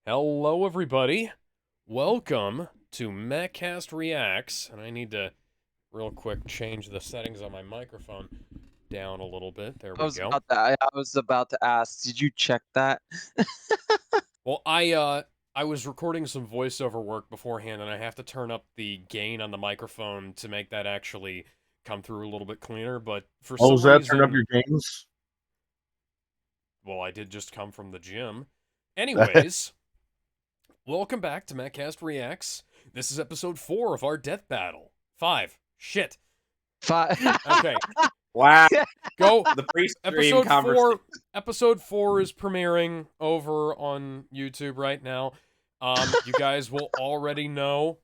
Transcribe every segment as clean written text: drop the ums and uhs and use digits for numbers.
Hello, everybody. Welcome to Mehcast Reacts, and I need to real quick change the settings on my microphone down a little bit. There I we was go. about to, I was about to ask, did you check that? Well, I was recording some voiceover work beforehand, and I have to turn up the gain on the microphone to make that actually come through a little bit cleaner. But for Oh, some was that reason, turn up your games? well, I did just come from the gym. Anyways. Welcome back to Mehcast Reacts. This is episode 4 of our death battle. 5. Shit. 5. Okay. Wow. Go. The pre-stream Episode 4. conversation. Episode 4 is premiering over on YouTube right now. You guys will already know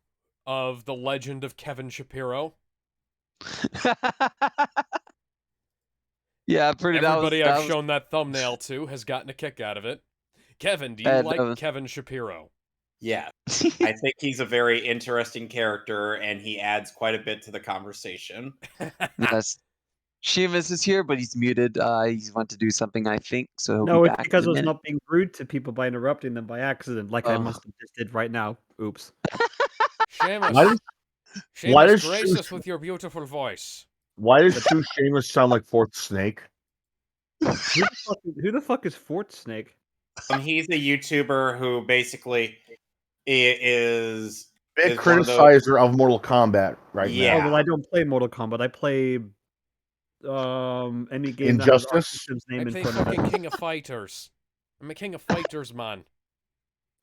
of the legend of Kevin Shapiro. Yeah, pretty. Everybody that I've was, shown that thumbnail to has gotten a kick out of it. Kevin, do you And, like Kevin Shapiro? Yeah, I think he's a very interesting character, and he adds quite a bit to the conversation. Yes. Seamus is here, but he's muted. He's want to do something, I think. So he'll No, be it's back because in I a was minute. not being rude to people by interrupting them by accident, like I Oh. must have just did right now. Oops. Seamus, Why does Seamus, grace Seamus- us with your beautiful voice. True Seamus sound like Fourth Snake? Who the fuck is Fort Snake? He's a YouTuber who basically is Big one of those- criticizer of Mortal Kombat right Yeah. Oh, now. well, I don't play Mortal Kombat. I play any game that has our Injustice? system's I name in play front of it. fucking King of Fighters. I'm a King of Fighters, man.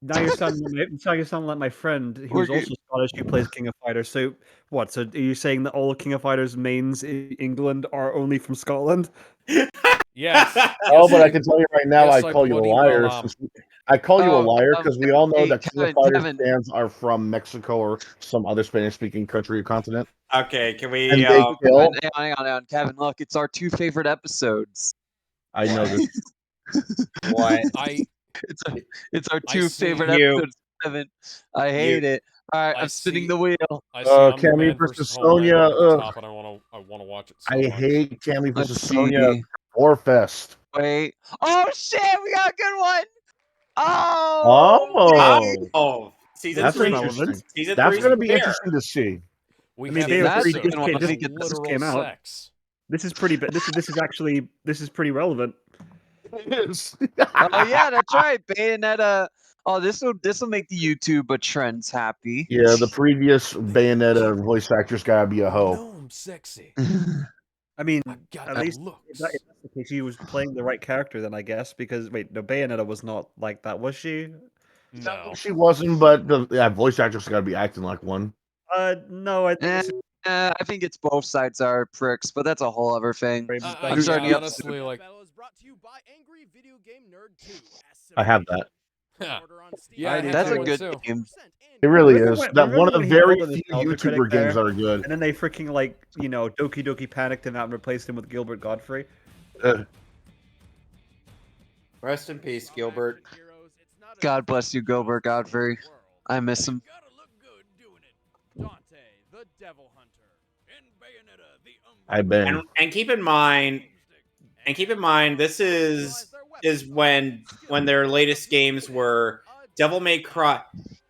Now you're sounding like my friend who's also Scottish who plays King of Fighters. So what? So are you saying that all King of Fighters mains in England are only from Scotland? Yes. Oh, but I can tell you right now, yes, I I call you a bloody liar. well am. I call you a Oh, liar because we all know hey, that King of Kevin, Fighters Kevin. fans are from Mexico or some other Spanish-speaking country or continent. Okay, can we? And they kill. Hang on, Kevin. Look, it's our 2 favorite episodes. I know this. What? It's our I 2 see favorite you. episodes. Kevin, I hate it. All right, I I'm spinning see- the wheel. I see. I'm the Cameo man versus versus Homeland Sonya, over the ugh. top, and I want to watch it. So I much. hate Cammy Let's versus see. Sonya. Warfest. Wait. Oh shit, we got a good one. Oh. Oh, season That's 3. interesting. Season That's 3 going to be fair. interesting to see. We I mean, have they have episodes pretty good of one. I think this literal came out. sex. This is pretty. This is pretty relevant. Oh yeah, that's right. Bayonetta. Oh, this will make the YouTube trends happy. Yeah, the previous Bayonetta voice actress gotta be a hoe. No, I'm sexy. I mean, I got at the least looks. if that's the case, she was playing the right character then, I guess. Because wait, no, Bayonetta was not like that, was she? No. She wasn't, but the voice actress gotta be acting like one. No, I think I think it's both sides are pricks, but that's a whole other thing. I'm starting yeah, up honestly, like, I have that. yeah, I have That's that a one good too. game. It really Remember is. when- That remember one of the when he very called in few the Zelda critic YouTuber games there? that are good. and then they freaking Doki Doki panicked him out and replaced him with Gilbert Godfrey. Rest in peace, Gilbert. God bless you, Gilbert Godfrey. I miss him. Dante, the Devil Hunter, and Bayonetta, the I've been. And keep in mind, this is when their latest games were Devil May Cry.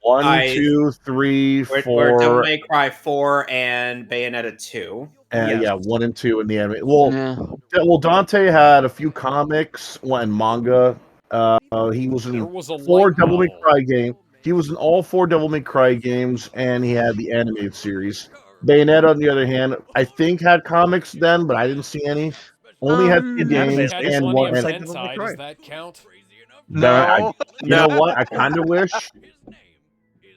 1, I- 2, 3, Were 4, Devil May Cry 4 and Bayonetta 2. and Yes. 1 and 2 in the anime. Well, Yeah. Dante had a few comics and manga. He was There in was a 4 light Devil May novel. Cry games. He was in all 4 Devil May Cry games, and he had the animated series. Bayonetta, on the other hand, I think had comics then, but I didn't see any. Only had 2 yeah, games Had and plenty one. of And hentai, does that count? No. you know what? I kind of wish.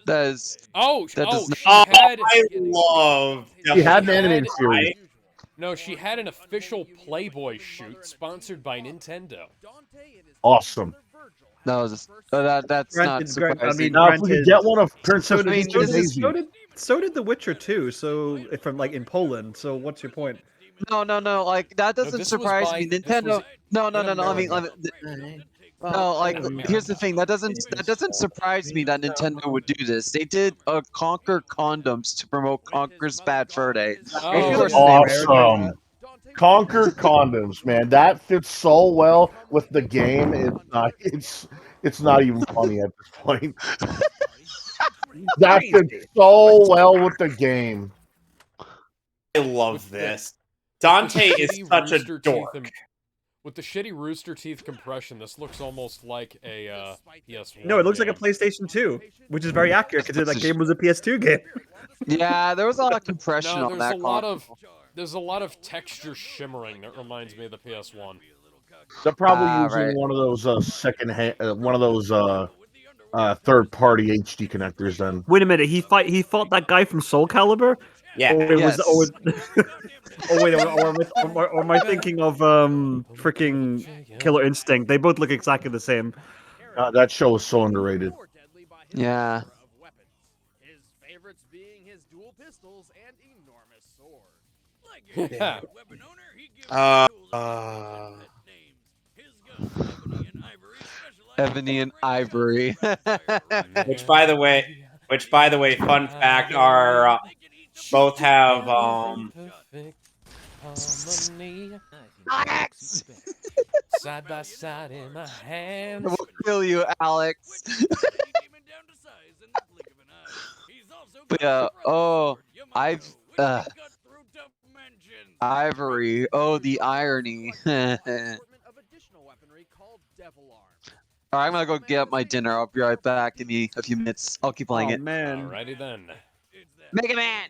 That is. Oh, That does she Oh, had. I love She had an She animated had- series. No, she had an official Playboy shoot sponsored by Nintendo. Awesome. That's not surprising. Now, if we could get one of Princess So did, mean, Peach so, and did, Daisy. so did The Witcher too. So from in Poland. So what's your point? No. Like that doesn't this was surprise by- me. this Nintendo. was No. in Let me. America. No, like America. here's the thing. That doesn't surprise me that Nintendo would do this. They did Conquer condoms to promote Conquer's Bad Fur Day. Oh, Of course yeah. Awesome. Conquer condoms, man. That fits so well with the game. It's not even funny at this point. That fits so well with the game. I love With the- this. Dante with the is shitty such a rooster teeth dork. and- With the shitty rooster teeth compression, this looks almost like a PS1 No, it looks like a game. PlayStation 2, which is very accurate because that game was a PS2 game. Yeah, there was a lot of compression No, on that there's a lot of texture shimmering that reminds me of the PS1. They're probably Ah, using right. one of those second hand, one of those third party HD connectors. Then Wait a minute, he fought that guy from Soul Calibur? Yeah. Or it was, Yes. oh wait, or am I thinking of freaking Killer Instinct? They both look exactly the same. that show is so underrated. Yeah. His favorites being his dual pistols and enormous sword. Like your Yeah. weapon owner, he gives tools his guns, Ebony and Ivory. Which, by the way, fun fact, are both have Alex! Side by side in my hands. We'll kill you, Alex. But yeah, Ivory. Oh, the irony. Alright, I'm gonna go get my dinner. I'll be right back in a few minutes. I'll keep playing Oh it. man. Alrighty then. Mega Man!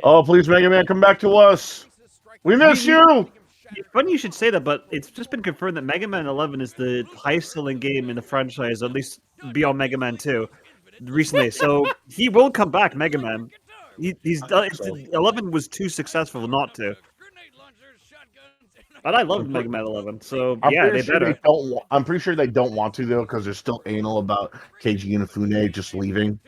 Oh, please, Mega Man, come back to us. We miss you. Funny you should say that, but it's just been confirmed that Mega Man 11 is the highest-selling game in the franchise, at least beyond Mega Man 2, recently. So he will come back, Mega Man. He's done. 11 was too successful not to. But I love Mega Man 11, so I'm yeah, pretty they sure better. I'm pretty sure they don't want to though, because they're still anal about Keiji Inafune just leaving.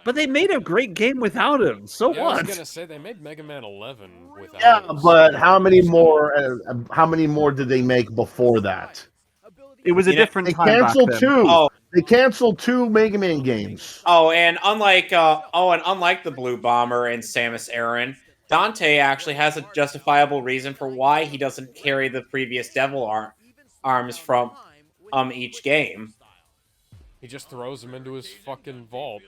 But they made a great game without him. So Yeah, I was what? gonna say they made Mega Man 11 without. Yeah, him, but so- how many more? How many more did they make before that? It was a You know, different They time back canceled then. two. Oh. They canceled 2 Mega Man games. And unlike the Blue Bomber and Samus Aran, Dante actually has a justifiable reason for why he doesn't carry the previous Devil arms from each game. He just throws them into his fucking vault.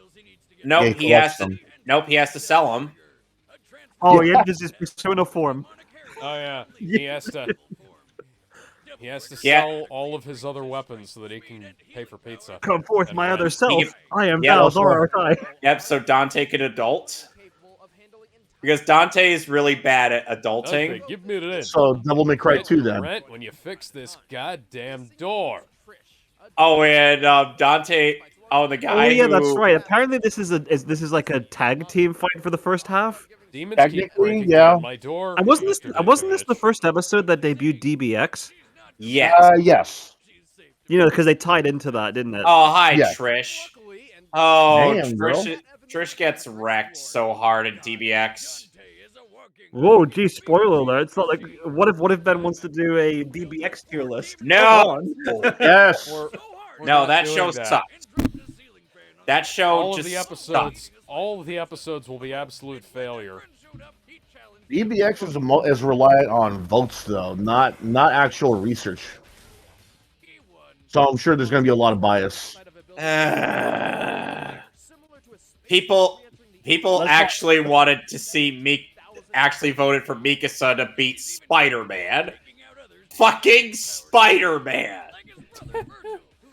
Yeah, He has to. Nope, he has to sell them. Oh yeah, because his persona form. Oh yeah, he has to. He has to Yeah. sell all of his other weapons so that he can pay for pizza. Come forth, And my rent. other self. I am Yeah, Valzar Arkai. Yep. So Dante could adult because Dante is really bad at adulting. Dante, give me that. So Devil May Cry Get 2 your then. rent when you fix this goddamn door. Oh, and Dante. Oh, the guy. Oh yeah, that's who- right. Apparently, this is like a tag team fight for the first half. Demons keep Technically, breaking yeah. down my door. And wasn't this Mr. the Bitch. first episode that debuted DBX? Yes. Yes. You know, because they tied into that, didn't it? Oh, hi, Yeah. Trish. Oh, Damn, bro. Trish gets wrecked so hard in DBX. Whoa, gee, spoiler alert! It's not like what if Ben wants to do a DBX tier list? No! Come on. Yes. We're No, not that doing show that. sucks. That show All of just the episodes, all of the episodes will be absolute failure. EBX is reliant on votes though, not actual research. So I'm sure there's going to be a lot of bias. sucked. People actually wanted to see actually voted for Mikasa to beat Spider-Man. Fucking Spider-Man.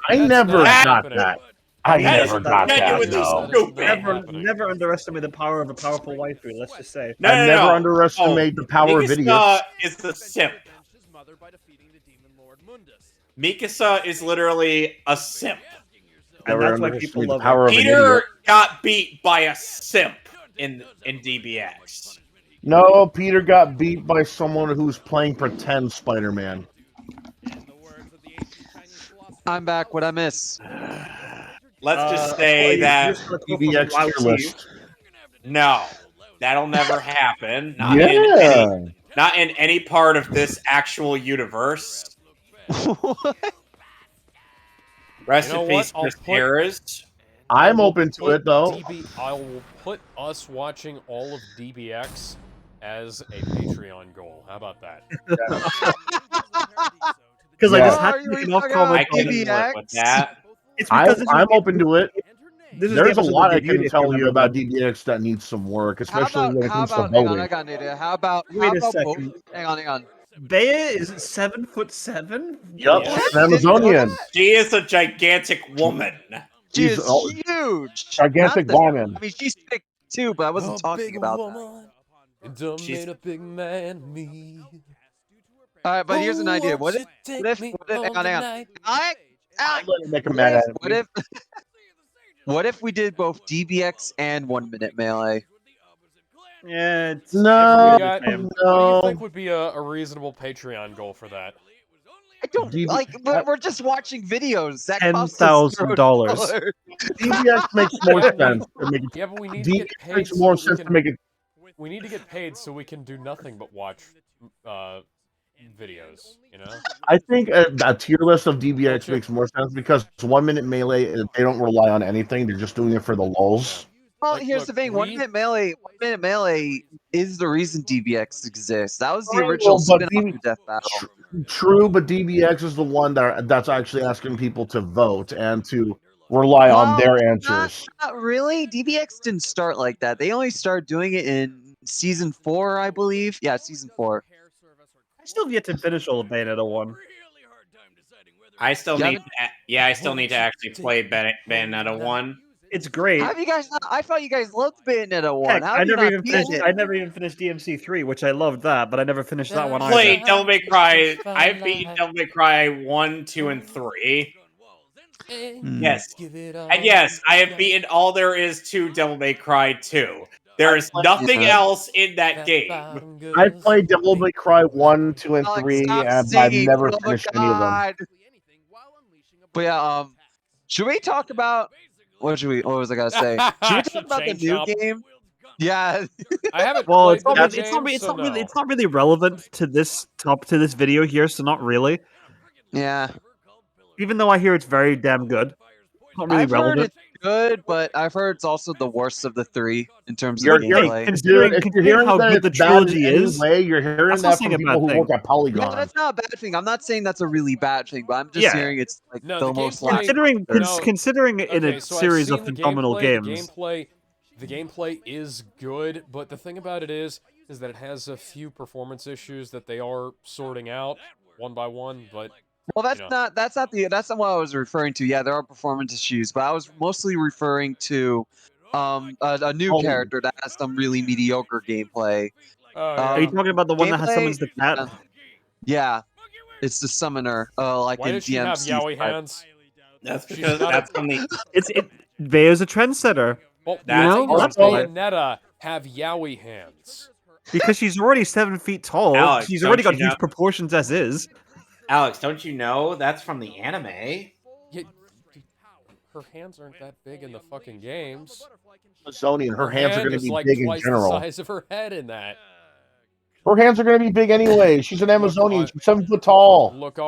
I That's never not got happening. that. I That never is got that. genuinely No. stupid. Never underestimate the power of a powerful waifu. Let's just say. No, I no, never no. underestimate the power of Mikasa idiots. is the simp. Mikasa is literally a simp. And Never that's why people underestimate the love power of an Peter idiot. got beat by a simp in DBX. No, Peter got beat by someone who's playing pretend Spider-Man. I'm back. What I miss? Let's just say that EBX tier list. no, that'll never happen. Not in any part of this actual universe. Rest You know in peace, what? I'll Chris put- Harris. I'm will open to put it though. I will put us watching all of DBX as a Patreon goal. How about that? Because I Yeah. just had Are to you make enough talking about I comments can on DBX? live with that. It's because I'm open to it. This is the There's a episode lot that I debuted, can if you tell you remember about them. DBX that needs some work, How especially when it about comes to hang on, voting. I got an idea. How about Wait a both? second. Hang on. Bea is 7'7"? Yup, Yes. she's an Amazonian. She is a gigantic woman. She She's is a huge. gigantic Not the- woman. I mean, she's big too, but I wasn't talking about that. woman. It done She's- made a big man of me. All right, but here's an idea. What if? Hang on. Alex, Alex, I'm letting make a what mad if, at what me. if, what if we did both DBX and 1 minute melee? Yeah, it's No, got- the same. what do you no. think would be a reasonable Patreon goal for that? I don't DB like. We're just watching videos. That costs us $10,000. $0. DBX makes more Yeah, we- sense to make it. Yeah, but we need to get DBX paid makes so more we sense to can. make it. We need to get paid so we can do nothing but watch videos. You know. I think a tier list of DBX Don't you- makes more sense because 1 minute melee, they don't rely on anything. They're just doing it for the lulls. Well, Like, here's look, the thing. we- 1 minute melee. 1 minute melee is the reason DBX exists. That was the Right, original well, but spin-off of Death Battle. True, but DBX is the one that's actually asking people to vote and to rely on their answers. Not really. DBX didn't start like that. They only started doing it in season 4, I believe. Yeah, season 4. I still have yet to finish all of Bayonetta 1. I still Yeah, need. I still need to actually play Bayonetta 1. It's great. How have you guys not? I thought you guys loved Bayonetta 1. Heck, How I have you never not even beaten finished. it? I never even finished DMC 3, which I loved that, but I never finished that one either. Played Devil May Cry. I've beaten Devil May Cry 1, 2, and 3. Yes. And yes, I have beaten all there is to Devil May Cry 2. There is nothing else in that game. I've played Devil May Cry 1, 2, and Alex, 3, stop and I've singing, never for the finished any of them. God. But yeah, should we talk about what was I gonna say? Should we talk about the Change new up. game? Yeah. I haven't Well, played it's not, the really, new it's, not, game, really- it's, so not really, no. it's not really relevant to this video here, so not really. Yeah. Even though I hear it's very damn good. Not really I've heard relevant. it's good, but I've heard it's also the worst of the 3 in terms You're, of you're, gameplay. considering- dude, if you're considering hearing how that good the it's bad in trilogy any is, way, you're hearing that's that not from saying a people bad who thing. work at Polygon. Yeah, that's not a bad thing. I'm not saying that's a really bad thing, but I'm just Yeah. hearing it's like No, the the most gameplay- lack. Considering, No. considering in Okay, a so I've series seen of the phenomenal gameplay, games. The gameplay is good, but the thing about it is that it has a few performance issues that they are sorting out one by one. But Well, that's you know. not that's not what I was referring to. Yeah, there are performance issues, but I was mostly referring to a new character that has some really mediocre gameplay. Are you talking about the one that has gameplay- summons the cat? Yeah, it's the summoner. Like Why in does she have DMC yaoi side. hands? That's She's because not that's from the. Bayo's a trendsetter. Well, That's why does also- Bayonetta have yaoi hands? Because she's already 7 feet tall. Alex, She's don't already got you know- huge proportions as is. Alex, don't you know that's from the anime? Yeah, her hands aren't that big in the fucking games. Amazonian, her hands are hand going to is be like big in twice general. the size of her head in that. Her hands are going to be big anyway. She's an Amazonian. I- She's 7 foot tall. Look,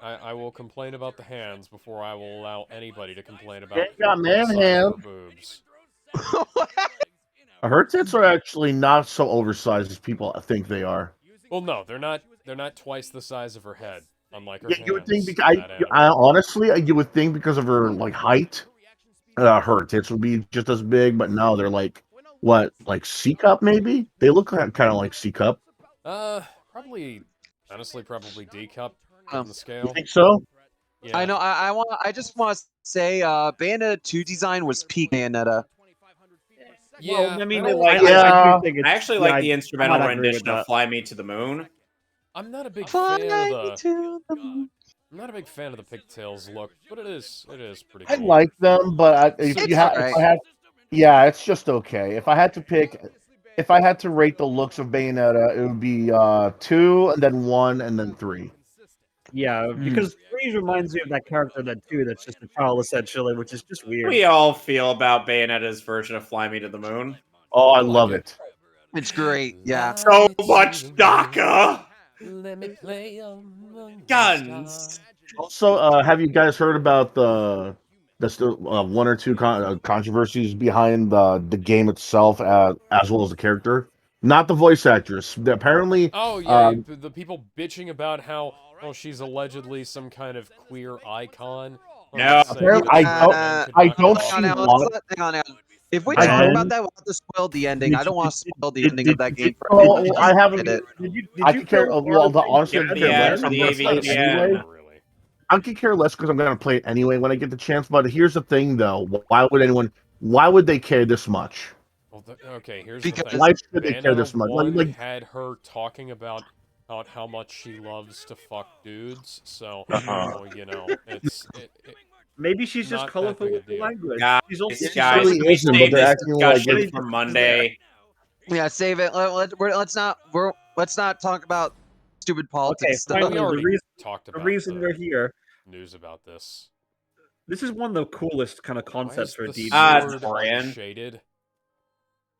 I will complain about the hands before I will allow anybody to complain about They got the man size of hands. her boobs. Her tits are actually not so oversized as people think they are. Well, no, they're not. They're not twice the size of her head, unlike her Yeah, hands. you would think in because that anime. I honestly you would think because of her like height, her tits would be just as big, but no, they're like like C cup maybe. They look kind of like C cup. Probably, honestly, probably D cup on the You scale. think so? Yeah. I know. I just want to say, Bayonetta 2 design was peak Bayonetta. Yeah, Well, I mean, don't- I Yeah. do think it's, I actually yeah, like the instrumental might agree with rendition of that. "Fly Me to the Moon." I'm not a big Fly fan of the. to the moon. I'm not a big fan of the pigtails look, but it is pretty. I Cool. like them, but if It's you had, alright. if I had, yeah, it's just okay. If I had to pick, if I had to rate the looks of Bayonetta, it would be 2, and then 1, and then 3. Yeah, because 3 reminds me of that character that 2 that's just a child essentially, which is just weird. We all feel about Bayonetta's version of "Fly Me to the Moon." Oh, I like love it. it. It's great. Yeah. So much DACA Let me play among the guns. stars. Also, have you guys heard about the still one or two controversies behind the game itself, as well as the character? Not the voice actress. Apparently, Oh yeah, the people bitching about how well, she's allegedly some kind of queer icon. No. Saying that I straight don't- men could I not don't get see off Hang on, her. why- hang on, hang on. If we I talk don't- about that, we'll have to spoil the ending. I don't want to spoil the ending of that game for Oh, anyone. I haven't. Did it. Did you I could care. Well, honestly, I Give could the care ad less. for I'm the gonna play it AVGN. anyway. Not really. I could care less because I'm gonna play it anyway when I get the chance. But here's the thing, though: why would anyone? Why would they care this much? Well, okay, here's Because- the thing. Why should they care this Bayonetta much? 1 Like, had her talking about how much she loves to fuck dudes, so, well, you know, Maybe she's just Not that colorful big a with the deal. language. Guys, She's also guys, really can we isn't, but save they're this acting like discussion it's- for Monday? Yeah, save it. Let's not talk about stupid politics Okay, stuff. we finally, already talked the about reason we're here. news about this. This is one of the coolest kind of Why concepts is for a the DB. it's sword Brian. unshaded?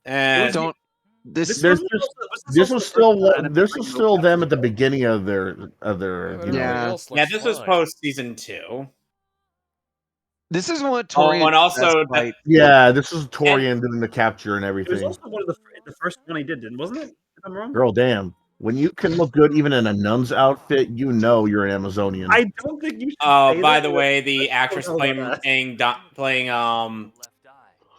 And Don't. This There's wasn't just- also- was this also was the still first anime this like was no still them caption at the show. beginning of their Yeah, but everything Yeah. else yeah, looks this was fine. post season 2. This is what Oh, Torian and also fight. Yeah, this is Torian doing the capture and It was everything. also one of the first one he did, wasn't it? If I'm wrong. Girl, damn. When you can look good even in a nun's outfit, you know you're an Amazonian. I don't think you should. Oh, say by that, the but way, the I actress don't know about playing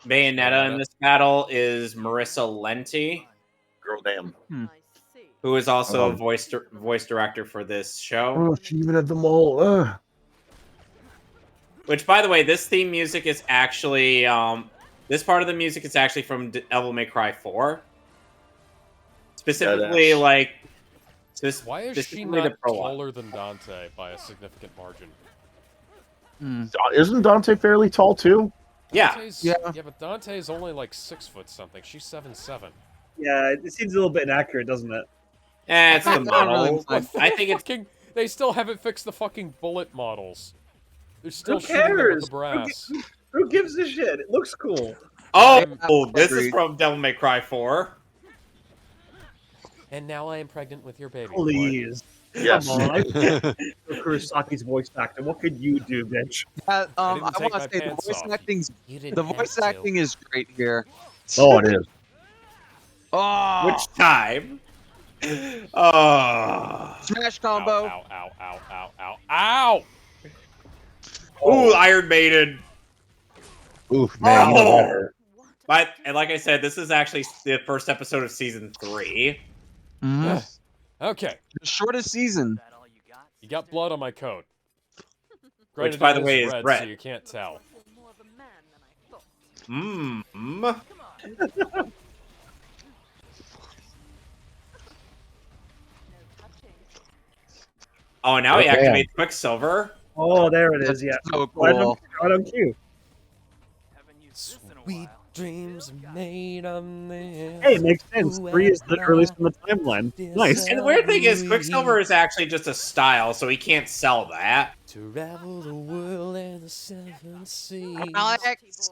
Bayonetta in this battle is Marissa Lenti, Girl, damn. who is also a Um, voice director for this show. Oh, she even had them all. Which, by the way, this theme music is actually this part of the music is actually from Devil May Cry 4. Specifically, Badass. like this. Why is she specifically not the prologue. taller than Dante by a significant margin? Isn't Dante fairly tall too? Yeah, Dante's, Yeah. yeah, but Dante's only like 6 foot something. She's 7'7". Yeah, it seems a little bit inaccurate, doesn't it? it's the I don't really model. mind. I think it's They still haven't fixed the fucking bullet models. They're still Who shooting them with cares? the brass. Who gives a shit? It looks cool. oh, this is Agreed. from Devil May Cry 4. And now I am pregnant with your baby. Please. Yes. Come on, I can't do Kurosaki's voice actor. What could you do, bitch? I didn't want take to my say the pants voice off. acting's You didn't the have voice to. acting is great here. Oh, it is. Oh, Which time? Oh. smash Ow, combo. ow, ow, ow, ow, ow, ow! Ooh, Iron Maiden. Oof, man. You know that Oh. hurt. But and like I said, this is actually the first episode of season 3. Mhm. Okay, The shortest season. you got blood on my coat. Which, Granted, by it the way, is is red, so red. you can't tell. Mmm. Oh, now he Damn. activates Quicksilver. Oh, there it is. Yeah. So Right cool. on, right on cue. Sweet dreams made on this. Hey, it makes sense. 3 is the earliest in the timeline. Nice. And the weird thing is, Quicksilver is actually just a style, so he can't sell that. To travel the world and the seven seas. Alex,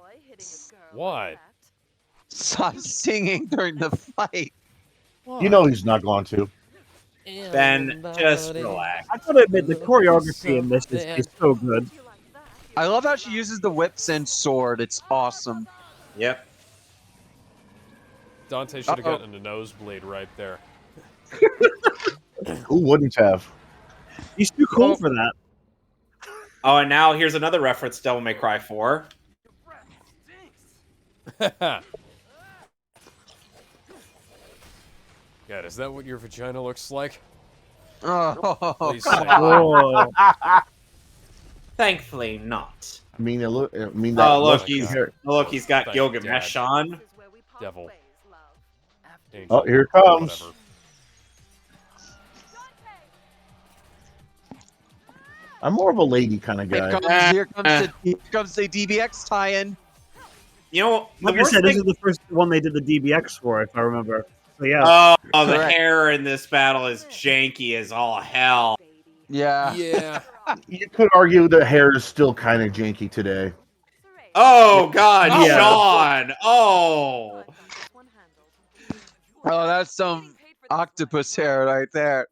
What? stop singing during the fight. You know he's not going to. Ben, just relax. I gotta admit, the choreography in this is so good. I love how she uses the whips and sword. It's awesome. Yep. Dante should have Uh-oh. gotten a nosebleed right there. Who wouldn't have? He's too cool for that. Oh, and now here's another reference to Devil May Cry 4. God, is that what your vagina looks like? Oh, Please come say. on. Oh, Thankfully not. I mean, that Oh, look, my he's God. look, he's got Thank Gilgamesh Dad. on. Devil. Oh, here it comes. Whatever. I'm more of a lady kind of Here guy. comes the DBX tie-in. You know, the like I worst said, this thing. is the first one they did the DBX for, if I remember. So yeah. Oh, the Correct. hair in this battle is janky as all hell. Yeah. Yeah. You could argue the hair is still kind of janky today. Oh God, Yeah. Sean! Oh, Oh, that's some octopus hair right there.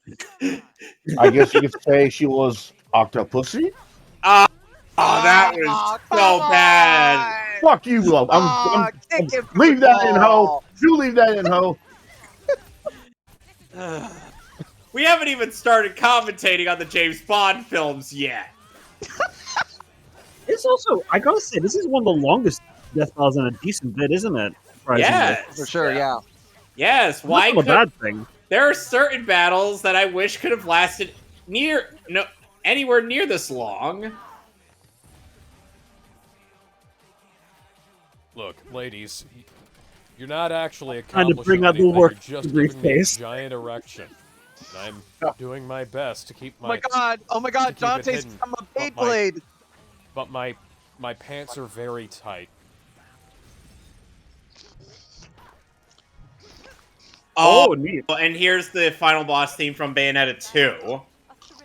I guess you could say she was Octopussy. oh, that was so bad. Fuck you, love. Leave that in, ho. You leave that in, ho. We haven't even started commentating on the James Bond films yet. It's also, I gotta say, this is one of the longest death battles in a decent bit, isn't it? Surprisingly. Yes. For sure, yeah. Yes. Why Not a could bad thing. there are certain battles that I wish could have lasted anywhere near this long. Look, ladies, you're not actually Trying to accomplishing bring out the anything. work You're just brief giving me a face. giant erection. And I'm doing my best to keep Oh my... my god, keep it Dante's hidden, become a but Beyblade! But my pants are very tight. Oh, neat. and here's the final boss theme from Bayonetta 2.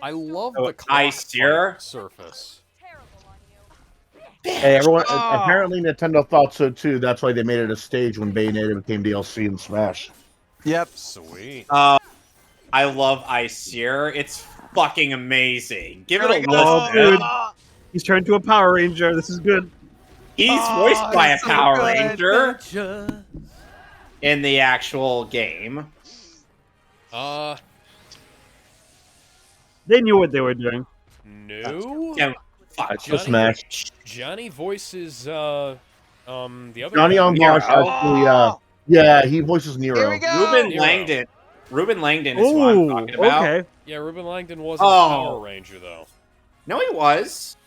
I love Oh, the clock ice here. fight surface. Hey, everyone. Oh. Apparently, Nintendo thought so too. That's why they made it a stage when Bayonetta became DLC in Smash. Yep. Sweet. I love Ice here. It's fucking amazing. Give it a Here we go. listen. dude. He's turned to a Power Ranger. This is good. He's voiced by a it's so Power good. Ranger in the actual game. They knew what they were doing. No. Yeah, fuck. It's just Smash. Johnny voices the other Johnny guy. on Bosch Nero. actually. Yeah, he voices Nero. Here we go. Ruben Nero. Langdon. Ruben Langdon is who I'm talking about. okay. Yeah, Ruben Langdon wasn't a Oh. Power Ranger though. No, he was.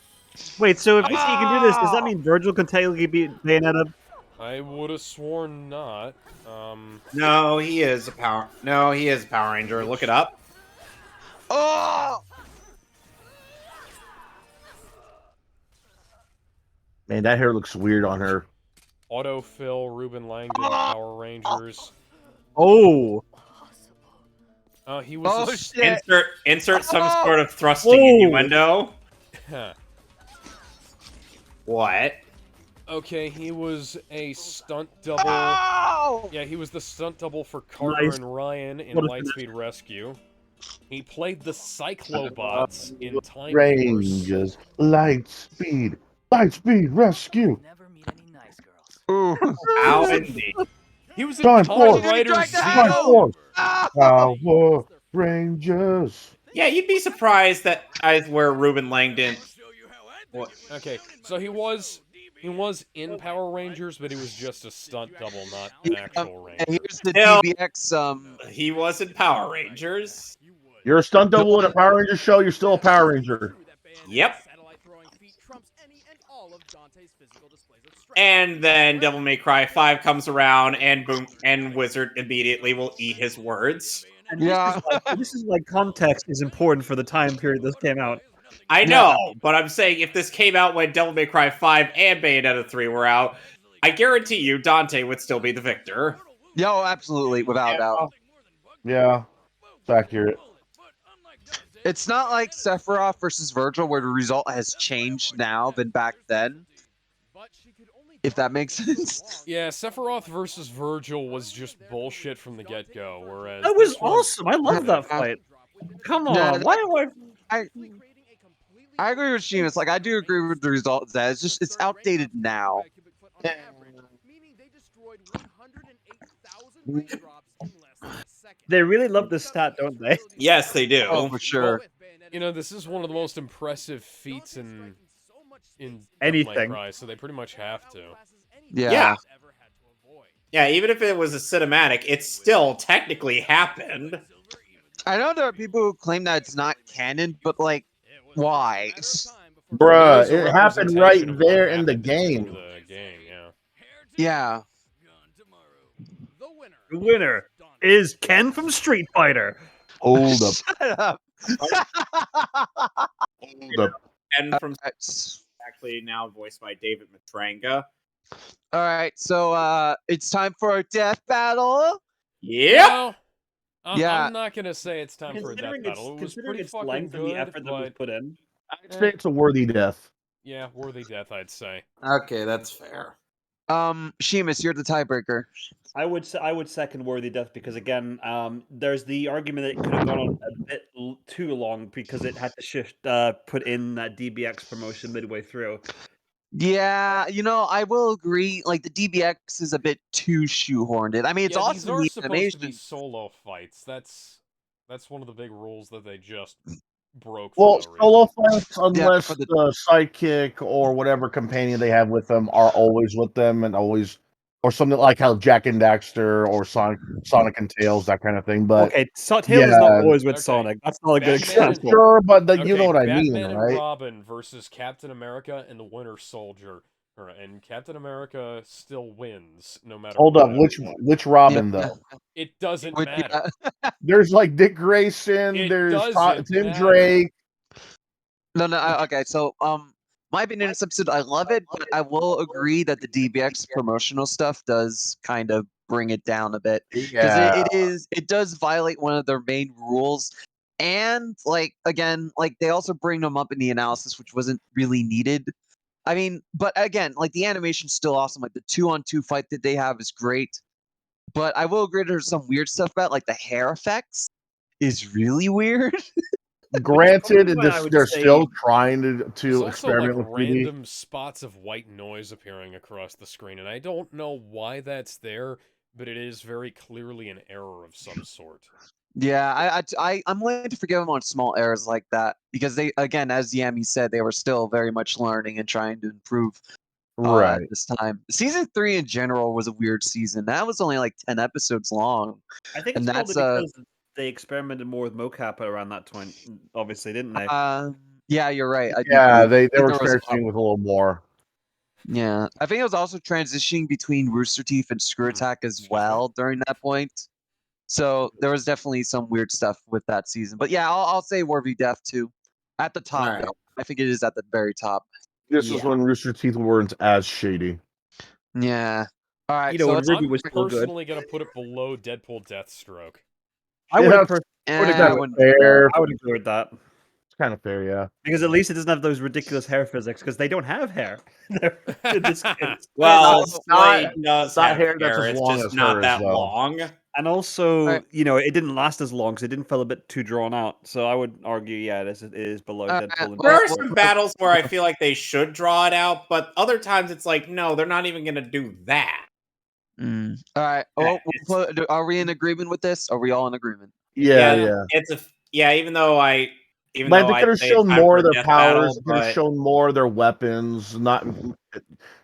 Wait, so if he can do this, does that mean Virgil can technically beat Bayonetta? I would have sworn not. No, he is a Power. No, he is a Power Ranger. Look it up. Oh! Man, that hair looks weird on her. Autofill, Ruben Langdon, Power Rangers. Oh. He was Oh a shit! Insert some sort of thrusting innuendo. Huh. What? Okay, he was a stunt double. Oh! Yeah, he was the stunt double for Carter Nice. and Ryan in What a Lightspeed Rescue. He played the Cyclobots in Time Force. Rangers, Lightspeed Rescue. Never meet any nice girls. Ooh. How indeed. He was in Time Kamen Force. Rider Drag Z. that Time Force, Ah! Power Rangers. Yeah, you'd be surprised that I where Ruben Langdon. What? Okay, so he was in Power Rangers, but he was just a stunt double, not an actual Ranger. And here's the Hell. DBX. He was in Power Rangers. You're a stunt double in a Power Ranger show. You're still a Power Ranger. Yep. And then Devil May Cry 5 comes around, and boom, and Wizard immediately will eat his words. And Yeah. this is like context is important for the time period this came out. I know, but I'm saying if this came out when Devil May Cry 5 and Bayonetta 3 were out, I guarantee you Dante would still be the victor. Yo, absolutely, without doubt. Yeah, it's accurate. It's not like Sephiroth versus Virgil, where the result has changed now than back then. If that makes sense. Yeah, Sephiroth versus Virgil was just bullshit from the get-go, whereas That was this one- awesome. I love that fight. Come on. Yeah, Why? I agree with Seamus. Like, I do agree with the results. That it's outdated now. They really love this stat, don't they? Yes, they do. Oh, for sure. You know, this is one of the most impressive feats in Anything. Devil May Cry, so they pretty much have to. Yeah. Yeah, even if it was a cinematic, it still technically happened. I know there are people who claim that it's not canon, but like, why? Bruh, There's a it happened representation right of what there in the happened game. through the game, yeah. Yeah. The winner is Ken from Street Fighter. Hold up, Shut up. hold up. And from actually now voiced by David Matranga. All right, so it's time for a death battle. Yep. Well, Yeah. I'm not gonna say it's time for a death battle. It was pretty fucking length and good, the effort that was but put in. I'd say it's a worthy death. yeah, worthy death, I'd say. Okay, that's fair. Seamus, you're the tiebreaker. I would second worthy death because again, there's the argument that it could have gone on a bit too long because it had to shift, put in that DBX promotion midway through. Yeah, I will agree. Like, the DBX is a bit too shoehorned in. I mean, it's yeah, awesome these in are the supposed to be animation. solo fights. That's That's one of the big rules that they just broke Well, for no solo reason. fights, unless for the- the sidekick or whatever companion they have with them are always with them and always, or something like how Jack and Daxter or Sonic and Tails, that kind of thing. But Okay, Tails is yeah, not always with Okay. Sonic. That's not a good Batman and- example. sure, but you Okay, know what I mean, Batman and right? Robin versus Captain America and the Winter Soldier. And Captain America still wins no matter Hold up, what. which Robin Yeah. though? It doesn't Which- matter. There's like Dick Grayson, It there's doesn't Tim matter. Drake. No, okay. So, my opinion on this episode, I love it, but I will agree that the DBX promotional stuff does kind of bring it down a bit because Yeah, it does violate one of their main rules, and like again, like they also bring them up in the analysis, which wasn't really needed. I mean, but again, like the animation's still awesome. Like the 2-on-2 fight that they have is great, but I will agree there's some weird stuff about like the hair effects is really weird. granted, Probably I would they're say- still trying There's to also like experiment with 3D. random spots of white noise appearing across the screen, and I don't know why that's there, but it is very clearly an error of some sort. Yeah, I'm willing to forgive them on small errors like that because they, again, as Yami said, they were still very much learning and trying to improve Right. at this time. Season 3 in general was a weird season. That was only like 10 episodes long. I think And it's that's probably because they experimented more with mocap around that point. Obviously, didn't they? Yeah, you're right. I do Yeah, believe- they I think were there was a lot- experimenting with a little more. Yeah, I think it was also transitioning between Rooster Teeth and Screw Attack as Excuse me? well during that point. So there was definitely some weird stuff with that season. But yeah, I'll say War v Death too. At the top, Alright. though. I think it is at the very top. This is Yeah. when Rooster Teeth weren't as shady. Yeah. All right. You know, so when let's- Ruby I'm was still good. personally gonna put it below Deadpool Deathstroke. I would Yeah, have. it's Eh, kind I of wouldn't- fair. I would agree with that It's kind of fair, yeah. because at least it doesn't have those ridiculous hair physics because they don't have hair. in this case. Well, It's not- Slade does it's not have hair that's as It's long just as not hers, that though. long. And also, Alright. you know, it didn't last as long, so it didn't feel a bit too drawn out. So I would argue, yeah, it is below Alright, Deadpool. and well, There are well, some battles where I feel like they should draw it out, but other times it's like, no, they're not even going to do that. All right. Oh, are we in agreement with this? Are we all in agreement? Yeah. It's even though But they I'd could have say it's shown time more for of a their death powers. battle, They could have but shown more of their weapons. Not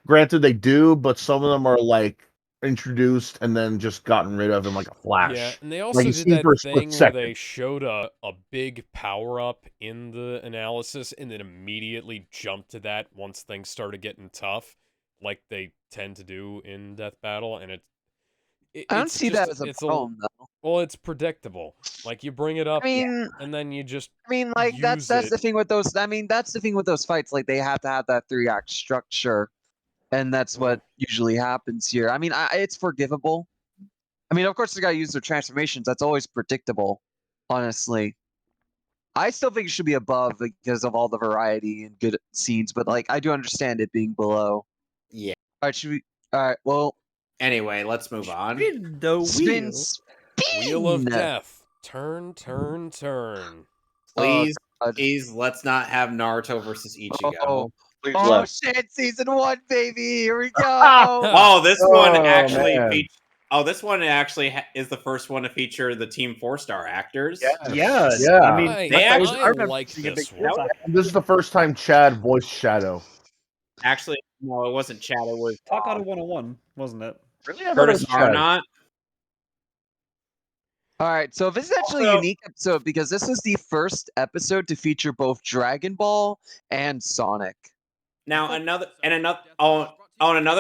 granted, they do, but some of them are like introduced and then just gotten rid of in like a flash. Yeah, and they also Like you did see that for a split thing where second. they showed a big power up in the analysis and then immediately jumped to that once things started getting tough, like they tend to do in Death Battle, and I don't it's see just, that as a it's problem, though. well, it's predictable. Like you bring it up, I mean, and then you just like that's use the it. thing with those. I mean, that's the thing with those fights. Like they have to have that 3-act structure, and that's what usually happens here. I mean, it's forgivable. I mean, of course, they got to use their transformations. That's always predictable. Honestly, I still think it should be above because of all the variety and good scenes. But like, I do understand it being below. yeah. All right, should we? All right, well, Anyway, let's move on. Spin the spin, wheel. Wheel of spin! Death. Turn, turn, turn. Please, God. please, let's not have Naruto versus Ichigo. Oh, Please oh left. shit! Season 1, baby. Here we go. Oh, this one Oh, actually. man. This one actually is the first one to feature the Team 4-star actors. Yeah, Yeah. I mean, I, they actually- I remember like seeing a this big one. deal. This is the first time Chad voiced Shadow. Actually, no, it wasn't Chad. It was Talk out of 101, wasn't it? Really? I thought it Curtis was Chad. Arnott. All right, so this is actually a Also- unique episode because this was the first episode to feature both Dragon Ball and Sonic. Now another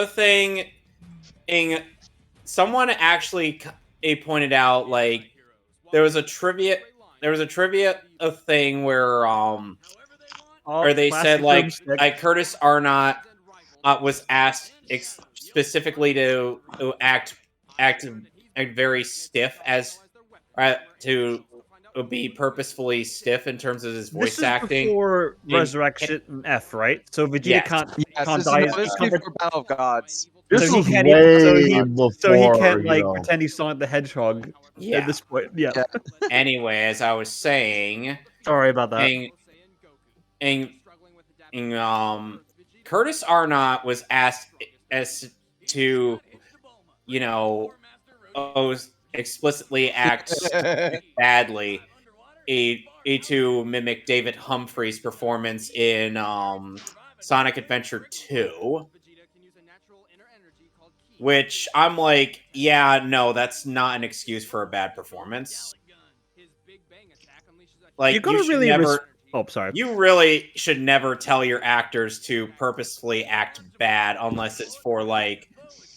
thing, someone actually pointed out like there was a trivia thing where they said like Curtis Arnott was asked specifically to act very stiff to be purposefully stiff in terms of his voice This is acting. before Resurrection F, right? So Vegeta Yes. can't Yes, can't this die. is before Battle of Gods. This So he was can't way even- before. So he can't you like know. pretend he's Sonic the Hedgehog Yeah. at this point. Yeah. Yeah. Anyway, as I was saying, Sorry about that. Curtis Arnott was asked as to, explicitly act badly, to mimic David Humphrey's performance in Sonic Adventure 2, which I'm like, yeah, no, that's not an excuse for a bad performance. Like, You gotta should really never. Oh, sorry. You really should never tell your actors to purposefully act bad unless it's for like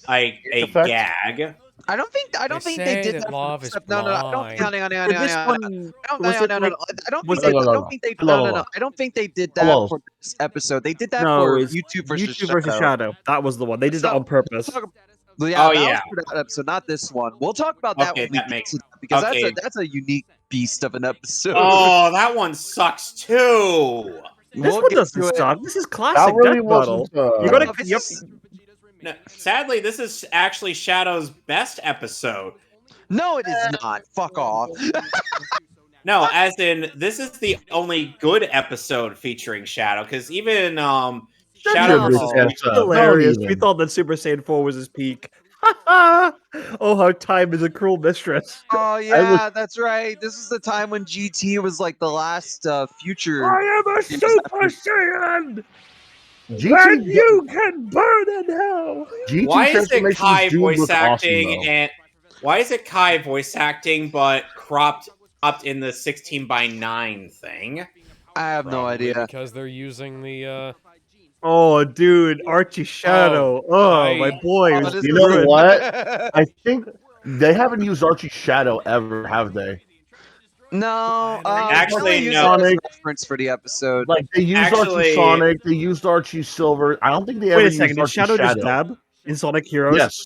a Effect? gag. I don't think they say did that that. love is No, no, no. I don't blind. think. No, no, no, For no, this no, no. one, I don't, was no, it no, no, like, no. I don't was think it they. No, I no, don't no. think they. Hello, No, no, hello. no. I don't think they did that Hello. for this episode. They did that no, for it's YouTube versus YouTube versus Shadow. That was the one. They did that So, on purpose. Well, yeah, Oh, that yeah. was for that episode, not this one. We'll talk about that Okay, when we that get makes- to that because okay. that's a unique beast of an episode. Oh, that one sucks too. This We'll one get doesn't to it. suck. This is That classic really Death Battle. wasn't. You gotta. This Yep. is- No, sadly, this is actually Shadow's best episode. No, it is not. Fuck off. No, as in this is the only good episode featuring Shadow, because even Shadow No. versus Yes, Hilarious. don't We even. thought that Super Saiyan 4 was his peak. Oh, how time is a cruel mistress. Oh yeah, that's right. This is the time when GT was like the last future. I am a Super Saiyan, GT, and you can burn in hell. GT why is it transformations Kai do voice look acting awesome, though. and why is it Kai voice acting but cropped up in the 16:9 thing? I have no Probably idea. because they're using the Oh, dude, Archie Shadow. My boy. Oh, was this You is know good. what? I think they haven't used Archie Shadow ever, have they? No, Actually, they use no. it as a Sonic. reference for the episode. Like they used Actually- Archie Sonic, they used Archie Silver. I don't think they ever Wait a used second. Did Archie Shadow just Shadow. dab in Sonic Heroes? Yes.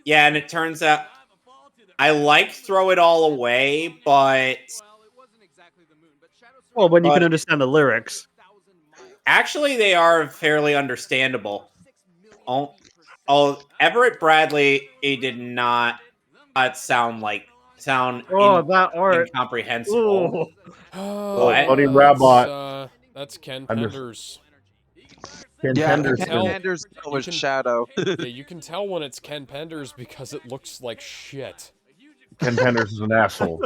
Yeah, and it turns out I like Throw It All Away, but Well, when you But- can understand the lyrics. actually they are fairly understandable. Everett Bradley, he did not sound That art. incomprehensible. Ooh. What? Buddy Rabot. That's Ken I'm just- Penders. Yeah, Contenders. Ken Ken Tell- Anders was can- Shadow. Yeah, you can tell when it's Ken Penders because it looks like shit. Contenders is an asshole.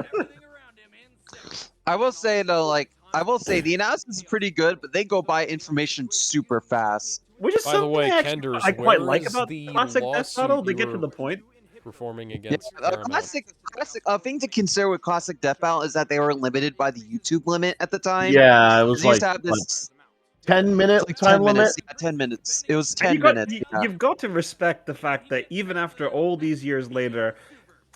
I will say though, the analysis is pretty good, but they go by information super fast. Which is By the something way, I quite where like is about the classic Death lawsuit Battle. They you get to were the point. performing Yeah, against a Paramount? classic thing to consider with classic Death Battle is that they were limited by the YouTube limit at the time. Yeah, it was They used like, to have this 10-minute like time 10 limit. minutes. Yeah, 10 minutes. It was And 10 minutes. Yeah. You've got to respect the fact that even after all these years later,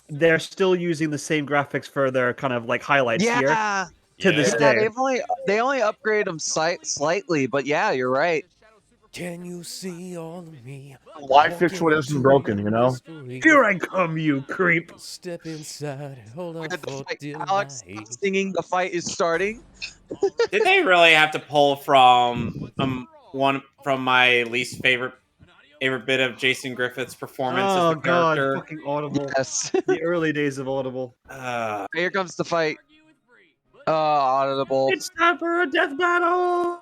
they're still using the same graphics for their kind of like highlights here Yeah, to this yeah, day. they only upgrade them slightly, but yeah, you're right. Can you see all of me? Why fix what isn't broken, you know? Here I come, you creep. Step inside, hold on Look at the for fight. dear Alex life. singing "The Fight Is Starting." Did they really have to pull from my least favorite bit of Jason Griffith's performance Oh as the god, character? fucking Audible. Yes. The early days of Audible. Here comes the fight. Audible. It's time for a death battle.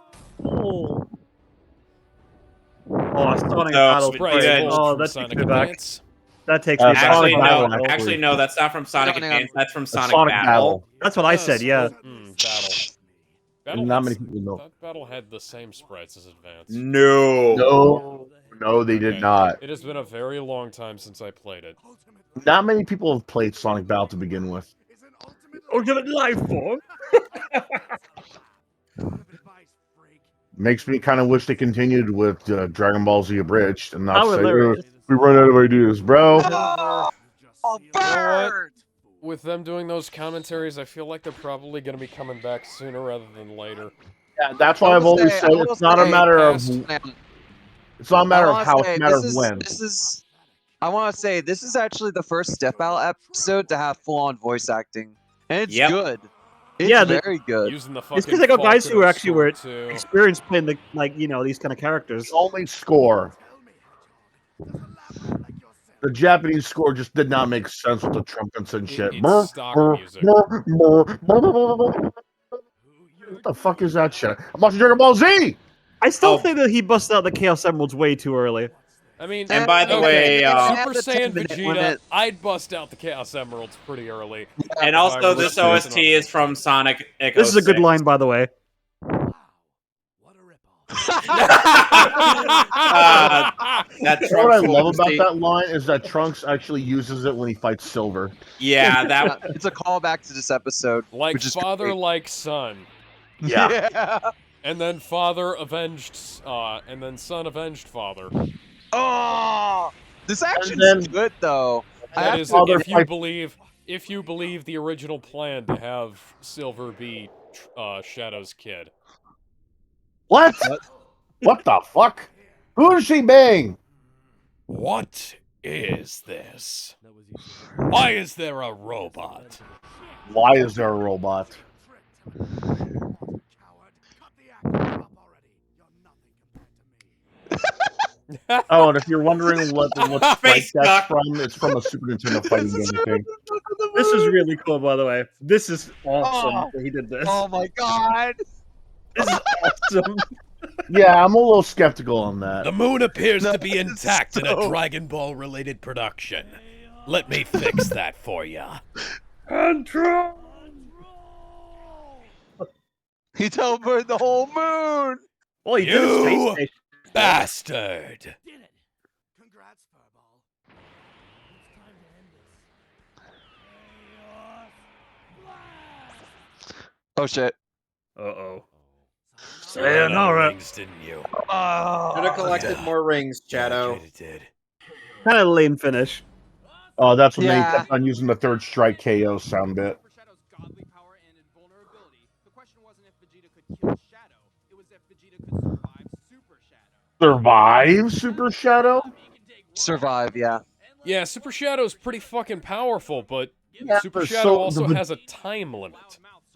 Oh, Sonic No, Battle. Sprites good. pulled Oh, from that takes Sonic me back. Advance. That takes me back. Actually, Sonic no. Battle, Actually, no. That's not from Sonic Sonic Advance. That's from Sonic, Sonic Battle. That's what I said. Yeah. Battle. Battle Not had many s- people know. That battle had the same sprites as Advance. No. No, they did Okay. not. It has been a very long time since I played it. Not many people have played Sonic Battle to begin with. Ultimate life form. Makes me kind of wish they continued with Dragon Ball Z Abridged and not How say, hilarious. we run out of ideas, bro. Oh, what? bird! With them doing those commentaries, I feel like they're probably going to be coming back sooner rather than later. Yeah, that's why I've always said it's not a matter of it's not a matter of how, it's a matter of when. I want to say this is actually the first Step Out episode to have full-on voice acting, and it's Yep. good. It's Yeah, very good. Using the It's fucking because I got guys who Falconer actually were sword, too. experienced playing the these kind of characters. Only score. The Japanese score just did not make sense with the trumpets and shit. It's stock music. What the fuck is that shit? I'm watching Dragon Ball Z! I still Oh. think that he busted out the Chaos Emeralds way too early. I mean, And by the okay, way, Super the Saiyan 10-minute Vegeta, limit. I'd bust out the Chaos Emeralds pretty early. and if I also were this listening to OST another is from website. Sonic Echo This is a good 6. line, by the way. Wow, what a ripoff. That You know Trunks what I will love about proceed- that line is that Trunks actually uses it when he fights Silver. Yeah, that It's a callback to this episode. Like which is father, great. like son. Yeah. And then father avenged, and then son avenged father. Oh, this action's then- good though. I That have is, to admit, if you believe the original plan to have Silver be Shadow's kid. What? What the fuck? Who does she bang? What is this? Why is there a robot? Why is there a robot? Oh, and if you're wondering what Strike Face that's suck. from, it's from a Super Nintendo fighting game, I think. This is really cool, by the way. This is awesome Oh. that he did this. oh my god. This is awesome. Yeah, I'm a little skeptical on that. The moon appears to be That is intact in a so- Dragon Ball related production. Let me fix that for ya. Control. He teleported the whole moon. Well, he did a You- space station. Bastard! Did it. Congrats, Furball. It's time to end this. Oh shit. Uh-oh. You ran out of Sayonara. rings, didn't you? Oh, Should have collected more rings, Shadow. It did. Kind of lame finish. Oh, that's when they Yeah. kept on using the third strike KO sound bit. For Shadow's godly power and invulnerability, the question wasn't if Vegeta could kill Shadow, it was if Vegeta could survive Super Shadow. Survive Super Shadow? survive. Yeah. Yeah, Super Shadow's pretty fucking powerful, but Yeah, Super but Shadow so also the- has a time limit.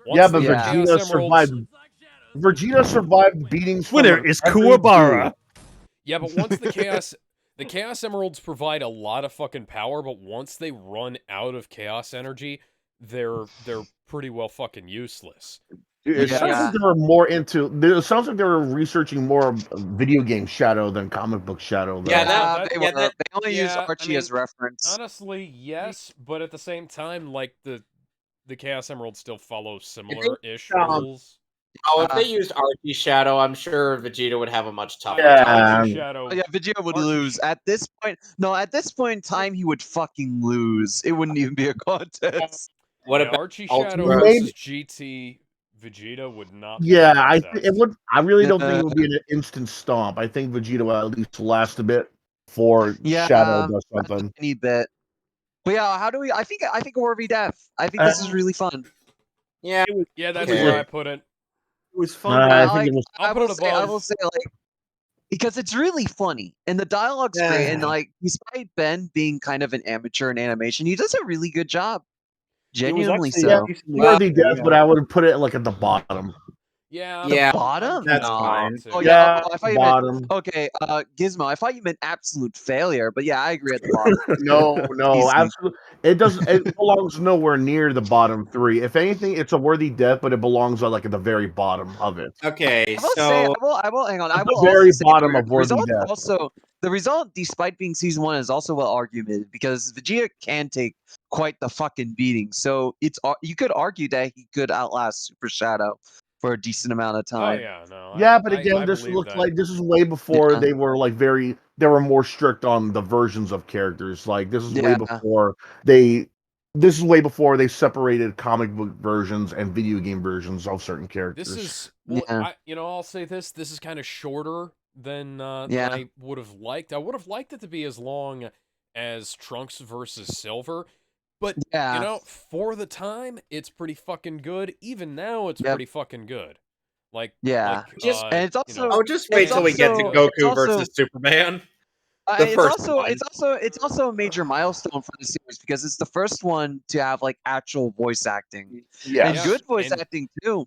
Yeah, but the Yeah. Chaos Vegeta survived. Vegeta survived beatings from Winner is every Kuwabara. dude. Yeah, but once the Chaos Emeralds provide a lot of fucking power, but once they run out of Chaos energy, they're pretty well fucking useless. Dude, it sounds Yeah. like they were more into. It sounds like they were researching more of video game Shadow than comic book Shadow. Though. Yeah, that- they yeah, were. that- They only used yeah, I Archie mean, as reference. Honestly, yes, but at the same time, like the Chaos Emeralds still follow similar-ish rules. Oh, if they used Archie Shadow, I'm sure Vegeta would have a much tougher Yeah. time. Archie Shadow. Oh, yeah, Vegeta would Archie- lose at this point. No, at this point in time, he would fucking lose. It wouldn't even be a contest. What yeah, about Archie Ultra? Shadow Maybe- versus GT Vegeta would not. be a Yeah, contest. it would. I really don't think it would be an instant stomp. I think Vegeta will at least last a bit before Yeah, Shadow does something. Any bit. But yeah, how do we? I think we're be deaf. I think this is really fun. Yeah, Yeah, that's Okay. where I put it. It was fun. I I think like- it was. I'll put it I above. will say like because it's really funny and the dialogue's great and Yeah. like despite Ben being kind of an amateur in animation, he does a really good job. It was Genuinely actually so. decently Worthy good, death, yeah. but I would put it like at the bottom. Yeah. Yeah, Bottom? that's No. fine. Oh Yeah, yeah, I thought you meant bottom. okay, Gizmo. I thought you meant absolute failure, but yeah, I agree at the bottom. No, Easy. absolutely. It doesn't. It belongs nowhere near the bottom three. If anything, it's a worthy death, but it belongs like at the very bottom of it. Okay, I will say, so I will hang on. At I the will very also say bottom the of Worthy result Death. also the result, despite being season 1, is also well argumented because Vegeta can take quite the fucking beating. So it's you could argue that he could outlast Super Shadow for a decent amount of Oh time. yeah, no. Yeah, but I again, this believe looks that. like this is way before Yeah. they were like very. They were more strict on the versions of characters. Like this is way Yeah. before they. This is way before they separated comic book versions and video game versions of certain characters. This is well, Yeah. I'll say this. This is kind of shorter than Yeah. I would have liked. I would have liked it to be as long as Trunks versus Silver, but Yeah. for the time, it's pretty fucking good. Even now, it's Yep. pretty fucking good. Like Yeah. Just- And it's also oh, just wait it's till we get to also- Goku it's also- versus Superman. The it's first also one. it's also a major milestone for the series because it's the first one to have like actual voice acting Yeah. and Yeah. good voice And- acting too.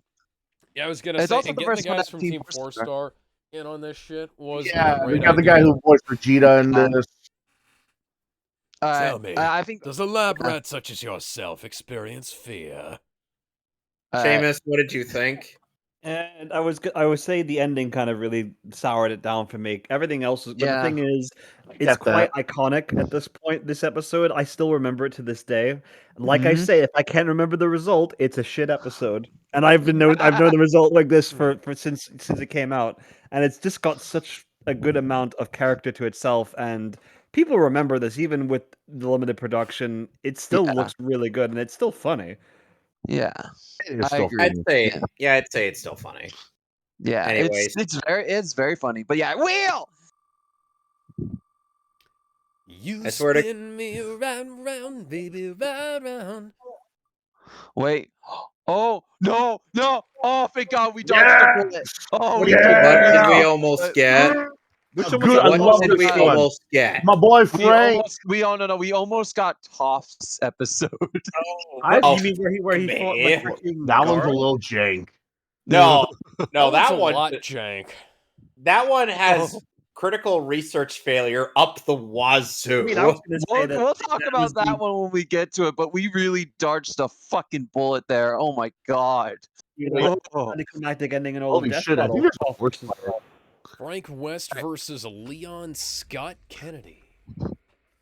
yeah, I was gonna It's say, also and the getting the first one guys that from Team Team 4-Star in on this shit was Yeah, a we great got the guy idea. who voiced Vegeta in Yeah. this. Tell me, I think does a lab rat such as yourself experience fear? uh, Seamus, what did you think? And I was saying the ending kind of really soured it down for me. Everything else was, but the Yeah. thing is, it's get quite that. iconic at this point. This episode, I still remember it to this day. Like I Mhm. say, if I can't remember the result, it's a shit episode. And I've known the result like this for since it came out, and it's just got such a good amount of character to itself. And people remember this even with the limited production. It still Yeah. looks really good, and it's still funny. Yeah. It is I still agree. I'd say, Yeah. yeah, I'd say it's still funny. Yeah. Anyways. It's very funny. But yeah, Wheel! You I swear to- spin me round, round, baby, round, round. Wait. Oh no, no! Oh, thank God we dodged the bullet. Oh, we Yeah! did. What did we Yeah! almost get? Which one was Good. that? I What love did this we one. almost get? My boy We Frank. almost we almost got Toph's episode. You mean where he fought the man. freaking That one's a guard? little jank. No, That that one's one. a lot jank. That one has critical research failure up the wazoo. I mean, I was going to say that We'll talk that about was the- that one when we get to it, but we really dodged the fucking bullet there. Oh my God. Oh. anticlimactic ending and all Holy the death shit! I battle. think it's the worst part. Frank West versus Leon Scott Kennedy.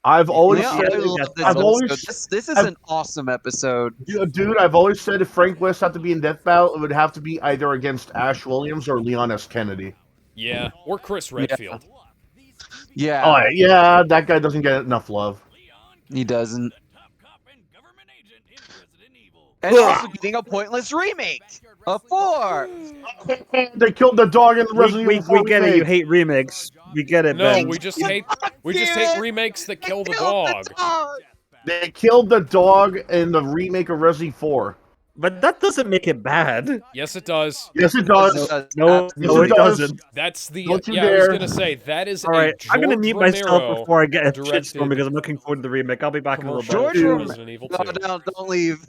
I've always Yeah, said. I love this I've always, episode. This is I've- an awesome episode. dude. I've always said if Frank West had to be in Death Battle, it would have to be either against Ash Williams or Leon S. Kennedy. Yeah, or Chris Redfield. Yeah, Oh yeah, that guy doesn't get enough love. he doesn't. And also getting a pointless remake. A 4. They killed the dog in the Resident Evil 4 We get it. You remake. hate remakes. We get it, No, Ben. we just hate remakes that kill the dog. They killed the dog in the remake of Resident 4. But that doesn't make it bad. Yes, it does. Yes, it does. No, it it does. doesn't. That's the Don't you yeah. I was dare. gonna say that is All right, a I'm gonna George mute myself Romero before I get a directed shitstorm because I'm looking forward to the remake. I'll be back in a little commercial bit. George for Romero- Resident Evil No, 2. no, don't leave.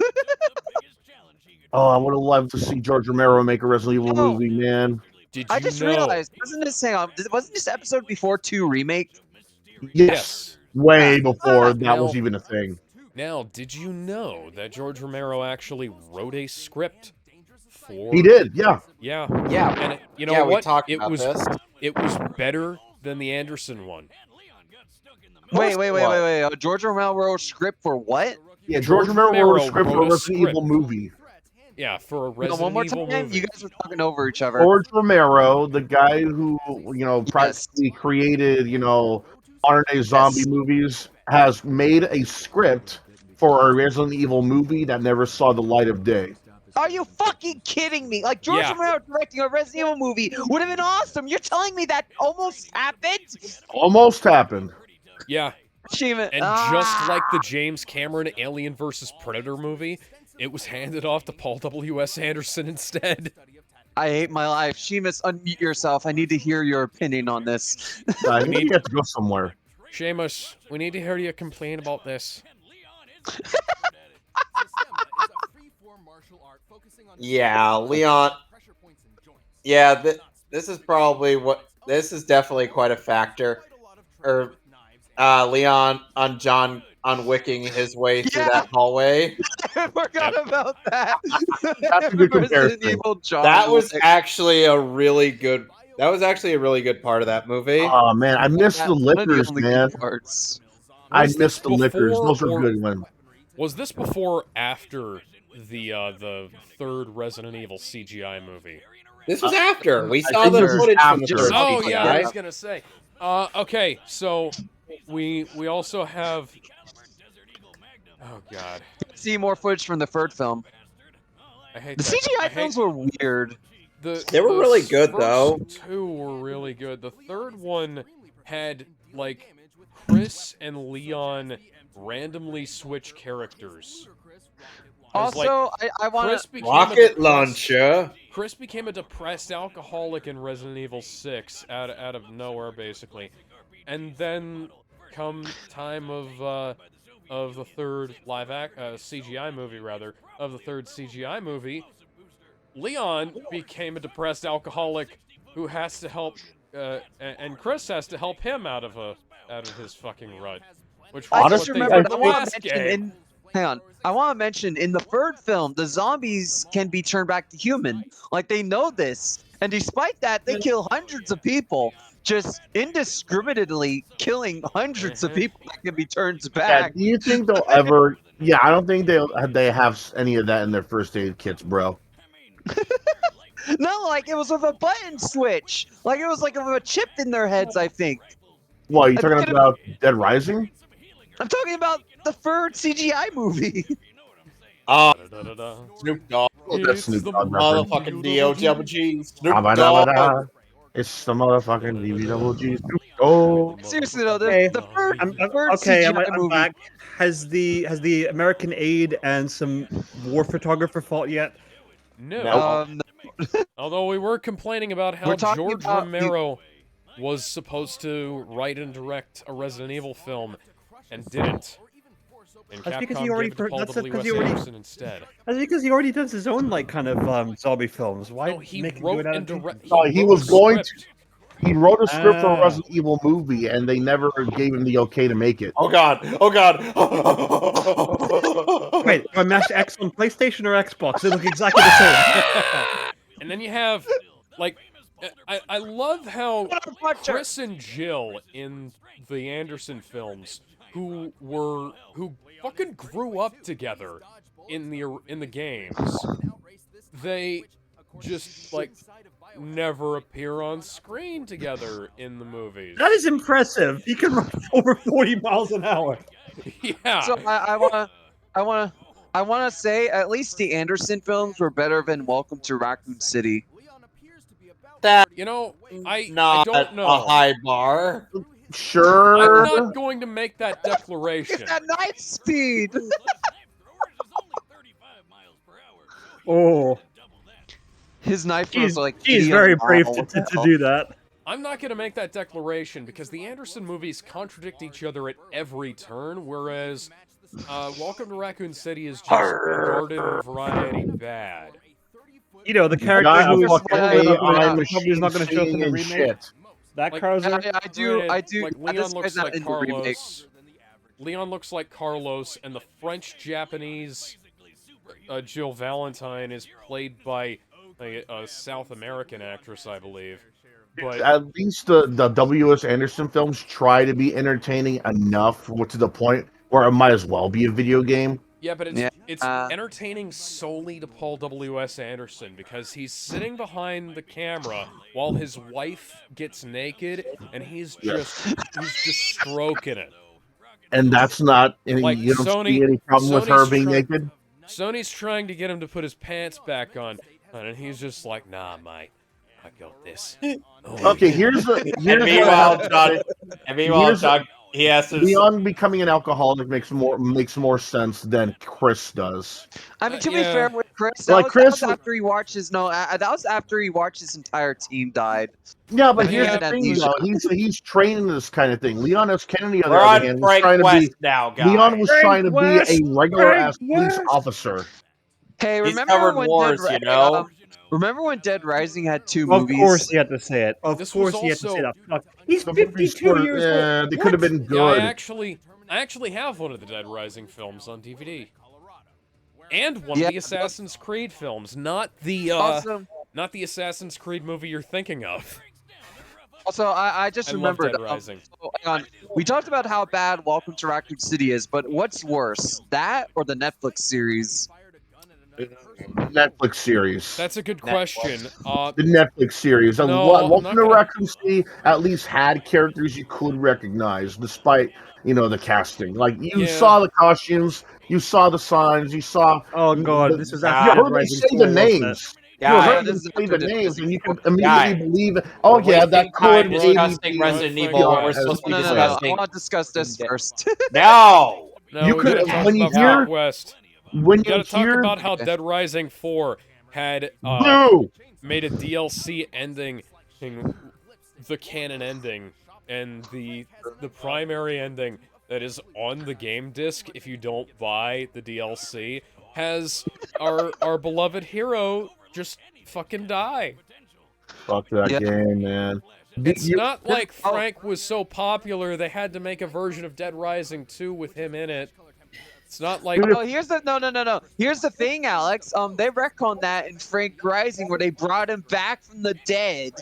Oh, I would have loved to see George Romero make a Resident Evil No. movie, man. Did you I just know? realized, wasn't this episode before 2 remake? Yes. Way before that Now- was even a thing. Now, did you know that George Romero actually wrote a script for? He did, yeah. Yeah. Yeah. And you know Yeah, we what? talked it about was this. it was better than the Anderson one. Wait. George Romero wrote a script for what? Yeah, George George Romero wrote a Romero script for wrote a a Resident script. Evil movie. Yeah, for a No, Resident one more Evil time. movie. You guys were talking over each other. George Romero, the guy who, practically created, modern day zombie movies, has made a script for a Resident Evil movie that never saw the light of day. Are you fucking kidding me? Like George Yeah. Romero directing a Resident Evil movie would have been awesome. You're telling me that almost happened? Almost happened. Yeah, Achievement. and just like the James Cameron Alien vs Predator movie, it was handed off to Paul W.S. Anderson instead. I hate my life. Seamus, unmute yourself. I need to hear your opinion on this. I think he has to go somewhere. Seamus, we need to hear you complain about this. Yeah, Leon. Yeah, this is probably this is definitely quite a factor. Or Leon unwicking his way through Yeah. that hallway. I forgot about that. That's a good Resident comparison. Evil John That was Wick. actually a really good. That was actually a really good part of that movie. Oh man, I miss That- the one of the liquors, only man. good parts. I Was miss this the liquors. before Those are or- good ones. Was this before or after the third Resident Evil CGI movie? This was after we I saw think the this is footage from the after. first Oh CGI. yeah, I was gonna say. Okay, so we also have. Oh god, See more footage from the third film. I hate The that. I CGI hate- films were weird. They were the really good, first though. Two were really good. The third one had like Chris and Leon randomly switch characters. It was like, Also, I want Chris to. became a Rocket depressed- launcher. Chris became a depressed alcoholic in Resident Evil 6 out of nowhere, basically. And then, come time of the third CGI movie, of the third CGI movie, Leon became a depressed alcoholic who has to help, and Chris has to help him out of his fucking rut. Which was I what just they remembered. did I in the want last to mention game. hang on. I want to mention in the third film, the zombies can be turned back to human. Like they know this, and despite that, they kill hundreds of people, just indiscriminately killing hundreds of people that can be turned Yeah, back. do you think they'll ever? Yeah, I don't think they have any of that in their first aid kits, bro. No, like it was with a button switch. Like it was like with a chip in their heads. I think. What, are you I talking think it- about Dead Rising? I'm talking about the third CGI movie. Da-da-da-da. Snoop Dogg. Oh, that's Snoop Dogg reference. Motherfucking D-O-double-G. Snoop Dogg. Abba-dabba-da. It's the motherfucking DVG. Oh, Seriously though, Hey, the third okay, CGI I'm movie. back. Has the American aid and some war photographer fought yet? No. Um, Although we were complaining about how We're talking George about Romero was supposed to write and direct a Resident Evil film and didn't. And That's because Capcom he already gave it to Paul that's because W.S. he already Anderson instead. that's because he already does his own like kind of zombie films. Why No, he make him wrote do it and directed. No, he was going to. He wrote a script for a Ah. Resident Evil movie, and they never gave him the okay to make it. Oh god. Oh god. Wait, do I mash X on PlayStation or Xbox? They look exactly the same. And then you have, like, I love how Chris and Jill in the Anderson films, who fucking grew up together in the games, they just like never appear on screen together in the movies. That is impressive. He can run over 40 miles an hour. Yeah. So I wanna say at least the Anderson films were better than Welcome to Raccoon City. That's You know, I not don't know. a high bar. Sure. I'm not going to make that declaration. It's at knife speed. Oh, His knife was he's, like. he's 80 very on the brave mile. to, What the to hell? do that. I'm not going to make that declaration because the Anderson movies contradict each other at every turn, whereas Welcome to Raccoon City is just garden variety bad. You know, the character Got who a is fucking probably not AI gonna machine show up in the singing and remake. shit. That Like, Krauser. I do. Like This Leon guy's looks not like in the remake. Carlos. Leon looks like Carlos, and the French-Japanese Jill Valentine is played by a South American actress, I believe. But At least the W.S. Anderson films try to be entertaining enough to the point where it might as well be a video game. yeah, but Yeah, it's entertaining solely to Paul W.S. Anderson because he's sitting behind the camera while his wife gets naked, and he's just stroking it. And that's not any, Like, you don't see Sony- any problem with her Sony's being try- naked. Sony's trying to get him to put his pants back on, and he's just like, "Nah, mate, I got this." Oh, Okay, yeah. here's And what meanwhile, I have to Doug, say. he has to. Leon becoming an alcoholic makes more sense than Chris does. I mean, to be Yeah. fair with Chris, Like, that Chris- was after he watched his that was after he watched his entire team died. Yeah, but But here's yeah, the thing, he's- though. He's training this kind of thing. Leon S. Kennedy, on the We're other on hand, was Frank trying to West be. now, guys. Leon was Frank trying to West! be a regular ass Frank police West! officer. Hey, He's remember covered when wars, you know? remember when Dead Rising had two Of movies? course he had to say it. Of This was course he had to say also- that. Fuck. He's The movies 52 were, years old. they could have been Yeah, good. I actually have one of the Dead Rising films on DVD, and one Yeah, of the Assassin's Creed films, not the Assassin's Creed movie you're thinking of. Also, I just I love remembered. Dead Rising. So, hang on. We talked about how bad Welcome to Raccoon City is, but what's worse, that or the Netflix series? Netflix series. That's a good question. The Netflix series. No, I'm Welcome not to gonna- Raccoon City at least had characters you could recognize, despite the casting. Like you Yeah. saw the costumes, you saw the signs, you saw. Oh god, this was after You God. Dead heard me Rising say 4, the wasn't it? names. You Guys, heard this me is say the after names, and you can Guys. immediately believe. Oh We're yeah, that wasting time could discussing maybe. Resident Frank Evil. West. We're supposed to be No, discussing. I want to discuss this first. No! No, You we could- gotta talk when you about hear- Frank West. When We you gotta talk hear about how Dead Rising 4 had boo, made a DLC ending, the canon ending, and the primary ending that is on the game disc if you don't buy the DLC has our beloved hero just fucking die. fuck that Yeah. game, man. It's not like Oh. Frank was so popular they had to make a version of Dead Rising 2 with him in it. It's not like Oh, here's the no. Here's the thing, Alex. They retconned that in Frank Rising where they brought him back from the dead.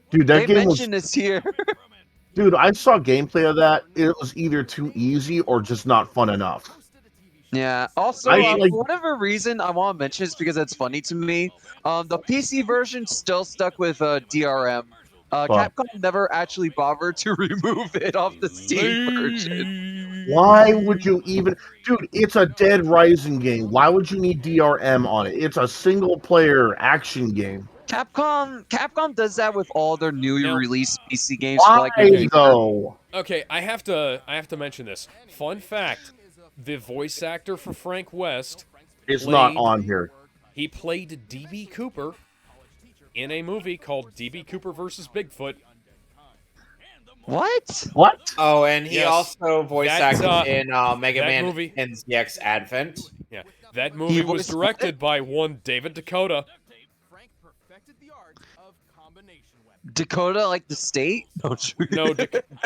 Dude, that They game was. mentioned this here. Dude, I saw gameplay of that. It was either too easy or just not fun enough. Yeah. Also, for whatever reason, I want to mention this because it's funny to me. The PC version still stuck with DRM. Capcom never actually bothered to remove it off the Steam version. Why would you even, dude? It's a Dead Rising game. Why would you need DRM on it? It's a single-player action game. Capcom does that with all their newly released PC games. Why For like a year. though? Okay, I have to mention this. Fun fact: the voice actor for Frank West It's not on here. He played DB Cooper in a movie called DB Cooper versus Bigfoot. What? What? Oh, and he Yes. also voice acted in Mega that Man movie- and ZX Advent. Yeah, that movie was voiced directed by one David Dakota. Frank perfected the art of combination weapons. Dakota, like the state? No, No,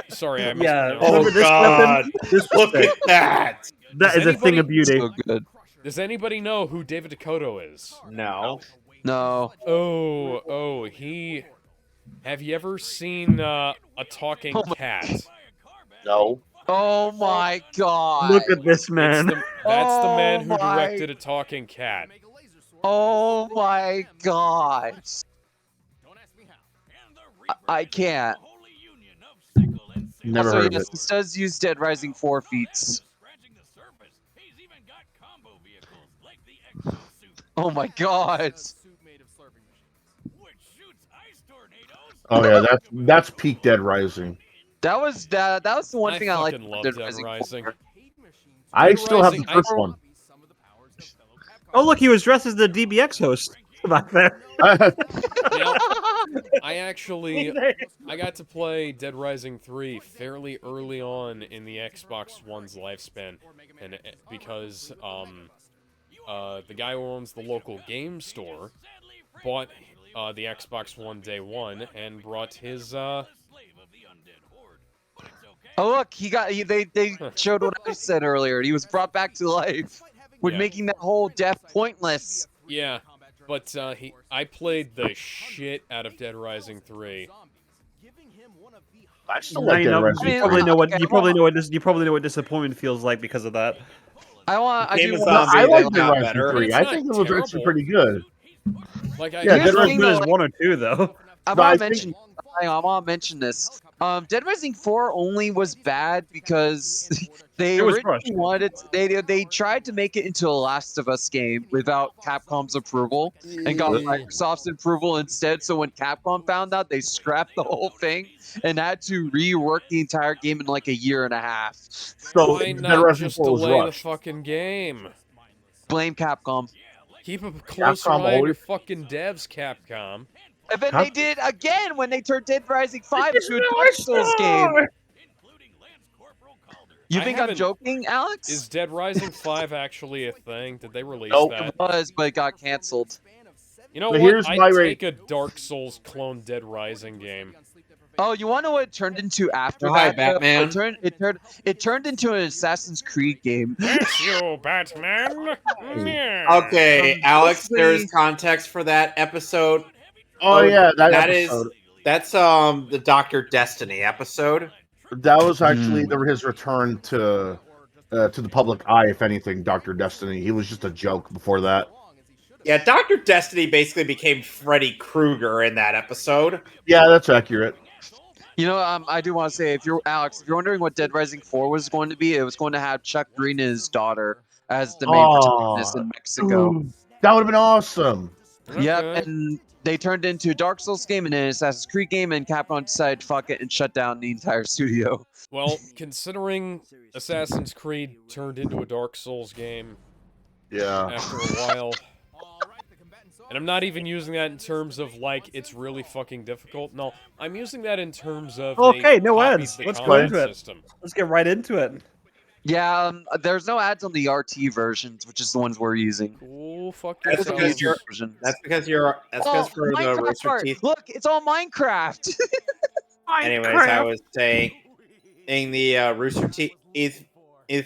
sorry, I Yeah. mispronounced. Oh, Remember this God. weapon? This was Look sick. at that! That Does is a thing of anybody- beauty. so good. Does anybody know who David Dakota is? No. No. Oh, he... Have you ever seen a talking Oh my- cat? No. Oh my god. Look at this man. That's the man who Oh my- directed a talking cat. Oh my god. Don't ask me how. I can't. Never Also, heard of yes, it. this does use Dead Rising 4 feats. Oh my god. Suit made of slurping machines. Oh yeah, that's peak Dead Rising. That was the one thing I liked fucking about love Dead Rising 4. I Dead still have the Rising- first one. Oh, look, he was dressed as the DBX host back there. Now, I got to play Dead Rising 3 fairly early on in the Xbox One's lifespan, and because the guy who owns the local game store bought the Xbox One day one and brought his Oh look, they showed what I said earlier. He was brought back to life with Yeah. making that whole death pointless. yeah, but I played the shit out of Dead Rising 3. I still Now like you Dead know, Rising. you probably know what you probably know what disappointment feels like because of that. I Game do of want Zombie, I like they Dead got Rising better. 3. It's I not think it was actually terrible. pretty good. Like Yeah, Here's Dead the Rising thing, Good though, as like, one or two though. I No, I want to think- mention. I want to mention this. Dead Rising 4 only was bad because they It was originally wanted. They tried to make it into a Last of Us game without Capcom's approval and got Microsoft's approval instead. So when Capcom found out, they scrapped the whole thing and had to rework the entire game in like a year and a half. So Why Dead not Rising just 4 was delay the rushed. fucking game? Blame Capcom. Keep a closer Capcom eye on your always- fucking devs, Capcom. And then they did it again when they turned Dead Rising 5 into a Dark Souls game. You I think I'm haven't- joking, Alex? Is Dead Rising 5 actually a thing? Did they release Nope. that? It was, but it got canceled. You know But what? here's my I'd rate. take a Dark Souls clone Dead Rising game. Oh, you want to know what it turned into after Oh, hi, that? though? Batman. It turned into an Assassin's Creed game. It's you, Batman! Yeah. Okay, Alex, mostly- there's context for that episode. Oh yeah, that is episode. that's the Dr. Destiny episode. That was actually his return to the public eye. If anything, Dr. Destiny. He was just a joke before that. Yeah, Dr. Destiny basically became Freddy Krueger in that episode. Yeah, that's accurate. You know, I do want to say, if you're wondering what Dead Rising 4 was going to be, it was going to have Chuck Green and his daughter as the main protagonist in Mexico. Ooh, that would have been awesome. Yep, Okay. and they turned into a Dark Souls game and an Assassin's Creed game, and Capcom decided fuck it and shut down the entire studio. Well, considering Assassin's Creed turned into a Dark Souls game Yeah. after a while, and I'm not even using that in terms of, like, it's really fucking difficult. No, I'm using that in terms of Okay, they no copied ads. the Let's go combat into it. system. Let's get right into it. Yeah, there's no ads on the RT versions, which is the ones we're using. Cool, fuck That's yourself. because you're- Version. That's because for the Minecraft Rooster art. Teeth. Look, it's all Minecraft. Anyways, I was saying in the Rooster Teeth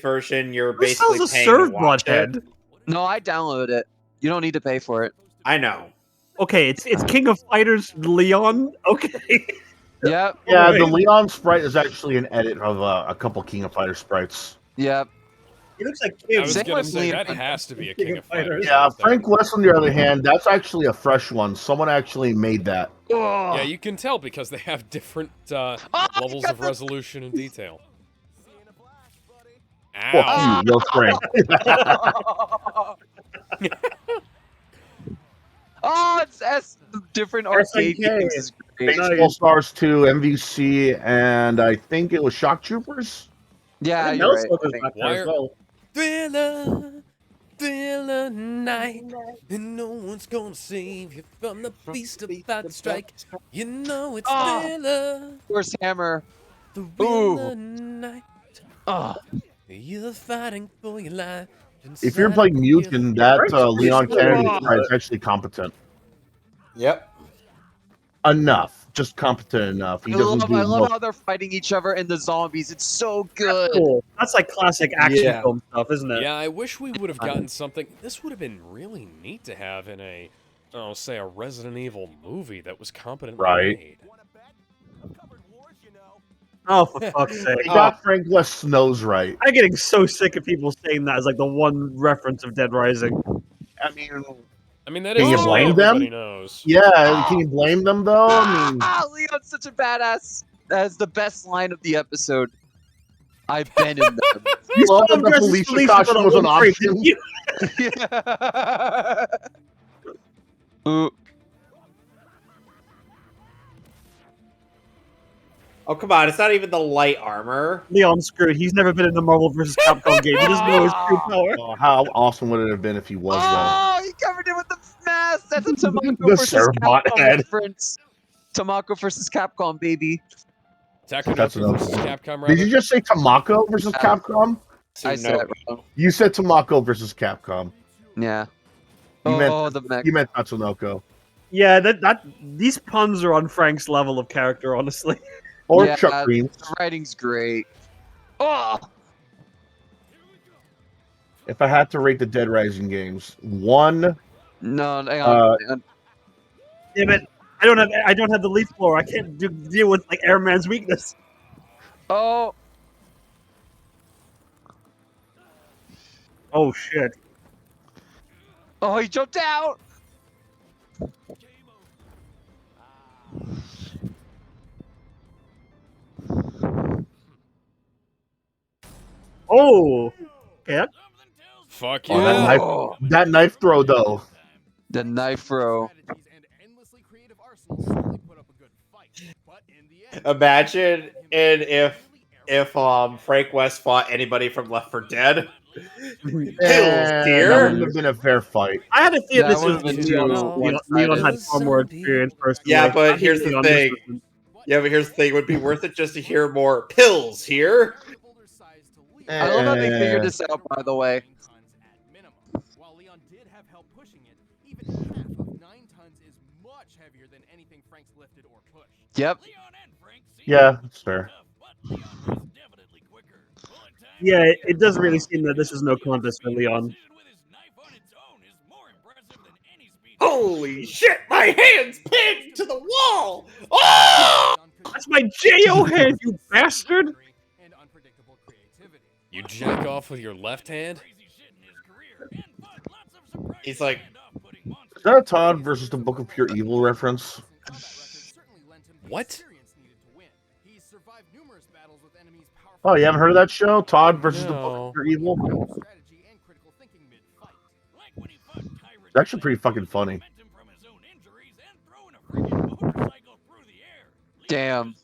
version, you're Who basically sells a paying serve to watch it. butthead? No, I downloaded it. You don't need to pay for it. I know. Okay, it's King of Fighters Leon. Okay. Yep. Yeah, the Alright. Leon sprite is actually an edit of a couple King of Fighter sprites. Yep. He looks like I Kim. was Same gonna with say that Leon. has to be a King King of of Fighters. Fighters. Yeah, right there. Frank West, on the other hand, that's actually a fresh one. Someone actually made that. Yeah, you can tell because they have different levels of resolution and detail. Fuck Ow! you, Will Frank. Oh, it's different arcade SNK. games is great. Baseball Stars 2, MVC, and I think it was Shock Troopers. Yeah, And you're right. Metal I Slug think. back there as Wire- well. Thriller night, and no one's gonna save you from the beast about to strike. You know it's Oh. thriller, Where's Hammer? thriller night. Oh, You're fighting for your life. If you're inside playing of Mutant, that Leon Oh. Kennedy sprite is actually competent. Yep. Enough. Just competent enough. He doesn't do I love most. how they're fighting each other and the zombies. It's so good. Cool. That's like classic action Yeah. film stuff, isn't it? Yeah, I wish we would have gotten something. This would have been really neat to have in a, oh, say, a Resident Evil movie that was competently Right. made. Oh, for fuck's sake. They got Frank West's nose right. I'm getting so sick of people saying that as like the one reference of Dead Rising. I mean, I mean, that Can is you just what blame them? everybody knows. yeah, can you blame them though? I mean, Leon's such a badass. That's the best line of the episode. I've been in them. You Well, saw him the dress as Felicia Felicia costume but was on an one frame, option. didn't you? Ooh. Oh, come on. It's not even the light armor. Leon screwed. He's never been in a Marvel vs. Capcom game. He doesn't know his true power. oh, how awesome would it have been if he was though? Oh, he covered it with the mask. That's a Tomako The versus Cerebot Capcom head. reference. Tomako versus Capcom, baby. That's Takunoko enough. versus Capcom, rather. Did you just say Tamako versus Capcom? I said it wrong. You said Tamako versus Capcom. Yeah. You meant The mech. you meant Tatsunoko. Yeah, these puns are on Frank's level of character, honestly. Or Yeah, Chuck Green. The writing's great. Oh, If I had to rate the Dead Rising games, 1, no, hang on. Hang on. Damn it! I don't have the leaf blower. I can't deal with like Airman's weakness. Oh, Oh shit! oh, he jumped out. Oh, okay. Fuck Oh, yeah. that knife throw though. The knife throw. Imagine if Frank West fought anybody from Left 4 Dead. That dear. wouldn't have been a fair fight. I had a feeling That this was would've been Leon. too Leon one-sided. had far more experience personally. Yeah, but I think here's the Leon thing. was- Yeah, but here's the thing. It would be worth it just to hear more pills here. I love how they figured Eh, this out, by the way. While Leon did have help pushing it, even half of 9 tons is much heavier than anything Frank's lifted or pushed. Yep. Yeah, that's fair. Yeah, it does really seem that this is no contest for Leon. Holy shit! My hand's pinned to the wall. Oh! That's my Jo hand, you bastard! And unpredictable creativity. You jack off with your left hand? He's like, Is that a Todd versus the Book of Pure Evil reference? What? Oh, you haven't heard of that show? Todd versus the Book No. of Pure Evil? It's actually pretty fucking funny. Damn.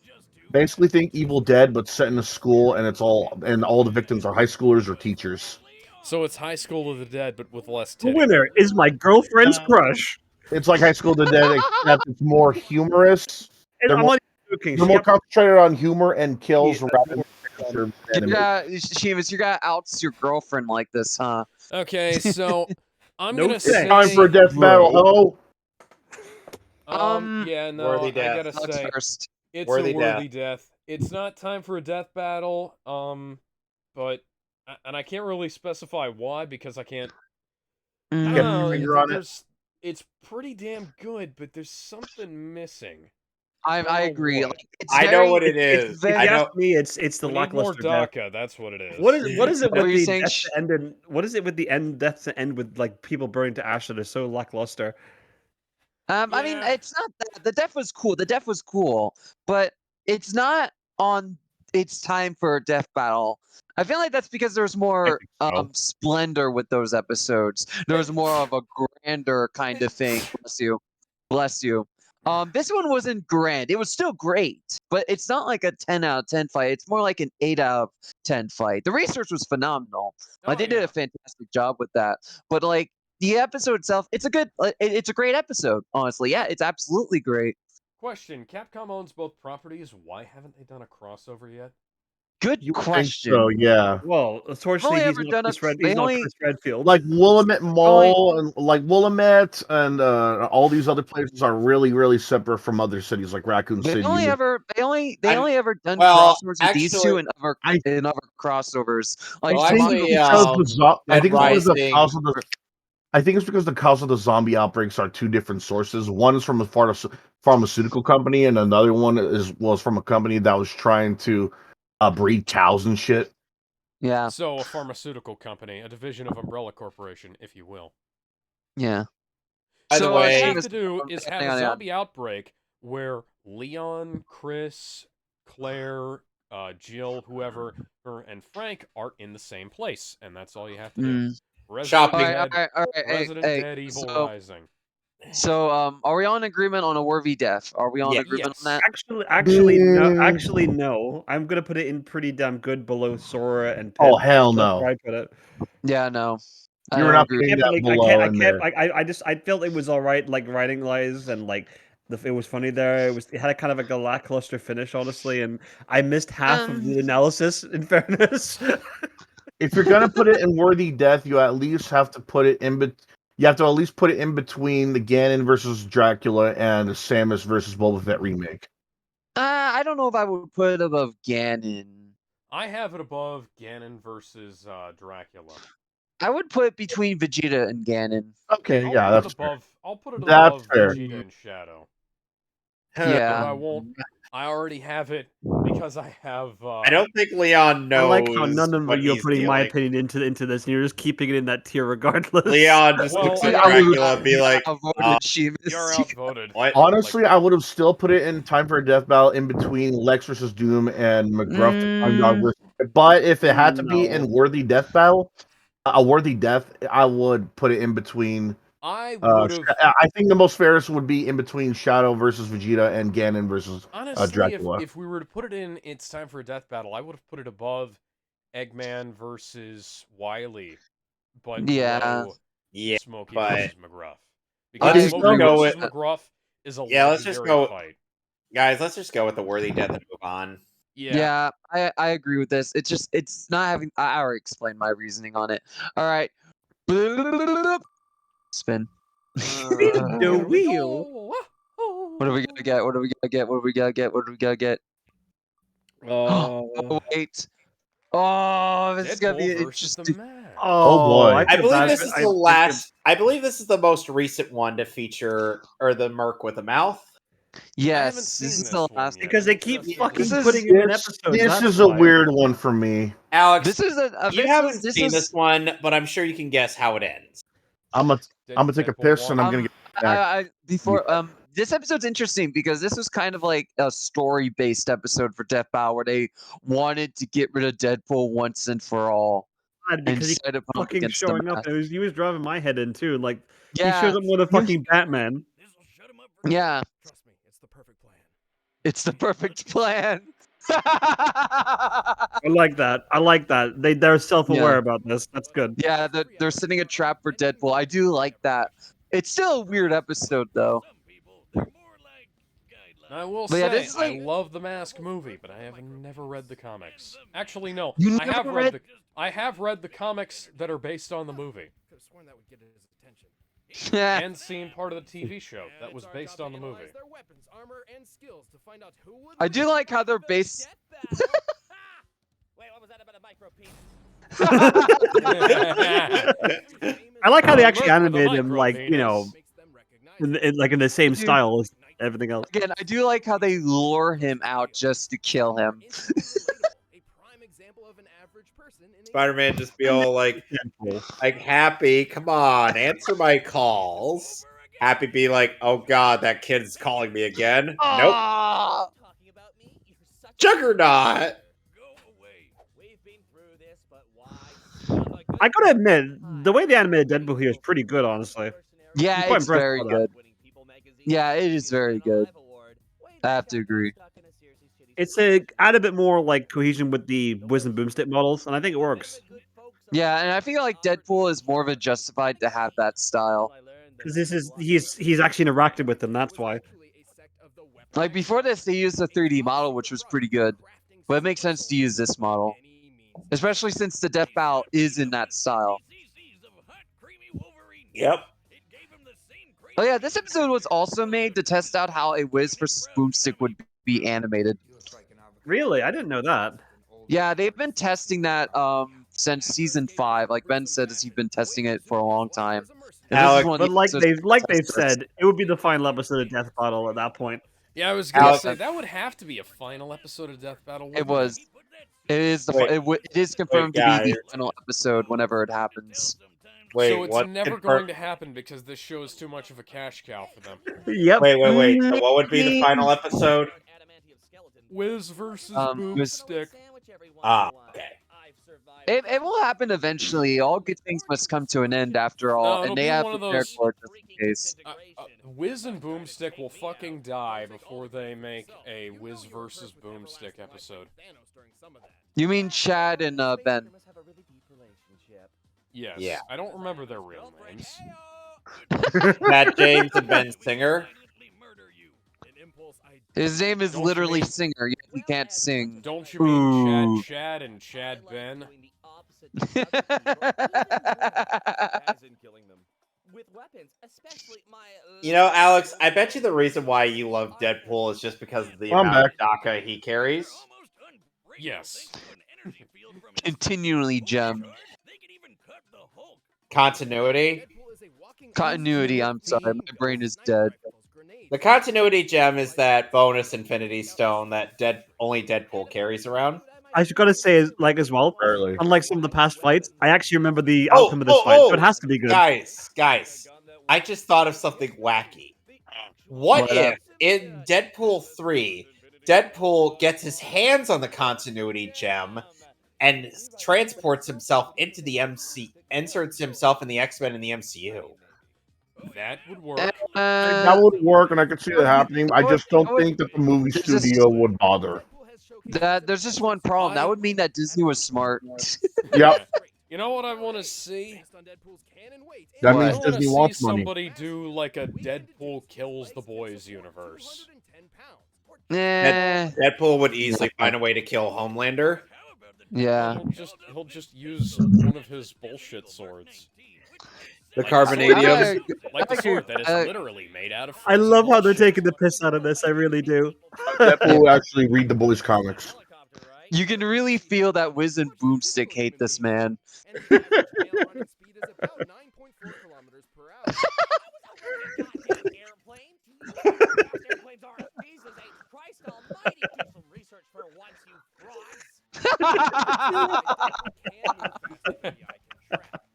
Basically think Evil Dead, but set in a school, and all the victims are high schoolers or teachers. So it's High School of the Dead, but with less The titty. winner is my girlfriend's crush. It's like High School of the Dead, except it's more humorous. And They're I'm more- not even joking. They're She more got- concentrated on humor and kills rather than anime. Yeah, Seamus, you gotta outs your girlfriend like this, huh? Okay, so I'm No gonna thanks. say. Time for a death battle, ho! Yeah, no, Worthy I death. gotta Alex say first. it's Worthy a worthy death. it's not time for a death battle. But and I can't really specify why because I can't. I Get don't your know. finger on it. There's it's pretty damn good, but there's something missing. I don't know agree. what. Like, it's I know very, what it it's is. very- I If you know. ask me, it's the We need more lackluster death. DACA. That's what it is. What is it What with were you the saying, death to end in? What is it with the end deaths to end with like people burning to ash that are so lackluster? I mean, Yeah. it's not that the death was cool. The death was cool, but it's not on. It's time for a death battle. I feel like that's because there's more think so. splendor with those episodes. There was more of a grander kind of thing. Bless you, bless you. This one wasn't grand. It was still great, but it's not like a 10 out of 10 fight. It's more like an 8 out of 10 fight. The research was phenomenal. Like, they did a fantastic job with that. But like the episode itself, it's a great episode. Honestly, yeah, it's absolutely great. Question: Capcom owns both properties. Why haven't they done a crossover yet? Good You would think question. so, yeah. Well, unfortunately, only he's ever not done Chris it- Red. they He's not only- Chris Redfield. Like Willamette Mall and like Willamette and all these other places are really, really separate from other cities like Raccoon They City. only You- ever done well, crossovers with these two and other I- crossovers. Like Well, I think actually, it's because I think it's because the Rising- cause of the I think it's because the cause of the zombie outbreaks are two different sources. One is from a pharmaceutical company, and another one was from a company that was trying to breed cows and shit. yeah, So a pharmaceutical company, a division of Umbrella Corporation, if you will. yeah. By the So, What they way- have Seamus, to do is have hang a on, hang on. zombie outbreak where Leon, Chris, Claire, Jill, whoever, and Frank are in the same place, and that's all you have to do. Mm. Resident Shopping. Dead, all right. Resident Hey, Dead Evil so, Rising. so, are we on agreement on a worthy death? Are we on Yeah. agreement Yes. on that? Actually, no. I'm gonna put it in pretty damn good below Sora and Pip. Oh hell That's no! where I put it. Yeah, no. I You're don't not agree. putting I that can't, below I in can't, there. I felt it was all right, like writing wise, and like it was funny there. It had a kind of like a lackluster finish, honestly, and I missed half of the analysis. In fairness, If you're gonna put it in worthy death, you at least have to put it in. You have to at least put it in between the Ganon versus Dracula and the Samus versus Boba Fett remake. I don't know if I would put it above Ganon. I have it above Ganon versus Dracula. I would put it between Vegeta and Ganon. Okay, yeah, I'll put that's it fair. above. I'll put it That's above fair. Vegeta and Shadow. Yeah. But I won't. I already have it because I have. I don't think Leon knows. I like how none of what you're he's putting my feeling. opinion into this, and you're just keeping it in that tier regardless. Leon just Well, looks I- at I would- Dracula and be like, outvoted Seamus. You're outvoted. "What?" Honestly, I would have still put it in Time for a Death Battle in between Lex versus Doom and McGruff the Time Dog versus. But if it had to be in worthy death battle, a worthy death, I would put it in between. I would have. I think the most fairest would be in between Shadow versus Vegeta and Ganon versus Honestly, Dracula. if we were to put it in, it's time for a death battle. I would have put it above Eggman versus Wily, but Yeah. below Yeah, Smokey but- versus McGruff. Let's Because just Smokey go versus with- McGruff is a Yeah, let's just legendary go- fight. Guys, let's just go with the worthy death and move on. Yeah, I agree with this. It's not having. I already explained my reasoning on it. All right. Spin. The Here we wheel. go. What are we gonna get? What are we gonna get? What are we gonna get? What are we gonna get? Oh wait. Oh, this is gonna be Deadpool versus the interesting. Mask. Oh, boy. I believe this is the last. I believe this is the most recent one to feature or the Merc with a mouth. Yes, seen this is this the one last. yet. Because they keep This fucking is- putting him in This, episodes. this that's is a why. weird one for me. Alex, This is a. you this haven't is, this seen is, this one, but I'm sure you can guess how it ends. I'm gonna take a Deadpool piss and I'm gonna get back. before this episode's interesting because this was kind of like a story-based episode for Death Battle where they wanted to get rid of Deadpool once and for all. Because he set him up fucking against the showing up. Mask. He was driving my head in too. Like he Yeah, shows up with a fucking Batman. yeah, Trust me, it's the perfect plan. it's the perfect plan. I like that. I like that. They're self-aware Yeah. about this. That's good. Yeah, they're setting a trap for Deadpool. I do like that. It's still a weird episode though. I will But say, yeah, this is I like- love the Mask movie, but I have never read the comics. Actually, no, You I have never read read- I have read the comics that are based on the movie, Could have sworn that would get his attention. and seen part of the TV show that was based on the movie. Their weapons, I do like how they're based. Wait, what was that about a micro penis? I like how they actually Look with the animated him, like, you know, in the same Dude. style as everything else. Again, I do like how they lure him out just to kill him. Spider-Man just be all like Happy, come on, answer my calls. Happy be like, oh god, that kid's calling me again. Nope. Ah! Juggernaut. I gotta admit, the way they animated Deadpool here is pretty good, honestly. Yeah, I'm quite it's impressed very by that. good. Yeah, it is very good. I have to agree. It's a add a bit more like cohesion with the Whiz and Boomstick models, and I think it works. Yeah, and I feel like Deadpool is more of a justified to have that style. Because he's actually interacted with them. That's why. Like before this, they used a 3D model, which was pretty good, but it makes sense to use this model, especially since the Death Battle is in that style. Yep. Oh yeah, this episode was also made to test out how a Wiz versus Boomstick would be animated. Really, I didn't know that. Yeah, they've been testing that since season 5. Like Ben said, he's been testing it for a long time. And this is Alex, one of But the like episodes they've test this. said, it would be the final episode of Death Battle at that point. Yeah, I was gonna Alex- say that would have to be a final episode of Death Battle. It wouldn't was. It is the. Wait. It is confirmed to be guys. the final episode whenever it happens. Wait, so it's what? never going to happen because this show is too much of a cash cow for them. Yep. Wait. So what would be the final episode? Wiz versus Wiz- Boomstick. Ah, okay. It will happen eventually. All good things must come to an end after all, No, and it'll they be have one of prepared those- for it just in case. Wiz and Boomstick will fucking die before they make a Wiz versus Boomstick episode. You mean Chad and Ben? Yes. Yeah. I don't remember their real names. Matt James and Ben Singer. His name is Don't you literally mean- Singer, yet he can't sing. Don't you mean Ooh. Chad and Chad Ben? You know, Alex, I bet you the reason why you love Deadpool is just because of the I'm amount of DACA he carries. Yes. Continually gem. Continuity. Continuity, I'm sorry, my brain is dead. The continuity gem is that bonus Infinity Stone that only Deadpool carries around. I just gotta say, like as well, Barely. unlike some of the past fights, I actually remember the outcome of this fight, so it has to be good. Guys, I just thought of something wacky. What What if in Deadpool 3, Deadpool gets his hands on the continuity gem and transports himself into the inserts himself in the X-Men in the MCU? That would work. That would work, and I could see that happening. I just don't think that the movie It's just- studio would bother. There's just one problem. That would mean that Disney was smart. Yep. You know what I want to see? That What? means I want to Disney see wants money. somebody do like a Deadpool kills the boys universe. Eh, Deadpool would easily find a way to kill Homelander. yeah. He'll just use one of his bullshit swords. The Like Carbonadium. Like the I sword that is agree. literally made out of I frozen love how they're bullshit. taking the piss out of this. I really do. Deadpool will actually read the boys' comics. You can really feel that Wiz and Boomstick hate this man.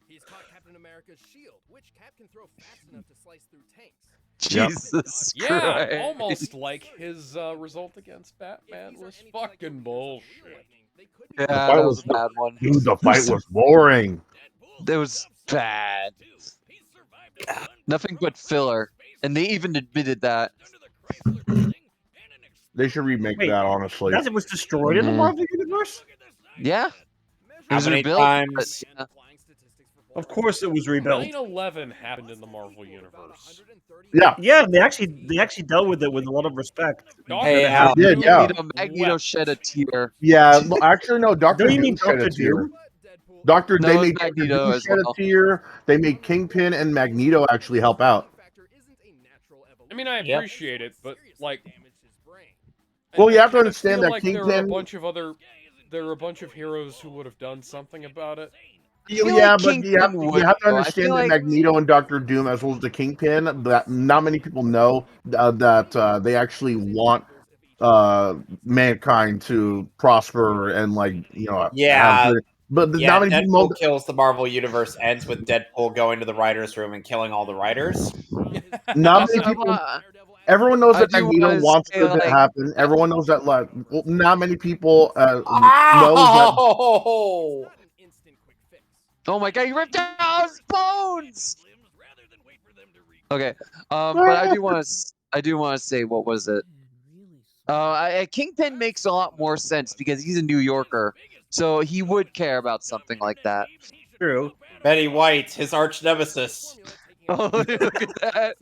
He's caught Captain America's shield, which Cap can throw fast enough to slice through tanks. Yep. Jesus Yeah, Christ. almost like his result against Batman was fucking bullshit. Yeah, fight that was was- a bad one. Dude, the fight was boring. It was bad. Nothing but filler. And they even admitted that. They should remake Wait, that, honestly. That was destroyed in the Mhm. Marvel Universe? Yeah. It How was many rebuilt, times? but, yeah. Of course it was rebuilt. 9/11 happened in the Marvel universe. Yeah. Yeah, they actually dealt with it with a lot of respect. Hey, Al. Did, yeah. Magneto shed a tear. Yeah, actually, no. Doctor Don't you mean Doom shed a Dr. tear. Doom? Doctor, No, they it was made Dr. Magneto Doom as shed well. a tear. They made Kingpin and Magneto actually help out. I mean, I Yep. appreciate it, but like, Well, you I have to kinda understand feel that like there are a Kingpin. bunch of heroes who would have done something about it. I feel Yeah, like but Kingpin you would, have to though. I understand feel that like Magneto and Doctor Doom, as well as the Kingpin, that not many people know that they actually want mankind to prosper and have Yeah, good. But yeah. not many people know. Deadpool kills the Marvel Universe ends with Deadpool going to the writers' room and killing all the writers. Not also, many people. Everyone knows I that do Magneto want to wants say, good to like, happen. Everyone knows that. Not many people knows that. Oh! oh my god, you ripped out his bones. Okay, but I do want to say, what was it? Kingpin makes a lot more sense because he's a New Yorker, so he would care about something like that. True. Betty White, his arch nemesis. Oh, look at that!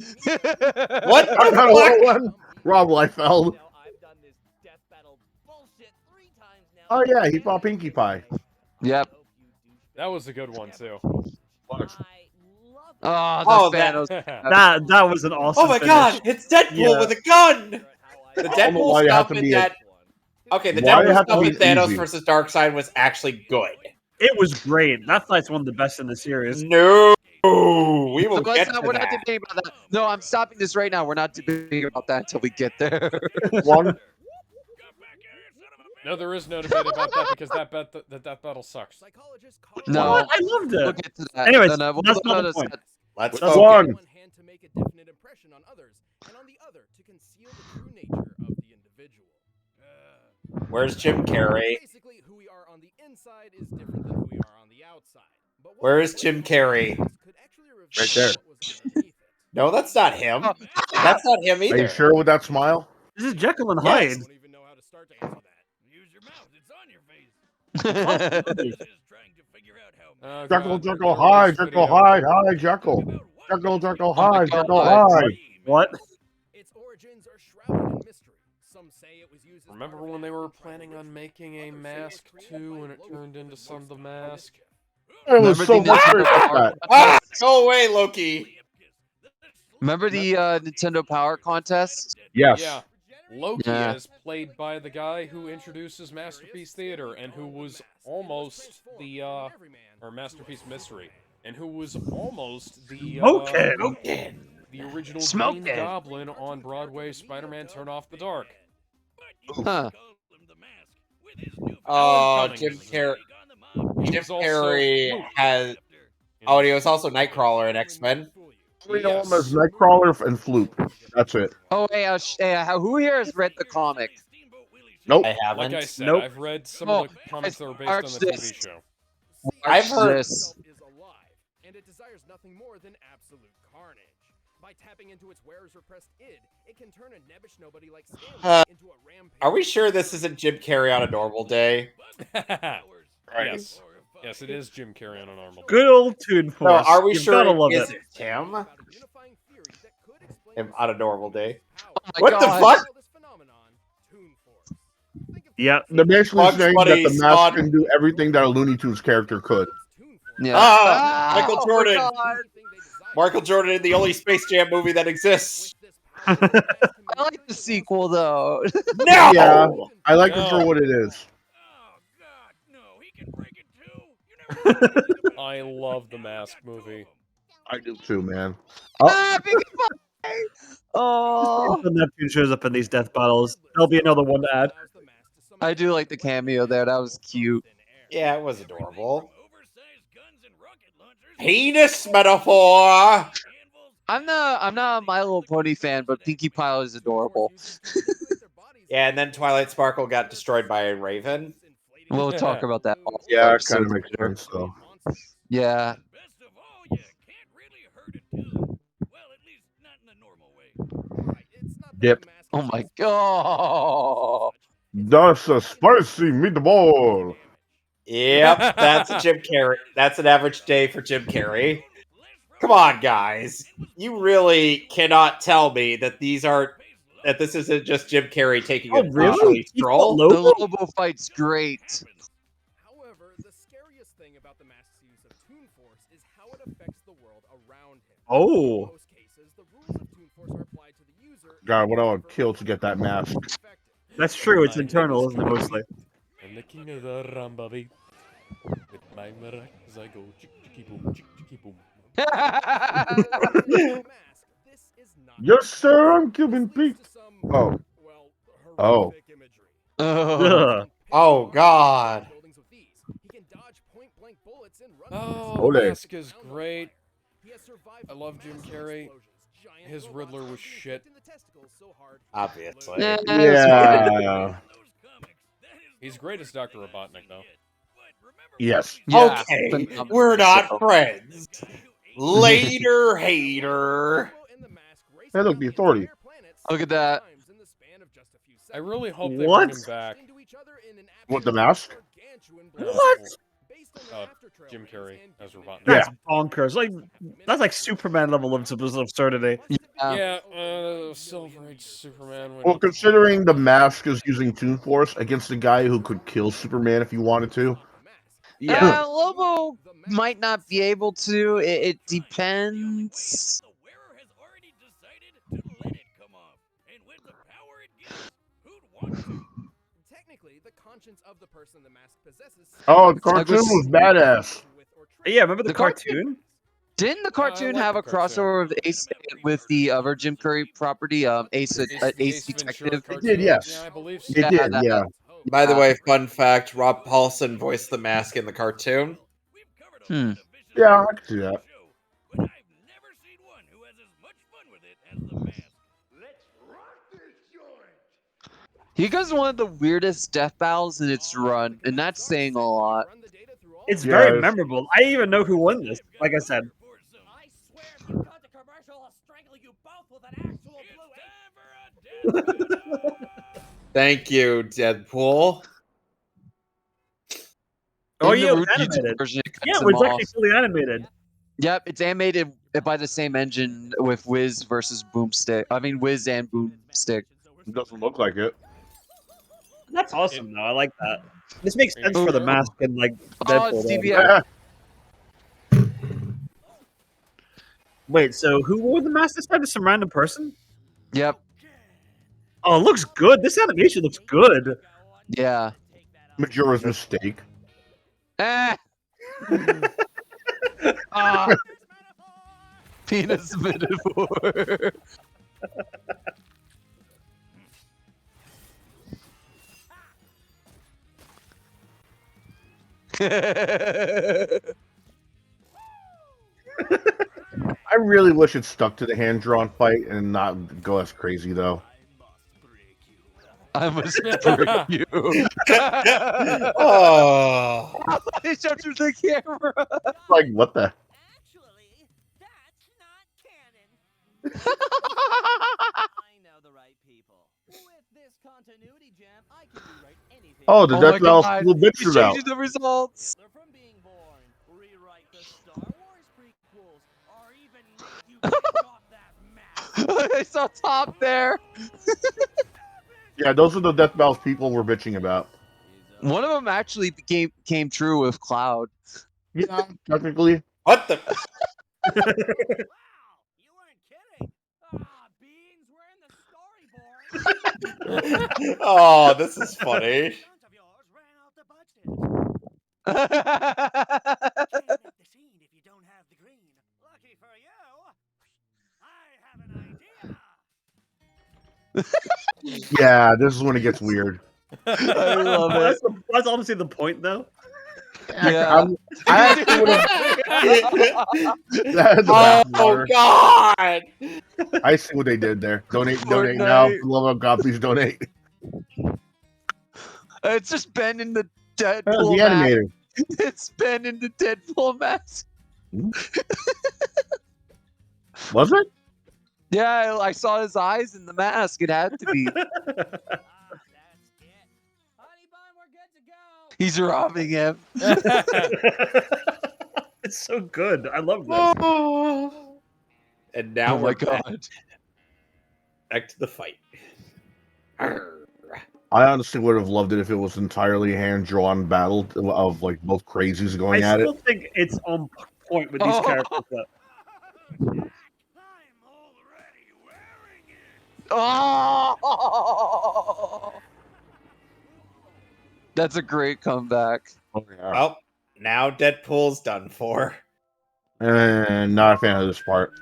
What I the kind of fuck? want one. Rob Liefeld. Oh yeah, he fought Pinkie Pie. Yep. That was a good one too. Oh, the Oh, Thanos. That was an awesome Oh my finish. god, it's Deadpool Yeah. with a gun! The I don't know Deadpool why you have stuff to in be that. Okay, the Why you Deadpool have to stuff be in Thanos easy? versus Darkseid was actually good. It was great. That fight's one of the best in the series. No, we will So get to we're not that. debating about that. No, I'm stopping this right now. We're not debating about that until we get there. One. No, there is no debate about that because that battle sucks. No, What? I loved we'll it. get to that. Anyways, No, that's not the point. Let's That's focus. One. hand to make a definite impression on others, and on the other to conceal the true nature of the individual. Where's Jim Carrey? Basically, who we are on the inside is different than who we are on the outside. But what Where we is like Jim about Carrey? ourselves could actually reveal Right there. what was underneath it. No, that's not him. Oh. That's not him Are you either. sure with that smile? This is Jekyll and Yes. Hyde. Don't even know how to start to answer that. Use your mouth. It's on your face. Oh, Jekyll, God, Jekyll, there was Hyde, a Jekyll, video. Hyde, Hyde, Jekyll. Jekyll, Jekyll, Oh my Hyde, Jekyll, God. Hyde. What? Its origins are shrouded in mystery. Some say it was used as Remember part of when they an were effort to planning on making a Others say mask it was created too, by and it Loki turned into that Son of the works Mask? There was Remember so the much Nintendo great about Power that. Ah, Contest? go away, Loki. Remember the Nintendo Power Contest? Yes. Yeah. Loki Yeah. is played by the guy who introduces Masterpiece Theater and who was almost the or Masterpiece Mystery and who was almost the the original Smoke Green it. Goblin on Broadway's Spider-Man Turn Off the Dark. Huh. Oh, Cummings Jim is his Carrey. He Jim was also Carrey Luke. has. Oh, and he was also Nightcrawler in X-Men. We know him as Yes. Nightcrawler and Floop. That's it. Oh, hey, who here has read the comic? Nope. I haven't. Like I said, Nope. I've read some Oh, of the comics that were based watch on the this. TV show. I've heard- This. Is alive, and it desires nothing more than absolute carnage. By tapping into its wearer's repressed id, it can turn a nebbish nobody like Stanley into a rampage. Are we sure this isn't Jim Carrey on a normal day? Yes. Yes, it is Jim Carrey on a normal. Good old Toon No, Force. are we You've sure gotta it love it. isn't him About a unifying theory that could explain on a normal day? Oh my What the God. fuck? this phenomenon, Toon Force. Think of Yep. They're basically Bugs saying Bunny that the mask spawned- can do everything that a Looney Tunes character could. Toon Force. Yeah. Ah, Michael oh my Jordan. God. Michael Jordan in the only Space Jam movie that exists. I like the sequel though. No! Yeah, I like it No. for what it is. I love the Mask movie. I do too, man. Ah, Pinkie Pie! Oh, When Neptune shows up in these death battles, there'll be another one to add. I do like the cameo there. That was cute. Yeah, it was adorable. Penis metaphor! I'm not a My Little Pony fan, but Pinkie Pie is adorable. Yeah, and then Twilight Sparkle got destroyed by a raven. We'll talk about that. off Yeah, it episode kind of makes later. sense, though. Yeah. Dip. Oh my God. That's a spicy meatball. Yep, that's a Jim Carrey. That's an average day for Jim Carrey. Come on, guys. You really cannot tell me that this isn't just Jim Carrey taking Oh, a really? leisurely He stroll. fought The Lobo? Lobo fight's great. However, the scariest thing about the mask's use of Toon Force is how it affects the world around him. Oh. In most cases, the rules of Toon Force are applied to the user God, what I would kill to get that mask. That's true. It's internal, isn't it? Mostly. I'm the king of the Rambabi. With my maracas, I go chicky boom, chicky boom. Yes, sir, I'm Cuban Pete. Oh. Oh. Ugh. Oh, God. Oh, Ole. the mask is great. I love Jim Carrey. His Riddler was shit. Obviously. Yeah. He's great as Dr. Robotnik, though. Yes. Yeah, Okay, phenomenal. we're not So- friends. Later, hater. Hey, look, the Authority. Look at that. I really hope they What? bring him back. What, the mask? What? Jim Carrey as Robotnik. That's bonkers. Like that's like Superman level of absurdity. Yeah, Silver Age Superman. Well, considering the mask is using Toon Force against a guy who could kill Superman if he wanted to. Yeah. Lobo might not be able to. It depends. Technically, the conscience of the person the mask possesses. Oh, the cartoon was badass. Yeah, remember the The cartoon? cartoon? Didn't the I cartoon like have the a crossover with Ace with the other Jim Curry property, Ace Detective? It did, yes. Yeah, I believe so. It did, that- yeah. By the way, fun fact, Rob Paulson voiced the mask in the cartoon. Hmm. Yeah, I can see that. He does one of the weirdest death battles in its run, and that's saying a lot. It's Yeah, very it's- memorable. I even know who won this. Like I said. I swear if you cut the commercial, I'll strangle you both with an actual blue Thank you, Deadpool. Oh In the yeah, it was YouTube animated. version, it cuts Yeah, it him was off. actually fully animated. Yep, it's animated by the same engine with Wiz versus Boomstick. I mean, Wiz and Boomstick. It doesn't look like it. That's awesome though. I like that. This makes Are you sense for the sure? mask and like Oh, Deadpool. it's though. DBF. Wait, so who wore the mask this time? Just some random person? Yep. Oh, it looks good. This animation looks good. Yeah. Majora's Mistake. Ah. Ah. Penis metaphor. I really wish it stuck to the hand-drawn fight and not go as crazy, though. I must break you. Oh. He showed you the camera. Like, what the? Actually, that's not canon. I know the right people. With this continuity jam, I can rewrite anything. Oh, the Oh my Death Battle God. School bitch He's is out. changing the results. Hitler from being born, rewrite the Star Wars prequels, or even make you take off that mask. I saw top there. Yeah, those are the Death Battles people were bitching about. One of them actually came true with Cloud. Yeah, technically. What the? Wow, you weren't kidding. Ah, beans, we're in the storyboard. Oh, this is funny. Stunt of yours ran out the budget. Can't make the scene if you don't have the green. Lucky for you, I have an idea. Yeah, this is when it gets weird. I love it. That's honestly the point, though. Yeah. I actually would have. That had the Oh bathwater. God! I see what they did there. Donate now. Fortnite. For the love of God, please donate. It's just Ben in the Oh, Deadpool the mask. animator. It's Ben in the Deadpool mask. Was it? Yeah, I saw his eyes in the mask. It had to be. Ah, that's it. Honey bun, we're good to go. He's robbing him. It's so good. I love this. And now Oh we're my God. back to the fight. I honestly would have loved it if it was entirely hand-drawn battle of like both crazies going I at still it. think it's on point with these Oh. characters. Though. I'm already wearing it. Oh! That's a great comeback. Oh, yeah. Well, now Deadpool's done for. And not a fan of this part.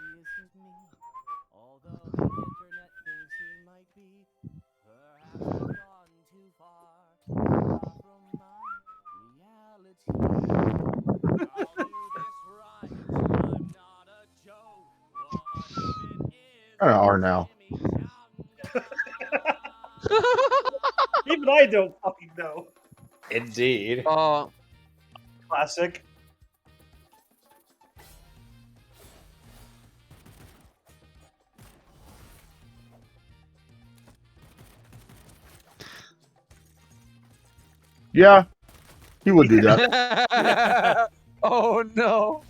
Kind of are now. Even I don't fucking know. Indeed. Classic. Yeah, he would do that. Oh no.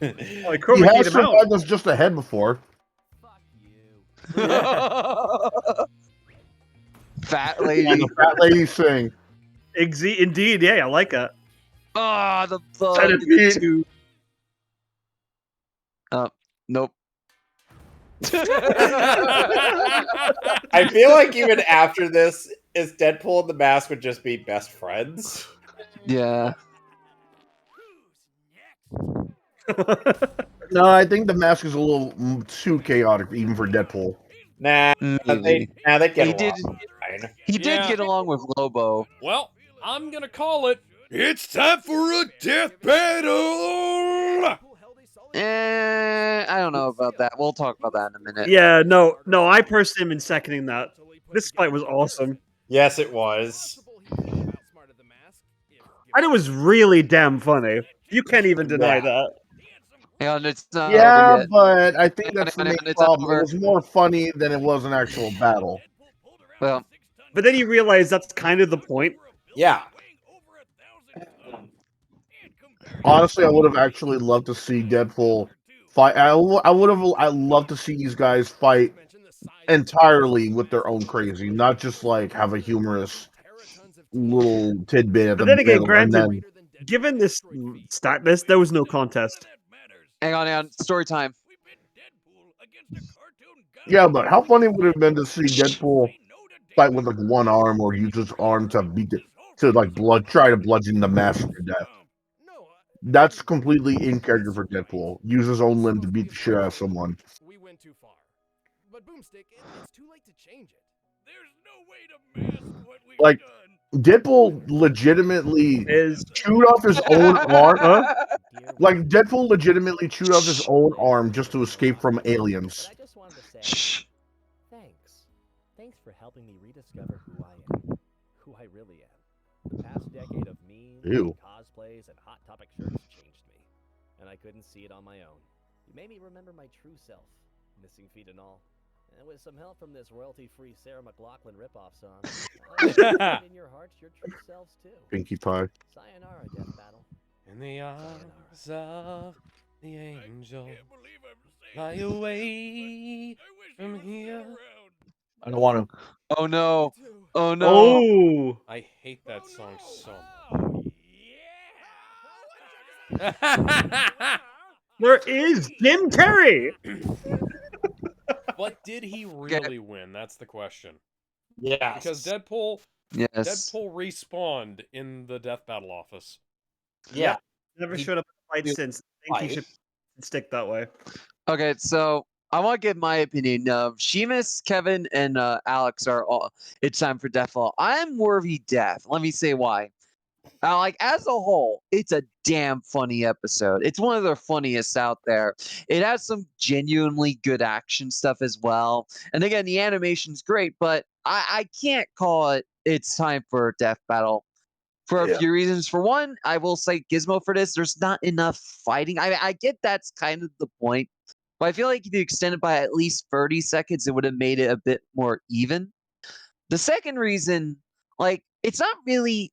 Oh, He Krewe has beat him out. survived us just ahead before. Fat And lady. the fat lady sing. Indeed, yeah, I like that. Ah, the bug. Centipede. Too. Nope. I feel like even after this, is Deadpool and the Mask would just be best friends. Yeah. No, I think the mask is a little too chaotic even for Deadpool. Nah, Maybe. they get He along did. fine. He did Yeah. get along with Lobo. Well, I'm gonna call it. It's time for a death battle! I don't know about that. We'll talk about that in a minute. Yeah, no, I personally am in seconding that. This fight was awesome. Yes, it was. And it was really damn funny. You can't even deny Yeah. that. And it's not Yeah, over yet. but I think that's the main It's problem. over. It was more funny than it was an actual battle. Well, But then you realize that's kind of the point. Yeah. Honestly, I would have actually loved to see Deadpool fight. I loved to see these guys fight entirely with their own crazy, not just like have a humorous little tidbit at But the then again, middle, and granted, then given this stat list, there was no contest. hang on. Story time. yeah. But how funny would it have been to see Deadpool fight with like one arm or use his arm to beat it to like try to bludgeon the mask to death. That's completely in character for Deadpool. Use his own limb to beat the shit out of someone. We went too far. But Boomstick, it's too late to change it. There's no way to mask what we've Like done. Deadpool legitimately Is chewed off his own arm. Like Deadpool legitimately chewed off his own arm just to escape from aliens. I just wanted to say Shh. thanks. Thanks for helping me rediscover who I am. Who I really am. The past decade of memes, Ew. cosplays, and Hot Topic shirts changed me. And I couldn't see it on my own. You made me remember my true self, missing feet and all. And with some help from this royalty-free Sarah McLachlan ripoff song, in your hearts, your true selves too. Pinkie Pie. Sayonara, Death Battle. In the arms of the angel, fly away from here. I don't want to. Oh no. Oh no. oh, I hate that song so much. there is Jim Carrey. But did he really win? That's the question. Yeah. Because Deadpool Yes. respawned in the death battle office. Yeah. Never He- showed up in the fight since. I think he should stick that way. Okay, so I want to give my opinion. Seamus, Kevin, and Alex are all. It's time for Deathfall. I'm worthy death. Let me say why. Like as a whole, it's a damn funny episode. It's one of the funniest out there. It has some genuinely good action stuff as well. And again, the animation's great, but I can't call it. It's time for a death battle. For a few reasons. For one, I will say Gizmo for this. There's not enough fighting. I get that's kind of the point, but I feel like if you extend it by at least 30 seconds, it would have made it a bit more even. The second reason, like, it's not really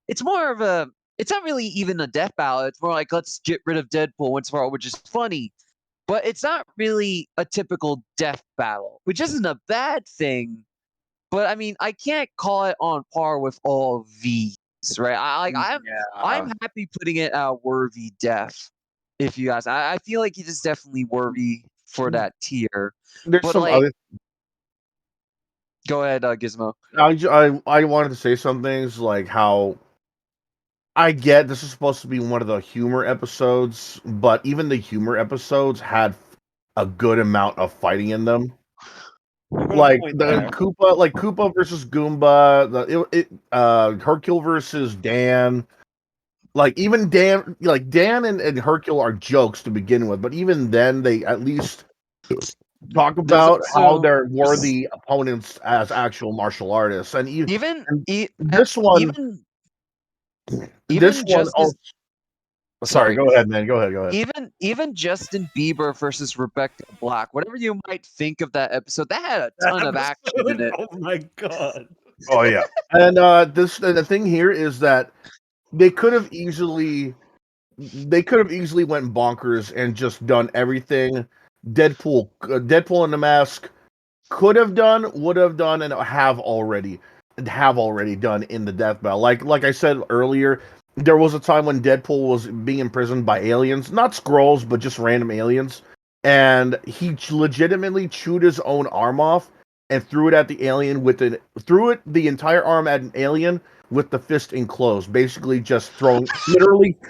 even a death battle. It's more like let's get rid of Deadpool once for all, which is funny. But it's not really a typical death battle, which isn't a bad thing. But I mean, I can't call it on par with all of these, right? I'm happy putting it at worthy death. If you guys, I feel like it is definitely worthy for that tier. There's But some like, other. go ahead, Gizmo. I wanted to say some things like how I get this is supposed to be one of the humor episodes, but even the humor episodes had a good amount of fighting in them. You got a Like point the there. Koopa versus Goomba, Hercule versus Dan. Like even Dan and Hercule are jokes to begin with, but even then they at least talk There's about how also they're worthy opponents as actual martial artists, and even and e- this one, even this even one. just Oh, as sorry. sorry. Go ahead, man. Go ahead. Go ahead. Even Justin Bieber versus Rebecca Black, whatever you might think of that episode, that had a That ton of action in episode? it. Oh my god. Oh yeah. And the thing here is that they could have easily went bonkers and just done everything Deadpool in the Mask could have done, would have done, and have already done in the death battle. Like I said earlier, there was a time when Deadpool was being imprisoned by aliens, not Skrulls, but just random aliens, and he legitimately chewed his own arm off and threw it at the alien the entire arm at an alien with the fist enclosed, basically just throwing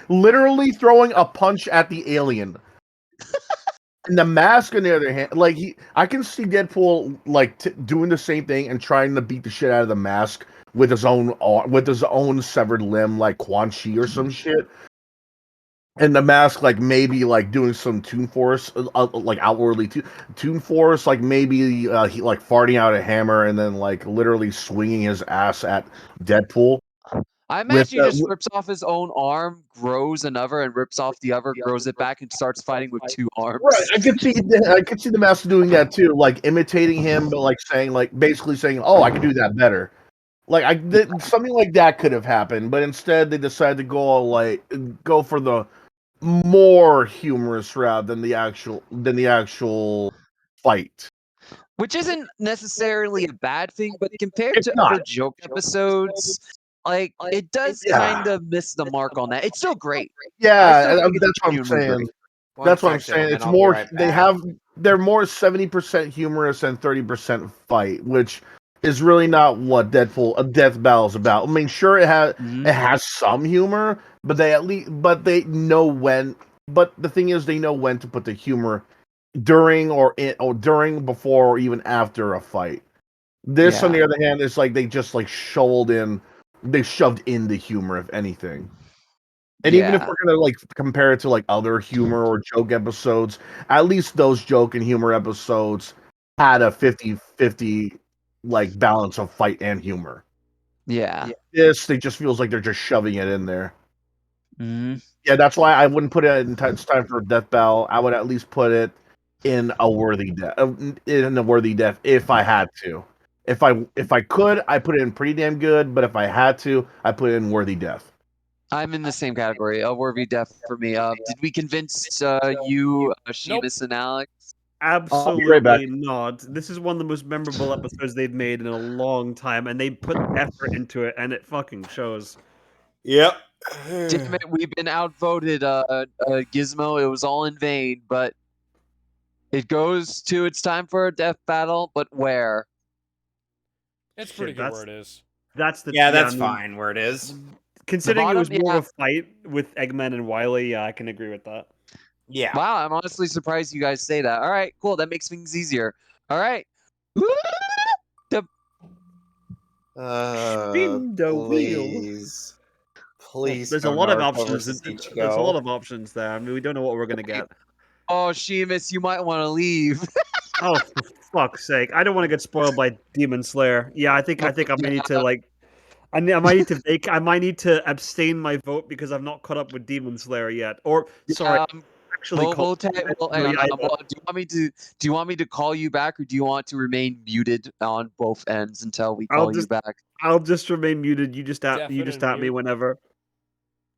literally throwing a punch at the alien. And the Mask, on the other hand, I can see Deadpool doing the same thing and trying to beat the shit out of the Mask with his own severed limb, like Quan Chi or some shit. And the Mask, maybe doing some Toon Force, outwardly Toon Force, maybe he farting out a hammer and then literally swinging his ass at Deadpool. I With imagine he just rips off his own arm, grows another, and rips off the other, grows it back, and starts fighting with two arms. Right, I could see the Master doing that too, imitating him, but basically saying, "Oh, I can do that better." Something like that could have happened, but instead they decided to go for the more humorous route than the actual fight. Which isn't necessarily a bad thing, but compared It's to not. other joke episodes, it does Yeah. kind of miss the mark on that. It's still great. I Yeah, still think it's that's what I'm genuinely saying. great. That's what I'm second, saying. and It's I'll be more right back. they're more 70% humorous and 30% fight, which is really not what a death battle is about. I mean, sure Mhm. it has some humor, but they know when. But the thing is, they know when to put the humor during, before, or even after a fight. This, on Yeah. the other hand, is they just they shoved in the humor, if anything. And even if Yeah. we're gonna compare it to other humor or joke episodes, at least those joke and humor episodes had a 50-50 balance of fight and humor. Yeah. This they just feels like they're just shoving it in there. Mhm. Yeah, that's why I wouldn't put it in It's Time for a Death Battle. I would at least put it in a worthy death. In a worthy death, if I had to. If I could, I put it in pretty damn good. But if I had to, I put it in worthy death. I'm in the same category. A worthy death for me. Did we convince you, Seamus and Alex? I'll be right back. Absolutely not. This is one of the most memorable episodes they've made in a long time, and they put effort into it, and it fucking shows. Yep. Damn it, we've been outvoted, Gizmo. It was all in vain, but it goes to It's Time for a Death Battle, but where? It's Shit, pretty good where it is. That's the Yeah, that's I mean, fine where it is. considering it was bottom, more yeah. of a fight with Eggman and Wily, yeah, I can agree with that. Yeah. Wow, I'm honestly surprised you guys say that. All right, cool. That makes things easier. All right. The Spin the wheel. Please. Well, Please there's a no lot of Naruto options. versus There's a lot Ichigo. of options there. I mean, we don't know what we're gonna get. Oh, Seamus, you might want to leave. Oh, for fuck's sake! I don't want to get spoiled by Demon Slayer. Yeah, I think I might need to I might need to I might need to abstain my vote because I've not caught up with Demon Slayer yet. Or sorry, actually We'll hang on. yeah, Do you want me to call you back, or do you want to remain muted on both ends until we call you back? I'll just remain muted. You just at me mute. whenever.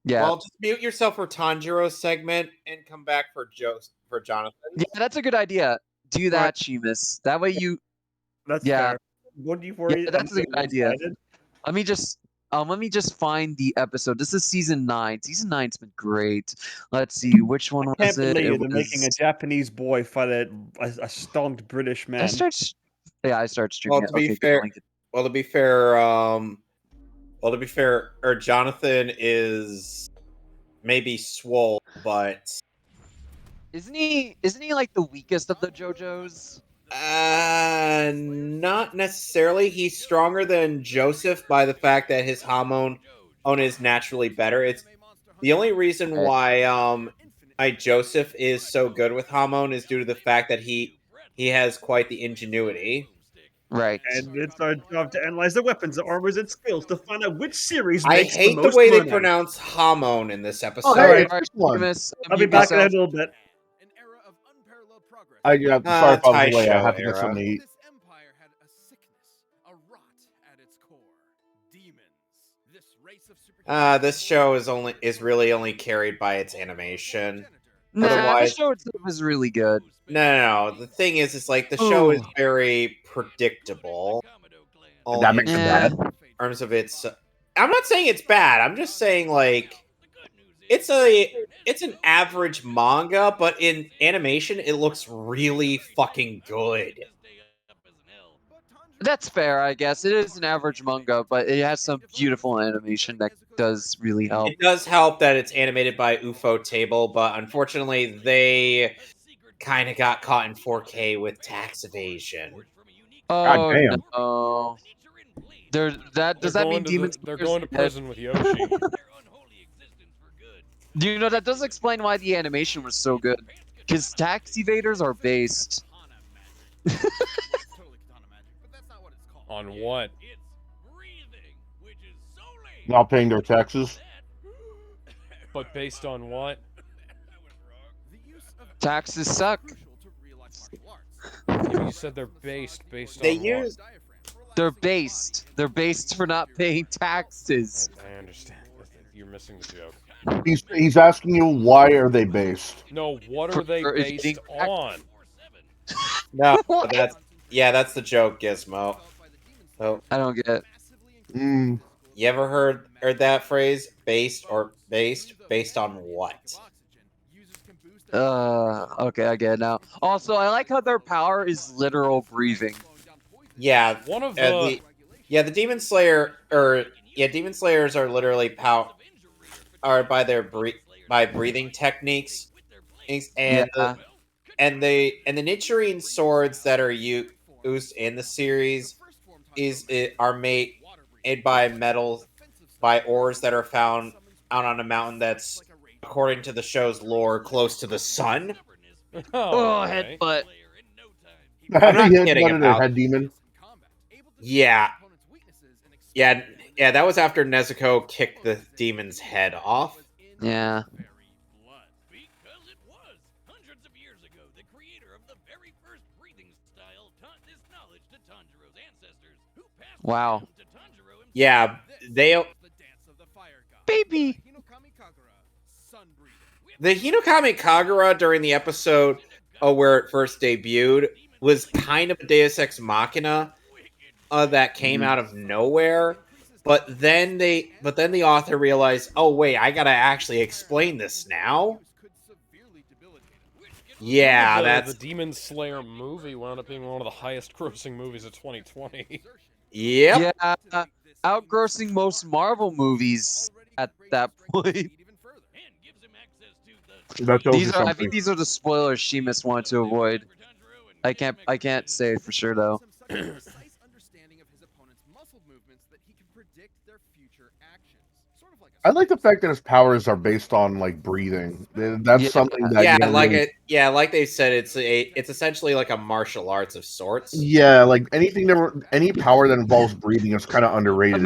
Yeah. Well, just mute yourself for Tanjiro's segment and come back for Jonathan. Yeah, that's a good idea. Do Right. that, Seamus. That way you. That's Yeah. fair. What do you worry? Yeah, that's a good idea. Let me just Let me just find the episode. This is season 9. Season 9's been great. Let's see, which one I was can't it? believe It they're making a was. Japanese boy fight a stomped British I man. start. Yeah, I started streaming Well, it. to be Okay, good. fair, Link it. well, to be fair, or Jonathan is maybe swole, but Isn't he? Isn't he like the weakest of the JoJos? not necessarily. He's stronger than Joseph by the fact that his hormone is naturally better. It's the only reason Right. why Joseph is so good with hormone is due to the fact that he has quite the ingenuity. Right. And it's our job to analyze the weapons, the armors, and skills to find out which series I makes the hate the most way they money. pronounce hormone in this episode. Oh, hey, Alright, it's this one. Seamus, I'll be unmute back in a yourself. little bit. An era of unparalleled progress. Sorry if I was away. I Taisho have to get era. something to eat. This empire had a sickness, a rot at its core. Demons. This race of This show is really only carried by its animation. Nah, the Otherwise- show itself is really good. No. The thing is, it's like the show is Ooh. very predictable. That makes it Yeah. bad. In terms of its, I'm not saying it's bad. I'm just saying like it's an average manga, but in animation, it looks really fucking good. That's fair, I guess. It is an average manga, but it has some beautiful animation that does really help. It does help that it's animated by UFO Table, but unfortunately, they kind of got caught in 4K with tax evasion. Oh damn. no. Does that mean Demon They're Slayer's going to dead? prison with Yoshi. Do you know that does explain why the animation was so good? Because tax evaders are based. On what? Not paying their taxes. But based on what? Taxes suck. You said they're based They on use They're based. They're based for not paying taxes. what? I understand. You're missing the joke. He's asking you why are they based? No, what are they For based evading tax- on? no. What? That's the joke, Gizmo. So I don't get it. Mm, you ever heard that phrase? Based on what? Okay, I get it now. Also, I like how their power is literal breathing. Yeah, One of the Demon Slayer Demon Slayers are literally are by their by breathing techniques, and Yeah. and the Nichiren swords that are used in the series are made by ores that are found out on a mountain that's, according to the show's lore, close to the sun. Oh, okay. headbutt. I'm not he had kidding one in their about- head demon. Yeah, that was after Nezuko kicked the demon's head off. Yeah. Wow. Yeah, they Baby. the Hinokami Kagura during the episode where it first debuted was kind of a Deus Ex Machina that came out of nowhere. But then the author realized, oh wait, I gotta actually explain this now. Yeah, that's the Demon Slayer movie wound up being one of the highest grossing movies of 2020. yep. Yeah. Outgrossing most Marvel movies at that point. That tells you I something. think these are the spoilers Seamus wanted to avoid. I can't say for sure though. I like the fact that his powers are based on like breathing. That's Yeah. something that Yeah, you don't really- like they said, it's essentially like a martial arts of sorts. Yeah, like any power that involves breathing is kind of underrated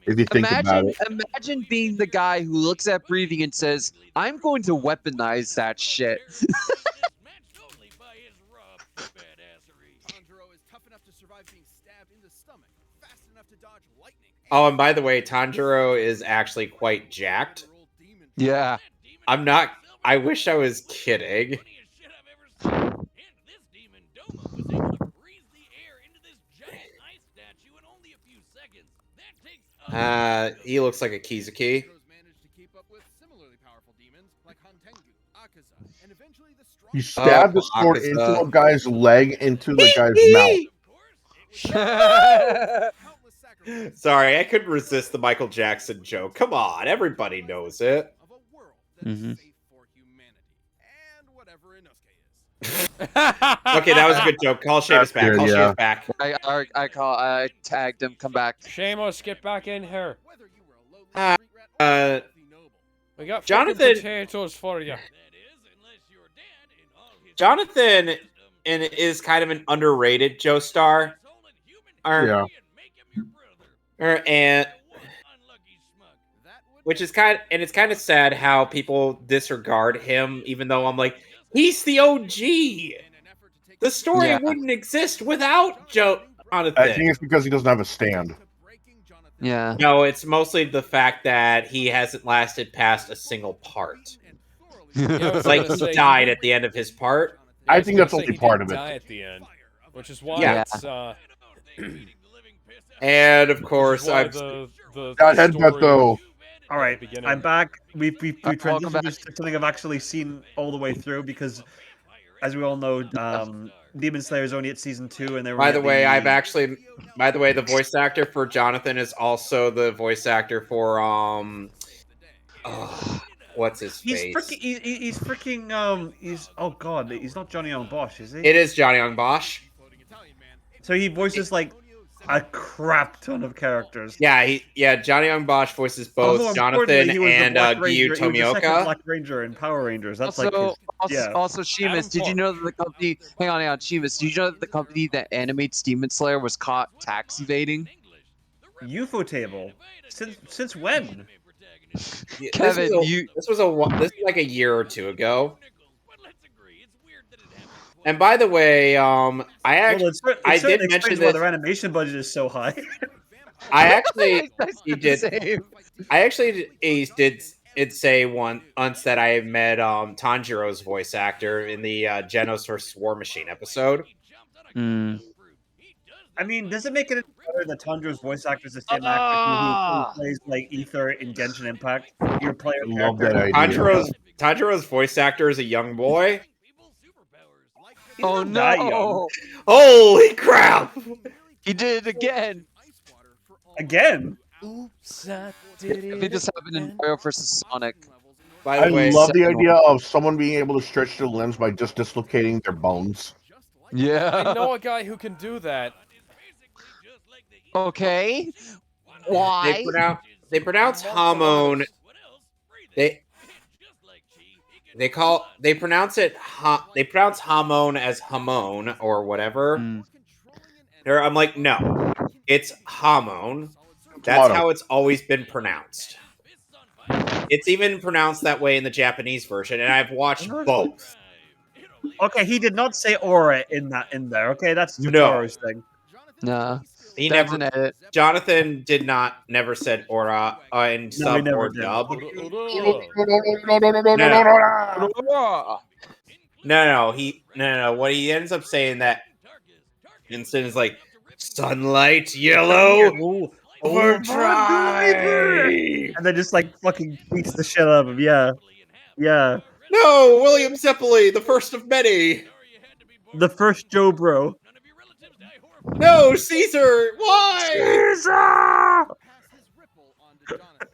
if you think about it. Imagine being the guy who looks at breathing and says, "I'm going to weaponize that shit." Oh, and by the way, Tanjiro is actually quite jacked. Yeah. I'm not. I wish I was kidding. He looks like a Kizuki. He stabbed the sword into a guy's leg, into the guy's mouth. Sorry, I couldn't resist the Michael Jackson joke. Come on, everybody knows it. Mm-hmm. Okay, that was a good joke. Call Seamus back. Call Seamus back. I tagged him. Come back. Seamus, get back in here. We got Jonathan potatoes for you. Jonathan is kind of an underrated Joestar. Yeah. And which is it's kind of sad how people disregard him, even though I'm like, he's the OG. The story wouldn't exist without Jonathan. I think it's because he doesn't have a stand. Yeah. No, it's mostly the fact that he hasn't lasted past a single part. It's like he died at the end of his part. I think that's only part of it. Die at the end, which is why it's. And of course, that headbutt though. All right, I'm back. We transitioned to something I've actually seen all the way through because, as we all know, Demon Slayer is only at season 2, and they're. By the way, the voice actor for Jonathan is also the voice actor for what's his face? He's oh god, he's not Johnny Young Bosch, is he? It is Johnny Young Bosch. So he voices like a crap ton of characters. Yeah, Johnny Young Bosch voices both Jonathan and Gyu Tomioka. Black Ranger in Power Rangers. That's also Seamus, did you know that the company? Hang on, Seamus, did you know that the company that animates Demon Slayer was caught tax evading? UFO table. Since when? Kevin, this was like a year or two ago. And by the way, I did mention why their animation budget is so high. I actually did say once that I met Tanjiro's voice actor in the Genos vs. War Machine episode. I mean, does it make it better that Tanjiro's voice actor is the same actor who plays like Ether in Genshin Impact? Your player love that idea. Tanjiro's voice actor is a young boy. Oh no! Holy crap! He did it again. Again? Oops, I I think this happened in Mario vs. Sonic. I love the idea of someone being able to stretch their limbs by just dislocating their bones. Yeah. I know a guy who can do that. Okay. Why? They pronounce hormone. They pronounce hormone as hamon or whatever. I'm like, no, it's hormone. That's how it's always been pronounced. It's even pronounced that way in the Japanese version, and I've watched both. Okay, he did not say aura in there. Okay, that's Totoro's thing. No. He never. Jonathan never said aura in sub or dub. No. What he ends up saying that instant is like sunlight, yellow, overdrive, and then just like fucking beats the shit out of him. Yeah. No, William Zeppeli, the first of many. The first Joe Bro. No, Caesar! Why? Caesar!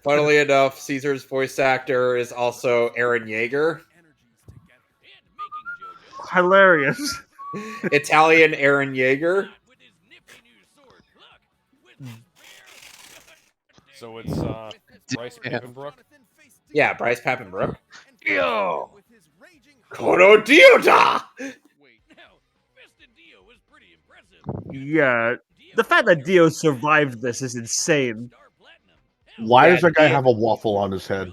Funnily enough, Caesar's voice actor is also Aaron Yeager. Hilarious. Italian Aaron Yeager. So it's Bryce Papenbrook? Yeah, Bryce Papenbrook. Yo! Koro Dioda! Yeah, the fact that Dio survived this is insane. Why does that guy have a waffle on his head?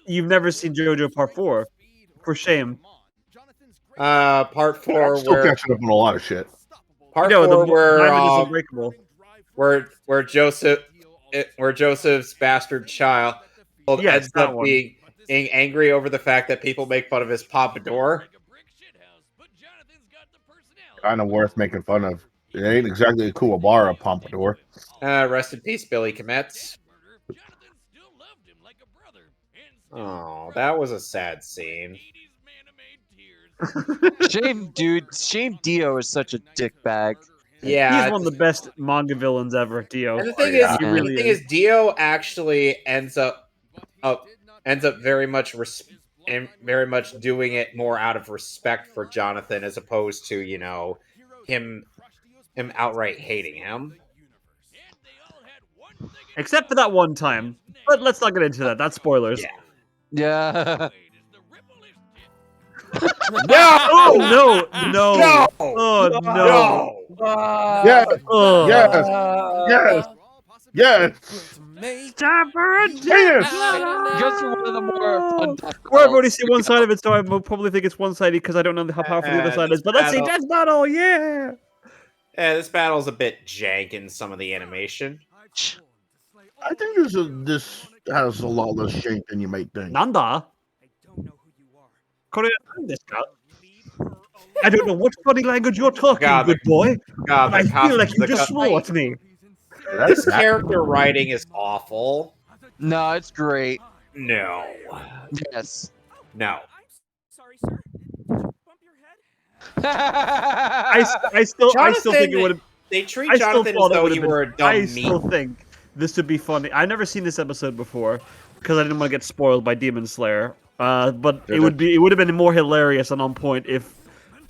You've never seen JoJo Part 4. For shame. Part 4 I'm still catching up on a lot of shit. Part 4 where Joseph's bastard child ends up being angry over the fact that people make fun of his pompadour. Kind of worth making fun of. It ain't exactly a Kuwabara pompadour. Rest in peace, Billy Kometz. Oh, that was a sad scene. Shame, dude. Shame Dio is such a dickbag. Yeah, He's one of the best manga villains ever, Dio. and the thing yeah. is, He really the thing is. is, Dio actually ends up very much and very much doing it more out of respect for Jonathan as opposed to him outright hating him. Except for that one time. But let's not get into that. That's spoilers. Yeah. Yeah. No! Oh no! No! No! Oh no! No! Yes, Oh. yes, yes, yes. Just one of the more fun death Well, I've already battles. seen one side of it, so I will probably think it's one-sided because I don't know how powerful the other side this is. But let's see, battle- Death Battle, yeah! Yeah, this battle's a bit jank in some of the animation. I think this has a lot less shape than you might think. Nanda? Korean this guy. I don't know what funny language you're talking, God, good boy. God, But I the feel like you the just swore at me. This character writing is awful. No, it's great. No. Yes. No. Sorry, sir. Did you bump your head? I still think it would have. They treat I still Jonathan as thought it though would he have were a been. dumb I meat. still think this would be funny. I've never seen this episode before because I didn't want to get spoiled by Demon Slayer. But it would have been more hilarious and on point if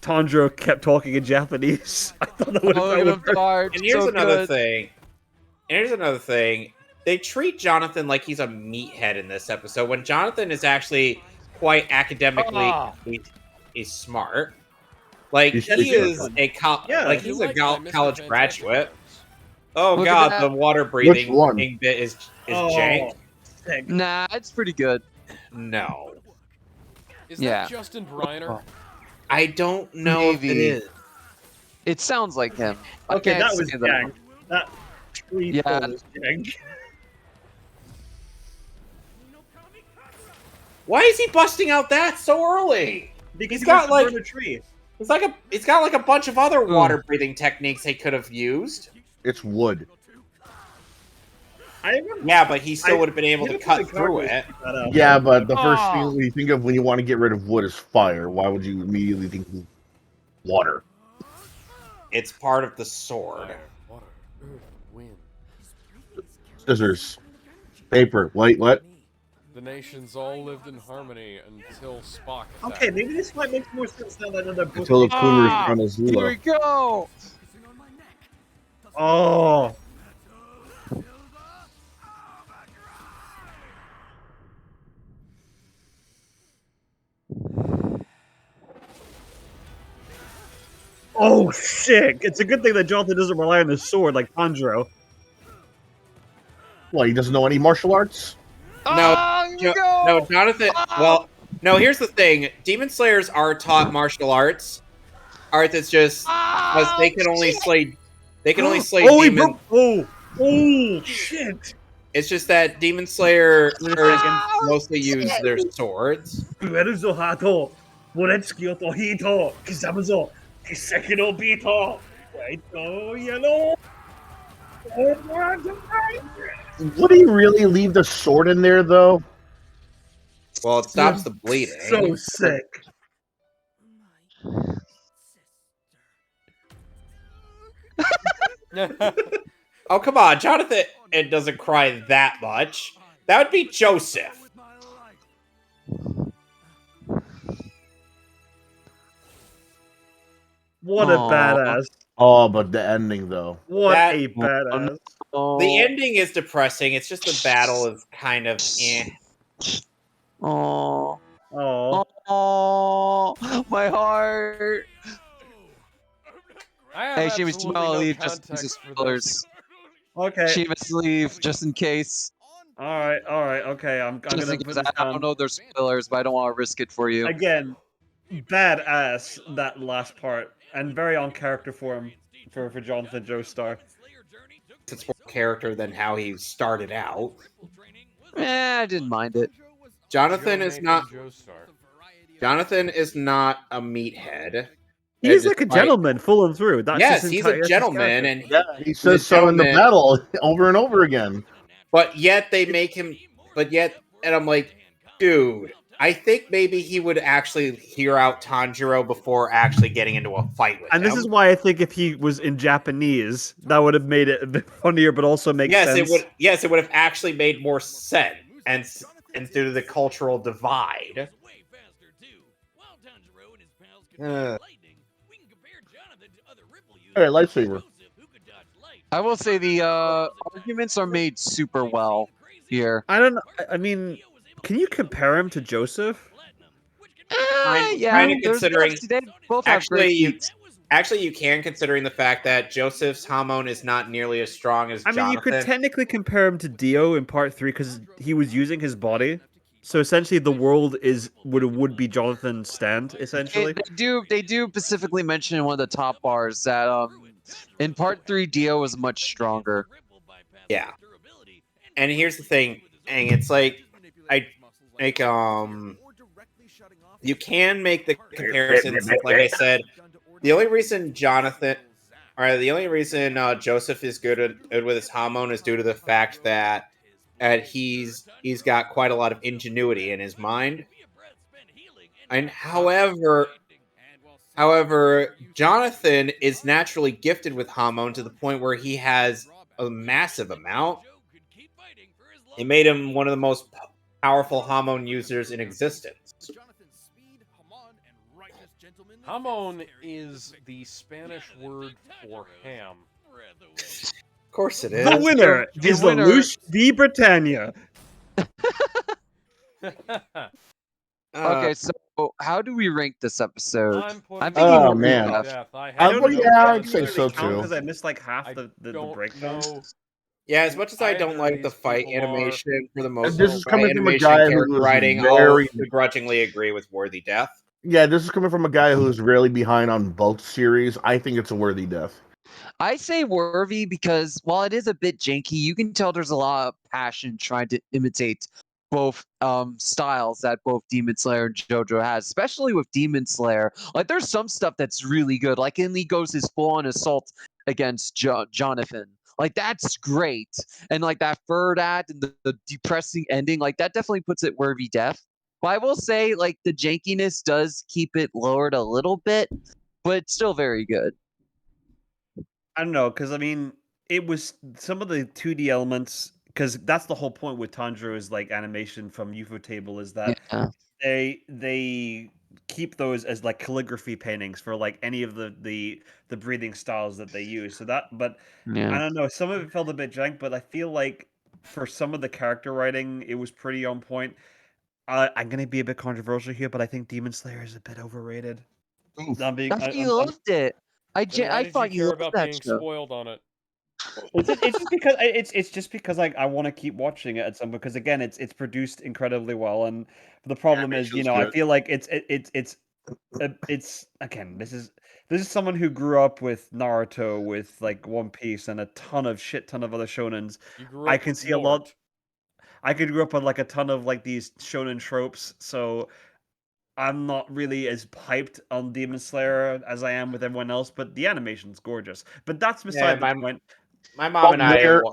Tanjiro kept talking in Japanese. I thought that would have worked. And here's another thing. They treat Jonathan like he's a meathead in this episode when Jonathan is actually quite academically he's smart. Like He's he is pretty a college graduate. Oh Look at god, that. the water Which breathing one? bit is jank. Nah, it's pretty good. No. Is Yeah. that Justin Briner? I don't know if it Maybe. is. It sounds like him. I Okay, can't that was say jank. That tree Yeah. pull was jank. Why is he busting out that so early? Because He's got like a tree. it's got like a bunch of other water breathing techniques they could have used. It's wood. Yeah, but he still would have been able to cut through it. Yeah, but the first thing you think of when you want to get rid of wood is fire. Why would you immediately think of water? It's part of the sword. Water, earth, wind. Scissors, paper, light, what? The nations all lived in harmony until Spock attacked. Okay, maybe this might make more sense now that I know they're both. Until the Cougars on his Here we Zula. go. Oh. Oh shit! It's a good thing that Jonathan doesn't rely on his sword like Tanjiro. What, he doesn't know any martial arts? Oh, here we go. No, Jonathan. Well, no. Here's the thing: Demon Slayers are taught martial arts. Art that's just because they can only slay. They can only slay Oh, he demons. broke. Oh shit! It's just that Demon Slayer mostly use their swords. ウェルゾハート、ボレツキオとヒート、刻むぞ、奇跡のビート、ホワイト、イエロー。Would he really leave the sword in there, though? Well, it stops the bleeding. So sick. Oh, come on, Jonathan. It doesn't cry that much. That would be Joseph. What a Aw. badass. Oh, but the ending, though. What That- a badass. The ending is depressing. It's just the battle is kind of eh. Oh. Oh. Oh, my heart. I have Hey, Seamus, you absolutely might want to no leave just in context case for this. spoilers. Okay. Seamus, leave just in case. Alright, okay. I'm Just gonna in put case. this I down. don't know there's spoilers, but I don't want to risk it for you. Again, badass that last part, and very on character for him for Jonathan Joestar. It's more character than how he started out. I didn't mind it. Jonathan Joe is Nathan not. Joestar. Jonathan is not a meathead. He's like a gentleman, full and through. That's yes, his he's entire, a that's his gentleman, character. and Yeah, he says so in the gentleman. battle over and over again. But yet they make him. And I'm like, dude, I think maybe he would actually hear out Tanjiro before actually getting into a fight with And him. this is why I think if he was in Japanese, that would have made it a bit funnier, but also make yes, sense. it would. Yes, it would have actually made more sense, and due to the cultural divide. All right, lightsaber. I will say the arguments are made super well here. I don't know. I mean, can you compare him to Joseph? Yeah, Kind of there's considering. they both have great feuds. Actually, you can, considering the fact that Joseph's hormone is not nearly as strong as I mean, Jonathan. you could technically compare him to Dio in part 3 because he was using his body. So essentially, the world would be Jonathan's stand. Essentially, They do specifically mention in one of the top bars that in part 3 Dio was much stronger. Yeah. And here's the thing, it's like you can make the comparisons. Like I said, the only reason Joseph is good with his hormone is due to the fact that he's got quite a lot of ingenuity in his mind. And however, Jonathan is naturally gifted with hormone to the point where he has a massive amount. It made him one of the most powerful hormone users in existence. Jamon is the Spanish word for ham. Of course it is. the winner is the Lush de Britannia. Okay, so how do we rank this episode? I'm thinking Oh worthy man, death. I'd say so too. Because I missed like half the breakdown. Yeah, as much as I don't like the fight people are- animation for the most This is part, coming from a animation, guy who character was writing, very- I'll begrudgingly agree with Worthy Death. Yeah, this is coming from a guy who's really behind on both series. I think it's a worthy death. I say worthy because while it is a bit janky, you can tell there's a lot of passion trying to imitate both styles that both Demon Slayer and JoJo has, especially with Demon Slayer. Like there's some stuff that's really good. Like in Lee goes his full-on assault against Jonathan. Like that's great. And like that third act and the depressing ending, like that definitely puts it worthy death. But I will say like the jankiness does keep it lowered a little bit, but it's still very good. I don't know, because I mean, it was some of the 2D elements, because that's the whole point with Tanjiro's like animation from UFO Table is that they keep those as like calligraphy paintings for like any of the breathing styles that they use. So that, but I don't know, some of it felt a bit jank, but I feel like for some of the character writing, it was pretty on point. I'm gonna be a bit controversial here, but I think Demon Slayer is a bit overrated. You loved it. I thought you loved that show. Spoiled on it. It's just because I want to keep watching it at some, because again it's produced incredibly well, and the problem is I feel like it's again this is someone who grew up with Naruto, with like One Piece and a ton of other shonens. I can see a lot. I could grow up on like a ton of like these shonen tropes, so I'm not really as hyped on Demon Slayer as I am with everyone else, but the animation's gorgeous. But that's beside the point. My mom and I have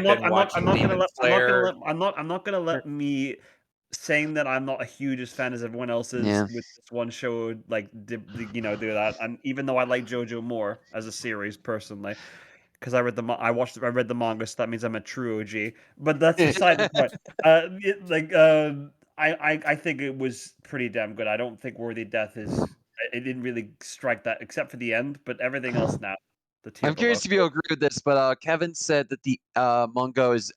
been watching Demon Slayer. I'm not gonna let me saying that I'm not a huge as fan as everyone else is with this one show like do that. And even though I like JoJo more as a series personally, because I read the manga, so that means I'm a true OG. But that's beside the point. I think it was pretty damn good. I don't think Worthy Death is. It didn't really strike that, except for the end. But everything else now. I'm curious if you agree with this, but Kevin said that the manga is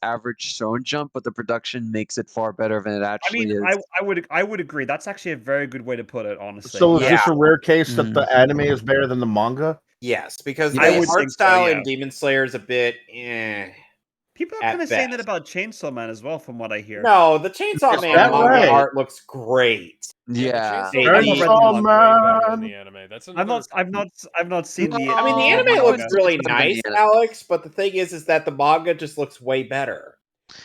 average shonen jump, but the production makes it far better than it actually is. I would agree. That's actually a very good way to put it, honestly. So is this a rare case that the anime is better than the manga? Yes, because the art style in Demon Slayer is a bit. People are kind of saying that about Chainsaw Man as well, from what I hear. No, the Chainsaw Man manga art looks great. Yeah, Chainsaw Man. The anime. That's I've not seen the. I mean, the anime looks really nice, Alex. But the thing is that the manga just looks way better.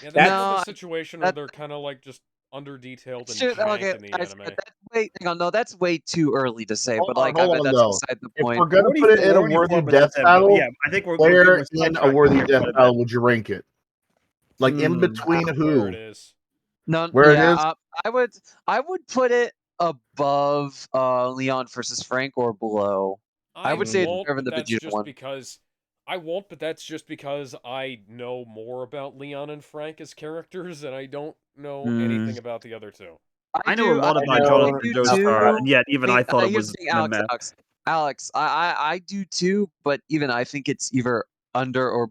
Yeah, that's the situation where they're kind of like just under detailed and jank in the anime. way. Hang on, no, that's way too early to say. Hold but on, like, I hold bet on, that's though. beside the If point. we're gonna put it in a worthy death battle, yeah, I think we're where getting in a sidetracked worthy here death quite a bit. battle would you rank it? Like in between Where it who? is. No, Where it yeah, is? I would put it above Leon versus Frank or below. I would say it's won't, better than but the that's Vegeta just one. because I won't, but that's just because I know more about Leon and Frank as characters, and I don't know anything about the other two. I know a lot about know Jonathan do Joestar, too. and yet even I thought it Here's was the thing, kind of Alex. meh. Alex, I do too, but even I think it's either under or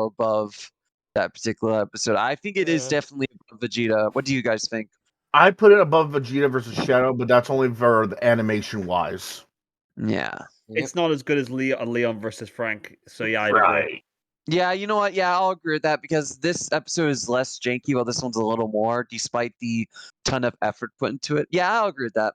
above that particular episode. I think it is definitely above Vegeta. What do you guys think? I put it above Vegeta versus Shadow, but that's only for the animation wise. Yeah. It's not as good as Leon versus Frank. So yeah, I'd agree. Yeah, you know what? Yeah, I'll agree with that because this episode is less janky, while this one's a little more, despite the ton of effort put into it. Yeah, I'll agree with that.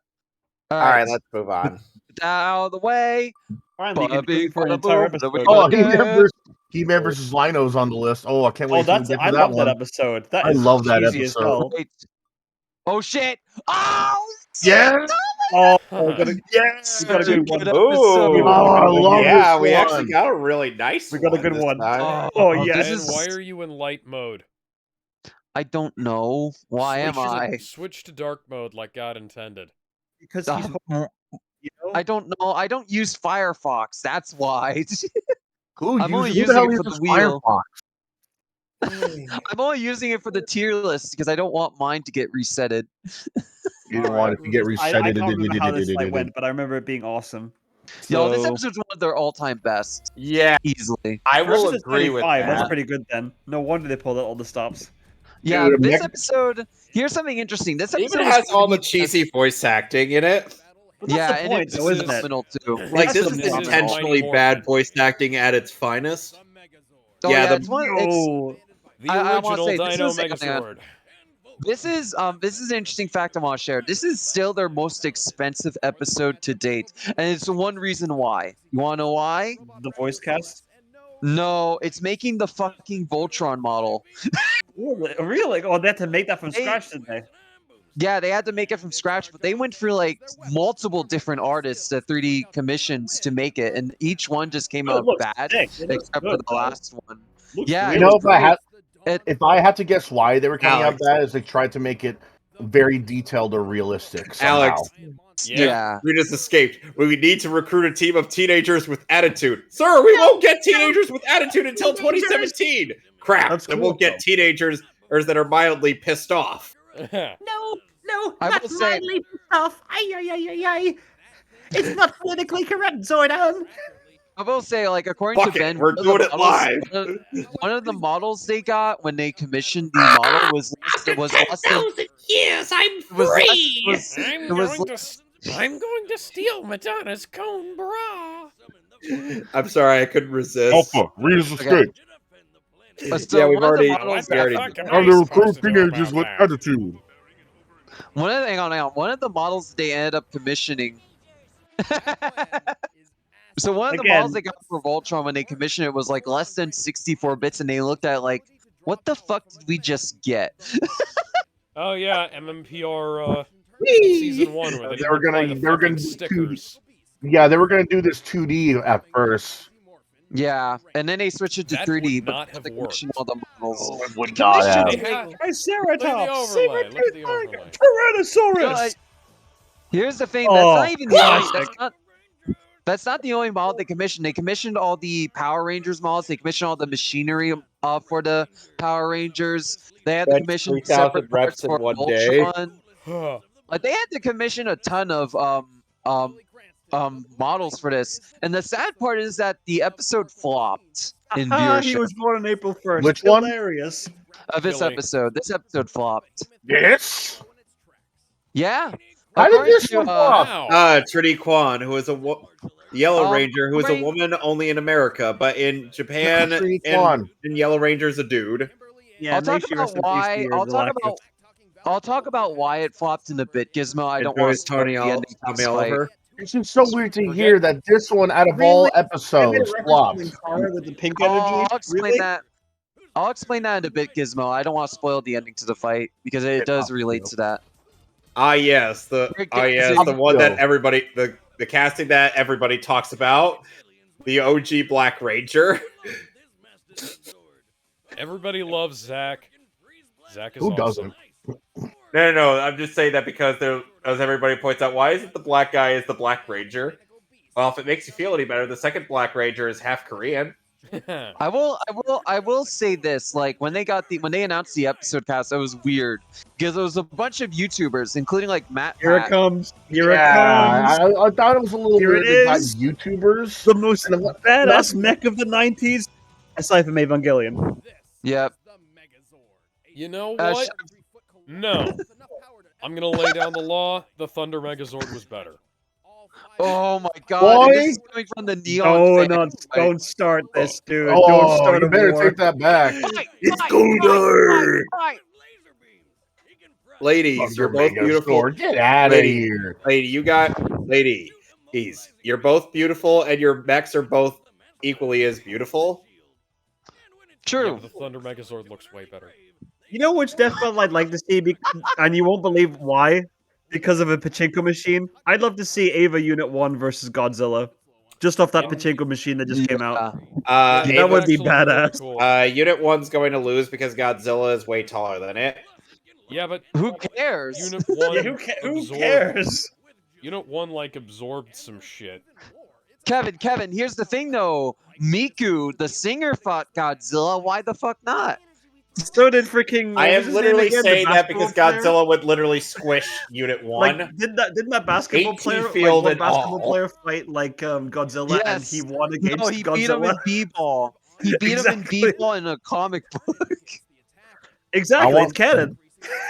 All All right, right, let's move on. get out of the way. Finally, Bada bing, for an bada entire boom, episode. Oh, yeah. He-Man versus Lino's on the list. Oh, I can't wait till we get to I that love one. that episode. That I is love that cheesy as episode. hell. Wait. Oh shit! Oh shit! Yeah. Oh, we got Yes. a good one. Ooh, Oh, I love yeah, this we one. actually got a really nice We got a one good this one. time. Oh, this yes. Ben, is. why are you in light mode? I don't know. Why am I? Switch to dark mode like God intended. Because he's Um, you know? I don't know. I don't use Firefox. That's why. I'm only Who the using hell it for uses the wheel. Firefox? I'm only using it for the tier list because I don't want mine to get resetted. You don't want it to get reset. I can't remember how this fight went, but I remember it being awesome. Yo, this So- episode's one of their all-time best. Yeah, Easily. I For will episode agree with 35, that. That's pretty good then. No wonder they pulled out all the stops. Yeah, Dude, this episode. Here's something interesting. This It episode even is has gonna all be the cheesy voice acting in it. But that's Yeah, the and point, it's though, isn't it? phenomenal too. Like, It's this is phenomenal. intentionally Mighty bad Morphin. voice acting at its finest. Oh, yeah, yeah, the- it's one. It's No. The I wanna original say, this Dino is- hang on. Megazord. This is an interesting fact I want to share. This is still their most expensive episode to date, and it's one reason why. You want to know why? The voice cast? No, it's making the fucking Voltron model. Really? Oh, they had to make that from scratch, didn't they? Yeah, they had to make it from scratch, but they went through like multiple different artists, 3D commissions to make it, and each one just came Oh, it out looks bad, sick. It looks except for good, the though. last one. Looks Yeah, really You know, it's if I great. had, if I had to guess why they were coming Alex. out bad, is they tried to make it very detailed or realistic somehow. Alex, Yeah. we just escaped. We need to recruit a team of teenagers with attitude. Sir, we won't get teenagers with attitude until 2017. Crap, That's then cool, we'll get though. teenagers that are mildly pissed off. No, I not will say- mildly stuff. Ay. It's not politically correct, Zordon. I will say, like, according Fuck to it, Ben, we're one of doing the it models- live. One of the models they got when they commissioned the model was less than Years, I'm it was less- free. it was- I'm it was going to steal Madonna's cone bra. I'm sorry, I couldn't resist. Alpha, readers escape. so Yeah, we've one of the already- models we already- What the fuck am How I to recruit supposed to do teenagers about with that? attitude. hang on. One of the models they ended up commissioning. So one of the Again- models they got for Voltron when they commissioned it was like less than 64 bits, and they looked at it like, what the fuck did we just get? Oh yeah, MMPR season 1 where they They were didn't apply gonna- the they were fucking gonna do stickers. Yeah, they were going to do this 2D at first. Yeah, and then they switched it to That 3D, would but not they have commissioned worked. all the models. It would They not commissioned- have. They had- Triceratops! Look at the overlay. Tyrannosaurus! Here's the thing. Oh, That's not even the only. classic. That's not the only model they commissioned. They commissioned all the Power Rangers models. They commissioned all the machinery for the Power Rangers. They had to That's commission 3,000 separate reps parts in for one day. Voltron. Like they had to commission a ton of models for this. And the sad part is that the episode flopped in Ah, he viewership was born on April 1st. Which one? Hilarious. of this Billy. episode. This episode flopped. Yes? Yeah. How did According this to, one flop? Wow. Trinity Kwan, who is a Yellow Ranger, who is a Rain- woman only in America, but in Japan, Trinity and Kwan. in Yellow Ranger's a dude. Yeah, I'll may talk she about rest in peace to why. your I'll talk galactic. about why it flopped in a bit, Gizmo. I And don't want Joyce to spoil Tony the ending to Tommy this fight. Oliver. It's just so weird to hear that this one, out of all Really? They made a episodes, reference flopped. to Linkara with the pink Oh, energy. I'll explain Really? that. I'll explain that in a bit, Gizmo. I don't want to spoil the ending to the fight because it does relate to that. Yes, the one that everybody the casting that everybody talks about, the OG Black Ranger. Everybody loves Zach. Zach is Who awesome. doesn't? No. I'm just saying that because as everybody points out, why isn't the black guy is the Black Ranger? Well, if it makes you feel any better, the second Black Ranger is half Korean. I will say this: like when they announced the episode cast, it was weird because there was a bunch of YouTubers, including like Matt. Here it comes. Here it comes. I thought it was a little Here weird. it They got is. YouTubers. The most badass mech of the 90s, aside from Evangelion. Yep. You know what? No. I'm gonna lay down the law. The Thunder Megazord was better. Oh my god! Boy. This is coming from the Neon. Oh, fan. no, don't start this, dude. Oh, Don't start you a better war. take that back. It's Goldar! Ladies, you're both beautiful. Get out of here. Ladies, you're both beautiful, and your mechs are both equally as beautiful. True. Yeah, but the Thunder Megazord looks way better. You know which death battle I'd like to see, and you won't believe why? Because of a pachinko machine. I'd love to see Ava Unit 1 versus Godzilla. Just off that pachinko machine that just came out. That would be badass. Cool. Unit 1's going to lose because Godzilla is way taller than it. Yeah, but who cares? Unit 1 Yeah, who cares? Unit 1 like absorbed some shit. Kevin, here's the thing though. Miku, the singer, fought Godzilla. Why the fuck not? So did freaking. I am literally saying that because player? Godzilla would literally squish Unit 1. Like, didn't that basketball 18 player, field like, and basketball all. player fight like Godzilla and he won against No, he Godzilla? beat him in b-ball. He beat him in Exactly. b-ball in a comic book. Exactly, it's canon.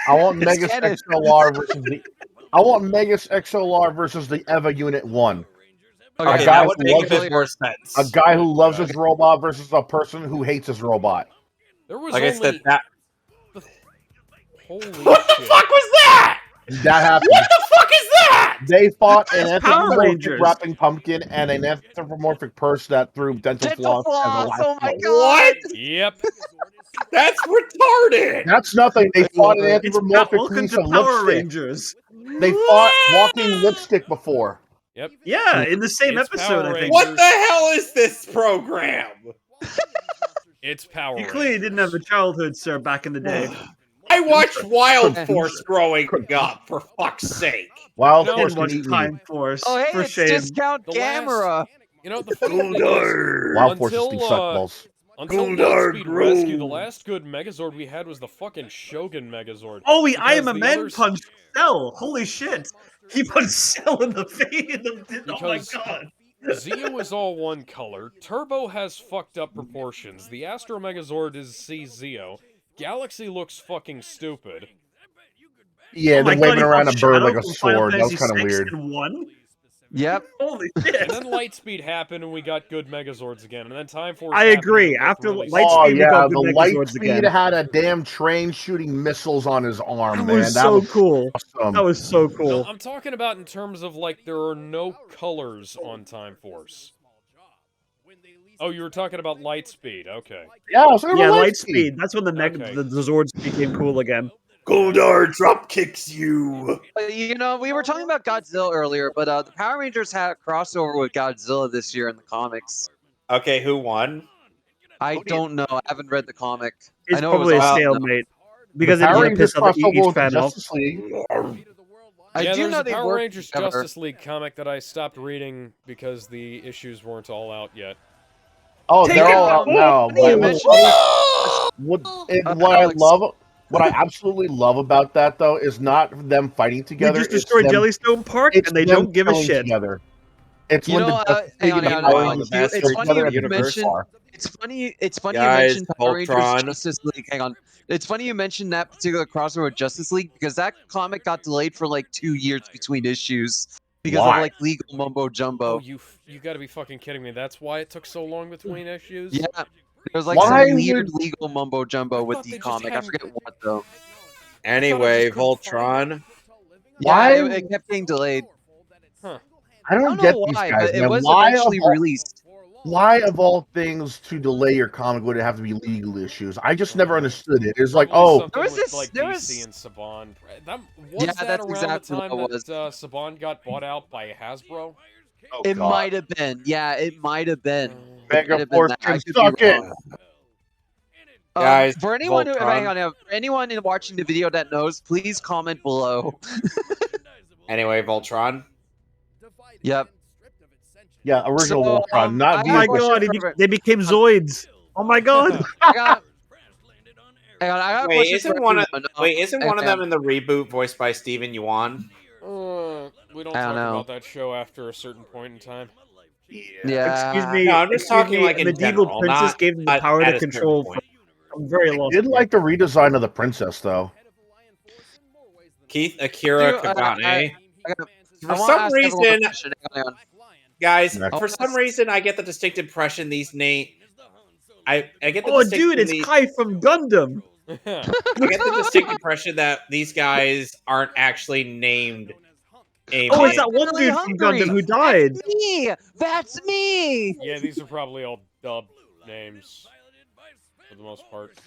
I want It's Megas canon. XLR versus the. I want Megas XLR versus the Eva Unit 1. Okay, A guy that who would make a loves bit more sense. A guy who loves his robot versus a person who hates his robot. There was Like I only... said, that. Holy What the shit. fuck was that? That happened. What the fuck is that? They fought an Power anthropomorphic Rangers. wrapping pumpkin and an anthropomorphic purse that threw dental floss as a last Oh my blow. god! Yep. That's retarded. That's nothing. They fought an It's anthropomorphic welcome piece to of Power lipstick. Rangers. They fought walking lipstick before. Yep. Yeah, in the same It's episode, Power I think. What the hell is this program? It's Power You clearly Rangers. didn't have a childhood, sir, back in the day. I watched Wild Force growing up, for fuck's sake. Wild No, Force Didn't can watch eat me. Time Force. Oh hey, for it's shame. discount The camera. You know, the funny thing is, Wild Force is these suckballs. until Goldar Lightspeed grows. Rescue, the last good Megazord we had was the fucking Shogun Megazord. Oh, I am Because a the man others- punched Cell. Holy shit. He punched Cell in the face. Oh my Because- god. Zeo is all one color. Turbo has fucked up proportions. The Astro Megazord is C-Zeo. Galaxy looks fucking stupid. Yeah, Oh my they're waving God, he around a fought bird Shadow like a from Final sword. That was Fantasy kind of VI weird. and won? Yep. Holy And shit. then Lightspeed happened and we got good Megazords again. And then Time Force I happened agree. and it looked After really Lightspeed, Oh we yeah, got the good Megazords Lightspeed again. had a damn train shooting missiles on his arm, That man. was That so was cool. awesome. That was so No, cool. I'm talking about in terms of, like, there are no colors on Time Force. Oh, you were talking about Lightspeed. Okay. Yeah, I was talking Yeah, about Lightspeed. That's when the Okay. the Zords became cool again. Goldar drop kicks you. You know, we were talking about Godzilla earlier, but the Power Rangers had a crossover with Godzilla this year in the comics. Okay, who won? I don't know. I haven't read the comic. It's I know probably it a was awesome, though. stalemate. Because The it Power didn't Rangers piss off crossover each with the fan off. Justice League. I Yeah, do there's know a they Power work Rangers together. Justice League comic that I stopped reading because the issues weren't all out yet. Oh, Take they're it all out from now. Funny you But mentioned what I Alex. love, what I absolutely love about that though, is not them fighting We together. just it's destroyed them, Jellystone Park, it's and they them don't give a killing shit. together. It's You when know, the Justice League hang on, and the hang on, Power hang on. Rangers The best It's get funny together you and it's mentioned. far. It's funny you Guys, mentioned Power Rangers Voltron. Justice League. Hang on. It's funny you mentioned that particular crossover with Justice League because that comic got delayed for like 2 years between issues because Why? of like legal mumbo Oh, jumbo. you gotta be fucking kidding me. That's why it took so long between issues? Yeah. There was like Why some would- weird legal mumbo jumbo with thought the they just comic. I hadn't- forget what though. Anyway, just couldn't find Voltron. Why? Yeah, it kept getting delayed. Huh. I I don't don't get know these why, guys, but it man. was Why of eventually all- released. why of all things to delay your comic would it have to be legal issues? I just never understood it. It's like, Probably oh, something There was with this- like there DC was- and Saban. That Yeah, was that that's around exactly the what time it was. that Saban got bought out by Hasbro. oh It God. might have been. Yeah, it might have been. Mega Might have been Force that. can I could suck be it. wrong. Guys, For anyone who Voltron. for anyone watching the video that knows, please comment below. Anyway, Voltron. Yep. Yeah, original So, Voltron, not I Oh got a my vehicle. question god, for- they became Zoids. Oh my god. I got. Hang on, I got a Wait, question isn't for one of everyone. isn't one of hang them in the reboot voiced by Steven Yuan? We don't I don't talk know. about that show after a certain point in time. Yeah. Excuse me. No, I'm just excuse talking me, like a in medieval general, princess not gave them the at power a to certain control. point. I'm very I lost. did here. like the redesign of the princess, though. Keith Akira Dude, Kagane. I For wanna some ask everyone a reason, question. Hang on. guys, Next. for some reason, I get the distinct impression these I get the Oh, distinct dude, it's Kai from Gundam. I get the distinct impression that these guys aren't actually named. Oh, it's I'm that one really dude from hungry. Gundam who died. That's me. That's me. Yeah, these are probably all dubbed names for the most part.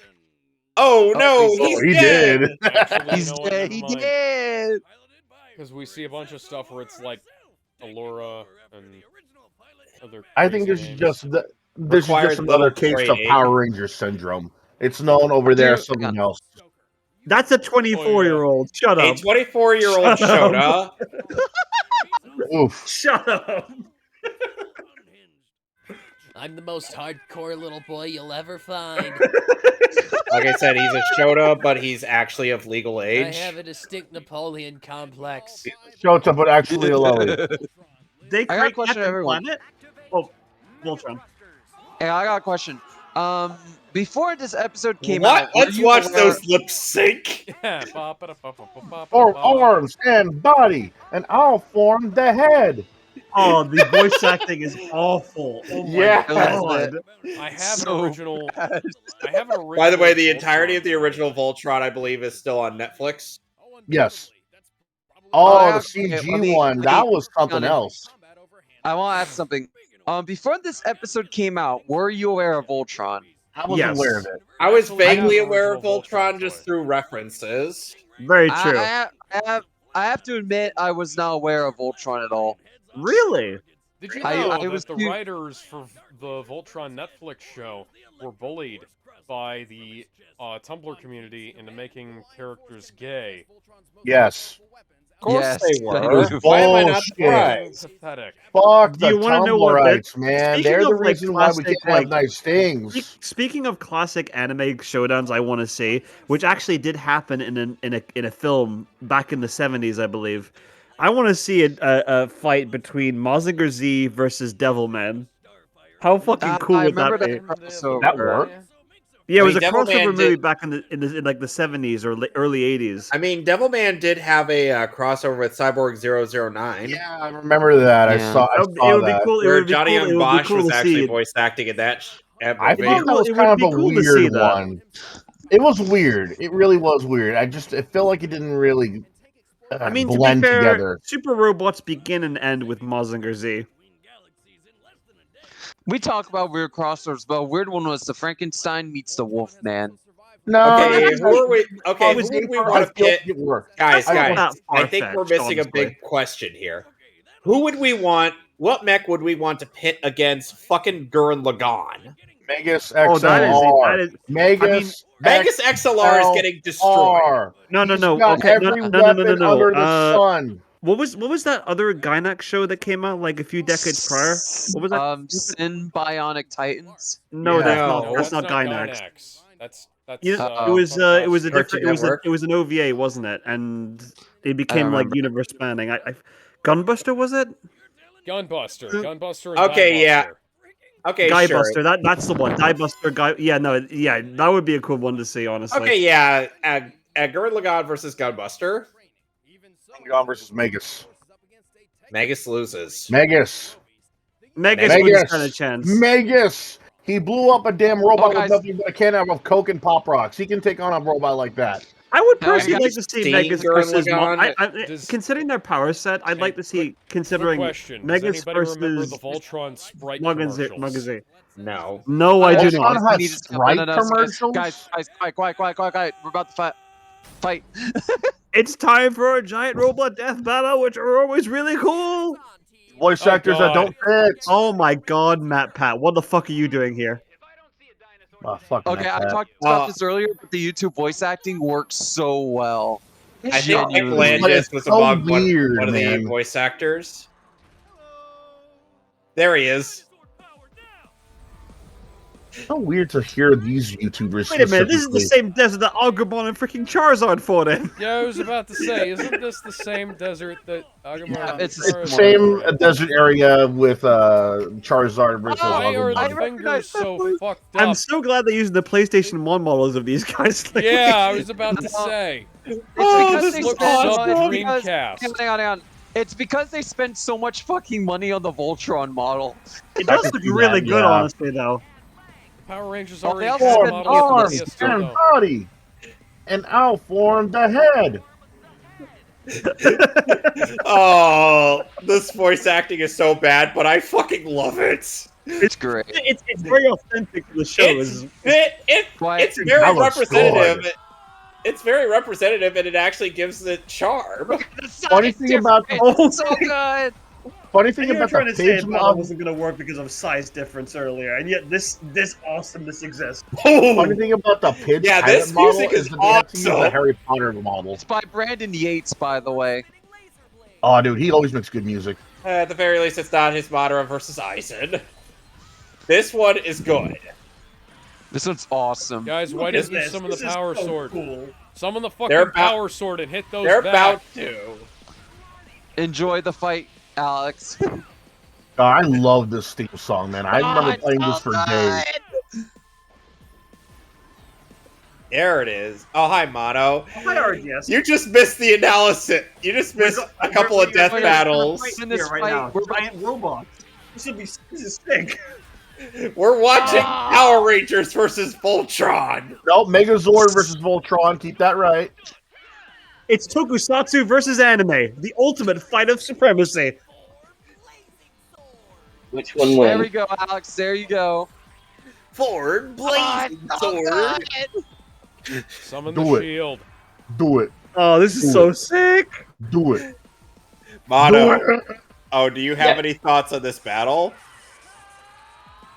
Oh Oh, no, he's he's he dead. did. Actually, you He's know what? dead. Never He mind. did. Because we see a bunch of stuff where it's like Allura and other. I think crazy this is names. just this is Requires just another little case of training. Power Ranger syndrome. It's known over there as Dude, something else. That's a 24-year-old. Shut A up. 24-year-old Shut up. Shota. Oof. Shut up. I'm the most hardcore little boy you'll ever find. Like I said, he's a Shota, but he's actually of legal I age. have a distinct Napoleon complex. Shota, but actually a Lily. They I got a create question for Captain everyone. Planet? Oh, Voltron. Hey, I got a question. Before this episode came What? out, were Let's you watch aware- those lip sync. Yeah. Or arms and body, and I'll form the head. Oh, the voice acting is awful. Oh my Yeah. god. I have So an original. I have an original. By the way, the Voltron entirety of the toy. original Voltron, I believe, is still on Netflix. Yes. Oh, Oh, yeah, the okay, CG let me- one. let That me- was something on it. else. I want to ask something. Before this episode came out, were you aware of Voltron? I was Yes. aware of it. I was Actually, I have vaguely an aware of original Voltron Voltron just toy. through references. Very true. I have to admit, I was not aware of Voltron at all. Really? Did you I- know I that was the too- writers for the Voltron Netflix show were bullied by the Tumblr community into making characters gay? Yes. Of course Yes, they I were. believe Why am I not bullshit. surprised? Pathetic. Fuck Do the you wanna know what Tumblrites, man. Speaking They're the of, like, reason why we classic, can't have like- nice things. Speaking of classic anime showdowns, I want to say, which actually did happen in a film back in the 70s, I believe. I want to see a fight between Mazinger Z versus Devilman. How fucking cool I would that remember be? that crossover. That worked. Yeah, it I was mean, a crossover Devilman movie did- back in like the 70s or early 80s. I mean, Devilman did have a crossover with Cyborg 009, Yeah, I remember that. I Yeah. saw It would be that. cool. It where would be Johnny cool. It Young would be Bosch cool was to actually see. voice acting in that I movie. thought that was It would kind of be a cool to see weird that. one. It was weird. It really was weird. It felt like it didn't really I mean, to be blend fair, together. super robots begin and end with Mazinger Z. We talk about weird crossovers, but a weird one was the Frankenstein meets the Wolfman. No, Okay, who are we? Okay, on who would we paper, want I to feel pit? like it worked. Guys, That's not guys, that I think we're far-fetched, missing a honestly. big question here. Who would we want? What mech would we want to pit against fucking Gurren Lagann? Megas Oh, that XLR. is. Megas Magus XLR is getting destroyed. XLR. No. He's got Okay, every weapon under the sun. What was that other Gynax show that came out like a few decades prior? What was that? Sin Bionic Titans. No, Yeah. that's No, not. That's not Gynax. That's You know, Uh-oh. it was a Cartoon different. Network. It was an OVA, wasn't it? And it became like remember. universe spanning. Gunbuster was it? Gunbuster, and Okay, yeah. Diebuster. Okay, Guybuster. sure. That's the one. Diebuster. Guy. Yeah, no. Yeah, that would be a cool one to see. Honestly. Okay, yeah. Gurren Lagann versus Gunbuster. Gone versus Megas. Magus loses. Megas. Megas Megas. wouldn't stand a chance. Megas. He blew up a damn robot guys. with nothing but a can of Coke and Pop Rocks. He can take on a robot like that. I would Now I personally got like to see Sting Megas Gurren versus Lagann. Does- considering their power set. I'd like to see Quick considering question. Does Megas anybody remember the versus Voltron Sprite Magazine. commercials? No. No, I do Yes, not. Voltron we had need to stop. Sprite Guys, commercials? guys, quiet. We're about to fight. It's time for a giant robot death battle, which are always really cool. Voice Oh, actors that don't fit. Oh my god, Matt Pat, what the fuck are you doing here? Oh, fuck Okay, I that. talked about this earlier, but the YouTube voice acting works so well. I think Nick Genuinely. But Landis it's was so among weird, one of the man. voice actors. There he is. It's so weird to hear these YouTubers. Wait a minute, this is the specifically. same desert that Agumon and freaking Charizard fought in. Yeah, I was about to say, isn't this the same desert that Agumon Yeah, and it's It's Charizard the same were in? desert area with Charizard versus Why are the Agumon. fingers so fucked up? I'm so glad they used the PlayStation 1 models of these guys. Like, Yeah, I was about to say. It's Oh, because this they looks spend sub Dreamcast. hang on. It's because they spend so much fucking money on the Voltron model. it does look really good, yeah. honestly, though. Power Rangers Oh, already they also had spent models money on for the the PS2, and though. body, and I'll form the head. Oh, this voice acting is so bad, but I fucking love it. It's great. It's very authentic to the show. It's very That looks representative. good. It's very representative, and it actually gives it charm. Funny thing about It's so good. funny thing You were about trying the to say page that model. wasn't going to work because of size difference earlier, and yet this awesomeness exists. Funny thing about the pitch Yeah, pilot this model music is is that they have to use the awesome. Harry Potter model. It's by Brandon Yates, by the way. Oh, dude, he always makes good music. At the very least, it's not his Madara versus Aizen. This one is good. This one's awesome. Guys, why Look at didn't you this. summon This the is power so sword? cool. Summon the fucking They're about- power sword and hit those They're back. about to. Enjoy the fight, Alex. I love this theme song, man. I remember playing this for days. There it is. Oh, hi, Mono. Hi, RGS. You just missed the analysis. You just missed a couple of death battles. In this right fight, now. we're Giant robots. This is sick. We're watching Power Rangers versus Voltron. No, Megazord versus Voltron. Keep that right. It's tokusatsu versus anime, the ultimate fight of supremacy. Which one There we wins? go, Alex. There you go. Forward blazing sword. Summon Do the it. shield. Do it. Oh, this is so sick. Do it. Mono. Do it. Oh, do you have any thoughts on this battle?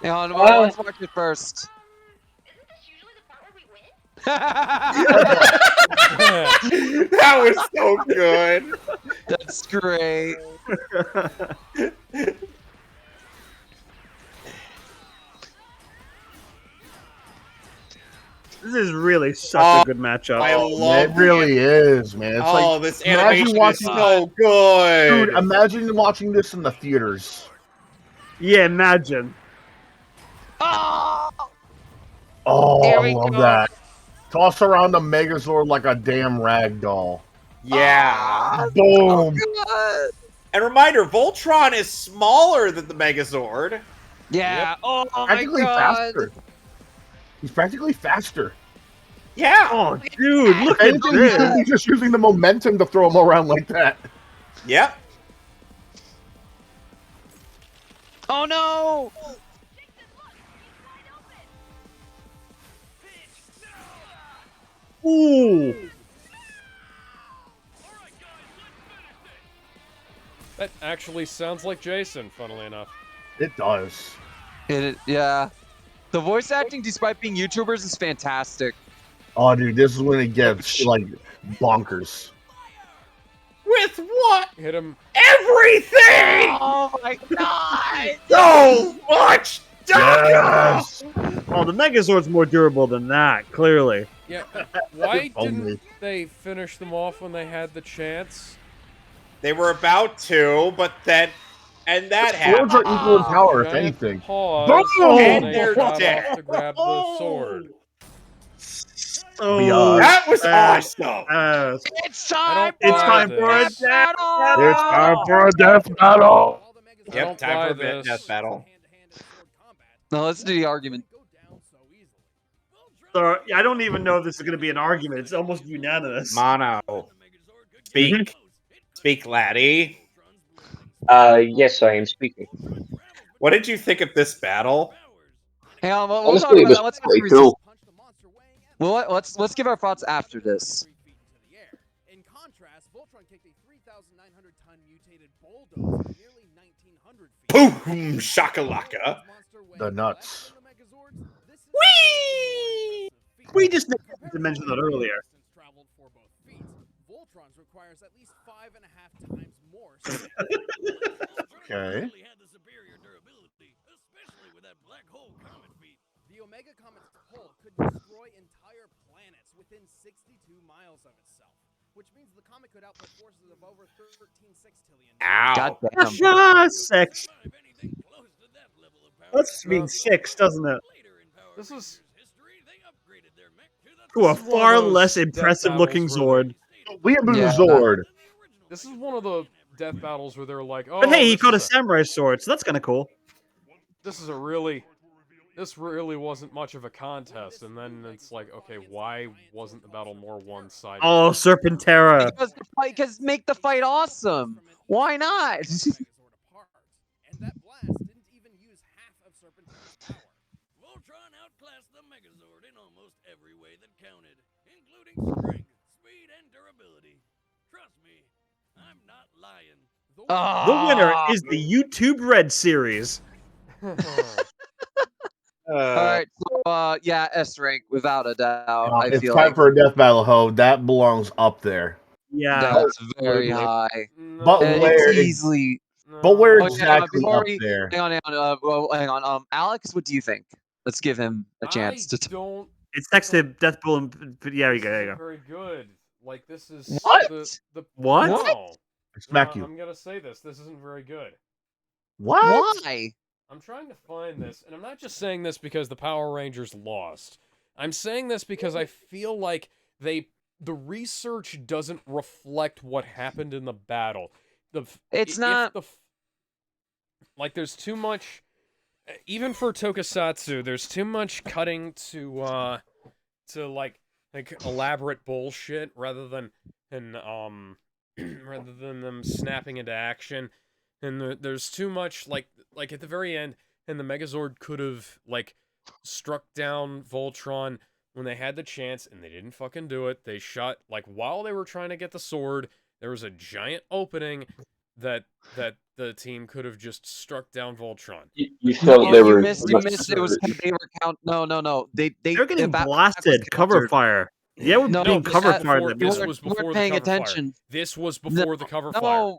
Hang on, let's watch it first. That was so good. That's great. This is really such a good matchup. I love It really is, man. It's Oh, like this imagine animation is watching- so good. dude, imagine watching this in the theaters. Yeah, imagine. Oh, Here I we love go. that. Toss around the Megazord like a damn rag doll. Yeah. Boom. God. And reminder, Voltron is smaller than the Megazord. Yeah. Oh my Practically god. faster. He's practically faster. Yeah. Oh, dude, look If at anything, this. he's just using the momentum to throw him around like that. Yep. Oh no. Ooh. That actually sounds like Jason, funnily enough. It does. Yeah. The voice acting, despite being YouTubers, is fantastic. Oh, dude, this is when it gets like bonkers. With what? Hit him. Everything! Oh my god. So much stuff! Yes. Oh, the Megazord's more durable than that, clearly. Yeah. Why Only. didn't they finish them off when they had the chance? They were about to, but then... And that Swords happened. are equal in power, if Giant anything. Pause, Boom! and And they they're got dead. off to grab the sword. Oh, That was awesome! It's I time. don't It's buy time this. for a death battle. It's time for a death battle. I Yep, don't time buy for a bit this. death battle. No, let's do the argument. I don't even know if this is going to be an argument. It's almost unanimous. Mono. Speak. Speak, laddie. Yes, I am speaking. What did you think of this battle? Hang on, we'll talk Honestly, it about was that. Let's pretty cool. Well, let's give our thoughts after this. In contrast, Voltron kicked a 3,900-ton mutated bulldozer nearly 1,900 feet. Boom! Shakalaka. The nuts. Whee! We just neglected to mention that earlier. Voltron's requires at least 5.5 times more. Okay. The Omega Comet's hull could destroy entire planets within 62 miles of itself, which means the comet could output forces of over 13 sextillion. Ow. Goddamn. Six. That means six, doesn't it? This is To a This is one of far those less death impressive looking battles where Zord. Weeaboo Yeah. Zord. this is one of the death battles where they're like, oh, But hey, he this caught a is samurai sword, so that's kind of cool. this really wasn't much of a contest, and then it's like, okay, why wasn't the battle more one-sided? Oh, Serpentera. Because make the fight awesome. Why not? And that blast didn't even use half of Serpentera's power. Voltron outclassed the Megazord in almost every way that counted, including strength, speed, and durability. Trust me, I'm not lying. The winner is the YouTube Red Series. All right, so yeah, S rank without a doubt. I It's feel time like for a death battle, ho. That belongs up there. Yeah. that's very high. But And where it's easily. But where Oh, yeah, exactly before up we, there? hang on. Well, hang on. Alex, what do you think? Let's give him a chance to. don't. It's next to Deathpool and yeah, you go. There you go. Very good. Like this is What? the What? No. Smack No, you. I'm gonna say this. This isn't very good. What? Why? I'm trying to find this, and I'm not just saying this because the Power Rangers lost. I'm saying this because I feel like the research doesn't reflect what happened in the battle. It's not. Like there's too much, even for Tokusatsu. There's too much cutting to like elaborate bullshit rather than rather than them snapping into action. And there's too much like at the very end, and the Megazord could have like struck down Voltron when they had the chance, and they didn't fucking do it. They shot like while they were trying to get the sword. There was a giant opening that the team could have just struck down Voltron. You felt they were. You missed. It was they were count. No. They're getting that blasted. was Cover countered. fire. Yeah, we're No, being this cover was fired. before- in that you This battle. was weren't before the paying cover fire. attention. This was before the cover fire.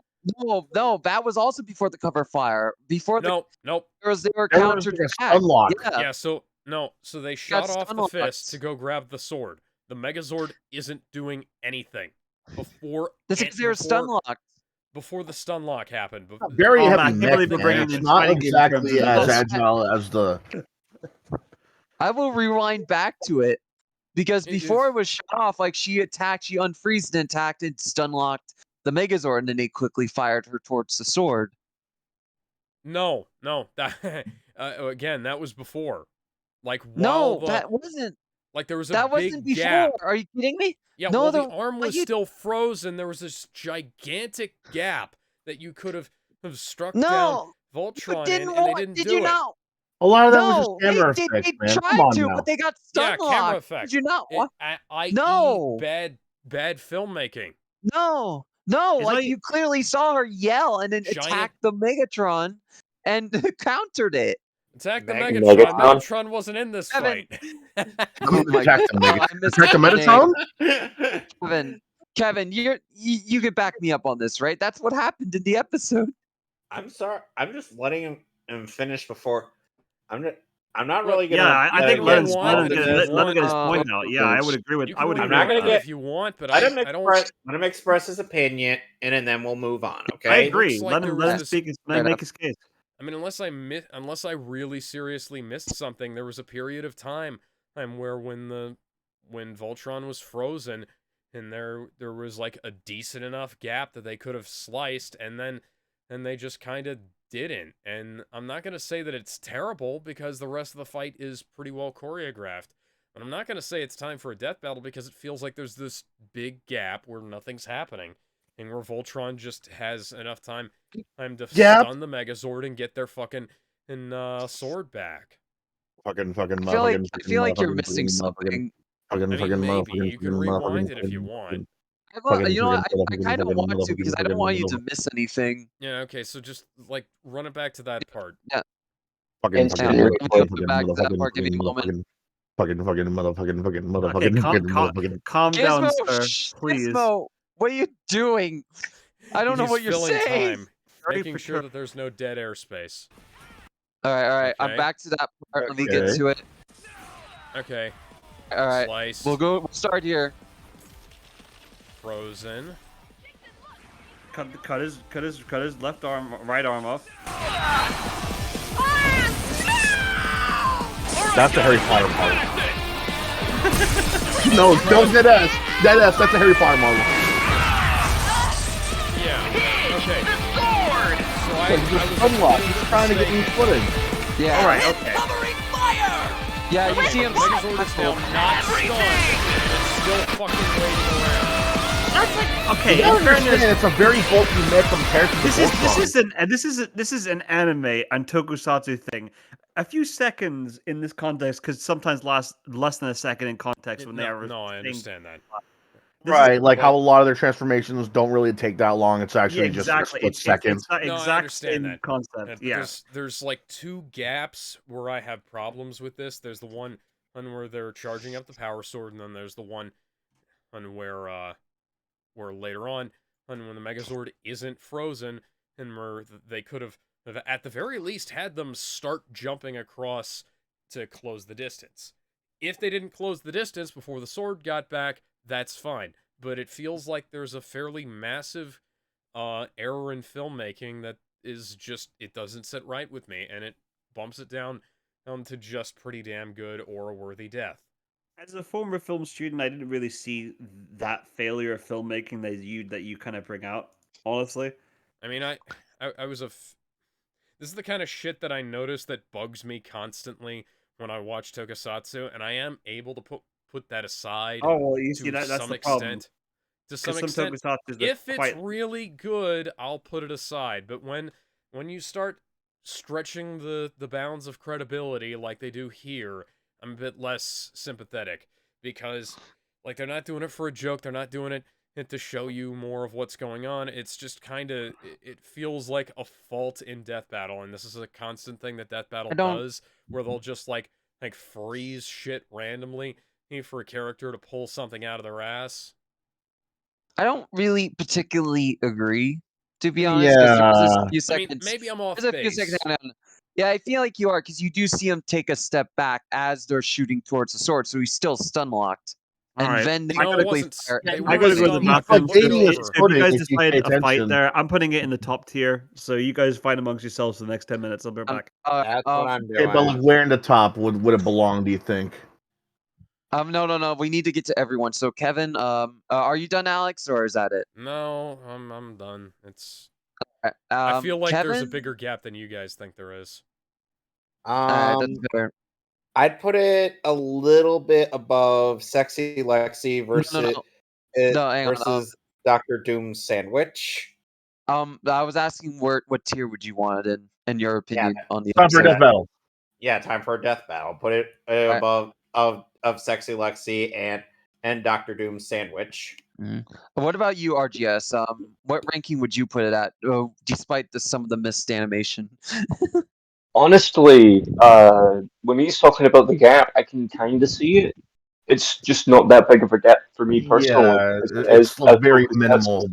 No, that was also before the cover fire. Before the Nope. they were There was countered like a back. stunlock. Yeah. So they shot off the stunlocked. fist to go grab the sword. The Megazord isn't doing anything before That's because they were stunlocked. before the stun lock happened. Very Oh, heavy man, I can't mech, believe we're man. bringing It's in not fighting game exactly terms as into this. agile as the. I will rewind back to it because before it was shut off, like she unfreezed and attacked and stunlocked the Megazord, and then they quickly fired her towards the sword. No, that again, that was before. Like No, that wasn't. Like there was a That big wasn't before. gap. Are you kidding me? Yeah, No, well, the arm was you- still frozen. There was this gigantic gap that you could have struck No, down Voltron in, and they didn't did do you it. not? A lot of that was No, just camera they effects, man. tried Come on to, now. but they got Yeah, stunlocked. camera effects. Did you not? I No. bad filmmaking. No, It's like like- you clearly saw her yell and then Giant- attack the Megatron and countered it. Attack the Megatron. Megatron. Megatron. Megatron wasn't in this Kevin. fight. Oh my Attack the God, Mega- I missed Attack the the Metatron? Kevin, you can back me up on this, right? That's what happened in the episode. I'm sorry. I'm just letting him finish before. I'm not really gonna. Yeah, I think you let him want, get if you let him want, get his point out. Yeah, I would agree with. You I can would leave agree. I'm not with gonna that. get- if you want, but let him I don't. express his opinion, and then we'll move on. Okay. I agree. Looks like Let there him was let him this- speak. Let Fair him make his case. I mean, unless I really seriously missed something, there was a period of time where when Voltron was frozen, and there was like a decent enough gap that they could have sliced, and then they just kind of didn't. And I'm not gonna say that it's terrible because the rest of the fight is pretty well choreographed. But I'm not going to say it's time for a death battle because it feels like there's this big gap where nothing's happening. And where Voltron just has enough time to stun the Megazord and get their fucking sword back. I feel like you're missing something. I mean, maybe. You can rewind it if you want. You know what? I kind of want to because I don't want you to miss anything. Yeah, okay, so just, like, run it back to that part. Yeah. Instant Let me replay. go back to that part. Give me a moment. Okay, calm down, Gizmo, sir. shh, Please. Gizmo, what are you doing? I don't know He's what you're filling saying. time, making sure that there's no dead airspace. All right. I'm Okay. back to that part. Let me get to it. Okay. All right. Slice. We'll start here. Frozen. Cut his right arm off. That's a Harry Potter model. No, don't dead ass. Dead ass. That's a Harry Potter model. Yeah. Okay. So I was unlocked. He's trying to get new footage. Yeah. All right. Okay. Yeah, you see him. Megazord is now not stunned. It's still fucking waiting around. That's like okay. I understand it's a very bulky mech compared to the This is an anime and tokusatsu thing. A few seconds in this context could sometimes last less than a second in context when they are. No, I understand that. Right, like how a lot of their transformations don't really take that long. It's actually just a split second. It's not No, I exact understand same that. concept. Yeah. There's like two gaps where I have problems with this. There's the one where they're charging up the power sword, and then there's the one where later on, when the Megazord isn't frozen, and where they could have at the very least had them start jumping across to close the distance. If they didn't close the distance before the sword got back, that's fine. But it feels like there's a fairly massive error in filmmaking that is just, it doesn't sit right with me, and it bumps it down to just pretty damn good or a worthy death. As a former film student, I didn't really see that failure of filmmaking that you kind of bring out. Honestly, I mean, I was this is the kind of shit that I notice that bugs me constantly when I watch tokusatsu, and I am able to put that aside. Oh well, you see that's some the extent. problem. To some extent, if it's really good, I'll put it aside. But when you start stretching the bounds of credibility like they do here, I'm a bit less sympathetic, because like they're not doing it for a joke, they're not doing it to show you more of what's going on. It's just kind of, it feels like a fault in Death Battle, and this is a constant thing that Death Battle does, where they'll just like freeze shit randomly for a character to pull something out of their ass. I don't really particularly agree, to be honest, because there was a few seconds. I mean, maybe I'm off there's a base. few seconds. Yeah, I feel like you are, because you do see him take a step back as they're shooting towards the sword, so he's still stun locked. And then they quickly fire. I gotta go to the bathroom. If you guys decide a fight there, I'm putting it in the top tier. So you guys fight amongst yourselves for the next 10 minutes. I'll be back. That's what I'm doing. Okay, but like, where in the top would it belong? Do you think? No. We need to get to everyone. So Kevin, are you done, Alex, or is that it? No, I'm done. It's. I feel like there's a bigger gap than you guys think there is. That's fair. I'd put it a little bit above Sexy Lexi versus versus Dr. Doom's sandwich. I was asking what tier would you want it in your opinion on the time for a death battle. Yeah, time for a death battle. Put it above of Sexy Lexi and Dr. Doom's sandwich. What about you, RGS? What ranking would you put it at, despite some of the missed animation? Honestly, when he's talking about the gap, I can kind of see it. It's just not that big of a gap for me personally. Yeah, it's very minimal.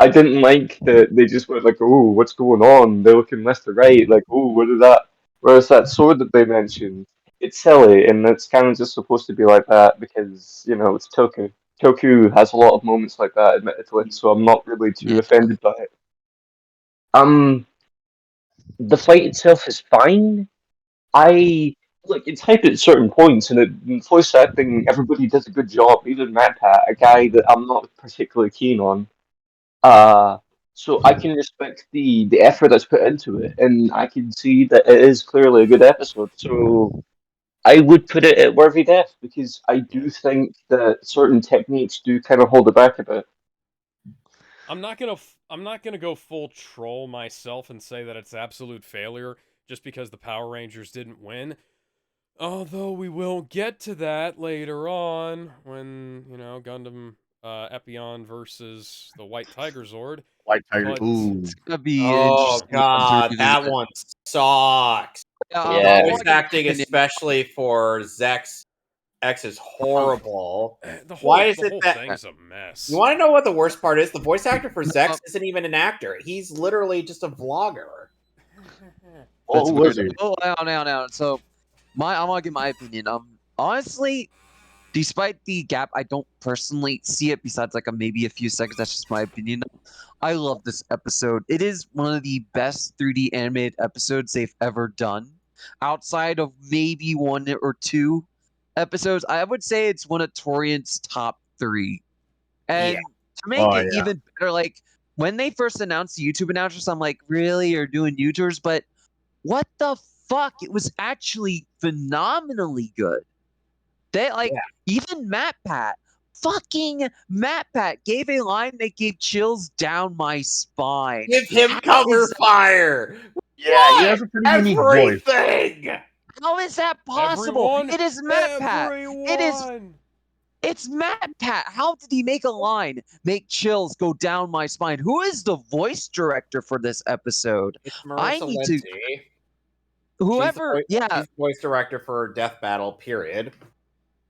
I didn't like that they just went like, "Oh, what's going on?" They're looking left to right, like, "Oh, what is that?" Whereas that sword that they mentioned, it's silly, and it's kind of just supposed to be like that because it's Toku. Toku has a lot of moments like that, admittedly, so I'm not really too offended by it. The fight itself is fine. It's hyped at certain points, and in voice acting, everybody does a good job. Even Pat, a guy that I'm not particularly keen on. So I can respect the effort that's put into it, and I can see that it is clearly a good episode. So I would put it at worthy death because I do think that certain techniques do kind of hold it back a bit. I'm not gonna go full troll myself and say that it's absolute failure just because the Power Rangers didn't win. Although we will get to that later on when, Gundam Epion versus the White Tiger Zord. White Tiger. But- Ooh. It's gonna be Oh interesting to god, revisit that it. one sucks. Yeah. The I'll voice give my acting, opinion. especially for Zex X, is horrible. The whole, Why is the it whole that thing's a mess. you want to know what the worst part is? The voice actor for Zex isn't even an actor. He's literally just a vlogger. Oh, That's who was weird. he? Oh, now. So, I'm gonna give my opinion. Honestly, despite the gap, I don't personally see it. Besides, like maybe a few seconds. That's just my opinion. I love this episode. It is one of the best 3D animated episodes they've ever done. Outside of maybe one or two episodes, I would say it's one of Torian's top 3. And to make it even better, like when they first announced the YouTube announcers, I'm like, really? You're doing YouTubers? But what the fuck? It was actually phenomenally good. They even fucking MatPat gave a line that gave chills down my spine. Give him How cover is that- fire. Yeah, he has a pretty unique voice. Everything. How is that possible? Everyone, It is MatPat. everyone. It's MatPat. How did he make a line make chills go down my spine? Who is the voice director for this episode? It's I Marissa need to. Lindsay. Whoever, She's yeah, voice director for Death Battle. Period.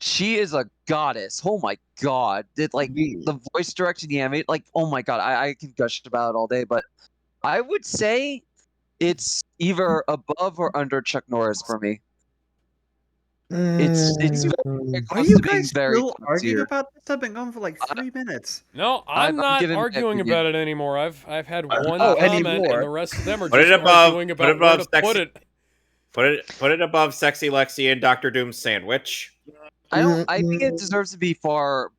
she is a goddess. Oh my god! Did like the voice direction, the animate, like oh my god, I can gush about it all day, but I would say it's either above or under Chuck Norris for me. It's very Are close you to being guys very still top arguing tier. about this? I've been going for like 3 minutes. No, I'm not giving my arguing opinion. about it anymore. I've had one Oh, comment, anymore. and the rest of them are Put it just above- arguing put it about where above to put sexy- it. Put it above Sexy Lexi and Dr. Doom's sandwich. I think it deserves to be far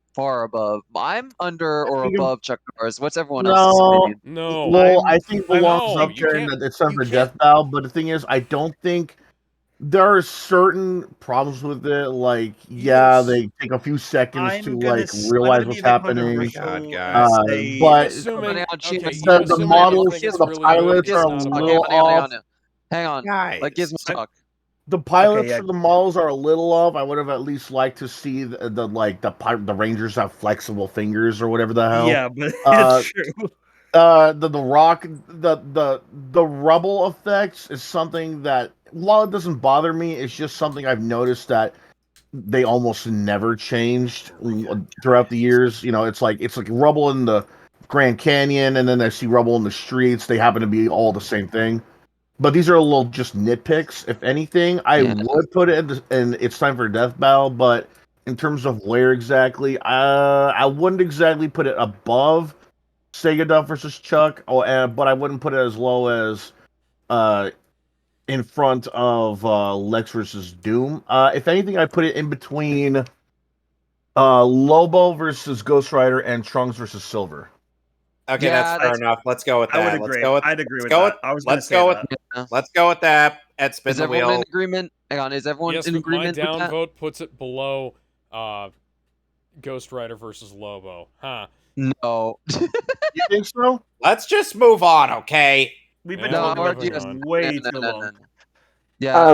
above. I'm under or above Chuck Norris. What's everyone else's opinion? No. Well, I think belongs No, up you there, and can't- it's time you for can't- Death Battle. But the thing is, I don't think there are certain problems with it. Like, yeah, they take a few seconds I'm to gonna like s- I'm realize gonna be what's a bit happening. controversial guys. and say- But Assuming, okay, The assuming models you think for it's the really pilots good, are it's a not little off. Hang on. Guys, Let Gizmo talk. The pilots Okay, yeah. for the models are a little off. I would have at least liked to see the Rangers have flexible fingers or whatever the hell. Yeah, but Uh, it's true. the rock the rubble effects is something that, while it doesn't bother me, it's just something I've noticed that they almost never changed throughout the years. It's like rubble in the Grand Canyon, and then I see rubble in the streets. They happen to be all the same thing. But these are a little just nitpicks. If anything, I would put it in It's Time for Death Battle, but in terms of where exactly, I wouldn't exactly put it above Sega Duff versus Chuck, but I wouldn't put it as low as in front of Lex versus Doom. If anything, I put it in between Lobo versus Ghost Rider and Trunks versus Silver. Okay, that's fair enough. Let's go with that. I would Let's agree. go with, I'd agree let's with go that. with- I was gonna let's say go that. with let's go with that. Ed, spin Is the everyone wheel. in agreement? Hang on, is everyone Yes, in but my agreement with that? downvote puts it below Ghost Rider versus Lobo. Huh. No. You think so? Let's just move on, okay? We've been Yeah, talking we're about moving this on. way too long. Yeah,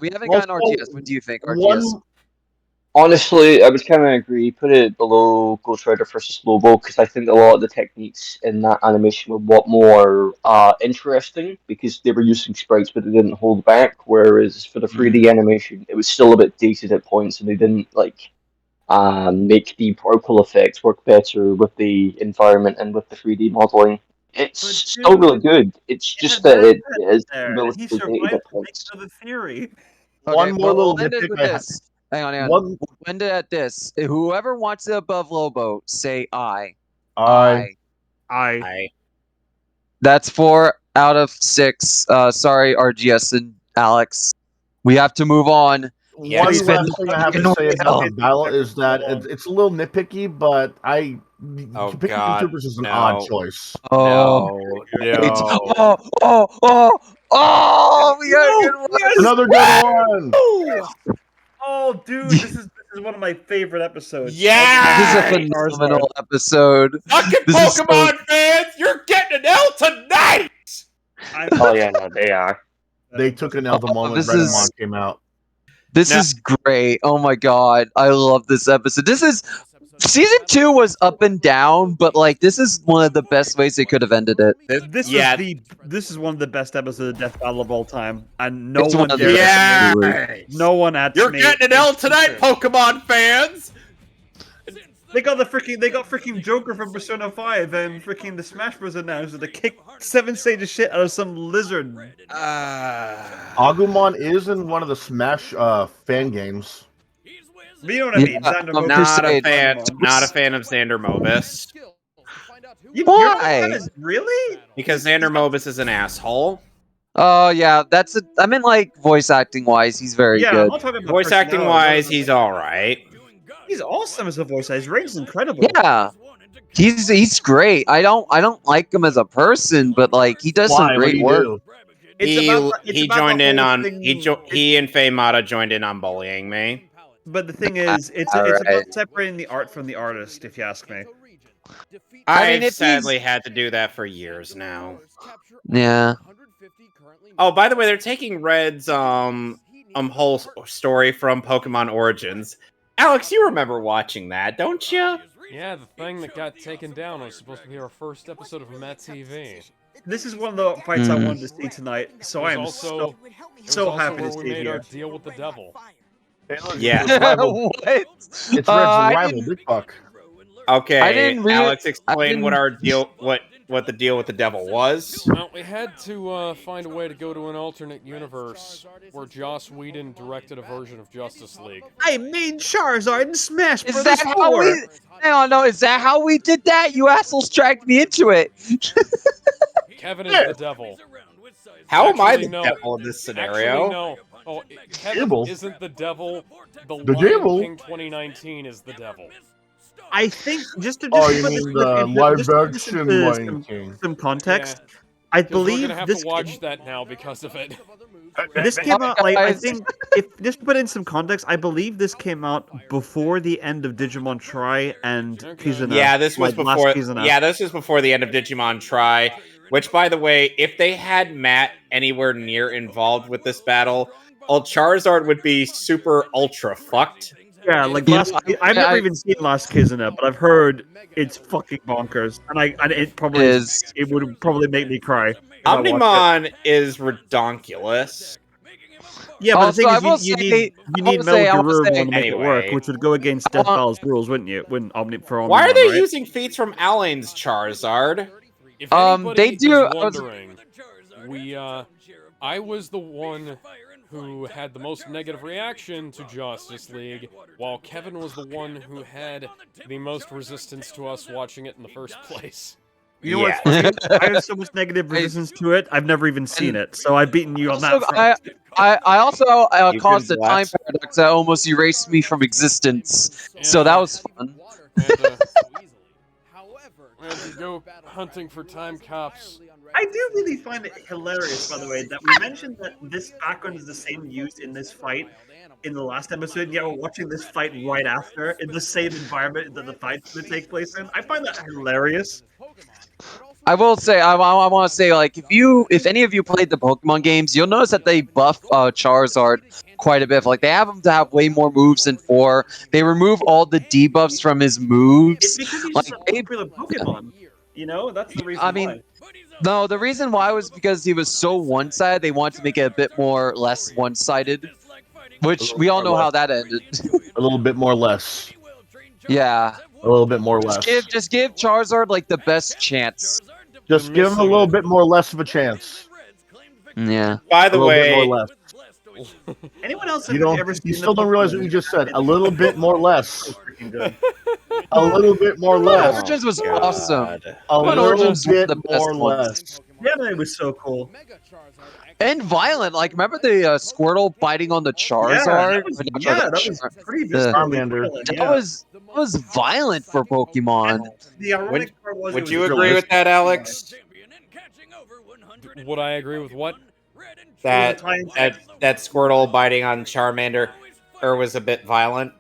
we haven't gotten also, RTS. What do you think, RTS? Honestly, I would kind of agree. Put it below Ghost Rider versus Lobo because I think a lot of the techniques in that animation were a lot more interesting because they were using sprites but they didn't hold back. Whereas for the 3D animation, it was still a bit dated at points and they didn't make the particle effects work better with the environment and with the 3D modeling. It's still really good. It's just that it is There, and he relatively dated survived at the points. making of the theory. One more little we'll end it nitpick with I this. Hang on. One- We'll end it at this. Whoever wants it above Lobo, say I. I. That's 4 out of 6. Sorry, RGS and Alex. We have to move on. Yeah, One spin last thing I have to say about the battle is that it's a little nitpicky, but picking God, Troopers is an no. odd choice. Oh, No. we got a good one. Another good one. Oh, dude, this is one of my favorite episodes. Yeah! This is a phenomenal episode. Fucking This is so- Pokemon fans, you're getting an L tonight! Oh yeah, no, they are. They took an L the moment this Redmon is- came out. This Now- is great. Oh my god, I love this episode. This is season 2 was up and down, but like this is one of the best ways they could have ended it. This is one of the best episodes of Death Battle of all time, and no It's one one of the dares. best. Yeah! No one at You're me. getting an L tonight, Pokemon fans! They got freaking Joker from Persona 5 and freaking the Smash Bros. Announcer to kick 7 stage shit out of some lizard. Agumon is in one of the Smash fan games. But you know what I mean? Xander Mobus. Not a fan of Xander Mobus. Why? Really? Because Xander Mobus is an asshole. Oh yeah, I mean like voice acting wise, he's very Yeah, good. I'm not talking about Voice acting wise, he's alright. He's awesome as a voice actor. His range is incredible. Yeah. He's great. I don't like him as a person, but like he does some great work. He joined in on he and Faye Mata joined in on bullying me. But the thing is, it's Alright. about separating the art from the artist, if you ask me. I've if sadly had to do that for years now. Yeah. Oh, by the way, they're taking Red's whole story from Pokemon Origins. Alex, you remember watching that, don't you? Yeah, the thing that got taken down was supposed to be our first episode of Met TV. This is one of the fights I wanted to see tonight, so I am also so happy to where see we it made our here. deal with the devil. Yeah. What? It's Red's I rival, didn't- Big Buck. Okay, I didn't rea- Alex, I explain what didn't- our deal, what the deal with the devil was. Well, we had to find a way to go to an alternate universe where Joss Whedon directed a version of Justice League. I made Charizard and Smash Is Bros. that how 4. we? Hang on, no. Is that how we did that? You assholes dragged me into it. Kevin is the devil. How am I Actually, the no. devil in this scenario? Actually, no. Oh, Kevin Devil? isn't the devil. The The Lion devil? King 2019 is the devil. I think just to Oh, you put mean this the in- live just to put this action into Lion King? some context, Yeah. I 'Cause believe we're gonna have this to watch that now because of it. this came out like I Guys. think if just to put in some context, I believe this came out before the end of Digimon Tri and Okay. Kizuna. Yeah, this was like, last before. Kizuna. Yeah, this was before the end of Digimon Tri. Which, by the way, if they had Matt anywhere near involved with this battle, Charizard would be super ultra fucked. Yeah, like Yeah, last, I've never I- even seen Last Kizuna, but I've heard it's fucking bonkers, and it probably Is it would probably make me cry. if I watched it. Omnimon is redonkulous. Yeah, but Also, the I thing will is, you say- need I will say- Metal Guru to make it Anyway. work, which would go against Death want- Battle's rules, wouldn't you? Wouldn't Omnimon? Why are they right? using feats from Alain's Charizard? If they anybody do- is I was- wondering, I was the one who had the most negative reaction to Justice League, while Kevin was the one who had the most resistance to us watching it in the first place. You know what's funny? I have so much negative resistance to it. I've never even seen it, so I've beaten you on that Also, front. I also You've caused a been time blessed. paradox that almost erased me from existence. So that was fun. And, we had to go hunting for time cops. I do really find it hilarious, by the way, that we mentioned that this background is the same used in this fight in the last episode, and yet we're watching this fight right after in the same environment that the fight's going to take place in. I find that hilarious. I will say, I want to say, like, if any of you played the Pokemon games, you'll notice that they buff Charizard quite a bit. Like, they have him to have way more moves than 4. They remove all the debuffs from his It's moves. because he's Like, just a popular Pokemon. You know, that's the reason I mean, why. No, the reason why was because he was so one-sided. They wanted to make it a bit more less one-sided, which we all know how that ended. A little bit more less. Yeah, A little bit more less. just give Charizard like the best chance. Just give him a little bit more less of a chance. Yeah. By A the little bit way, more less. Anyone else You have ever don't. seen You the still don't realize Pokemon? what you just said. A little bit more less. Freaking good. A little bit more less. Origins was God. awesome. A Pokemon little Origins was bit the best more ones. less. Yeah, it was so cool. And violent. Like, remember the Squirtle biting on the Charizard? That was pretty Charmander. violent, That yeah. was violent for Pokemon. The ironic part was, would it you was agree with that, Alex? Would I agree with what? That Squirtle biting on Charmander. or was a bit violent.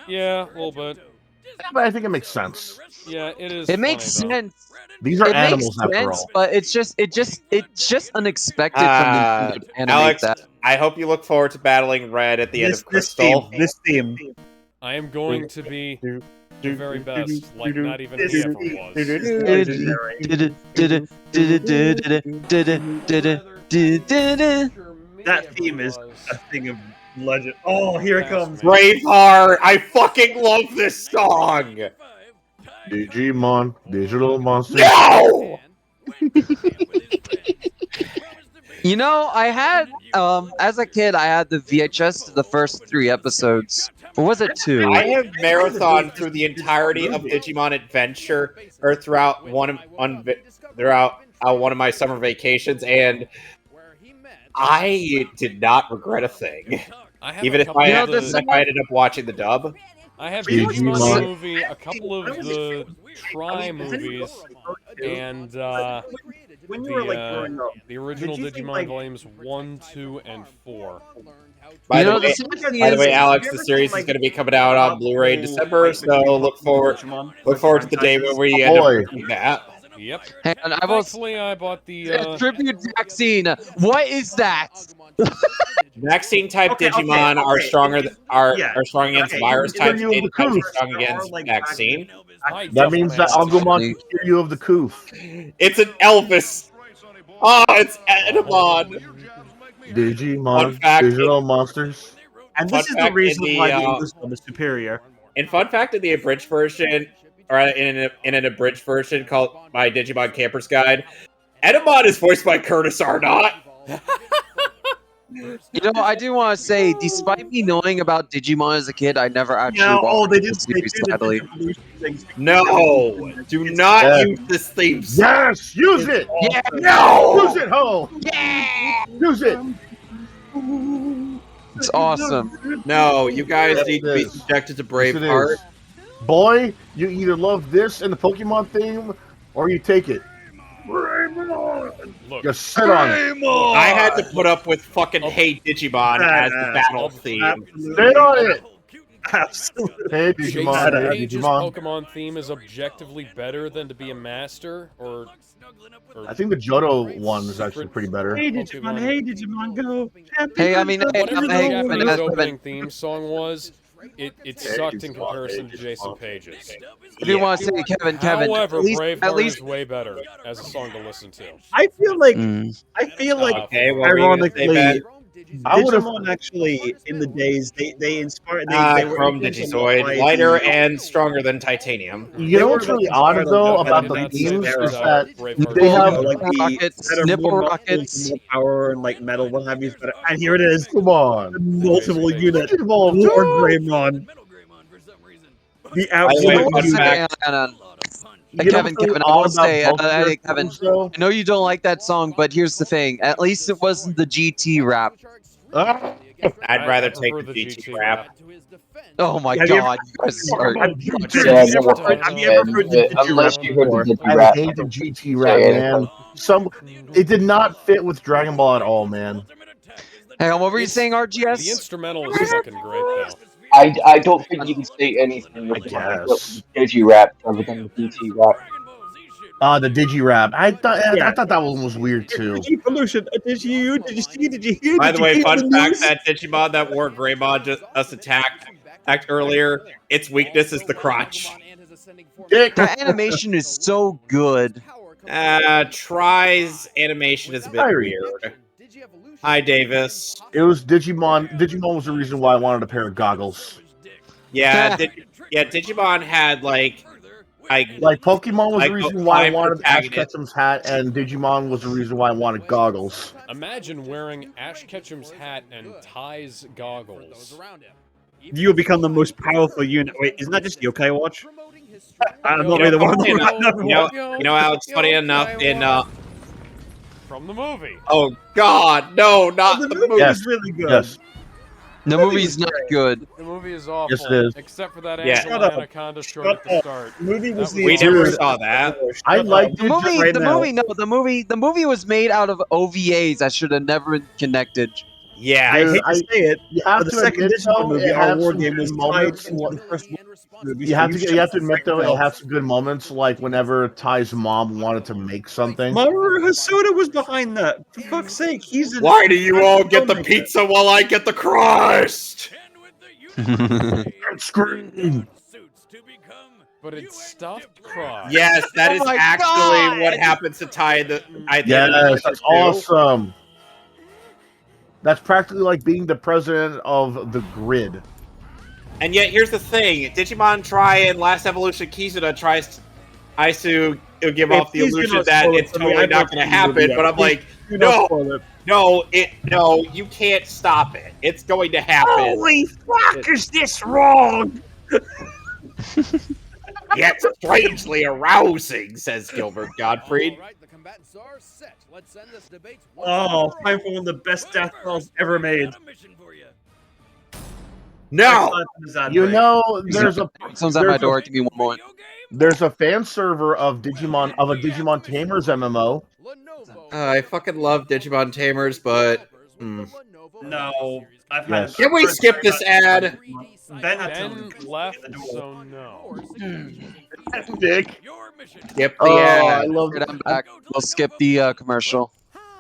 Yeah, a little bit. Yeah, but I think it makes sense. Yeah, it is. It makes funny, though. sense. These are It animals makes after sense, all. but it's just unexpected from Nintendo to animate Alex, that. I hope you look forward to battling Red at the end of Crystal. This theme. I am going to be the very best, like not even he ever was. That theme is a thing of legend. Oh, here it comes. Braveheart! I fucking love this song! Digimon, digital monsters. No! You know, I had as a kid, I had the VHS to the first 3 episodes. Or was it 2? I have marathon through the entirety of Digimon Adventure, or throughout one of my summer vacations, and I did not regret a thing. Even if I ended up watching the dub. I have Digimon. Digimon movie, a couple of the Try movies, and When you were like growing up, the original did you think, Digimon like- volumes 1, 2, and 4. By You the know, way, the by the way, is- Alex, Have the you ever series seen, is going to be coming out on Blu-ray in whole, December, like, so the look forward Digimon, to the day franchises? when we Oh, end up boy. doing that. Yep. Hang on, I've also Thankfully, I bought the. tribute vaccine. What is that? Vaccine type Okay, Digimon are okay. stronger are strong against Okay. virus types. You of the Data types are Coof. strong against There are, like, vaccine. That means that Agumon Actually. can cure you of the coof. It's an Elvis. Oh, it's Edamon. Digimon, Fun fact, digital monsters. And Fun this is the fact, reason in the, why the English dub is superior. In fun fact, in the abridged version, or in an abridged version called My Digimon Camper's Guide, Edamon is voiced by Curtis Arnott. You know, I do want to say, despite me knowing about Digimon as a kid, I never actually Yeah, watched they the do series, the sadly. evolution things. No, do not Yeah. use this theme song. Yes, use it. Yeah, No, Use it, ho. Use it. it's awesome. no, you guys Yes, need to it be is. subjected to Yes, it Braveheart. is. Boy, you either love this and the Pokemon theme, or you take it. Look, Just sit on it. I had to put up with fucking Hey Digimon as the battle theme. Sit on it. Absolutely. Hey, Jason Digimon. Hey, Page's Digimon. Pokemon theme is objectively better than to be a master, or I think the Johto one is actually pretty better. Hey Digimon, go! Hey, I mean, hey, whatever the hey, Japanese Kevin, opening theme song was. It sucked in Digimon, comparison hey, to Jason Digimon. Page's. I do want to say, Kevin, However, at Braveheart least, is way better as a song to listen to. I feel like Mm. Okay, what were you gonna say, Ben? I would've- Digimon actually in the days they inspired they were Chrome influenced a lot by Digizoid, lighter the- and stronger than titanium. You know They what's were really inspired odd though a lot about I the did not say themes that, is that Braveheart they was have. better. like the rockets, that are nipple more rockets. muscles, more power and like metal, what have you. And here it is, Come on. multiple Jason unit, Page's. Evolve, Lord dude. Greymon, the By the way, absolute fun unit. fact- Hang on. You know Kevin, what's really I will odd about say, both of their hey, Kevin, themes, though? I know you don't like that song, but here's the thing. At least it wasn't the GT rap. Ah. I'd rather take prefer the GT rap. Oh my Have you ever- god, you guys are... Have you never ever heard heard the Digi unless rap you heard the before? Digi I rap. hate the GT rap, man. It did not fit with Dragon Ball at all, man. Hang on, what were you It's- saying, The RGS? instrumental is fucking great, though. I don't think you can say anything I with guess. Digi rap other than the DT rap. The Digi rap. I thought that one was weird too. Evolution. Did you see? Did you hear? By Did the you way, hear fun the fact news? that Digimon that wore Greymon just attacked earlier, its weakness is the crotch. That animation is so good. Try's animation is a bit Kyrie. weird. Hi, Davis. It was Digimon. Digimon was the reason why I wanted a pair of goggles. Yeah, Digimon had like Pokemon was like the reason why I five wanted Ash protagonists. Ketchum's hat, and Digimon was the reason why I wanted goggles. Imagine wearing Ash Ketchum's hat and Ty's goggles. You will become the most powerful unit. Wait, isn't that just Yokai Watch? I'm not You really the one. funny enough, you know, Alex, funny enough, in From the movie. oh god, no, not The the movie movie. Yes. is really good. Yes. The movie's not good. The movie is awful. Yes, it is. Except for that Yeah. Angela Shut up. Anaconda short Shut at the up. start. The movie was That the was We never Dude. saw that. I liked The it. movie, right the now. movie, no, the movie was made out of OVAs that should have never been connected. Yeah, I Dude, hate to say it, you have but the to second admit, Digimon though, movie, it our had war some game, good was tied moments. into the first movie. You so have to shut the admit frick though, it mouth. had some good moments, like whenever Ty's mom wanted to make something. Mamoru Hosoda was behind that. For fuck's sake, he's in. Why do you all get the filmmaker. pizza while I get the crust? Scream. But it's stuffed crust. Yes, that Oh is my actually God! what happens to Ty at the end Yes, of that's chapter 2. awesome. That's practically like being the president of the grid. And yet, here's the thing: Digimon try and Last Evolution Kizuna tries to give Hey, off the please do illusion not that spoil it it's for me. totally I've not not going to seen the movie happen. yet. But I'm Please like, do not no, spoil it. no, you can't stop it. It's going to happen. Holy fuck, is this wrong? Yet strangely arousing, says Gilbert Gottfried. All right, the combatants are set. Let's end this debate. Oh, time for one of the best death battles ever made. No, You know, there's a Someone's at my door. Give me one moment. there's a fan server of a Digimon Tamers MMO. I fucking love Digimon Tamers, but No, I've Yes. had. Can we skip this ad? Ben had Ben to left, so no. Nick. Skip the Oh, I ad. love. I'm back. We'll skip the commercial.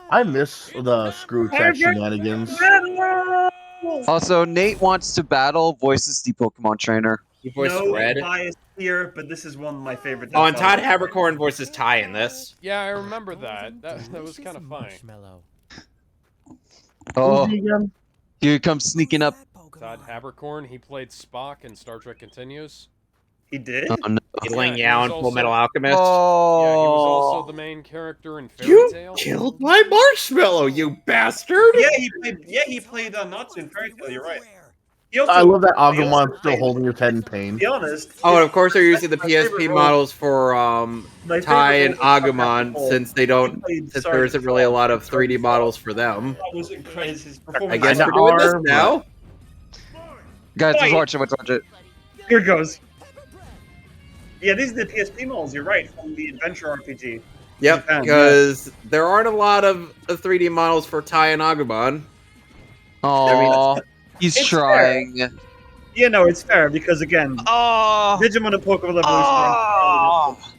I miss the screw chat shenanigans. Also, Nate wants to battle voices the Pokemon trainer. He voiced No Red. bias here, but this is one of my favorite. Oh, and death Todd battles. Habercorn voices Ty in this. Yeah, I remember that. That was kind of funny. Oh, Who's he again? here he comes sneaking up. Todd Habercorn, he played Spock in Star Trek Continues. He did. Oh, no. Ling he Yao was and Full also- Metal Alchemist. Oh, Yeah, he was also the main character in Fairy You Tail. killed my marshmallow, you bastard! Yeah, he played Natsu in Fairy Tail. You're right. He also, I love that he also Agumon's still played- holding his head in pain. To be honest. Oh, and of course they're using the my favorite PSP role- models for my Ty favorite and role was Agumon, Dante. since they don't, He played since there isn't Sergeant really a Shaw. lot of 3D Sergeant models Shaw. for them. That was his I performance. guess Kinda we're doing this are, now. guys, let's Fight. watch it. Let's watch it. Here it goes. Yeah, these are the PSP models. You're right, from the adventure RPG. Yep, Japan, because there aren't a lot of 3D models for Ty and Agumon. Oh, he's it's trying. Yeah, no, it's fair because again, Oh, Digimon and Pokemon Evolution are entirely different.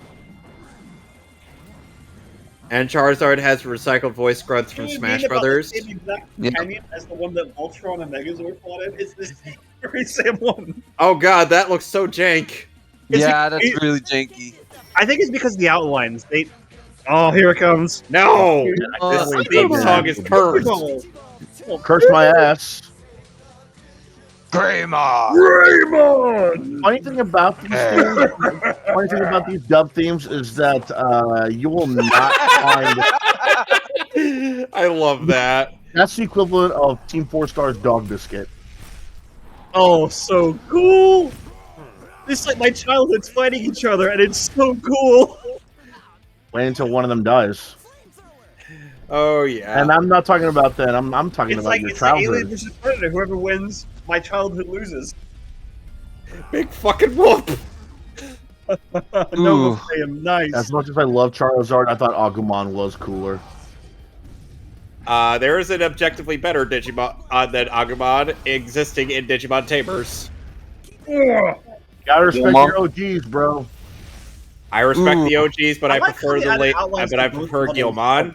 And Charizard has recycled voice grunts from Can you Smash mean about Brothers. the same exact Yeah. Cameo as the one that Voltron and Megazord fought in? It's the very same one. Oh god, that looks so jank. yeah, that's really janky. I think it's because of the outlines. Oh, here it comes. No! Uh, This theme song is cursed. Curse my ass. Greymon! Funny thing about these themes, funny thing about these dub themes is that you will not find. I love that. That's the equivalent of Team 4 Star's Dog Biscuit. Oh, so cool! It's like my childhood's fighting each other, and it's so cool. Wait until one of them dies. Oh yeah. And I'm not talking about that. I'm talking It's about like your it's like Alien childhood. vs Predator. Whoever wins, my childhood loses. Big fucking whoop! No, Ooh. I am nice. As much as I love Charizard, I thought Agumon was cooler. There is an objectively better Digimon than Agumon existing in Digimon Tamers. Ugh. Gotta respect Mom. your OGs, bro. I respect Ooh. the OGs, but I like prefer how they the added late. outlines But to I both prefer models. Gilmon.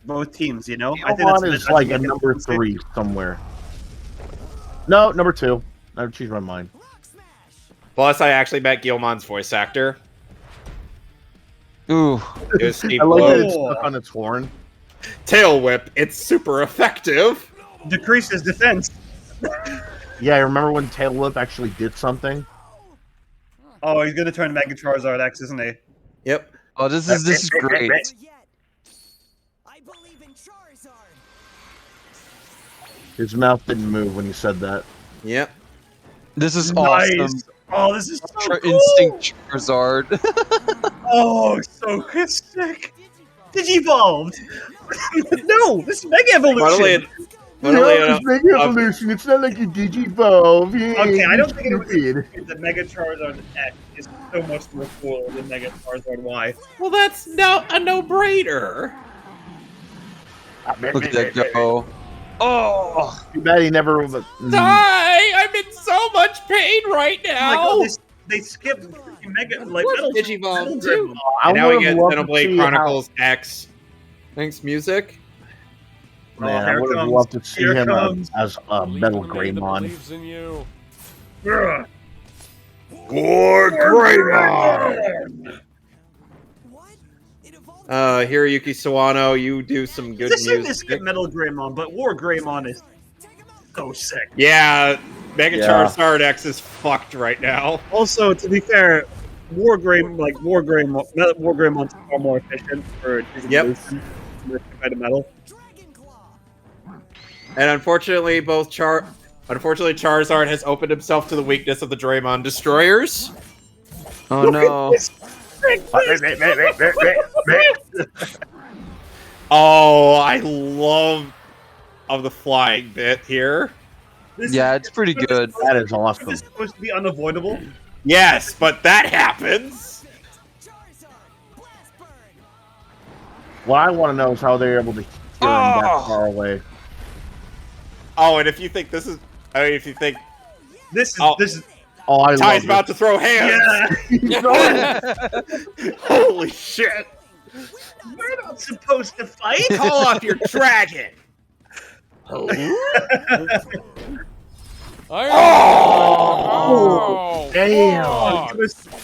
Both teams, you know. Agumon is like a a number 3 somewhere. No, number 2. I've changed my mind. Plus, I actually met Gilmon's voice actor. Ooh, It was Steve I like that it's Blow. stuck on its horn. Tail Whip. It's super effective. Decreases defense. Yeah, I remember when Tail Whip actually did something. Oh, he's gonna turn Mega Charizard X, isn't he? Yep. oh, this is great. I believe in Charizard. His mouth didn't move when he said that. Yep. This is Nice. awesome. Oh, this is so Ultra cool. Instinct Charizard. Oh, so sick. Digivolved. No, this is Mega Evolution. It's Mega Evolution. It's not like a Digivolve. Yeah, Okay, I don't you're think it was stupid. the Mega Charizard X is so much more cooler than Mega Charizard Y. Well, that's a no-brainer. Look at that go. Oh, Too bad he never. Die! I'm in so much pain right Oh my now. god, they skipped Mega like Where's Metal Digimon too? I And now we would have get loved to Xenoblade see Chronicles X. Thanks, music. Man, I here would have comes- loved to see here him comes. as a Believe Metal in me that Greymon. believes in you. Ugh. More Greymon! Hiroyuki Sawano, you do some good This is music. skip Metal Greymon, but War Greymon is so sick. Yeah, Mega Yeah. Charizard X is fucked right now. Also, to be fair, War Greymon's far more efficient for distribution compared to Metal. And unfortunately, unfortunately, Charizard has opened himself to the weakness of the Draymond Destroyers. oh no. Oh, I love the flying bit here. Yeah, it's pretty good. That is awesome. This is supposed to be unavoidable. Yes, but that happens. What I want to know is how they're able to hear him that far away. Oh, and if you think this is, if you think This is Oh. this is Oh, I Ty's love about to throw hands. yeah. Holy shit! We're not supposed to fight. Call off your dragon. Oh! Damn!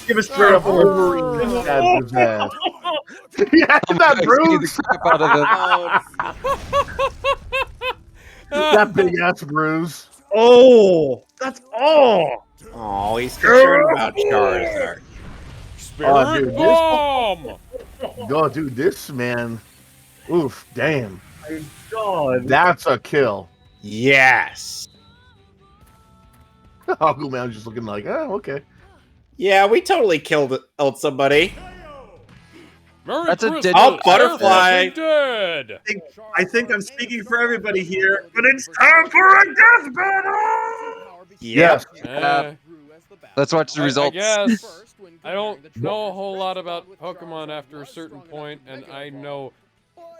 Give us Straight up Wolverine. Wolverine stabbed his ass. Yeah, Oh my that God, beat bruise! the crap out of him. That big ass bruise. Oh, that's Oh, he's concerned about Charizard. Oh, dude, Spirit bomb! Oh, dude, this man. Oof, damn. my god. That's a kill. Yes. Uncle Man was just looking like, oh, okay. Yeah, we totally killed somebody. Merry That's a Christmas, dead- Oh, butterfly. they're dead. I think I'm speaking for everybody here, but it's time for a death battle. Yes. Let's watch the I results. guess. I don't know a whole lot about Pokemon after a certain point, and I know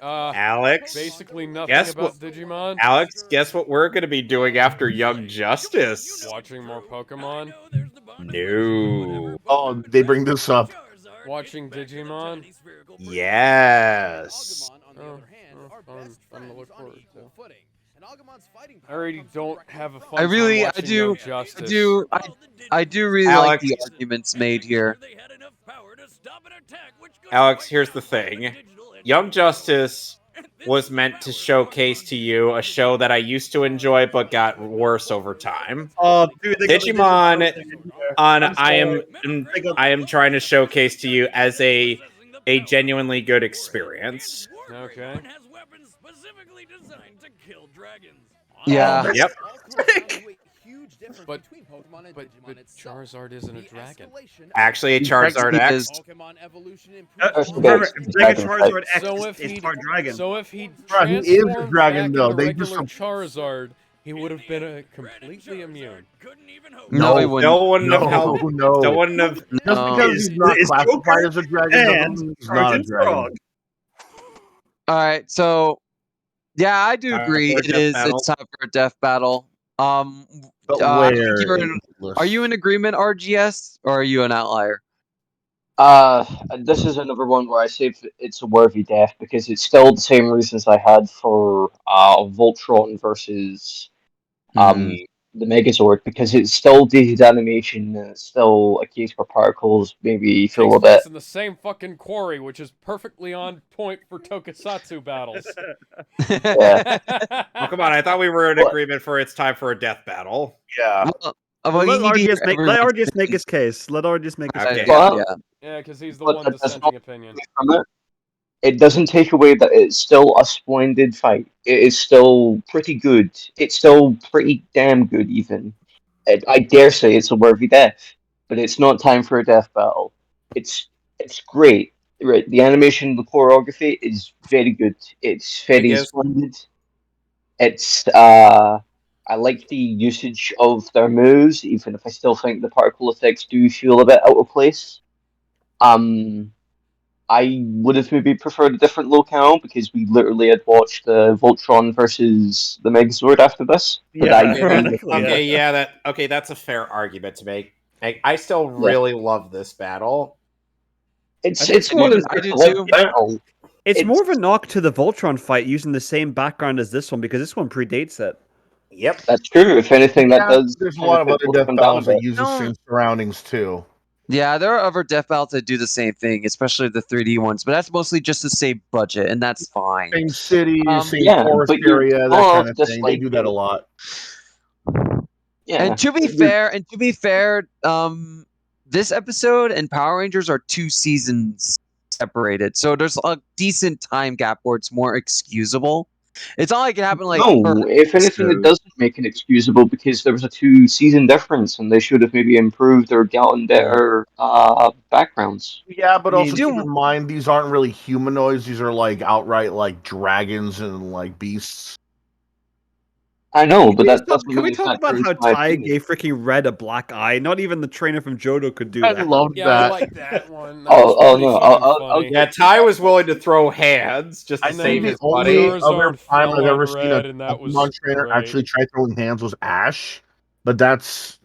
Alex. basically nothing Guess about what- Digimon. Alex, guess what we're gonna be doing after Young Justice? Watching more Pokemon. No. Oh, they bring this up. Watching Digimon. Yes. Fun to look forward to. I already don't have a fun I really, time I watching do, Young I Justice. do, I do really like Alex. the arguments made here. Alex, here's the thing. Young Justice was meant to showcase to you a show that I used to enjoy but got worse over time. Oh, dude, they got the Digimon Digimon thing in here. On I'm sorry. I am trying to showcase to you as a genuinely good experience. Okay. Yeah. Yep. But Charizard isn't a dragon. Actually, Charizard He X. is. Remember, Mega Dragon Charizard X So if is he, part dragon. so if he Bro, he is a transformed dragon, back though. into They regular just- Charizard, he would have been completely immune. No, he wouldn't. No one No, have helped. no. No one have. Just No. because he's not Is classified Joker as a dragon doesn't And mean he's not a Sergeant dragon. Frog. All right, so yeah, I do Time agree. for a It death is. battle. It's time for a death battle. But I think where? you're in- are you in agreement, RGS, or are you an outlier? This is another one where I say it's a worthy death because it's still the same reasons I had for Voltron versus the Megazord, because it's still dated animation and it's still a case where particles maybe feel Takes a bit. place in the same fucking quarry, which is perfectly on point for tokusatsu battles. Yeah. Oh, come on! I thought we were in agreement for it's time for a death battle. Yeah. Well, Let you need to hear RGS make everyone's his case. Let RGS make his Okay. case. But Yeah. Yeah, because he's the But one that does dissenting not- opinion. from it, it doesn't take away that it's still a splendid fight. It is still pretty good. It's still pretty damn good, even. I dare say it's a worthy death, but it's not time for a death battle. It's great. Right, the animation, the choreography is very good. It's very Because- splendid. It's I like the usage of their moves, even if I still think the particle effects do feel a bit out of place. I I would have maybe preferred a different locale because we literally had watched Voltron versus the Megazord after this. But Yeah, I Okay, agree with ironically, you. okay, yeah, that's a fair argument to make. I still Yeah. really love this battle. It's I think more than I just do a like too. battle. it's more of a knock to the Voltron fight using the same background as this one because this one predates it. Yep. That's true. If anything, that Yeah, does there's a kind of lot of put other death Voltron down a battles that bit. use the No. same surroundings too. Yeah, there are other death battles that do the same thing, especially the 3D ones, but that's mostly just to save budget, and that's fine. Same city, same Yeah, forest but you're area, that well kind off of just thing. They like do that a lot. yeah. And to be fair, this episode and Power Rangers are 2 seasons separated, so there's a decent time gap where it's more excusable. It's not like it happened like per No, if anything, it episode. doesn't make it excusable because there was a 2 season difference, and they should have maybe improved or gotten better backgrounds. Yeah, but I also mean, keep in mind these aren't really humanoids. These are like outright like dragons and like beasts. I know, but that Can we doesn't talk about factor into how my Ty opinion. gave freaking Red a black eye? Not even the trainer from Johto could do I that. loved Yeah, I that. like that one. That was Oh pretty no, fucking I'll funny. Yeah, Ty was willing to throw hands just to I And think save then the his only buddy. other Charizard time fell I've on ever seen a Red, and that was Pokemon trainer great. actually try throwing hands was Ash, but that's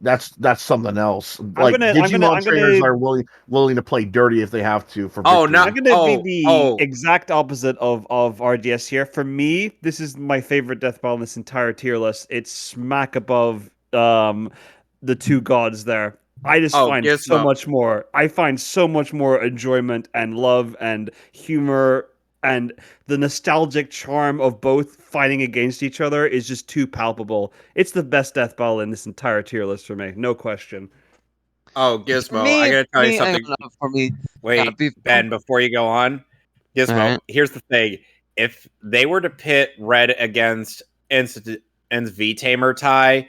something else. Like I'm Digimon trainers gonna are willing to play dirty if they have to for Oh, victory. no. I'm gonna be Oh, the oh. exact opposite of RDS here. For me, this is my favorite death battle in this entire tier list. It's smack above the 2 gods there. I just Oh, find so Gizmo. much more. I find so much more enjoyment and love and humor and the nostalgic charm of both fighting against each other is just too palpable. It's the best death battle in this entire tier list for me, no question. Oh, For Gizmo, me, I gotta tell you hang something. on, for me, Wait, Ben, before you go on, Gizmo, Alright. here's the thing. If they were to pit Red against V-Tamer Ty,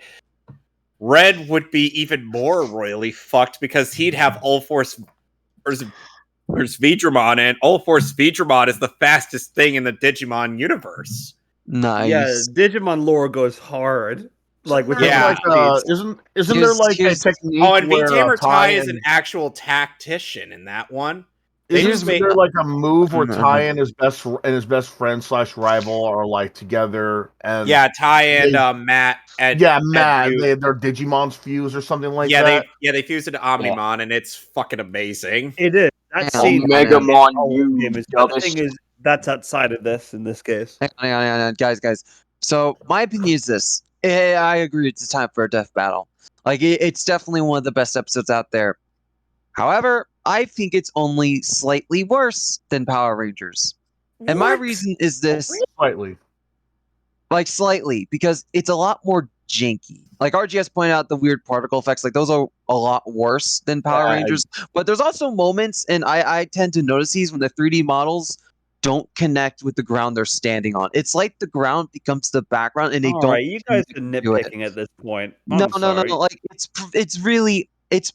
Red would be even more royally fucked because he'd have All Force versus Veedramon, and All Force Veedramon is the fastest thing in the Digimon universe. Yeah, nice. Digimon lore goes hard. Like with Yeah. Like, isn't there Here's- like a here's- technique Oh, and where V-Tamer Ty is and an actual tactician in that one. They isn't just made there like a move where Mhm, Ty and his best friend / rival are like together and Ty and they- Matt and Matt, you- their Digimons fuse or something like that. they fused into Omnimon, and it's fucking amazing. It is. That Yeah. scene Omegamon, game you is, but the dumbass. thing is, that's outside of this in this case. hang on, guys. So my opinion is this. I agree. It's time for a death battle. Like it's definitely one of the best episodes out there. However, I think it's only slightly worse than Power Rangers, and my reason is this: Slightly. like slightly, because it's a lot more janky. Like RGS pointed out, the weird particle effects, like those are a lot worse than Power Rangers. But there's also moments, and I tend to notice these when the 3D models don't connect with the ground they're standing on. It's like the ground becomes the background, and they All don't. right, you guys are connect to it. nitpicking at this point. No, I'm no. sorry. Like it's really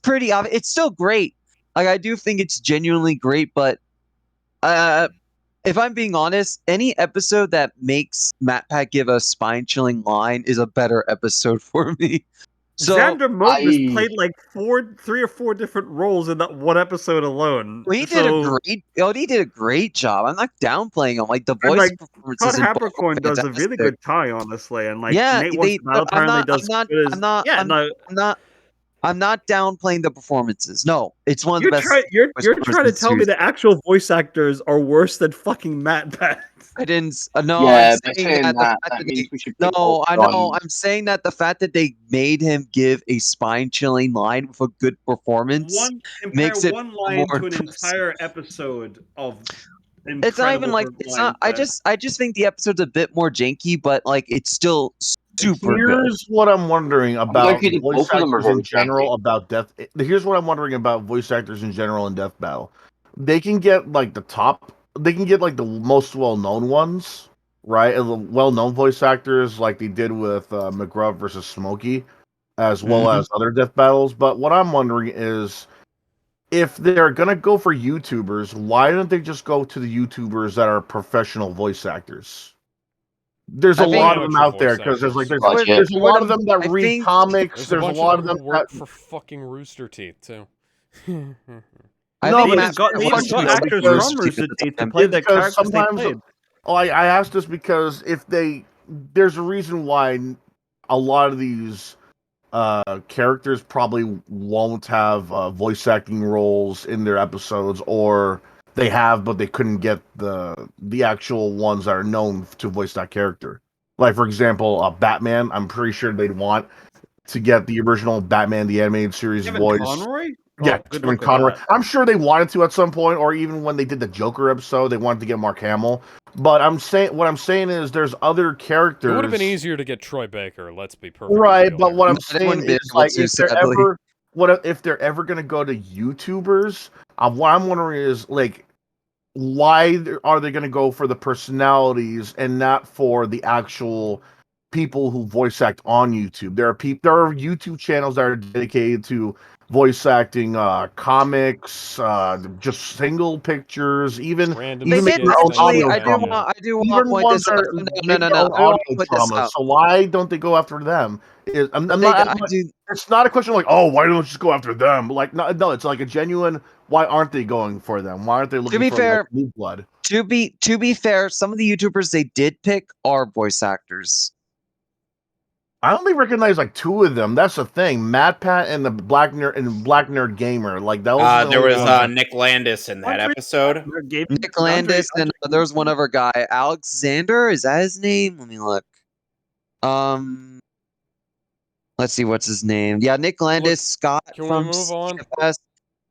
pretty obvious. It's still great. Like I do think it's genuinely great, but if I'm being honest, any episode that makes MatPat give a spine-chilling line is a better episode for me. So Xander Modus played like 3 or 4 different roles in that one episode alone. he did a great job. I'm not downplaying him. Like the And, voice like, performances Todd in both are Habercorn does a really fantastic. good tie, honestly, and like Yeah, Nate Wants to Battle apparently does good as I'm not downplaying the performances. No, it's one of the best. You're voice trying to performances tell me series. the actual voice actors are worse than fucking Matt Pat. I didn't. No, Yeah, I'm by saying saying that the that, fact that that means they. we should put No, I Voltron. know. I'm saying that the fact that they made him give a spine-chilling line with a good performance makes it one line more to an impressive. entire episode of. It's not even like it's not. I just think the episode's a bit more janky, but like it's still super good. Here's what I'm wondering about lucky that voice both of them are actors in very general about death. Here's what I'm wondering about voice actors in general in Death Battle. They can get like the top. They can get like the most well-known ones, right? And the well-known voice actors, like they did with McGruff versus Smokey, as well as other death battles. But what I'm wondering is, if they're gonna go for YouTubers, why don't they just go to the YouTubers that are professional voice actors? There's a lot of them out there because there's a lot of them that read comics. There's a There's a bunch lot of of them them who work that for fucking Rooster Teeth too. I No, think but They Matt even got, Pat they even was got you know, actors because- drummers at the to time. play the because characters they sometimes played. I asked this because there's a reason why a lot of these characters probably won't have voice acting roles in their episodes, or they have but they couldn't get the actual ones that are known to voice that character. Like for example, Batman. I'm pretty sure they'd want to get the original Batman the Animated Series Kevin voice. Conroy? Yeah, Oh, good Kevin luck with Conroy. that. I'm sure they wanted to at some point, or even when they did the Joker episode, they wanted to get Mark Hamill. But what I'm saying is, there's other characters. It would have been easier to get Troy Baker. Let's be perfectly Right? real But here. what I'm They saying wouldn't be is, able like, to, sadly. if they're ever gonna go to YouTubers, what I'm wondering is, like, why are they gonna go for the personalities and not for the actual people who voice act on YouTube? There are YouTube channels that are dedicated to voice acting comics, just single pictures, Random They even did making their own actually. audio I do drama. want. I do want to Even point ones this that out. are No, making no, their no. own I want audio to point this drama. out. So why don't they go after them? I'm not. I do. It's not a question like, oh, why don't you just go after them? Like, no, it's like a genuine. Why aren't they going for them? Why aren't they looking be for fair, like, new blood? To be fair, some of the YouTubers they did pick are voice actors. I only recognize like two of them. That's the thing. MatPat and the Black Nerd Gamer. Like those. Are the There only was ones Nick Landis in that episode. Nick Landis and there's one other guy, Alexander. Is that his name? Let me look. Let's see what's his name. Yeah, Nick Landis, Scott Can we from move on? CFS. Yes,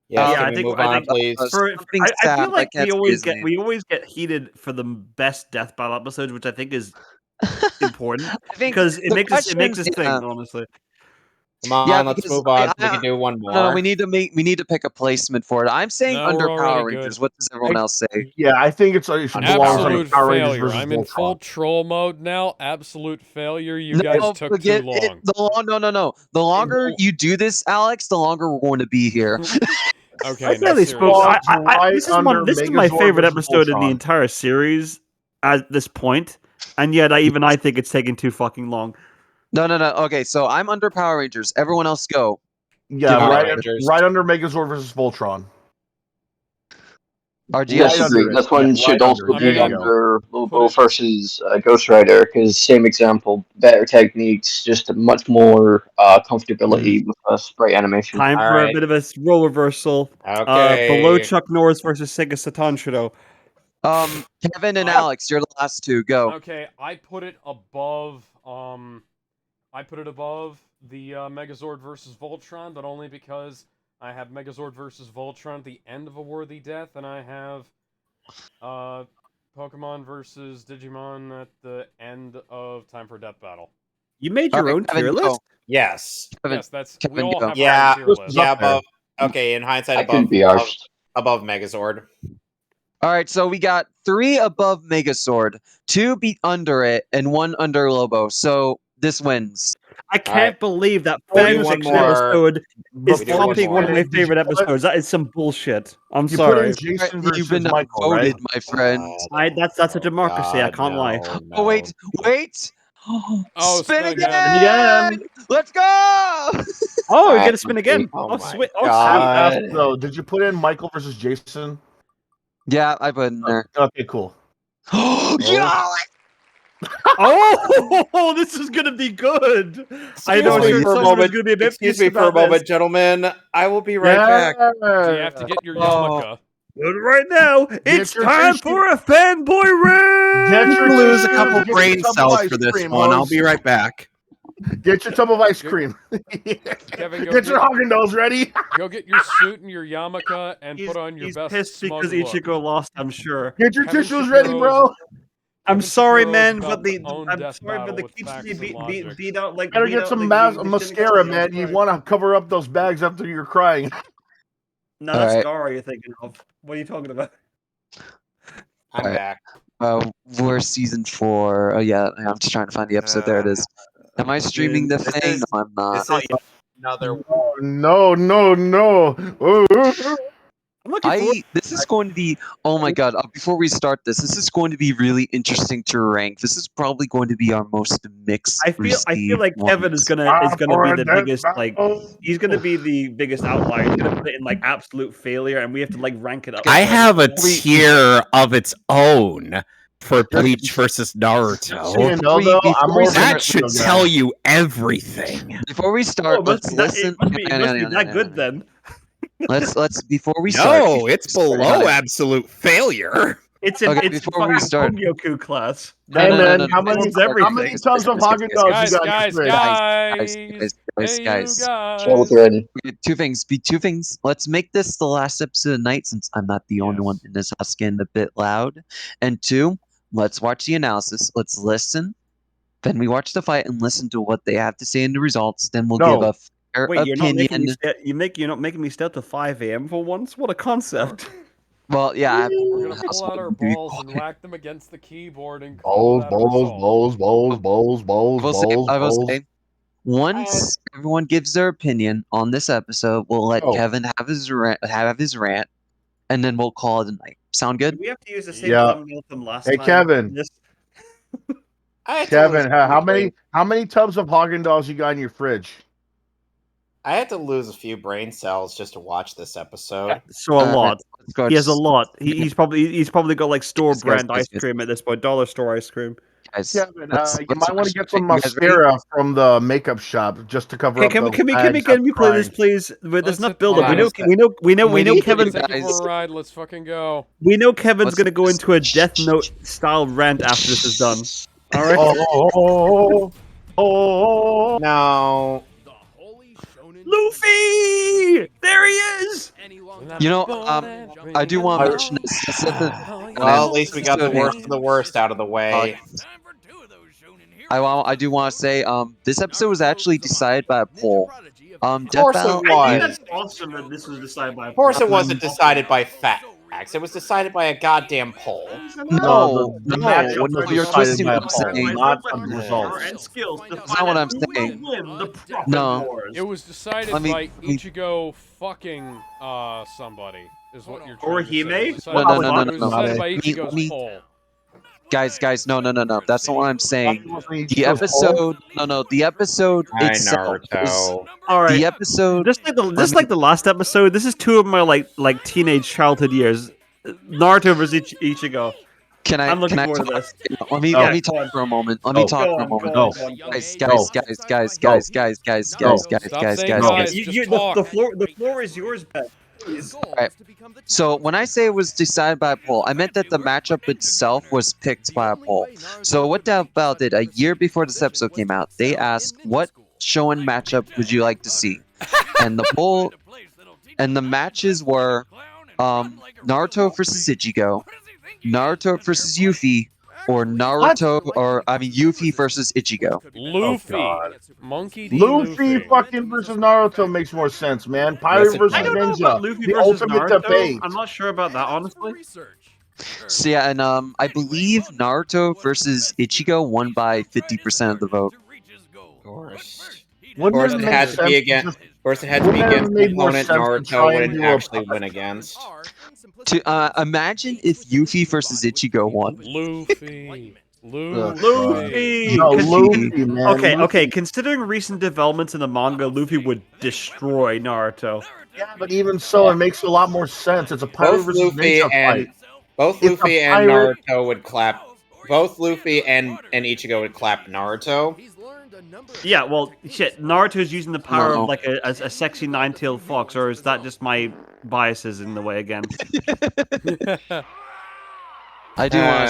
Yeah, can we move on, please? Something I sad, feel like I can't say his name. we always get heated for the best death battle episodes, which I think is important I think because it the makes us questions- think. yeah. Honestly, Come on, Yeah, let's because move on. We can do one more. No, we need to pick a placement for it. I'm saying No, under we're Power already Rangers. good. What does everyone else say? Yeah, I think it should belong under Absolute Power Rangers failure. versus I'm in Voltron. full troll mode now. Absolute failure. You No, guys took too forget long. it. No. The longer you do this, Alex, the longer we're going to be here. Okay, I no, barely seriously. spoke. Right this is under this is my Megazord favorite versus episode in the Voltron. entire series at this point, and yet I think it's taking too fucking long. No. Okay, so I'm under Power Rangers. Everyone else go. Yeah, Give me right, Rangers. right under Megazord versus Voltron. RGS. Yes, agree. This one should also There be you go. under Put Lobo it- versus Ghost Rider, because same example, better techniques, just much more comfortability with sprite animation. Time All for a right. bit of a role reversal. Okay. Below Chuck Norris versus Sega Satanshiro. Kevin and Alex, you're the last two. Go. Okay, I put it above. The Megazord versus Voltron, but only because I have Megazord versus Voltron at the end of A Worthy Death, and I have Pokemon versus Digimon at the end of Time for Death Battle. You made your own Kevin, tier go. list? Yes. Yes, that's we Kevin, all go. have Yeah. our own tier list. Yeah, up there. above. Okay, in hindsight, I couldn't be arsed. above Megazord. All right, so we got 3 above Megazord, 2 beat under it, and 1 under Lobo. So this wins. I can't believe that We'll do fan one fiction more. episode is We do one topping one of more. my favorite episodes. That is some bullshit. I'm You sorry. put in Jason You've versus been Michael, right? outvoted, my friend. That's a democracy. I God, can't lie. no, Oh wait. Oh, spin spin again! Let's go! Oh, we get a spin again. Oh Oh, my sweet. Oh, God. sweet. So, did you put in Michael versus Jason? Yeah, I put in there. Okay, cool. Yeah! Oh, this is gonna be good. I know Excuse me sure for a someone is moment. gonna be a bit Excuse pissed me for a about this. moment, gentlemen. I will be right back. Do you have to get your yarmulke? But right now, it's your time tissue. for a fanboy rant. Get your lose a tissue, couple get your brain tub of cells ice for this cream, one. I'll Rose. be right back. Get your tub of ice cream. Kevin, Get your Haagen-Dazs ready. Go get your suit and your yarmulke and put on your He's best pissed smug because look. Ichigo lost, I'm sure. Get your Kevin tissues ready, Shapiro's- bro. I'm Kevin sorry, Shapiro's man, about but to own I'm Death sorry, but Battle the with keeps facts you and logic. beat out like Better beat get out, some like, the mascara, Shinigami, man. I'm You sorry. want to cover up those bags after you're crying. No, that's Alright. Gara you're thinking of. What are you talking about? I'm Alright. back. We're season 4. Oh yeah, I'm just trying to find the episode. There it is. Am I streaming the This thing? is- No, I'm not. This is another. No. Oh. I'm looking forward. This is going to be, oh my god, before we start this is going to be really interesting to rank. This is probably going to be our most mixed I feel like Kevin is gonna be the biggest, like, he's gonna be the biggest outlier. He's gonna put it in like absolute failure, and we have to like rank it up. I have a tier of its own for Bleach versus Naruto. That should tell you everything. Before we start, let's listen. It must be that good then. Let's before we start. No, it's below absolute failure. It's in Okay, it's before we start. Yoku class. Hey man, how It's many everything. tons of Haagen Dazs you got in the fridge? Guys. Children. Two things. Let's make this the last episode of the night since I'm not the only one in this house getting a bit loud. And two, let's watch the analysis. Let's listen. Then we watch the fight and listen to what they have to say in the results. Then we'll give a fair Wait, you're not opinion. you're not making me stay up to 5 a.m. for once? What a concept. Well, yeah. We're gonna pull out our balls and whack them against the keyboard and Bowls, I will say, once everyone gives their opinion on this episode, we'll let Kevin have his rant, and then we'll call it a night. Sound good? We have to use the same thumbnail from last time. Hey Kevin. Kevin, how many tubs of Haagen Dazs you got in your fridge? I had to lose a few brain cells just to watch this episode. So a lot. He has a lot. He's probably got like store brand ice cream at this point, dollar store ice cream. Kevin, you might want to get some mascara from the makeup shop just to cover up. Can we play this, please? There's enough build up. We know Kevin's. Let's fucking go. We know Kevin's gonna go into a Death Note style rant after this is done. All right. No. Luffy! There he is! You know, I do want to mention this. Well, at least we got the worst of the worst out of the way. I do want to say, this episode was actually decided by a poll. Of course it was. That's awesome that this was decided by a poll. Of course it wasn't decided by facts. It was decided by a goddamn poll. No, you're twisting what I'm saying. Not the results. That's not what I'm saying. No. It was decided by Ichigo fucking somebody, is what you're trying to say. Orihime? It was decided by Me- Ichigo's poll. Guys, no. That's not what I'm saying. The episode, the episode itself. All right. The episode, just like the last episode. This is two of my like teenage childhood years. Naruto versus Ichigo. I'm looking forward to this. Let me talk for a moment. Guys. The floor is yours, Ben. Right. So when I say it was decided by a poll, I meant that the matchup itself was picked by a poll. So what Deadpool did a year before this episode came out, they asked, what shonen matchup would you like to see? And the poll and the matches were Naruto versus Ichigo, Naruto versus Yuffie, or Yuffie versus Ichigo. Luffy. Monkey D. Luffy fucking versus Naruto makes more sense, man. Pirate versus Ninja. The ultimate debate. I'm not sure about that, honestly. So yeah, and I believe Naruto versus Ichigo won by 50% of the vote. Of course. Of course, it had to be against the opponent Naruto wouldn't actually win against. To imagine if Yuffie versus Ichigo won. Luffy. Luffy. No, Luffy, man. Okay. Considering recent developments in the manga, Luffy would destroy Naruto. Yeah, but even so, it makes a lot more sense. It's a pirate versus ninja fight. Both Luffy and Naruto would clap. Both Luffy and Ichigo would clap Naruto. Yeah, well, shit. Naruto's using the power of like a sexy nine-tailed fox, or is that just my biases in the way again? I do want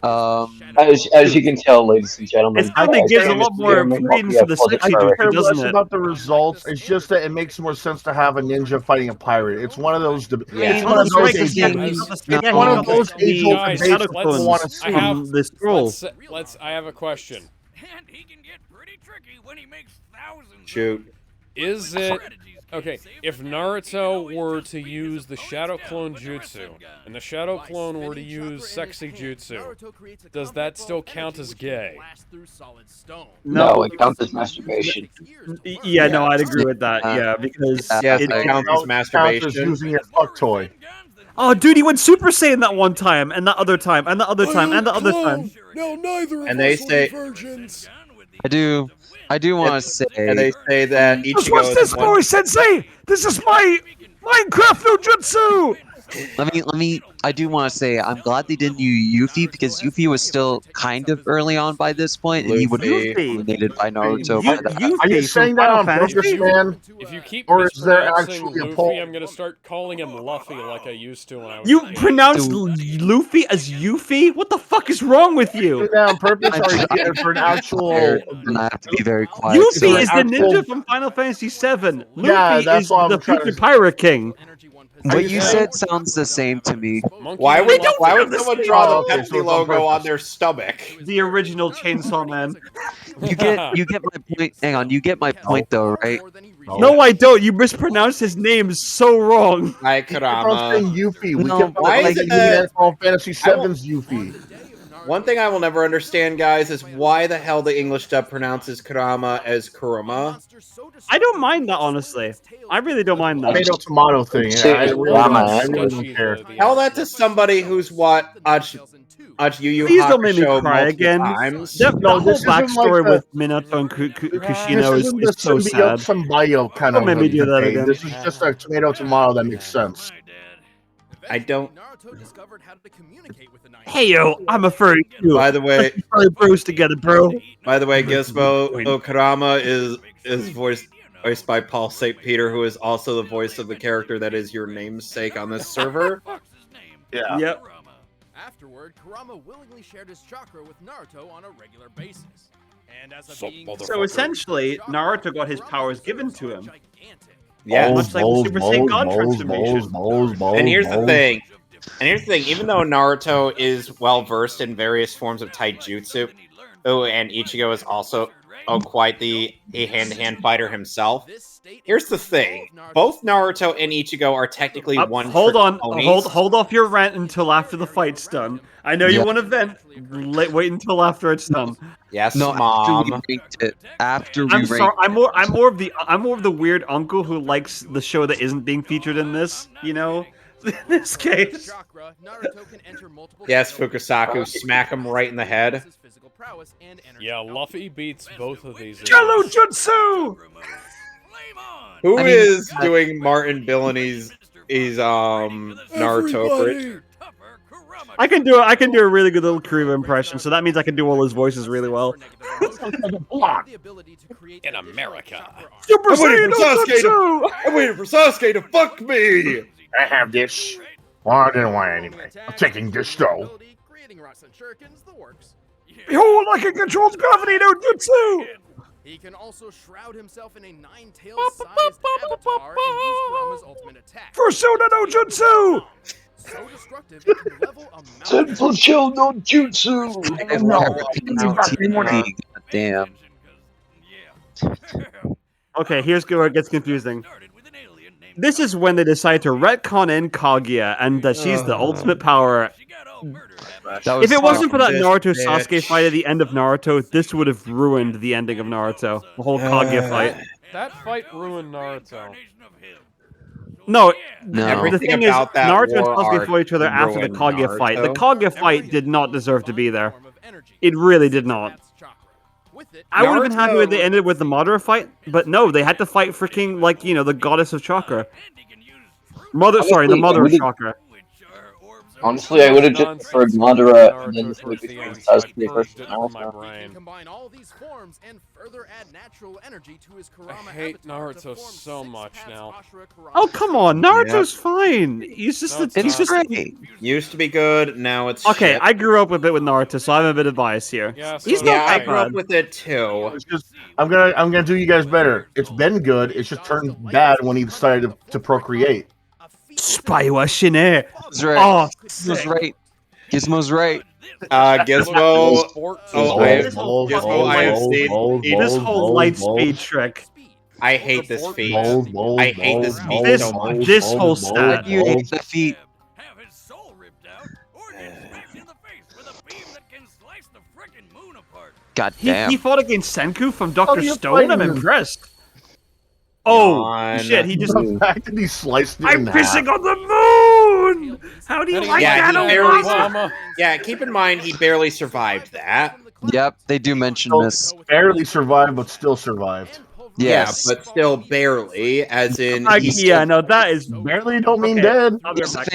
to say, as you can tell, ladies and gentlemen, it probably gives a lot more credence to the sexy dude, doesn't it? About the results, it's just that it makes more sense to have a ninja fighting a pirate. It's one of those. It's one of those age-old debates people want to see. The scroll. I have a question. And he can get pretty tricky when he makes thousands. Shoot. Is it Okay, if Naruto were to use the Shadow Clone Jutsu, and the Shadow Clone were to use Sexy Jutsu, does that still count as gay? No, it counts as masturbation. Yeah, no, I'd agree with that. Yeah, because Yes, it it counts as masturbation. Using your fuck toy. Oh, dude, he went Super Saiyan that one time, and that other time, and the other time, and the other time. No, neither of And they us will say- be virgins. I do want to say. And they say that Just Ichigo watch is this, one- boy sensei! This is my Minecraft no jutsu! Let me. I do want to say I'm glad they didn't use Yuffie because Yuffie was still kind of early on by this point, and he would have been Luffy. eliminated by Naruto. You- by that. you- Are you from saying that Final on purpose, Fantasy? man? If you keep Or is there mispronouncing actually a Luffy, poll? I'm gonna start calling him Luffy like I used to when I was You a kid. pronounce Dude. Luffy as Yuffie? What the fuck is wrong with you? Do that on purpose, or are you getting for an actual? And I have to be very quiet. Yuffie so is the actual- ninja from Final Fantasy VII. Luffy Yeah, that's is what I'm the trying to future say. pirate king. what you said sounds the same to me. Monkey Why and would Luffy. someone draw the Oh, okay, so Mehtly it's on logo on purpose. their stomach? The original Chainsaw Man. You get my point. Hang on, you get my point though, right? No, I don't. You mispronounced his name so wrong. Hi, I'm saying Kurama. Yuffie. We No, can why like is it that- Final Fantasy VII's Yuffie. One thing I will never understand, guys, is why the hell the English dub pronounces Kurama as Kurama. I don't mind that, honestly. I really don't mind that. Tomato thing. Say I it's really drama, don't care. Tell that to somebody who's watched Yu Yu Please don't make me Hakusho cry multiple again. times. That No, whole this isn't like backstory the- with Minato and Kushino This is isn't the so sad. symbiote kind Don't of make me do that debate. again. This is just a tomato that makes sense. I don't. Hey yo, I'm a furry too. By the way, Furry bros together, bro. Gizmo Kurama is voiced by Paul St. Peter, who is also the voice of the character that is your namesake on this server. Yeah. Yep. Afterward, Kurama willingly shared his chakra with Naruto on a regular basis. And as a So, being So essentially, Naruto got his powers given to him. Yeah. Much like the Super Saiyan God transformation. And here's the thing. Even though Naruto is well versed in various forms of taijutsu, and Ichigo is also quite a hand-to-hand fighter himself. Here's the thing: both Naruto and Ichigo are technically one. Hold on, ponies. hold off your rant until after the fight's done. I know you want to vent. Wait until after it's done. Yes, No, Mom. after we ranked it. After we I'm ranked sorry. I'm more of the weird uncle who likes the show that isn't being featured in this. You know, in this case. Yes, Fukusaku, smack him right in the head. Yeah, Luffy beats both of these. Jello Jutsu! Who I mean, is doing Martin Billany's Naruto bridge? I can do a really good little Krewe impression, so that means I can do all his voices really well. In America. Super Saiyan no Jutsu! I'm waiting for Sasuke to fuck me! I have this. Well, I didn't want it anyway. I'm taking this though. Behold, I can control gravity no Jutsu! He can also shroud himself in a nine-tailed sized avatar and use Kurama's ultimate attack. Fursona no Jutsu! So destructive it can level a mountain. Senpou Chill no Jutsu! Damn. Okay, here's where it gets confusing. This is when they decide to retcon in Kaguya, and that she's the ultimate power. If it wasn't for that Naruto Sasuke fight at the end of Naruto, this would have ruined the ending of Naruto. The whole Kaguya fight. That fight ruined Naruto. No, No. the Everything thing is, about that Naruto and war Sasuke arc fought each other after the ruined Kaguya fight. The Naruto. Kaguya fight did not deserve to be there. It really did not. I would have been happy if they ended with the Madara fight, but no, they had to fight freaking, like, you know, the goddess of chakra. The mother of chakra. Honestly, I would have just preferred Madara and then the fight between Sasuke versus Naruto. Combine all these forms and further add natural energy to his Kurama I hate avatar to Naruto form so 6 much paths now. Ashura Kurama. Oh, come on, Naruto's fine. He's just No, he's just great. Used to be good, now it's okay. shit. I grew up a bit with Naruto, so I have a bit of bias here. Yeah, so He's do not Yeah, I that grew up bad. with it too. It's just I'm gonna do you guys better. It's been good. It's just turned bad when he decided to procreate. Spaiwa Shine. Gizmo's right. Oh, Gizmo's right. Gizmo's right. Gizmo. Sport Oh, This whole I have seen. This whole light speed trick. I hate this feat. Mold, I hate this feat This- so much. this whole stat. You hate the feet. Have his soul ripped out, or get smacked in the face with a beam that can slice the frickin' moon apart. God He damn. fought against Senku from Dr. you're Stone. I'm fighting him. impressed. Oh, Yawn. shit, he just... The fact that he sliced it I'm in half. pissing on the moon! How do you like Yeah, that, he barely. Obama? Yeah, keep in mind he barely survived that. Yep, they do mention So, this. barely survived, but still survived. Yes. Yeah, but still barely, as in. Like, he's yeah, still- no, that is... Barely don't mean Okay. dead. I'll be Here's the back.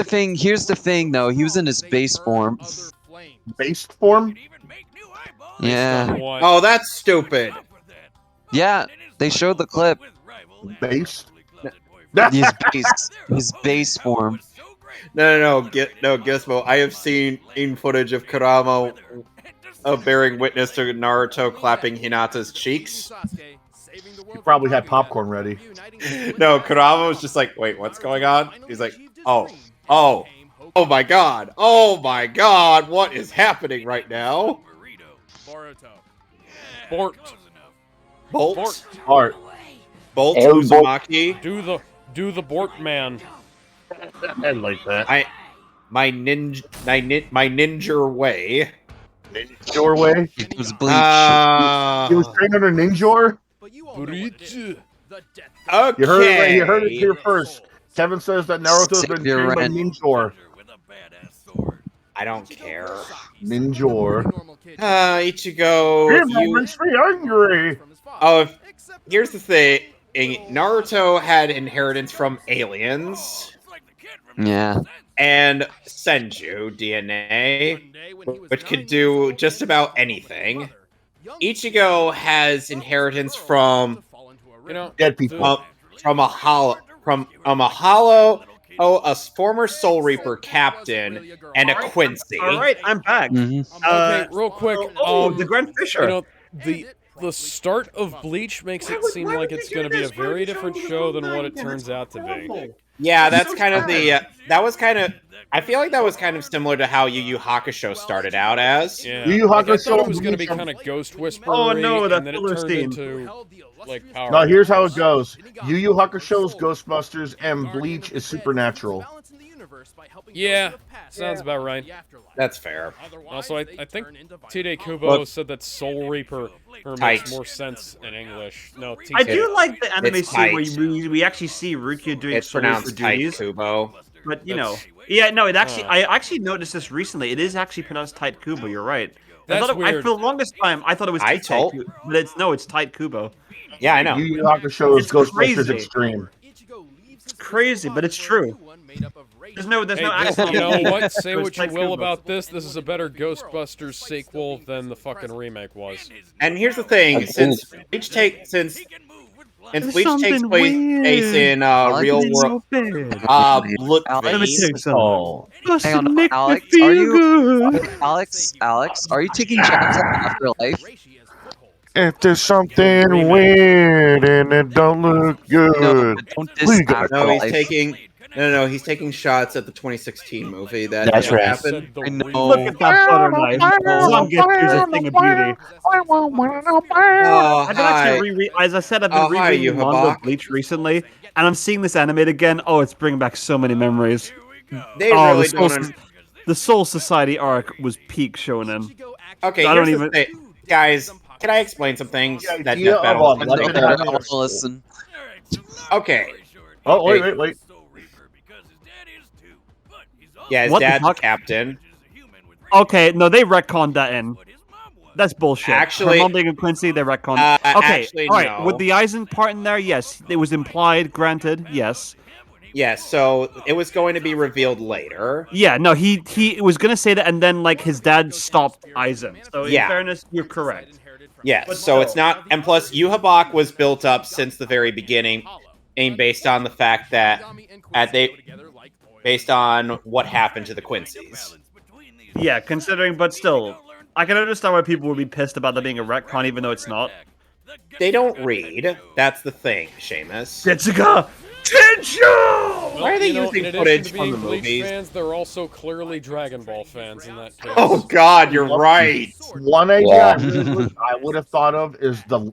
thing. Here's the thing, though. He was in his base form. Based form? Yeah. What? Oh, that's stupid. Yeah, they showed the clip. Based? His base form. No, Gizmo. I have seen in footage of Kurama bearing witness to Naruto clapping Hinata's cheeks. He probably had popcorn ready. No, Kurama was just like, wait, what's going on? He's like, oh my god, what is happening right now? Bort. Bolt? Art. Bolt El Uzumaki? Do the Bort man. I like that. My ninja way. Ninja way? It was Bleach. He was trained under Ninjor? Okay. You heard it here first. Kevin says that Naruto's been Savior trained by Ren. Ninjor. I don't care. Ninjor. Ichigo. Him makes me angry. Oh, here's the thing. Naruto had inheritance from aliens. Yeah. And Senju DNA, which could do just about anything. Ichigo has inheritance from, dead people. from a former Soul Reaper captain, and a Quincy. All right, I'm back. Okay, real quick. The Grand Fisher. You know, the start of Bleach makes it seem like it's going to be a very different show than what it turns out to be. Yeah, that's kind of the. I feel like that was kind of similar to how Yu Yu Hakusho started out as. Yeah. Yu Yu Like, I Hakusho thought it was going to be kind of Ghost Whisperer. Oh, no, that and then it filler turned scene. into like Power. Now here's how it goes. Yu Yu Hakusho's Ghostbusters and Bleach is Supernatural. Yeah, sounds about right. That's fair. Also, I think Tide Kubo said that Soul Reaper makes Tight. more sense in English. No, I do like the anime It's scene where tight. we actually see Rukia doing It's Soul pronounced Reaper tight, duties. Kubo. But you know, That's- yeah, no, it actually I actually noticed this recently. It is actually pronounced Tight Kubo. You're right. That's I weird. for the longest time I thought it was I Tight told- Kubo, but it's Tight Kubo. Yeah, I know. Yu Yu Hakusho's It's Ghostbusters crazy. Extreme. It's crazy, but it's true. There's no Hey, accent. you know what? Say It's what you Tight will Kubo. about this. This is a better Ghostbusters sequel than the fucking remake was. And here's the thing: since Bleach takes place in real world, look, Let me take some. Oh. Hang on, Make me Alex, feel are you good. Alex, are you taking shots at Afterlife? If there's something weird and it don't look No, good. but don't diss Please don't. no, he's Afterlife. taking he's taking shots at the 2016 movie that That's never right. happened. Said the I know. remake. Look at that butter knife. Some get is a thing of beauty. Oh, I've been actually as I said, I've been Oh, hi, rereading you the manga of Habak. Bleach recently, and I'm seeing this animated again. Oh, it's bringing back so many memories. They Oh, really the Soul, don't. the Soul Society arc was peak shonen. Okay, I don't here's the even- thing. Guys, can I explain some things The that idea Death of Battle a is legend gonna I of- want to listen. Okay. Oh, wait. Yeah, his What the dad's a fuck? captain. Okay, no, they retconned that in. That's bullshit. Actually- Her mom being a Quincy, they retconned. Okay, actually, all right. no. With the Eisen part in there, yes, it was implied. Granted, yes. Yes, so it was going to be revealed later. Yeah, no, he was gonna say that, and then like his dad stopped Eisen. So in Yeah. fairness, you're correct. Yes, But so it's still. not. And plus, Yuhabak was built up since the very beginning, and based on the fact that based on what happened to the Quincy's. Yeah, considering, but still, I can understand why people would be pissed about there being a retcon, even though it's not. They don't read. That's the thing, Seamus. Jessica, Potential! Why are they in using addition footage to from being the Bleach movies? fans, they're also clearly Dragon Ball fans in that case. Oh God, you're right. One idea Yeah. I would have thought of is the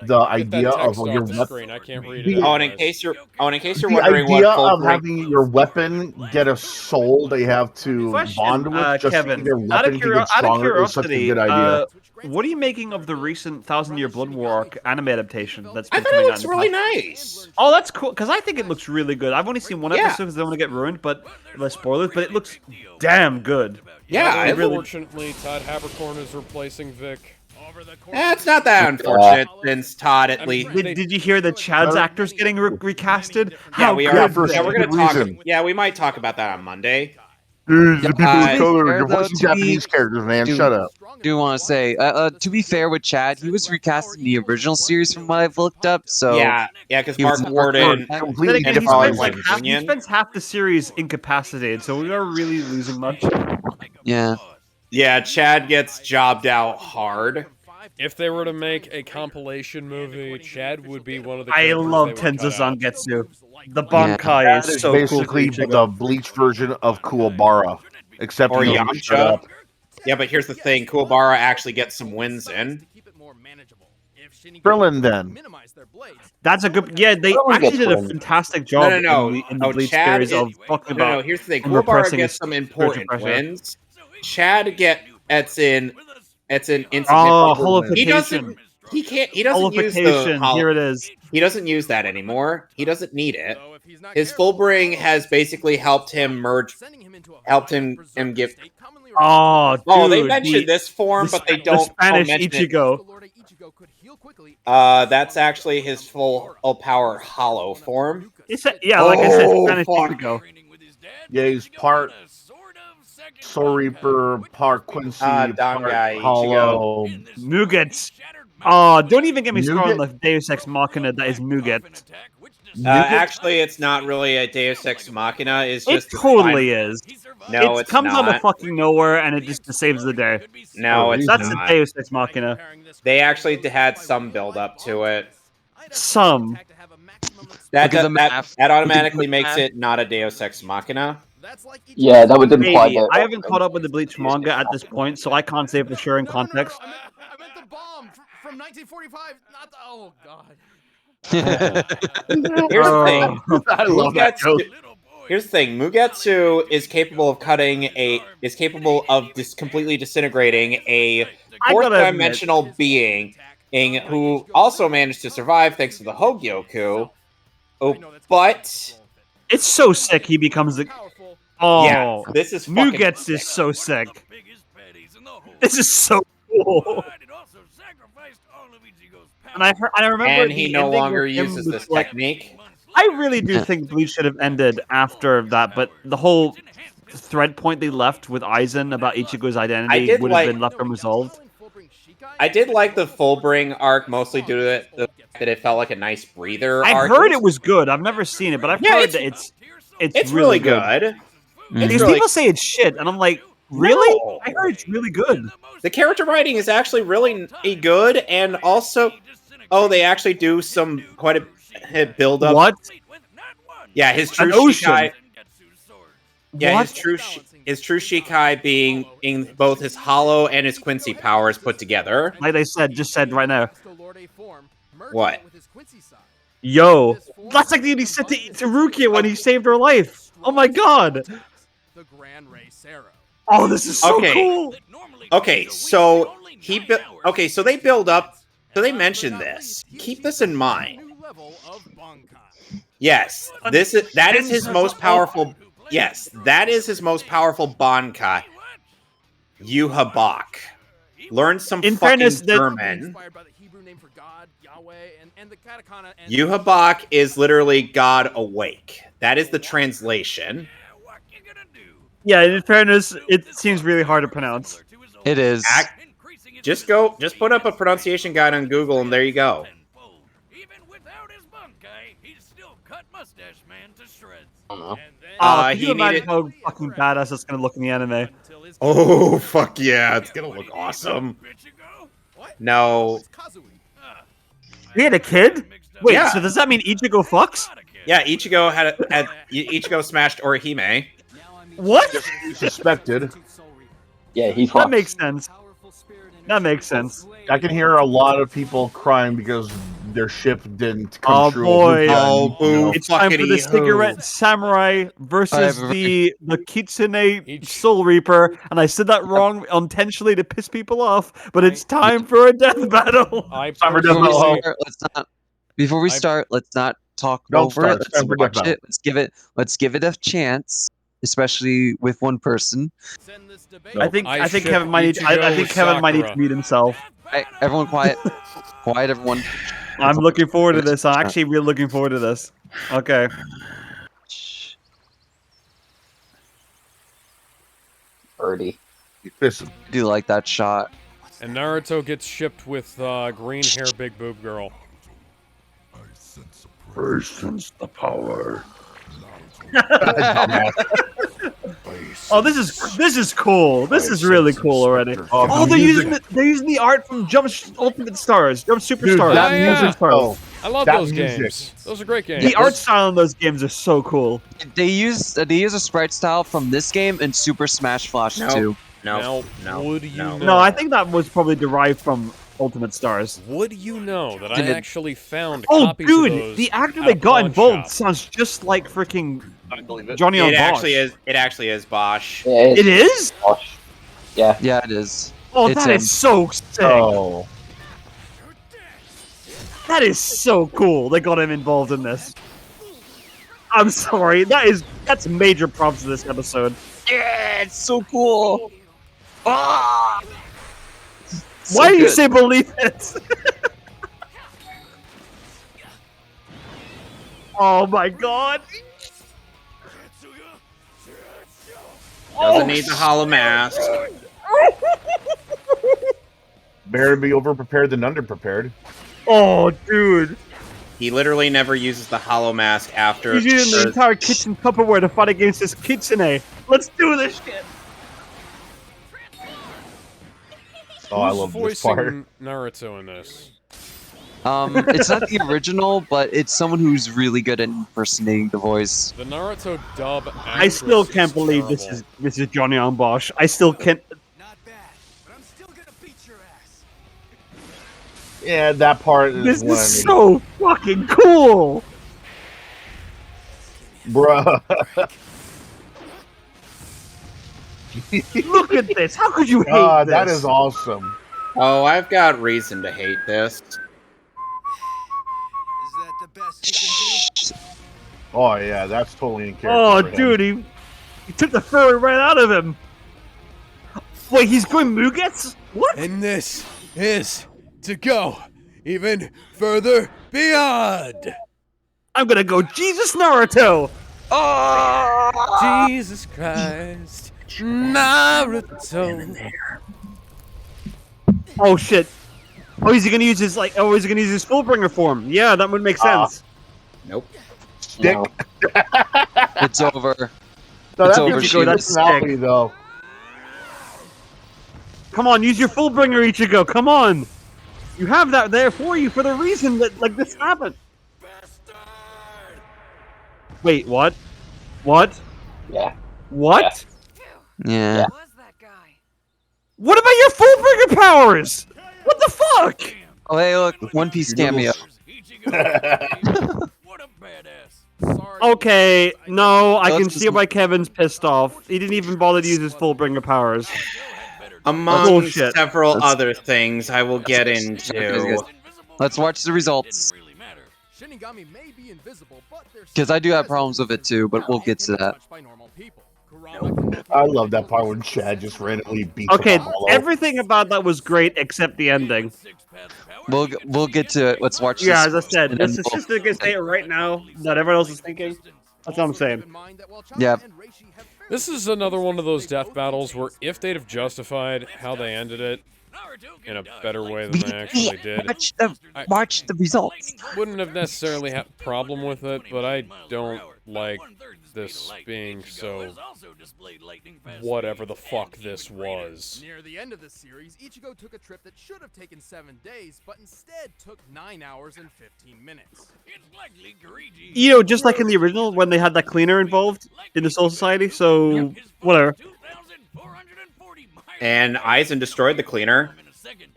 Get idea that of text your off the weapon. screen. I can't read it. The- Oh, and in otherwise. case you're The wondering idea what of Voltron. having your weapon get a soul they have to Question, bond with, just Kevin. so their weapon can get Out of stronger, is such a curiosity, good idea. what are you making of the recent Thousand Year Blood War anime adaptation that's I been thought it coming out? looks really nice. Oh, that's cool. Because I think it looks really good. I've only seen one Yeah. episode because I don't want to get ruined, but the spoilers. But it looks damn good. Yeah, it really. Unfortunately, Todd Habercorn is replacing Vic. It's not that unfortunate since Todd at least. Did you hear that Chad's actor's getting recasted? Yeah, How we good are. is that? Yeah, we're gonna good talk. reason. Yeah, we might talk about that on Monday. Dude, the people Uh, of color, fair, you're though, voicing to be- Japanese characters, man. Shut up. Do want to say, to be fair with Chad, he was recast in the original series from what I've looked up. So yeah, because he Mark was more Warden. Then Completely again, different. he spends half the series incapacitated, so we are really losing much. yeah. Yeah, Chad gets jobbed out hard. If they were to make a compilation movie, Chad would be one of the. I characters love they would cut out. Tenza Zangetsu. The Bankai That is is so basically cool. the Bleach version of Kuwabara, except Or he doesn't shut Yamcha. up. Yeah, but here's the thing: Kuwabara actually gets some wins in. Krillin, then. That's a good. Yeah, they Krillin actually gets did a one. fantastic job in the Bleach Chad series is, of talking no, about. no. Here's the thing: him Kuwabara repressing gets his some spiritual important pressure. wins. Chad it's an insignificant. Oh, He doesn't. holification. He can't. He doesn't use the. Holification. Here it is. He doesn't use that anymore. He doesn't need it. His Fullbring has basically helped him merge. Helped him give. Oh, dude, Oh, they mentioned this form, the but they Sp- don't. The Spanish mention it. Ichigo. That's actually his full power hollow form. Yeah, like I said, Oh, Spanish fuck. Ichigo. Yeah, he's part Soul Reaper, part Quincy, part Dangai, Hollow. Muget. Oh, don't even get me started on Muget? the Deus Ex Machina that is Muget. Actually, it's not really a Deus Ex Machina. It's It just totally is. No, it it's comes out not. of fucking nowhere and it just saves the day. No, it's That's not. a Deus Ex Machina. They actually had some build up to it. Some. That Look at the math. that automatically Look at the makes math. it not a Deus Ex Machina. Yeah, that would imply Maybe. that. I haven't caught up with the Bleach manga at this point, so I can't say for sure in context. I meant the bomb from 1945. Not the. Oh God. Here's the thing. I love that joke. Here's the thing. Mugetsu is capable of completely disintegrating a I fourth gotta admit. dimensional being who also managed to survive thanks to the Hogyoku. Oh, but It's so sick he becomes the. Oh, yeah, this is fucking Muget's is so sick. This is so cool. And I remember. and he the no ending longer with him uses was this like- technique. I really do think Bleach should have ended after that, but the whole thread point they left with Aizen about Ichigo's identity did would have like- been left unresolved. I did like the Fullbring arc mostly due to the fact that it felt like a nice breather. I arc. heard it was good. I've never seen it, but I've Yeah, heard it's- that it's really good. It's Because really- people say it's shit, and I'm like, really? No. I heard it's really good. The character writing is actually really good, and also, they actually do some quite a build up. What? Yeah, his true An ocean. Shikai. Yeah, What? his true Shikai being in both his Hollow and his Quincy powers put together. Like they just said right now. What? Yo, that's like the he said to Rukia when he saved her life. Oh my god. The Grand Ray Sero. Oh, this is so Okay. cool. Okay, so so they build up. So they mention this. Keep this in mind. New level of Bankai. Yes, that is his most powerful. Yes, that is his most powerful Bankai. Yuhabak. Learn some In fucking fairness, that- German. Inspired by the Hebrew name for God, Yahweh, and the katakana. And Yuhabak is literally God awake. That is the translation. Yeah, in fairness, it seems really hard to pronounce. It is. Just put up a pronunciation guide on Google, and there you go. Even without his Bankai, he still cut Mustache Man to shreds. Can he you imagine needed- how fucking badass it's gonna look in the anime? Oh fuck yeah! It's gonna look awesome. No. He had a kid? Wait, Yeah. so does that mean Ichigo fucks? Yeah, Ichigo smashed Orihime. What? Suspected. Yeah, he That fucked. makes sense. That makes sense. I can hear a lot of people crying because their ship didn't come Oh true. boy! Oh, boo! It's time for the cigarette samurai versus the Kitsune Soul Reaper, and I said that wrong intentionally to piss people off. But it's time for a death battle. Before we start, let's not talk Don't over start. it. It's time Let's for death watch it. Let's give it a chance, especially with one person. I think Kevin might need. I think Kevin might need to mute himself. Hey, everyone, quiet, quiet, everyone. I'm looking forward to this. I'm actually really looking forward to this. Okay. Birdie. I do like that shot. And Naruto gets shipped with green hair, big boob girl. First sense the power. Oh, this is cool. This is really cool already. Oh, they're using the art from Jump Ultimate Stars, Jump Superstars. That music, Stars. I love those games. Those are great games. The art style in those games is so cool. They use a sprite style from this game in Super Smash Flash 2. No. Would you know? No, I think that was probably derived from Ultimate Stars. Would you know that I actually found Oh, copies of dude, those the actor at that a got pawn involved shop? sounds just like freaking Johnny on It Bosch. actually is Bosch. It is? Bosch. Yeah. Yeah, it is. Oh, It's that is so sick. Oh. That is so cool. They got him involved in this. I'm sorry. That's major props to this episode. Yeah, it's so cool. Ah! Why do you say believe it? Oh my god. Doesn't need the hollow mask. Better be over-prepared than under-prepared. Oh, dude. He literally never uses the hollow mask after. He's using the entire kitchen Tupperware to fight against this kitsune. Let's do this shit. Oh, I Who's love this voicing part. Naruto in this? It's not the original, but it's someone who's really good at impersonating the voice. The Naruto dub. I still actress can't believe terrible. this is Johnny on Bosch. I still can't. Yeah, that part is This one. is so fucking cool. Bruh. Look at this. How could you hate this? That is awesome. Oh, I've got reason to hate this. Oh yeah, that's totally in character. Oh, for him. dude, he took the furry right out of him. Wait, he's going Mugetsu? What? And this is to go even further beyond. I'm gonna go Jesus Naruto. Oh! Jesus Christ, Naruto. Oh shit. Oh, is he gonna use his Fullbringer form? Yeah, that would make sense. Nope. Stick. No. It's over. No, It's that over, gives you Seamus. personality, though. Come on, use your Fullbringer, Ichigo. Come on. You have that there for you for the reason that like this happened. Wait, what? What? Yeah. What? Yeah. What about your Fullbringer powers? What the fuck? Oh, hey, look, One Piece cameo. Okay, no, I can see why Kevin's pissed off. He didn't even bother to use his Fullbringer powers. Among Bullshit. several other things I will get into. Let's watch the results. Because I do have problems with it too, but we'll get to that. I love that part when Chad just randomly beats Okay, up Apollo. everything about that was great except the ending. We'll get to it. Let's watch Yeah, this. as I said, and this then is just gonna say it right now that everyone else is thinking. That's what I'm saying. Yeah. This is another one of those death battles where if they'd have justified how they ended it in a better way than they actually did, Watch the results. wouldn't have necessarily had a problem with it, but I don't like this being so whatever the fuck this was. Near the end of the series, Ichigo took a trip that should have taken 7 days, but instead took 9 hours and 15 minutes. You know, just like in the original, when they had that cleaner involved in the Soul Society, so whatever. And Aizen destroyed the cleaner.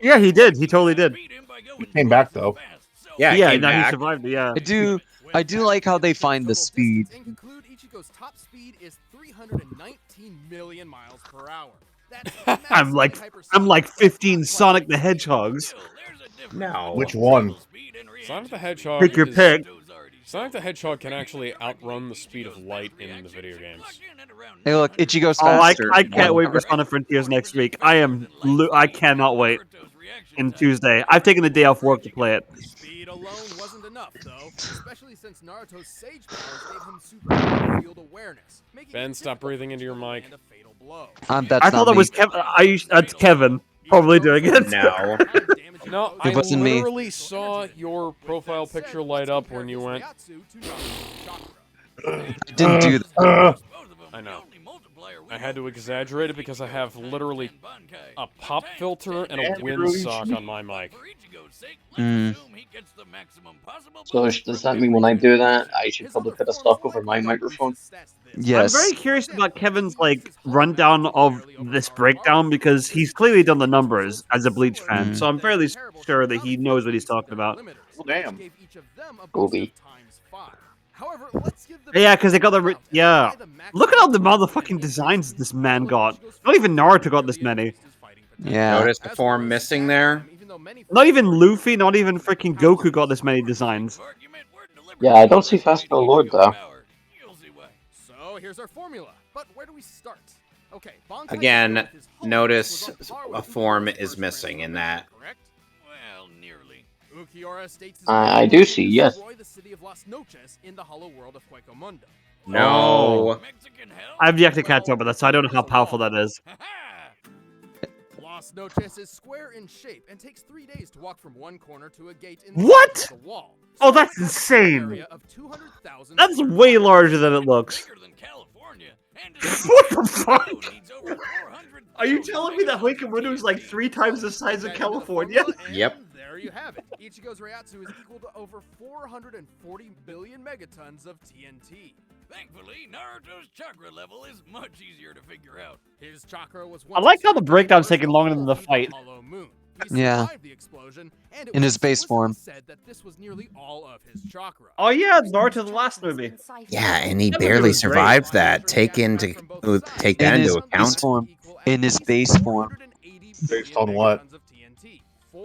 Yeah, he did. He totally did. He came back though. Yeah, yeah. came Now back. he survived. Yeah. I do like how they find the speed. And conclude Ichigo's top speed is 319 million miles per hour. That's I'm like 15 Sonic the Hedgehogs. No. Which one? Sonic the Hedgehog. Pick your pick. Sonic the Hedgehog can actually outrun the speed of light in the video games. Hey, look, Ichigo's Oh, faster. I can't wait for Sonic Frontiers next week. I cannot wait. In Tuesday, I've taken the day off work to play it. Speed alone wasn't enough, though, especially since Naruto's Sage powers gave him super field awareness. Ben, stop breathing into your mic. That's I thought that was Kevin. That's Kevin probably doing it. No. No, It I wasn't me. literally saw your profile picture light up when you went. I didn't do that. I know. I had to exaggerate it because I have literally a pop filter and a windsock on my mic. So does that mean when I do that, I should probably put a stock over my microphone? Yes. I'm very curious about Kevin's rundown of this breakdown because he's clearly done the numbers as a Bleach fan, so I'm fairly sure that he knows what he's talking about. Well, damn. Goofy. Yeah, because they got the Look at all the motherfucking designs this man got. Not even Naruto got this many. Yeah. Notice the form missing there? Not even Luffy, not even freaking Goku got this many designs. Yeah, I don't see Fast Lord though. So here's our formula. But where do we start? Okay, Again, notice a form is missing in that. Well, nearly. Ukiura states his I do see, yes. destroy the city of Las Noches in the hollow world of Mundo. No. I've yet to catch up with that, so I don't know how powerful that is. Las Noches is square in shape and takes 3 days to walk from one corner to a gate in What? the wall. Oh, that's insane. Area of 200,000 That's way larger than it looks. What the fuck? Are you telling me that Mundo is like 3 times the size of California? Yep. There you have it. Ichigo's Reiatsu is equal to over 440 billion megatons of TNT. Thankfully, Naruto's chakra level is much easier to figure out. His chakra was I like how the breakdown's taking longer than the fight. hollow moon. Yeah. The explosion, and it In was his base form. said that this was nearly all of his chakra. Oh yeah, Naruto the last movie. Yeah, and he That movie barely was great. survived that. Take that into account. form. In his base form. Based on what?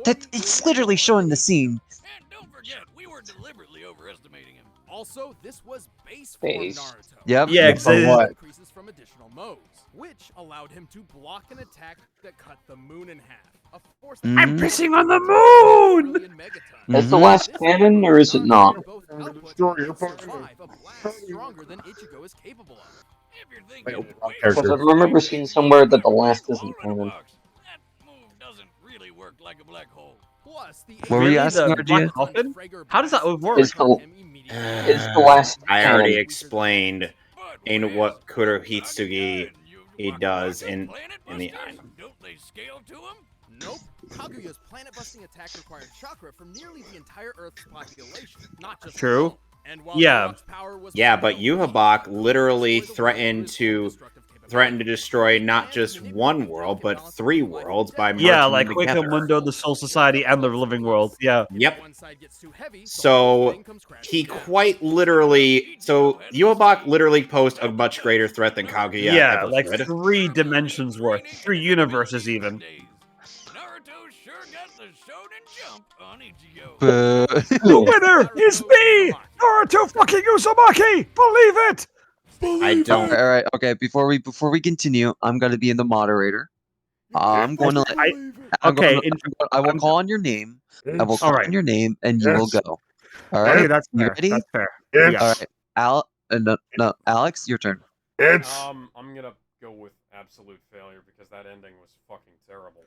It's literally showing the scene. And don't forget, we were deliberately overestimating him. Also, this was base Base. form Naruto. Yep. Yeah, For what? Increases from additional modes, which allowed him to block an attack that cut the moon in half. A force that I'm Mhm. pissing on the moon! billion megatons. Is the Mhm. last canon or is it not? Both output Story and of Voltron. survive a blast stronger than Ichigo is capable of. If you're Wait, thinking, what Because I character? remember seeing somewhere that the last isn't canon. that move doesn't really work like a black hole. Plus, the What were you Really? asking, The RG? Black Coffin? How does that work? Is the last I already canon? explained in what Kurohitsugi he does in the Don't they scale to him? Nope. Kaguya's planet-busting attack required chakra from nearly the entire Earth's population, not just True. Rome. And while Yeah. Rock's power was Yeah, but phenomenal, Yuhabak literally destroy the world threatened with his to destructive threatened to capabilities. destroy not just one world, but 3 worlds by merging Yeah, them like together. Mundo, the Soul Society, and the Living World. Yeah. Yep. One side gets too heavy, the whole So thing comes crashing he down. quite literally, so Yuhabak literally posed a much greater threat than Kaguya Yeah, ever like could. 3 dimensions worth. 3 universes even. Naruto sure got the shonen jump on Ichigo. Boo. Winner is me! Naruto fucking Uzumaki! Believe it! I don't. All right. Okay. Before we continue, I'm gonna be in the moderator. I'm going to. Okay, I will call on your name. I will call Alright. on your name, and you will Yes. go. All right. Okay, that's You fair. ready? That's fair. Yes. Yeah. All right. No, Alex, your turn. It's I'm gonna go with absolute failure because that ending was fucking terrible.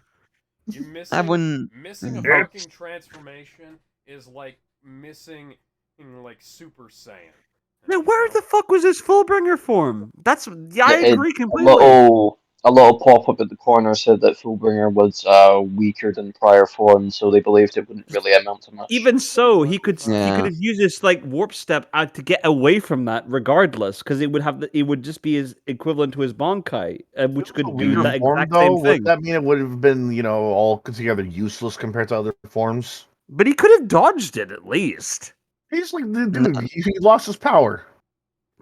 You I wouldn't. missing a It's- fucking transformation is like missing like Super Saiyan. Man, where the fuck was his Fullbringer form? That's I Yeah, agree completely. a little pop up at the corner said that Fullbringer was weaker than prior forms, so they believed it wouldn't really amount to much. Even so, he could Yeah. have used this like warp step to get away from that, regardless, because it would just be his equivalent to his Bankai, which could do Weaker that form, exact though, same would thing. that mean it would have been, all together useless compared to other forms? But he could have dodged it at least. He's like, dude, he lost his power.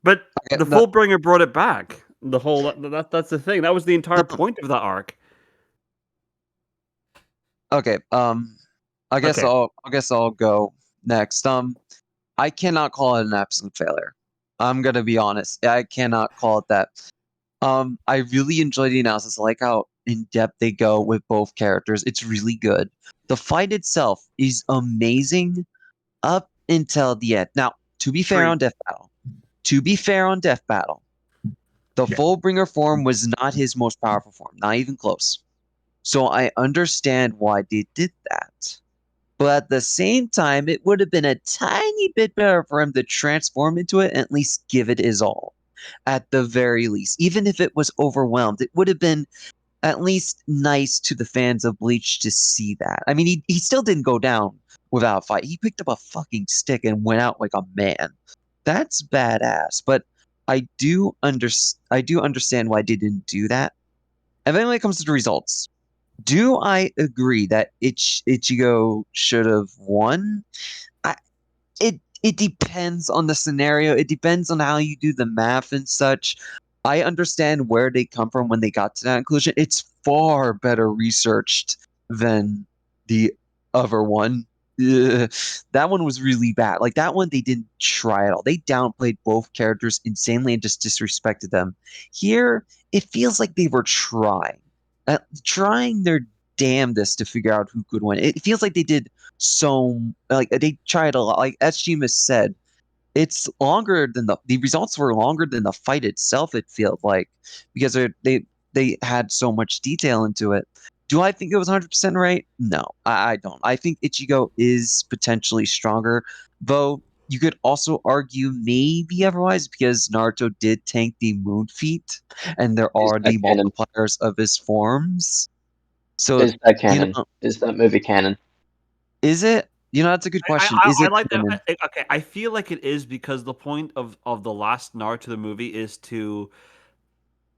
But Okay, the Fullbringer brought it back. The whole that's the thing. That was the entire point of that arc. Okay. I guess Okay. I'll go next. I cannot call it an absolute failure. I'm gonna be honest. I cannot call it that. I really enjoy the analysis. I like how in depth they go with both characters. It's really good. The fight itself is amazing up until the end. Now, to be fair on Death Battle, the Fullbringer form was not his most powerful form, not even close. So I understand why they did that. But at the same time, it would have been a tiny bit better for him to transform into it and at least give it his all. At the very least. Even if it was overwhelmed, it would have been at least nice to the fans of Bleach to see that. I mean, he still didn't go down without a fight. He picked up a fucking stick and went out like a man. That's badass. But I do understand why they didn't do that. And then when it comes to the results, do I agree that Ichigo should have won? It depends on the scenario. It depends on how you do the math and such. I understand where they come from when they got to that conclusion. It's far better researched than the other one. Ugh. That one was really bad. Like that one, they didn't try at all. They downplayed both characters insanely and just disrespected them. Here, it feels like they were trying their damnedest to figure out who could win. It feels like they did they tried a lot. Like as Seamus said, it's longer than the results were longer than the fight itself. It feels like because they had so much detail into it. Do I think it was 100% right? No, I don't. I think Ichigo is potentially stronger, though. You could also argue maybe otherwise because Naruto did tank the moon feet, and there are the canon? multipliers of his forms. So Is that you canon? know, Is that movie canon? is it? That's a good question. Is I it like canon? that. Okay, I feel like it is because the point of the last Naruto the movie is to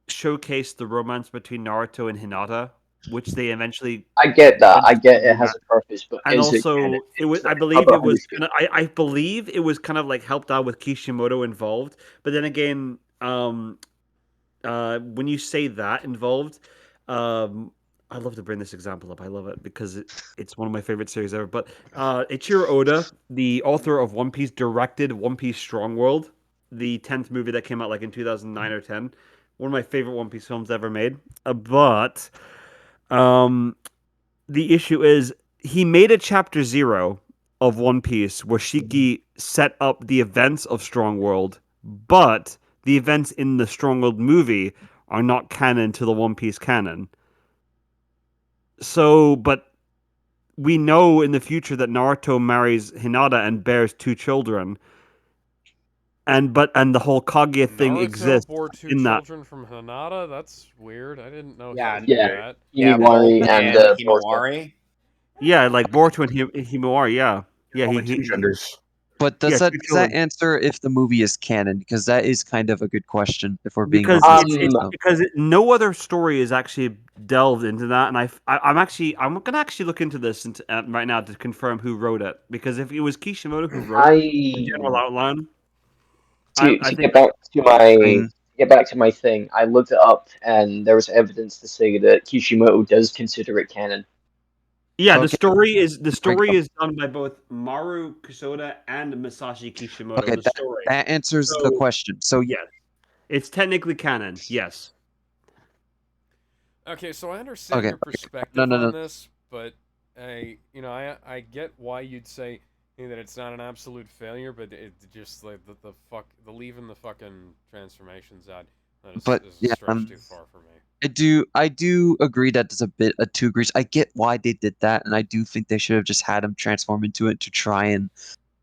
showcase the romance between Naruto and Hinata, which they eventually. I get that. I get it has a purpose, but And is it canon? also, it was. I Not believe it was. 100%. I believe it was kind of like helped out with Kishimoto involved. But then again, when you say that involved, I love to bring this example up. I love it because it's one of my favorite series ever. But Ichiro Oda, the author of One Piece, directed One Piece Strong World, the 10th movie that came out like in 2009 or 10. One of my favorite One Piece films ever made. But um, the issue is he made a chapter 0 of One Piece where Shiki set up the events of Strong World, but the events in the Strong World movie are not canon to the One Piece canon. So, but we know in the future that Naruto marries Hinata and bears 2 children. And the whole Kaguya thing Naruto exists bore 2 in that. children from Hinata? That's weird. I didn't know Yeah, he did Yeah, that. Himawari and Boruto. Himawari. Yeah, like Boruto and Himawari, yeah. Yeah, Only two genders. But does Yeah, that 2 does that children. answer if the movie is canon? Because that is kind of a good question. If we're being Because honest. no other story is actually delved into that, and I'm gonna actually look into this right now to confirm who wrote it. Because if it was Kishimoto who wrote the general outline, To I think get back to my thing, I looked it up and there was evidence to say that Kishimoto does consider it canon. yeah, Okay. the story is done by both Maru Kusoda and Masashi Kishimoto. Okay, The story that answers the question. So yes, it's technically canon. Yes. Okay, so I understand your No, perspective no, no. on this, but I get why you'd say that it's not an absolute failure, but it just like the leaving the fucking transformations out that is But is a yeah, stretch too far for me. I do agree that there's a bit of two agrees. I get why they did that, and I do think they should have just had him transform into it to try and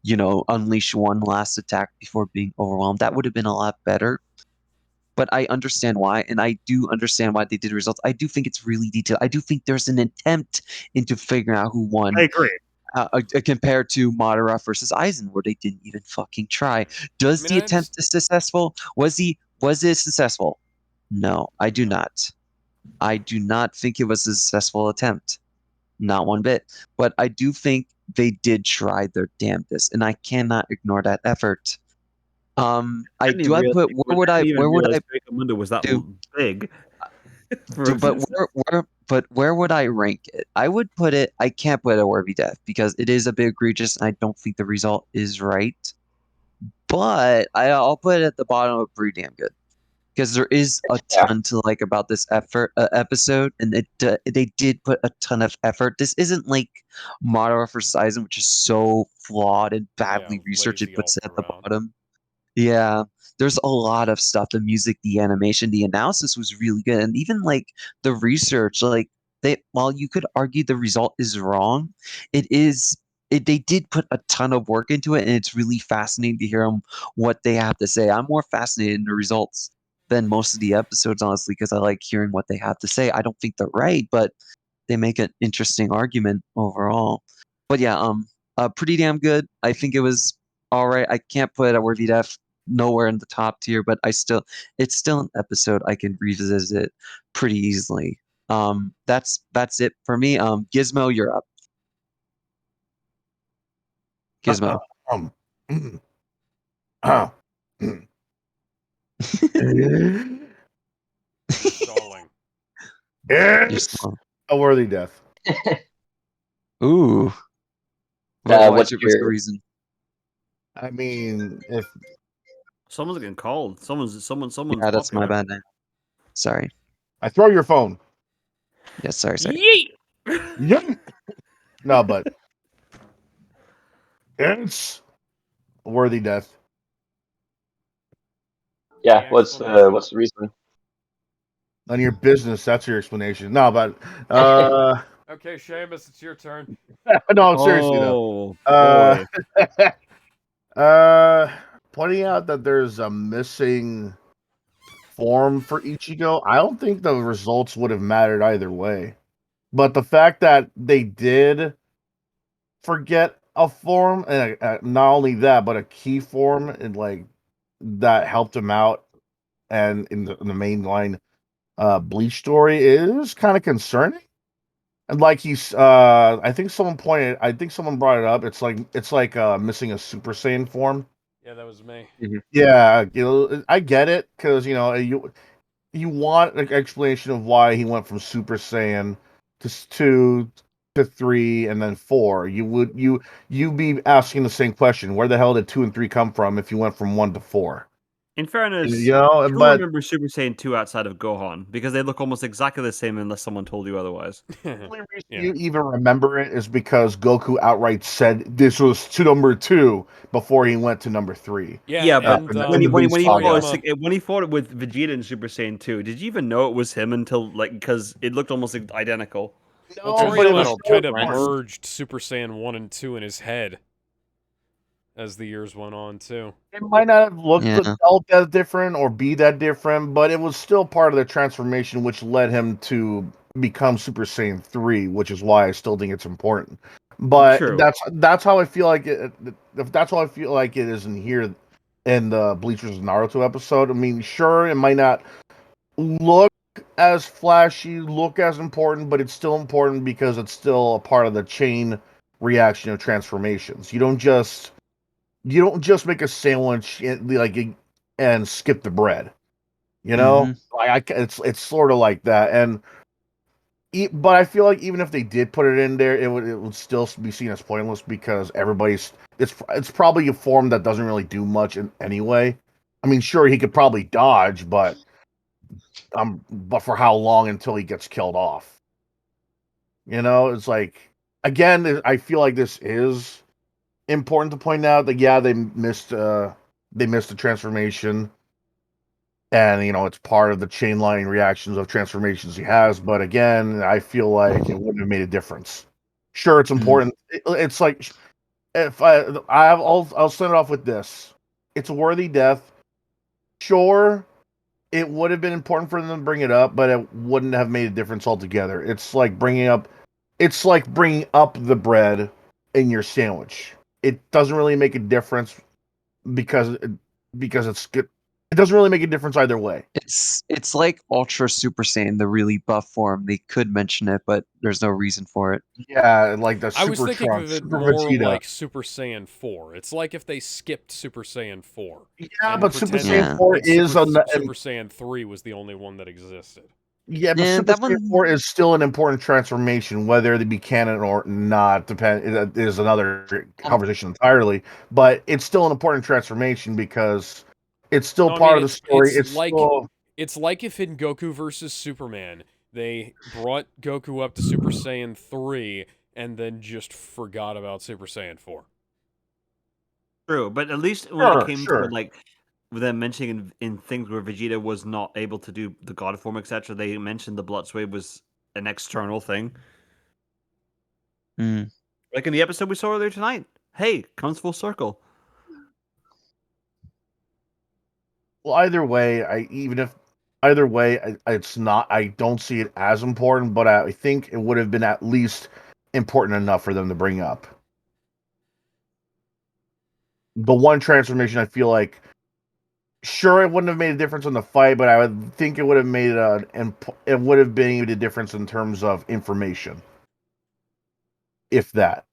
unleash one last attack before being overwhelmed. That would have been a lot better. But I understand why, and I do understand why they did results. I do think it's really detailed. I do think there's an attempt into figuring out who won. I agree. Compared to Madara versus Aizen, where they didn't even fucking try. Does the attempt is successful? Was it successful? No, I do not. I do not think it was a successful attempt. Not one bit. But I do think they did try their damnedest, and I cannot ignore that effort. I didn't do. I even put realize- where would I didn't even where would I realize Draco Mundo was that do? big. Where would I rank it? I would put it. I can't put it at worthy death because it is a bit egregious, and I don't think the result is right. But I'll put it at the bottom of pretty damn good because there is a ton to like about this episode, and they did put a ton of effort. This isn't like Madara for Aizen, which is so flawed and badly researched. It puts it at the bottom. Yeah, there's a lot of stuff. The music, the animation, the analysis was really good, and even like the research. Like while you could argue the result is wrong, it is. They did put a ton of work into it, and it's really fascinating to hear them what they have to say. I'm more fascinated in the results than most of the episodes, honestly, because I like hearing what they have to say. I don't think they're right, but they make an interesting argument overall. But yeah, pretty damn good. I think it was all right. I can't put it at worthy def nowhere in the top tier, but it's still an episode I can revisit pretty easily. That's it for me. Gizmo, you're up. Gizmo. Stalling. It's a worthy death. Ooh. What's What's the reason? I mean, if someone's getting called, someone's Yeah, that's my popular. bad name. Sorry. I throw your phone. Yeah, sorry. Yeet! No, but it's a worthy death. Yeah, what's the reason? None of your business. That's your explanation. No, but Okay, Seamus, it's your turn. no, seriously though. Pointing out that there's a missing form for Ichigo, I don't think the results would have mattered either way. But the fact that they did forget a form, and not only that, but a key form, and like that helped him out, and in the mainline Bleach story is kind of concerning. And like I think someone brought it up. It's like missing a Super Saiyan form. Yeah, that was me. Yeah, I get it because you want an explanation of why he went from Super Saiyan to 2 to 3 and then 4. You be asking the same question: where the hell did 2 and 3 come from if you went from 1 to 4? In fairness, who remember Super Saiyan 2 outside of Gohan because they look almost exactly the same unless someone told you otherwise. The only reason you even remember it is because Goku outright said this was to number 2 before he went to number 3. Yeah, but when he fought it with Vegeta in Super Saiyan 2, did you even know it was him until because it looked almost identical? Well, Toriyama kind of merged Super Saiyan 1 and 2 in his head as the years went on, too. It might not have looked that different or be that different, but it was still part of the transformation, which led him to become Super Saiyan 3, which is why I still think it's important. But that's how I feel like it. That's how I feel like it is in here in the Bleach vs Naruto episode. I mean, sure, it might not look as flashy, look as important, but it's still important because it's still a part of the chain reaction of transformations. You don't just make a sandwich and skip the bread. It's sort of like that. And but I feel like even if they did put it in there, it would still be seen as pointless because it's probably a form that doesn't really do much anyway. I mean, sure, he could probably dodge, but for how long until he gets killed off? It's like, again, I feel like this is important to point out that they missed the transformation, and it's part of the chain line reactions of transformations he has. But again, I feel like it wouldn't have made a difference. Sure, it's important. It's like I'll send it off with this. It's a worthy death. Sure, it would have been important for them to bring it up, but it wouldn't have made a difference altogether. It's like bringing up the bread in your sandwich. It doesn't really make a difference because it's good. It doesn't really make a difference either way. It's like Ultra Super Saiyan, the really buff form. They could mention it, but there's no reason for it. Yeah, like the I was Super thinking Trunks, of it Super more Vegeta. like Super Saiyan 4. It's like if they skipped Super Saiyan 4. Yeah, and but Super pretended Saiyan 4 that is Super Saiyan 3 was the only one that existed. Yeah, but Super Saiyan 4 is still an important transformation, whether they be canon or not. Is another conversation entirely. But it's still an important transformation because it's still part of the story. It's like if in Goku versus Superman, they brought Goku up to Super Saiyan 3 and then just forgot about Super Saiyan 4. True, but at least when it came to like with them mentioning in things where Vegeta was not able to do the God form, etc., they mentioned the blood sway was an external thing. Like in the episode we saw earlier tonight. Hey, comes full circle. Well, either way, it's not. I don't see it as important, but I think it would have been at least important enough for them to bring up. The one transformation I feel like, sure, it wouldn't have made a difference in the fight, but I would think it would have made it would have made a difference in terms of information, if that.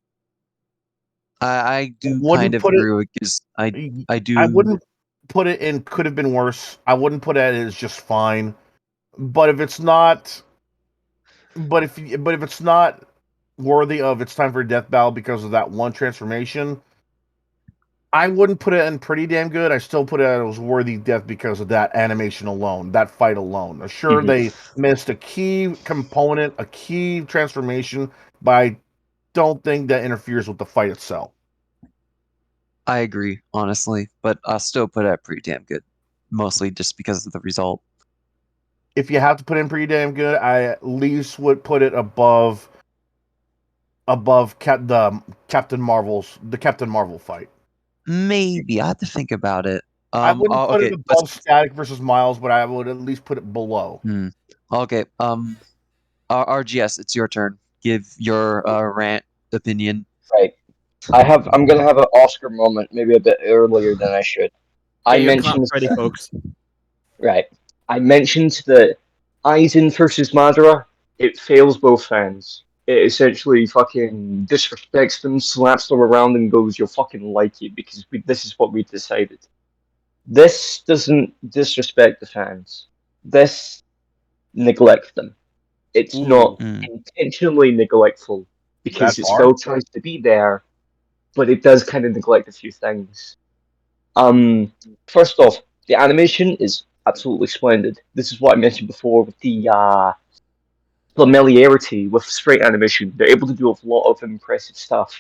I do kind of agree with because I do. I wouldn't put it in could have been worse. I wouldn't put it as just fine. But if it's not, if it's not worthy of its time for a death battle because of that one transformation, I wouldn't put it in pretty damn good. I still put it as worthy death because of that animation alone, that fight alone. Sure, they missed a key component, a key transformation, but I don't think that interferes with the fight itself. I agree, honestly, but I'll still put it at pretty damn good, mostly just because of the result. If you have to put in pretty damn good, I at least would put it above the Captain Marvel fight. Maybe I have to think about it. I wouldn't put okay, it above Static versus Miles, but I would at least put it below. Okay. RGS, it's your turn. Give your rant opinion. Right. I'm gonna have an Oscar moment, maybe a bit earlier than I should. I mentioned ready, folks. Right. I mentioned that Aizen versus Madara, it fails both fans. It essentially fucking disrespects them, slaps them around, and goes, "You'll fucking like it because this is what we decided." This doesn't disrespect the fans. This neglects them. It's not intentionally neglectful because it still tries to be there, but it does kind of neglect a few things. First off, the animation is absolutely splendid. This is what I mentioned before with the familiarity with straight animation. They're able to do a lot of impressive stuff.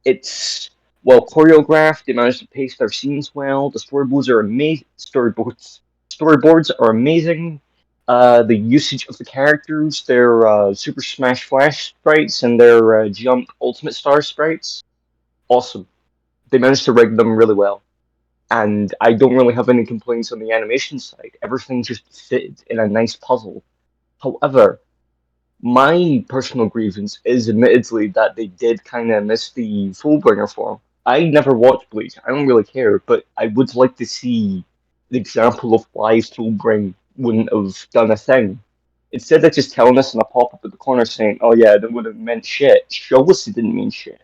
It's well choreographed. They managed to pace their scenes well. The storyboards are amazing. Storyboards are amazing. The usage of the characters, their Super Smash Flash sprites and their Jump Ultimate Star sprites, awesome. They managed to rig them really well. And I don't really have any complaints on the animation side. Everything just fitted in a nice puzzle. However, my personal grievance is admittedly that they did kind of miss the Fullbringer form. I never watched Bleach. I don't really care, but I would like to see the example of why Fullbring wouldn't have done a thing. Instead of just telling us in a pop-up at the corner saying, "Oh yeah, that would have meant shit," show us it didn't mean shit.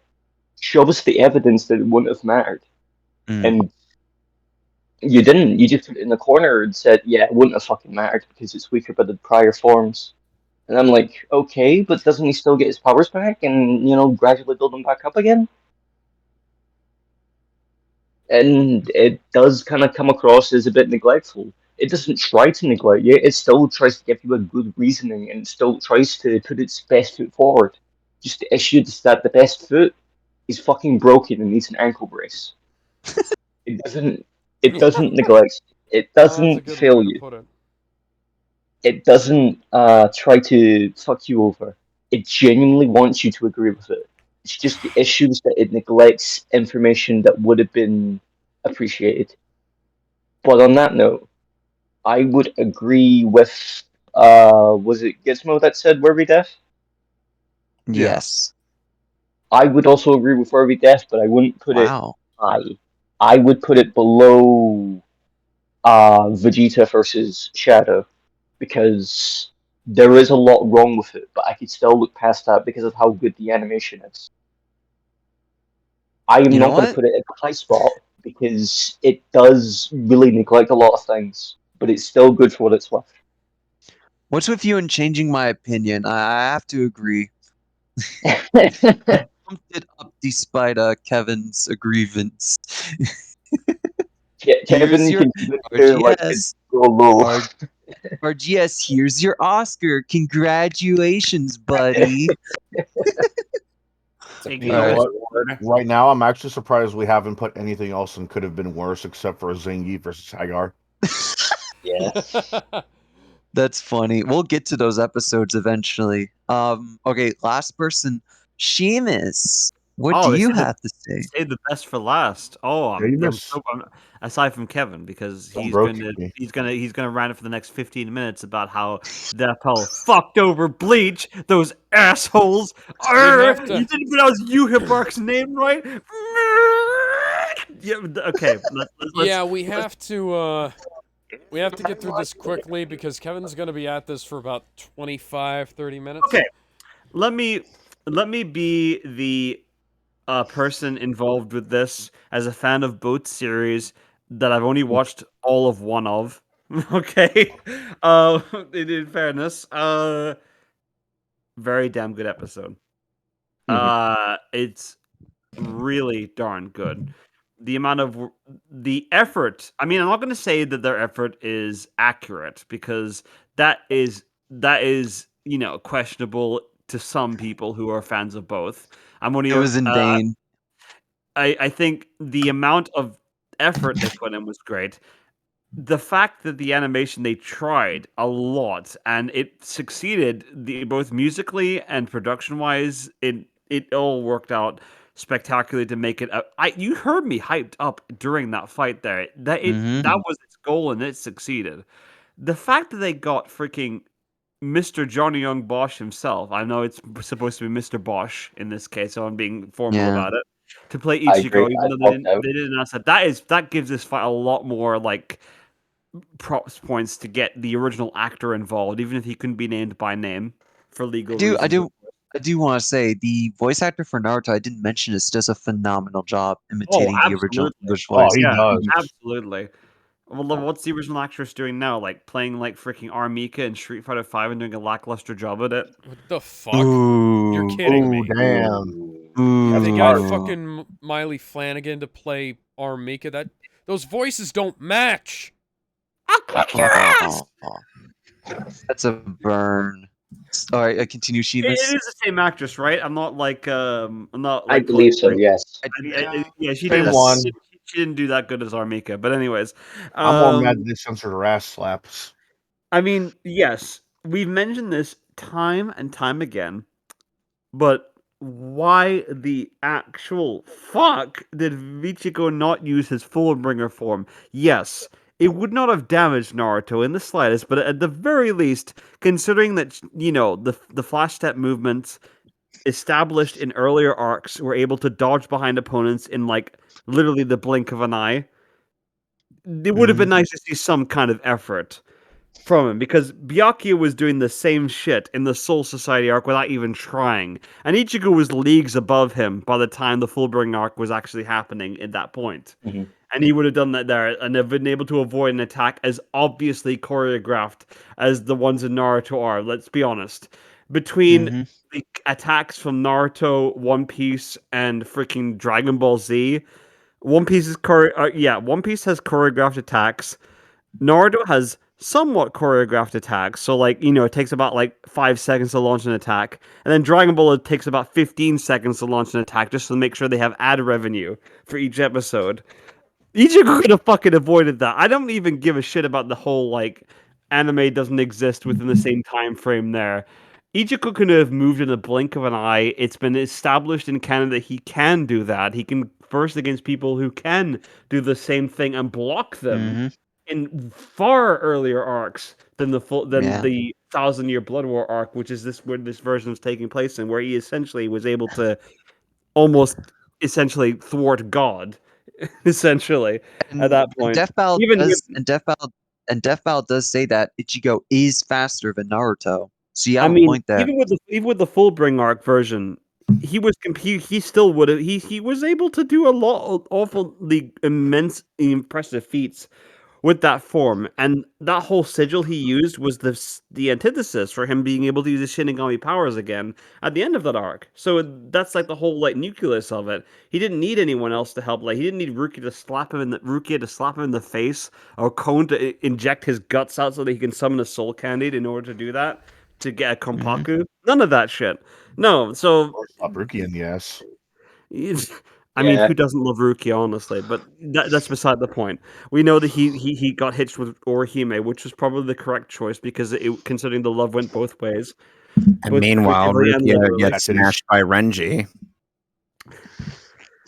Show us the evidence that it wouldn't have mattered. And you didn't. You just put it in the corner and said, "Yeah, it wouldn't have fucking mattered because it's weaker by the prior forms." And I'm like, okay, but doesn't he still get his powers back and, gradually build them back up again? And it does kind of come across as a bit neglectful. It doesn't try to neglect you, it still tries to give you a good reasoning and still tries to put its best foot forward. Just the issue is that the best foot is fucking broken and needs an ankle brace. It doesn't neglect, it doesn't fail you. It doesn't try to fuck you over. It genuinely wants you to agree with it. It's just the issues that it neglects information that would have been appreciated. But on that note, I would agree with was it Gizmo that said "Were we deaf"? Yes. I would also agree with "Were we deaf," but I wouldn't put it Wow. high. I would put it below Vegeta versus Shadow because there is a lot wrong with it, but I could still look past that because of how good the animation is. I am You know not going to what? put it at a high spot because it does really neglect a lot of things, but it's still good for what it's worth. What's with you in changing my opinion? I have to agree. Pumped it up despite Kevin's grievance. Kevin, you can RGS. go low. RGS, here's your Oscar. Congratulations, buddy. You know what? Right now, I'm actually surprised we haven't put anything else and could have been worse except for Zingy versus Hagar. Yeah. That's funny. We'll get to those episodes eventually. Okay, last person, Seamus. What do you have to say? Save the best for last. Oh, aside from Kevin, because he's gonna rant it for the next 15 minutes about how Deadpool fucked over Bleach. Those assholes. have to- You didn't pronounce Yuhibark's name right. Yeah. Okay. Yeah, we have to get through this quickly because Kevin's going to be at this for about 25, 30 minutes. Okay. Let me be the person involved with this as a fan of both series that I've only watched all of one of. Okay. In fairness, very damn good episode. It's really darn good. The amount of the effort. I mean, I'm not going to say that their effort is accurate because that is questionable to some people who are fans of both. It was in vain. I think the amount of effort they put in was great. The fact that the animation they tried a lot and it succeeded, both musically and production wise, it all worked out spectacularly to make it. You heard me hyped up during that fight there. That was its goal and it succeeded. The fact that they got freaking Mr. Johnny Young Bosch himself. I know it's supposed to be Mr. Bosch in this case, so I'm being formal about it. To play Ichigo, even though they didn't announce that gives this fight a lot more like props points to get the original actor involved, even if he couldn't be named by name for legal reasons. I do want to say the voice actor for Naruto I didn't mention this does a phenomenal job imitating the original English voice. Oh, he does. Absolutely. Well, what's the original actress doing now? Like playing like freaking Armika in Street Fighter V and doing a lackluster job at it? What the fuck? You're kidding me. Damn. They got fucking Miley Flanagan to play Armika. Those voices don't match. I'll kick your ass. That's a burn. All right, I continue. Seamus. It is the same actress, right? I'm not like I'm not. I like, believe so. Yes. Yeah, she Same did. one. She didn't do that good as Armika, but anyways, I'm more mad that they censored her ass slaps. I mean, yes, we've mentioned this time and time again, but why the actual fuck did Ichigo not use his Fullbringer form? Yes, it would not have damaged Naruto in the slightest, but at the very least, considering that the flash step movements established in earlier arcs were able to dodge behind opponents in like literally the blink of an eye, it would have been nice to see some kind of effort from him, because Byakuya was doing the same shit in the Soul Society arc without even trying, and Ichigo was leagues above him by the time the Fullbring arc was actually happening at that point. And he would have done that there and have been able to avoid an attack as obviously choreographed as the ones in Naruto are, let's be honest. Between the attacks from Naruto, One Piece, and freaking Dragon Ball Z, One Piece has choreographed attacks. Naruto has somewhat choreographed attacks, so it takes about 5 seconds to launch an attack, and then Dragon Ball it takes about 15 seconds to launch an attack just to make sure they have ad revenue for each episode. Ichigo could have fucking avoided that. I don't even give a shit about the whole anime doesn't exist within the same time frame there. Ichigo could have moved in a blink of an eye. It's been established in canon that he can do that. He can burst against people who can do the same thing and block them in far earlier arcs than the 1,000-Year Blood War arc, which is where this version is taking place in, where he essentially was able to almost essentially thwart God, essentially at that point. Death Battle does say that Ichigo is faster than Naruto. So you have a point there. even with the Fullbring arc version, he still would have he was able to do a lot of awfully impressive feats with that form, and that whole sigil he used was the antithesis for him being able to use his Shinigami powers again at the end of that arc. So that's like the whole like nucleus of it. He didn't need anyone else to help. Like he didn't need Rukia to slap him in the face, or Kon to inject his guts out so that he can summon a soul candy in order to do that, to get a Kompaku. None of that shit. No, so Slap Rukia in the ass. I mean, who doesn't love Rukia, honestly? But that's beside the point. We know that he got hitched with Orihime, which was probably the correct choice because considering the love went both ways. And meanwhile, figuratively and Rukia literally. gets smashed by Renji.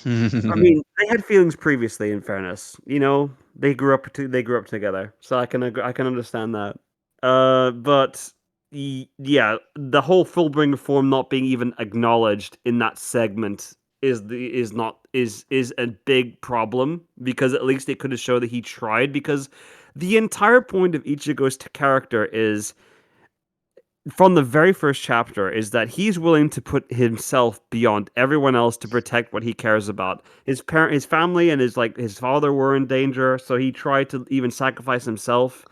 I mean, they had feelings previously. In fairness, they grew up together, so I can understand that. But yeah, the whole Fullbringer form not being even acknowledged in that segment is a big problem, because at least it could have showed that he tried, because the entire point of Ichigo's character is, from the very first chapter, is that he's willing to put himself beyond everyone else to protect what he cares about. His family, and his father were in danger, so he tried to even sacrifice himself.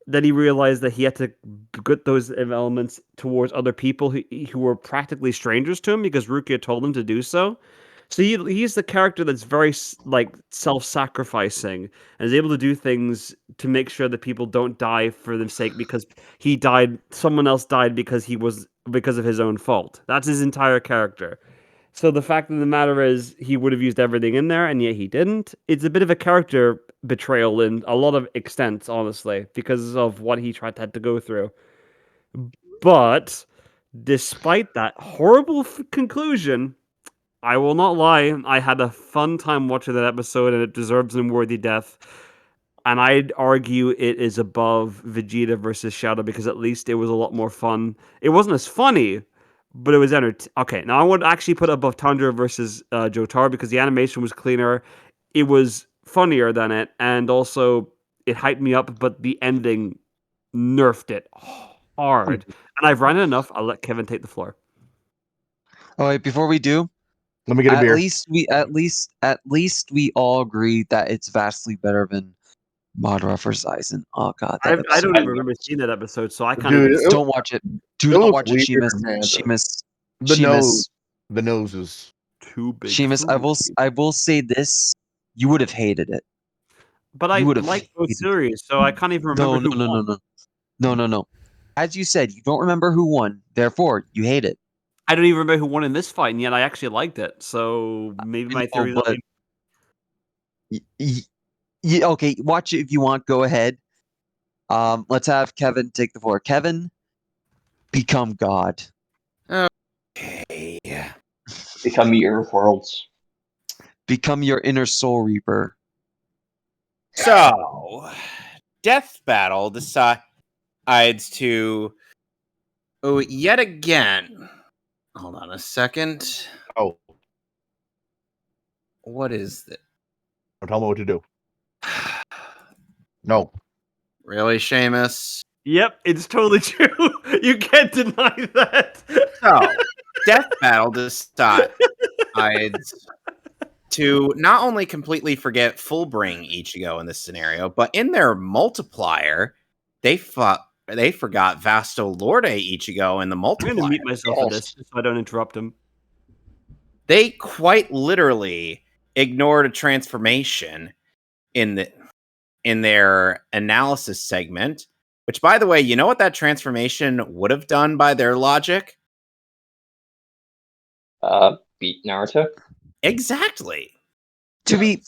Then he realized that he had to put those elements towards other people who were practically strangers to him, because Rukia told him to do so. So he's the character that's very self-sacrificing and is able to do things to make sure that people don't die for their sake, because someone else died because of his own fault. That's his entire character. So the fact of the matter is, he would have used everything in there, and yet he didn't. It's a bit of a character betrayal in a lot of extents, honestly, because of what he had to go through. But despite that horrible conclusion, I will not lie, I had a fun time watching that episode, and it deserves an worthy death. And I'd argue it is above Vegeta versus Shadow, because at least it was a lot more fun. It wasn't as funny, but it was okay, now I would actually put it above Tanjiro versus Joestar, because the animation was cleaner, it was funnier than it, and also it hyped me up, but the ending nerfed it hard. And I've run it enough, I'll let Kevin take the floor. Oh wait, before we do, let me get a beer. At least we all agree that it's vastly better than Madara versus Aizen. Oh god, I don't even remember seeing that episode, so I can't even... Don't watch it. Do not watch it, Seamus. The nose is too big. Seamus, I will say this: you would have hated it. But I like both series, so I can't even remember who won. No. As you said, you don't remember who won, therefore you hate it. I don't even remember who won in this fight, and yet I actually liked it. So maybe my theory is... Okay, watch it if you want. Go ahead. Let's have Kevin take the floor. Kevin, become God. Okay. Become your worlds. Become your inner soul reaper. So, Death Battle decides to... Oh, yet again... Hold on a second. Oh. What is that? Don't tell me what to do. No. Really, Seamus? Yep, it's totally true. You can't deny that. So, Death Battle decides to not only completely forget Fullbring Ichigo in this scenario, but in their multiplier, they forgot Vasto Lorde Ichigo in the multiplier. I'm going to mute myself for this so I don't interrupt him. They quite literally ignored a transformation in their analysis segment, which, by the way, you know what that transformation would have done by their logic? Beat Naruto. Exactly. To be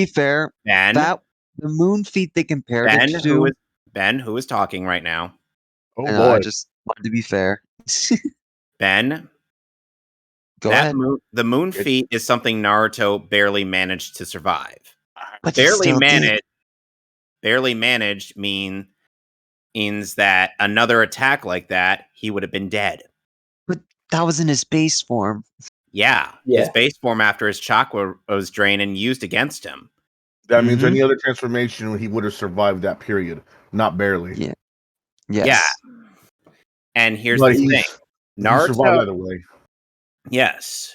fair, Ben, the moon feat they compared it to... Ben, who is talking right now. Oh boy. I just wanted to be fair. Ben, Go ahead. the moon feat is something Naruto barely managed to survive. But he still did. Barely managed means that another attack like that, he would have been dead. But that was in his base form. Yeah, his base form after his chakra was drained and used against him. That means any other transformation, he would have survived that period, not barely. Yeah. Yes. Yeah. And here's But the thing. Naruto survived either way. Yes.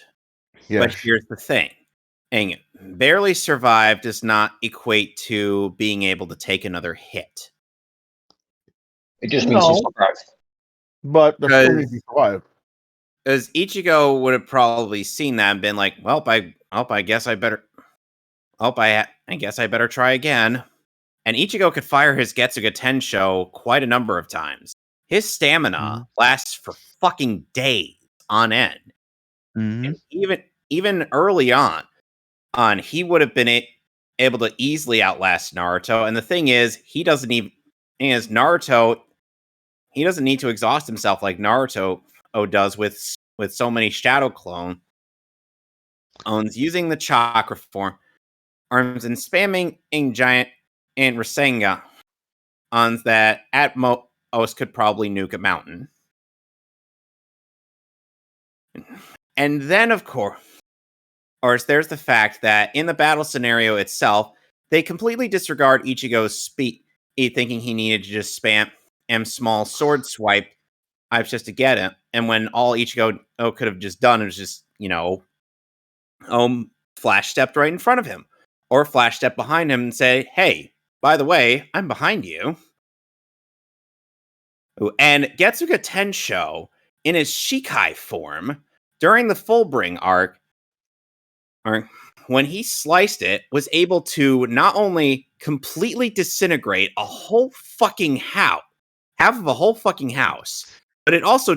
Yes. But here's the thing. And barely survive does not equate to being able to take another hit. It just means he survived. But that still means he survived. Because Ichigo would have probably seen that and been like, well, I guess I better try again. And Ichigo could fire his Getsuga Tensho quite a number of times. His stamina lasts for fucking days on end. And even early on, he would have been able to easily outlast Naruto. And the thing is, Naruto, he doesn't need to exhaust himself like Naruto does with so many shadow clones, using the chakra form arms and spamming in giant and Rasengan that at most could probably nuke a mountain. And then, of course, there's the fact that in the battle scenario itself, they completely disregard Ichigo's speed, thinking he needed to just spam small sword swipe just to get him. And when all Ichigo could have just done was just, flash stepped right in front of him. Or flash step behind him and say, hey, by the way, I'm behind you. And Getsuga Tensho, in his Shikai form, during the Fullbring arc, when he sliced it, was able to not only completely disintegrate a whole fucking house, half of a whole fucking house, but it also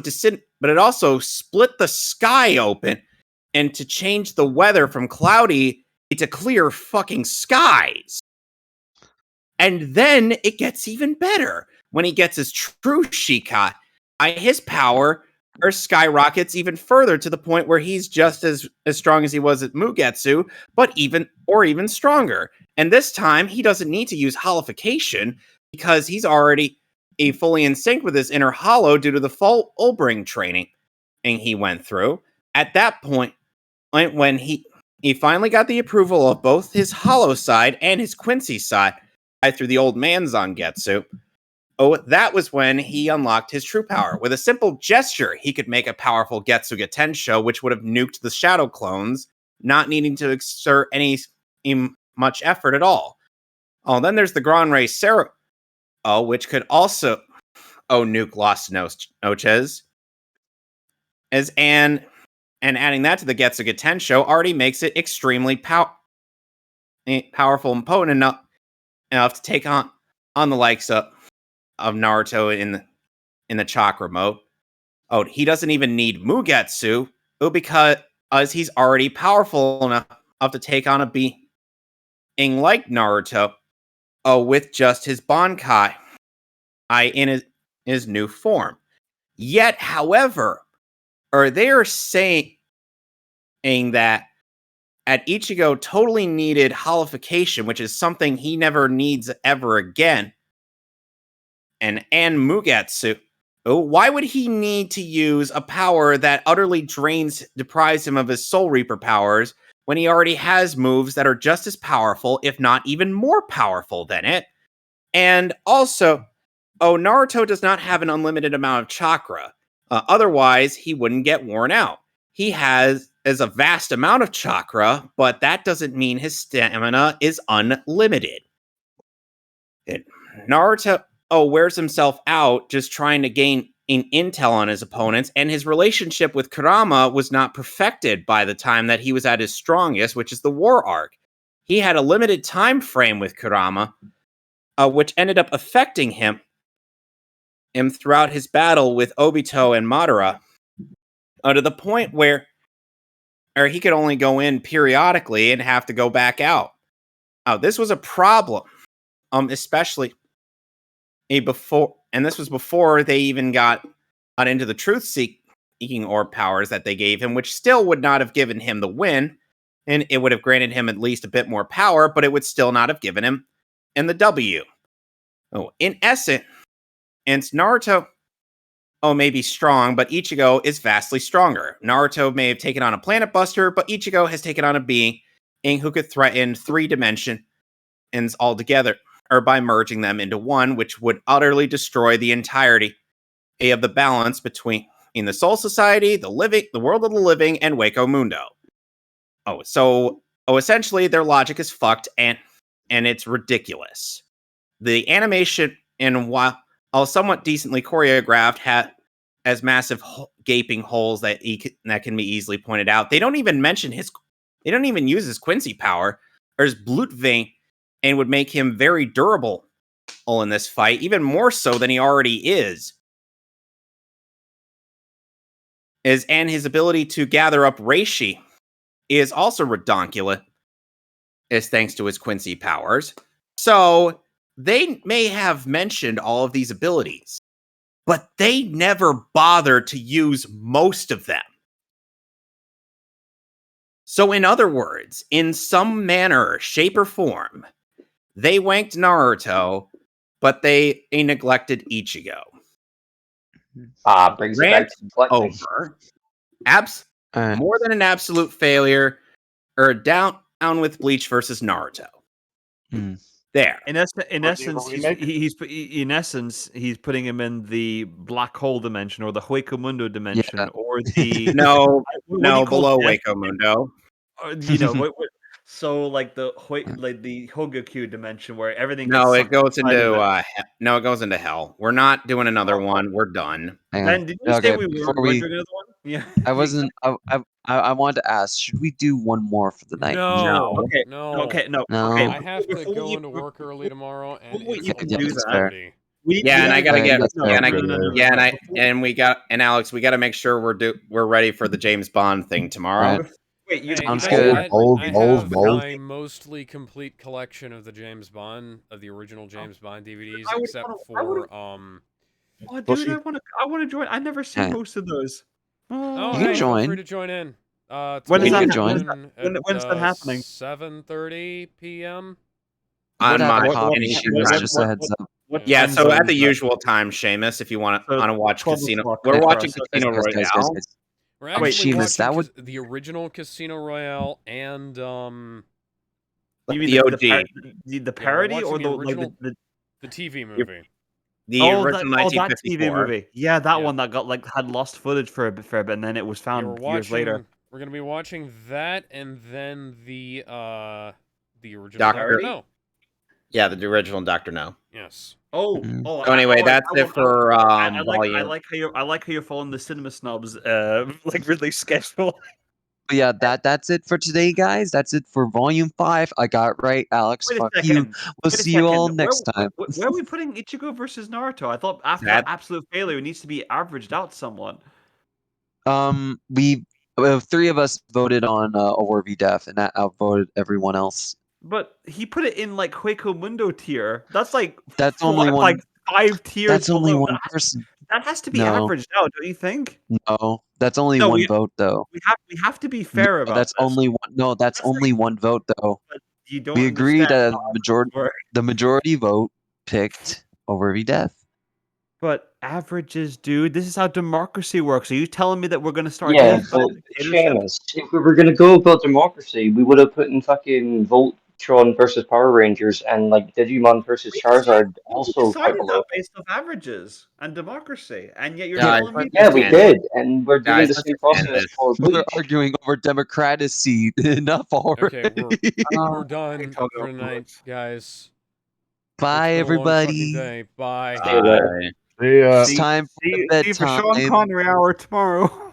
split the sky open and to change the weather from cloudy to clear fucking skies. And then it gets even better when he gets his true Shikai. His power skyrockets even further to the point where he's just as strong as he was at Mugetsu, but even stronger. And this time he doesn't need to use holification because he's already fully in sync with his inner hollow due to the Fullbring training he went through. At that point, when he finally got the approval of both his hollow side and his Quincy side through the old man Zangetsu, that was when he unlocked his true power. With a simple gesture, he could make a powerful Getsuga Tensho, which would have nuked the shadow clones, not needing to exert any much effort at all. Then there's the Gran Rey Sero, which could also nuke Los Noches. And adding that to the Getsuga Tensho already makes it extremely powerful and potent enough to take on the likes of Naruto in the chakra mode. He doesn't even need Mugetsu because he's already powerful enough to take on a being like Naruto with just his Bankai in his new form. Yet, however, they are saying that Ichigo totally needed holification, which is something he never needs ever again. And Mugetsu, why would he need to use a power that utterly deprives him of his Soul Reaper powers when he already has moves that are just as powerful, if not even more powerful than it? And also, Naruto does not have an unlimited amount of chakra. Otherwise, he wouldn't get worn out. He has a vast amount of chakra, but that doesn't mean his stamina is unlimited. Naruto wears himself out just trying to gain intel on his opponents, and his relationship with Kurama was not perfected by the time that he was at his strongest, which is the war arc. He had a limited time frame with Kurama, which ended up affecting him throughout his battle with Obito and Madara, to the point where he could only go in periodically and have to go back out. This was a problem, especially this was before they even got into the truth seeking orb powers that they gave him, which still would not have given him the win, and it would have granted him at least a bit more power, but it would still not have given him the W. Oh, in essence, Naruto may be strong, but Ichigo is vastly stronger. Naruto may have taken on a planet buster, but Ichigo has taken on a being who could threaten 3 dimensions altogether, or by merging them into one, which would utterly destroy the entirety of the balance between the Soul Society, the world of the living, and Hueco Mundo. Essentially, their logic is fucked, and it's ridiculous. The animation, and while somewhat decently choreographed, has massive gaping holes that can be easily pointed out. They don't even mention they don't even use his Quincy power or his Blut vein, and would make him very durable in this fight, even more so than he already is. And his ability to gather up Reishi is also redonkulous, is thanks to his Quincy powers. So they may have mentioned all of these abilities, but they never bothered to use most of them. So in other words, in some manner, shape, or form, they wanked Naruto, but they neglected Ichigo. Brings it back to neglecting. Over. More than an absolute failure, or down with Bleach versus Naruto. There. In essence, he's putting him in the black hole dimension, or the Hueco Mundo dimension, or the no, below Hueco Mundo. So like the Hogakyu dimension where everything. No, gets it goes into it goes into hell. We're not doing another one. We're done. Ben, did you say we were doing another one? Yeah. I wasn't. I wanted to ask. Should we do one more for the night? No. Okay. No. Okay. No. No. Okay. I have to go into work early tomorrow, and it's you can do that. 11:30. And I gotta get. And Alex, we gotta make sure we're ready for the James Bond thing tomorrow. Right. Wait, Sounds good. I have my mostly complete collection of the James Bond, of the original James Bond DVDs, except for Oh, dude, I want to join. I've never seen most of those. Oh, You hey, can feel join. free to join in. When is that when's that happening? 7:30 p.m. Would On have my a copy, Seamus, just a heads up. Yeah, so at the usual time, Seamus, if you want to watch 12 Casino, o'clock. we're Okay, watching guys, Casino Royale. We're actually Seamus, watching that would the original Casino Royale and You mean the OG, the parody, or the the TV movie? The original that TV 1954. movie. Yeah, that one that got had lost footage for a bit, and then it was found years later. We're gonna be watching that, and then the original Doctor No. Yeah, the original Doctor No. Yes. So anyway, that's it for volume. I like how you're following the cinema snobs release schedule. But yeah, that's it for today, guys. That's it for Volume 5. I got right, Alex. Wait a Fuck second. you. We'll see you all next time. Where are we putting Ichigo versus Naruto? I thought after that absolute failure, it needs to be averaged out somewhat. We 3 of us voted on Over v Def, and that outvoted everyone else. But he put it in like Hueco Mundo tier. That's only one. Like 5 tiers. That's only below. one person. That has to be averaged out, don't you think? No, that's only one vote though. We have to be fair about that's this. only one. No, that's only one vote though. You don't we agreed understand the majority vote picked Over v Def. But averages, dude. This is how democracy works. Are you telling me that we're going to start? Yeah, but Seamus, if we were going to go about democracy, we would have put in fucking Voltron versus Power Rangers and like Digimon versus Charizard also quite below. That based off averages and democracy, and yet you're telling me. Yeah, we did, and we're doing the same process for Bleach. We're arguing over democracy. Enough already. Okay, we're done for tonight, guys. Bye, everybody. Day. Bye. Bye. It's time for the bedtime. See you for Sean Connery hour tomorrow.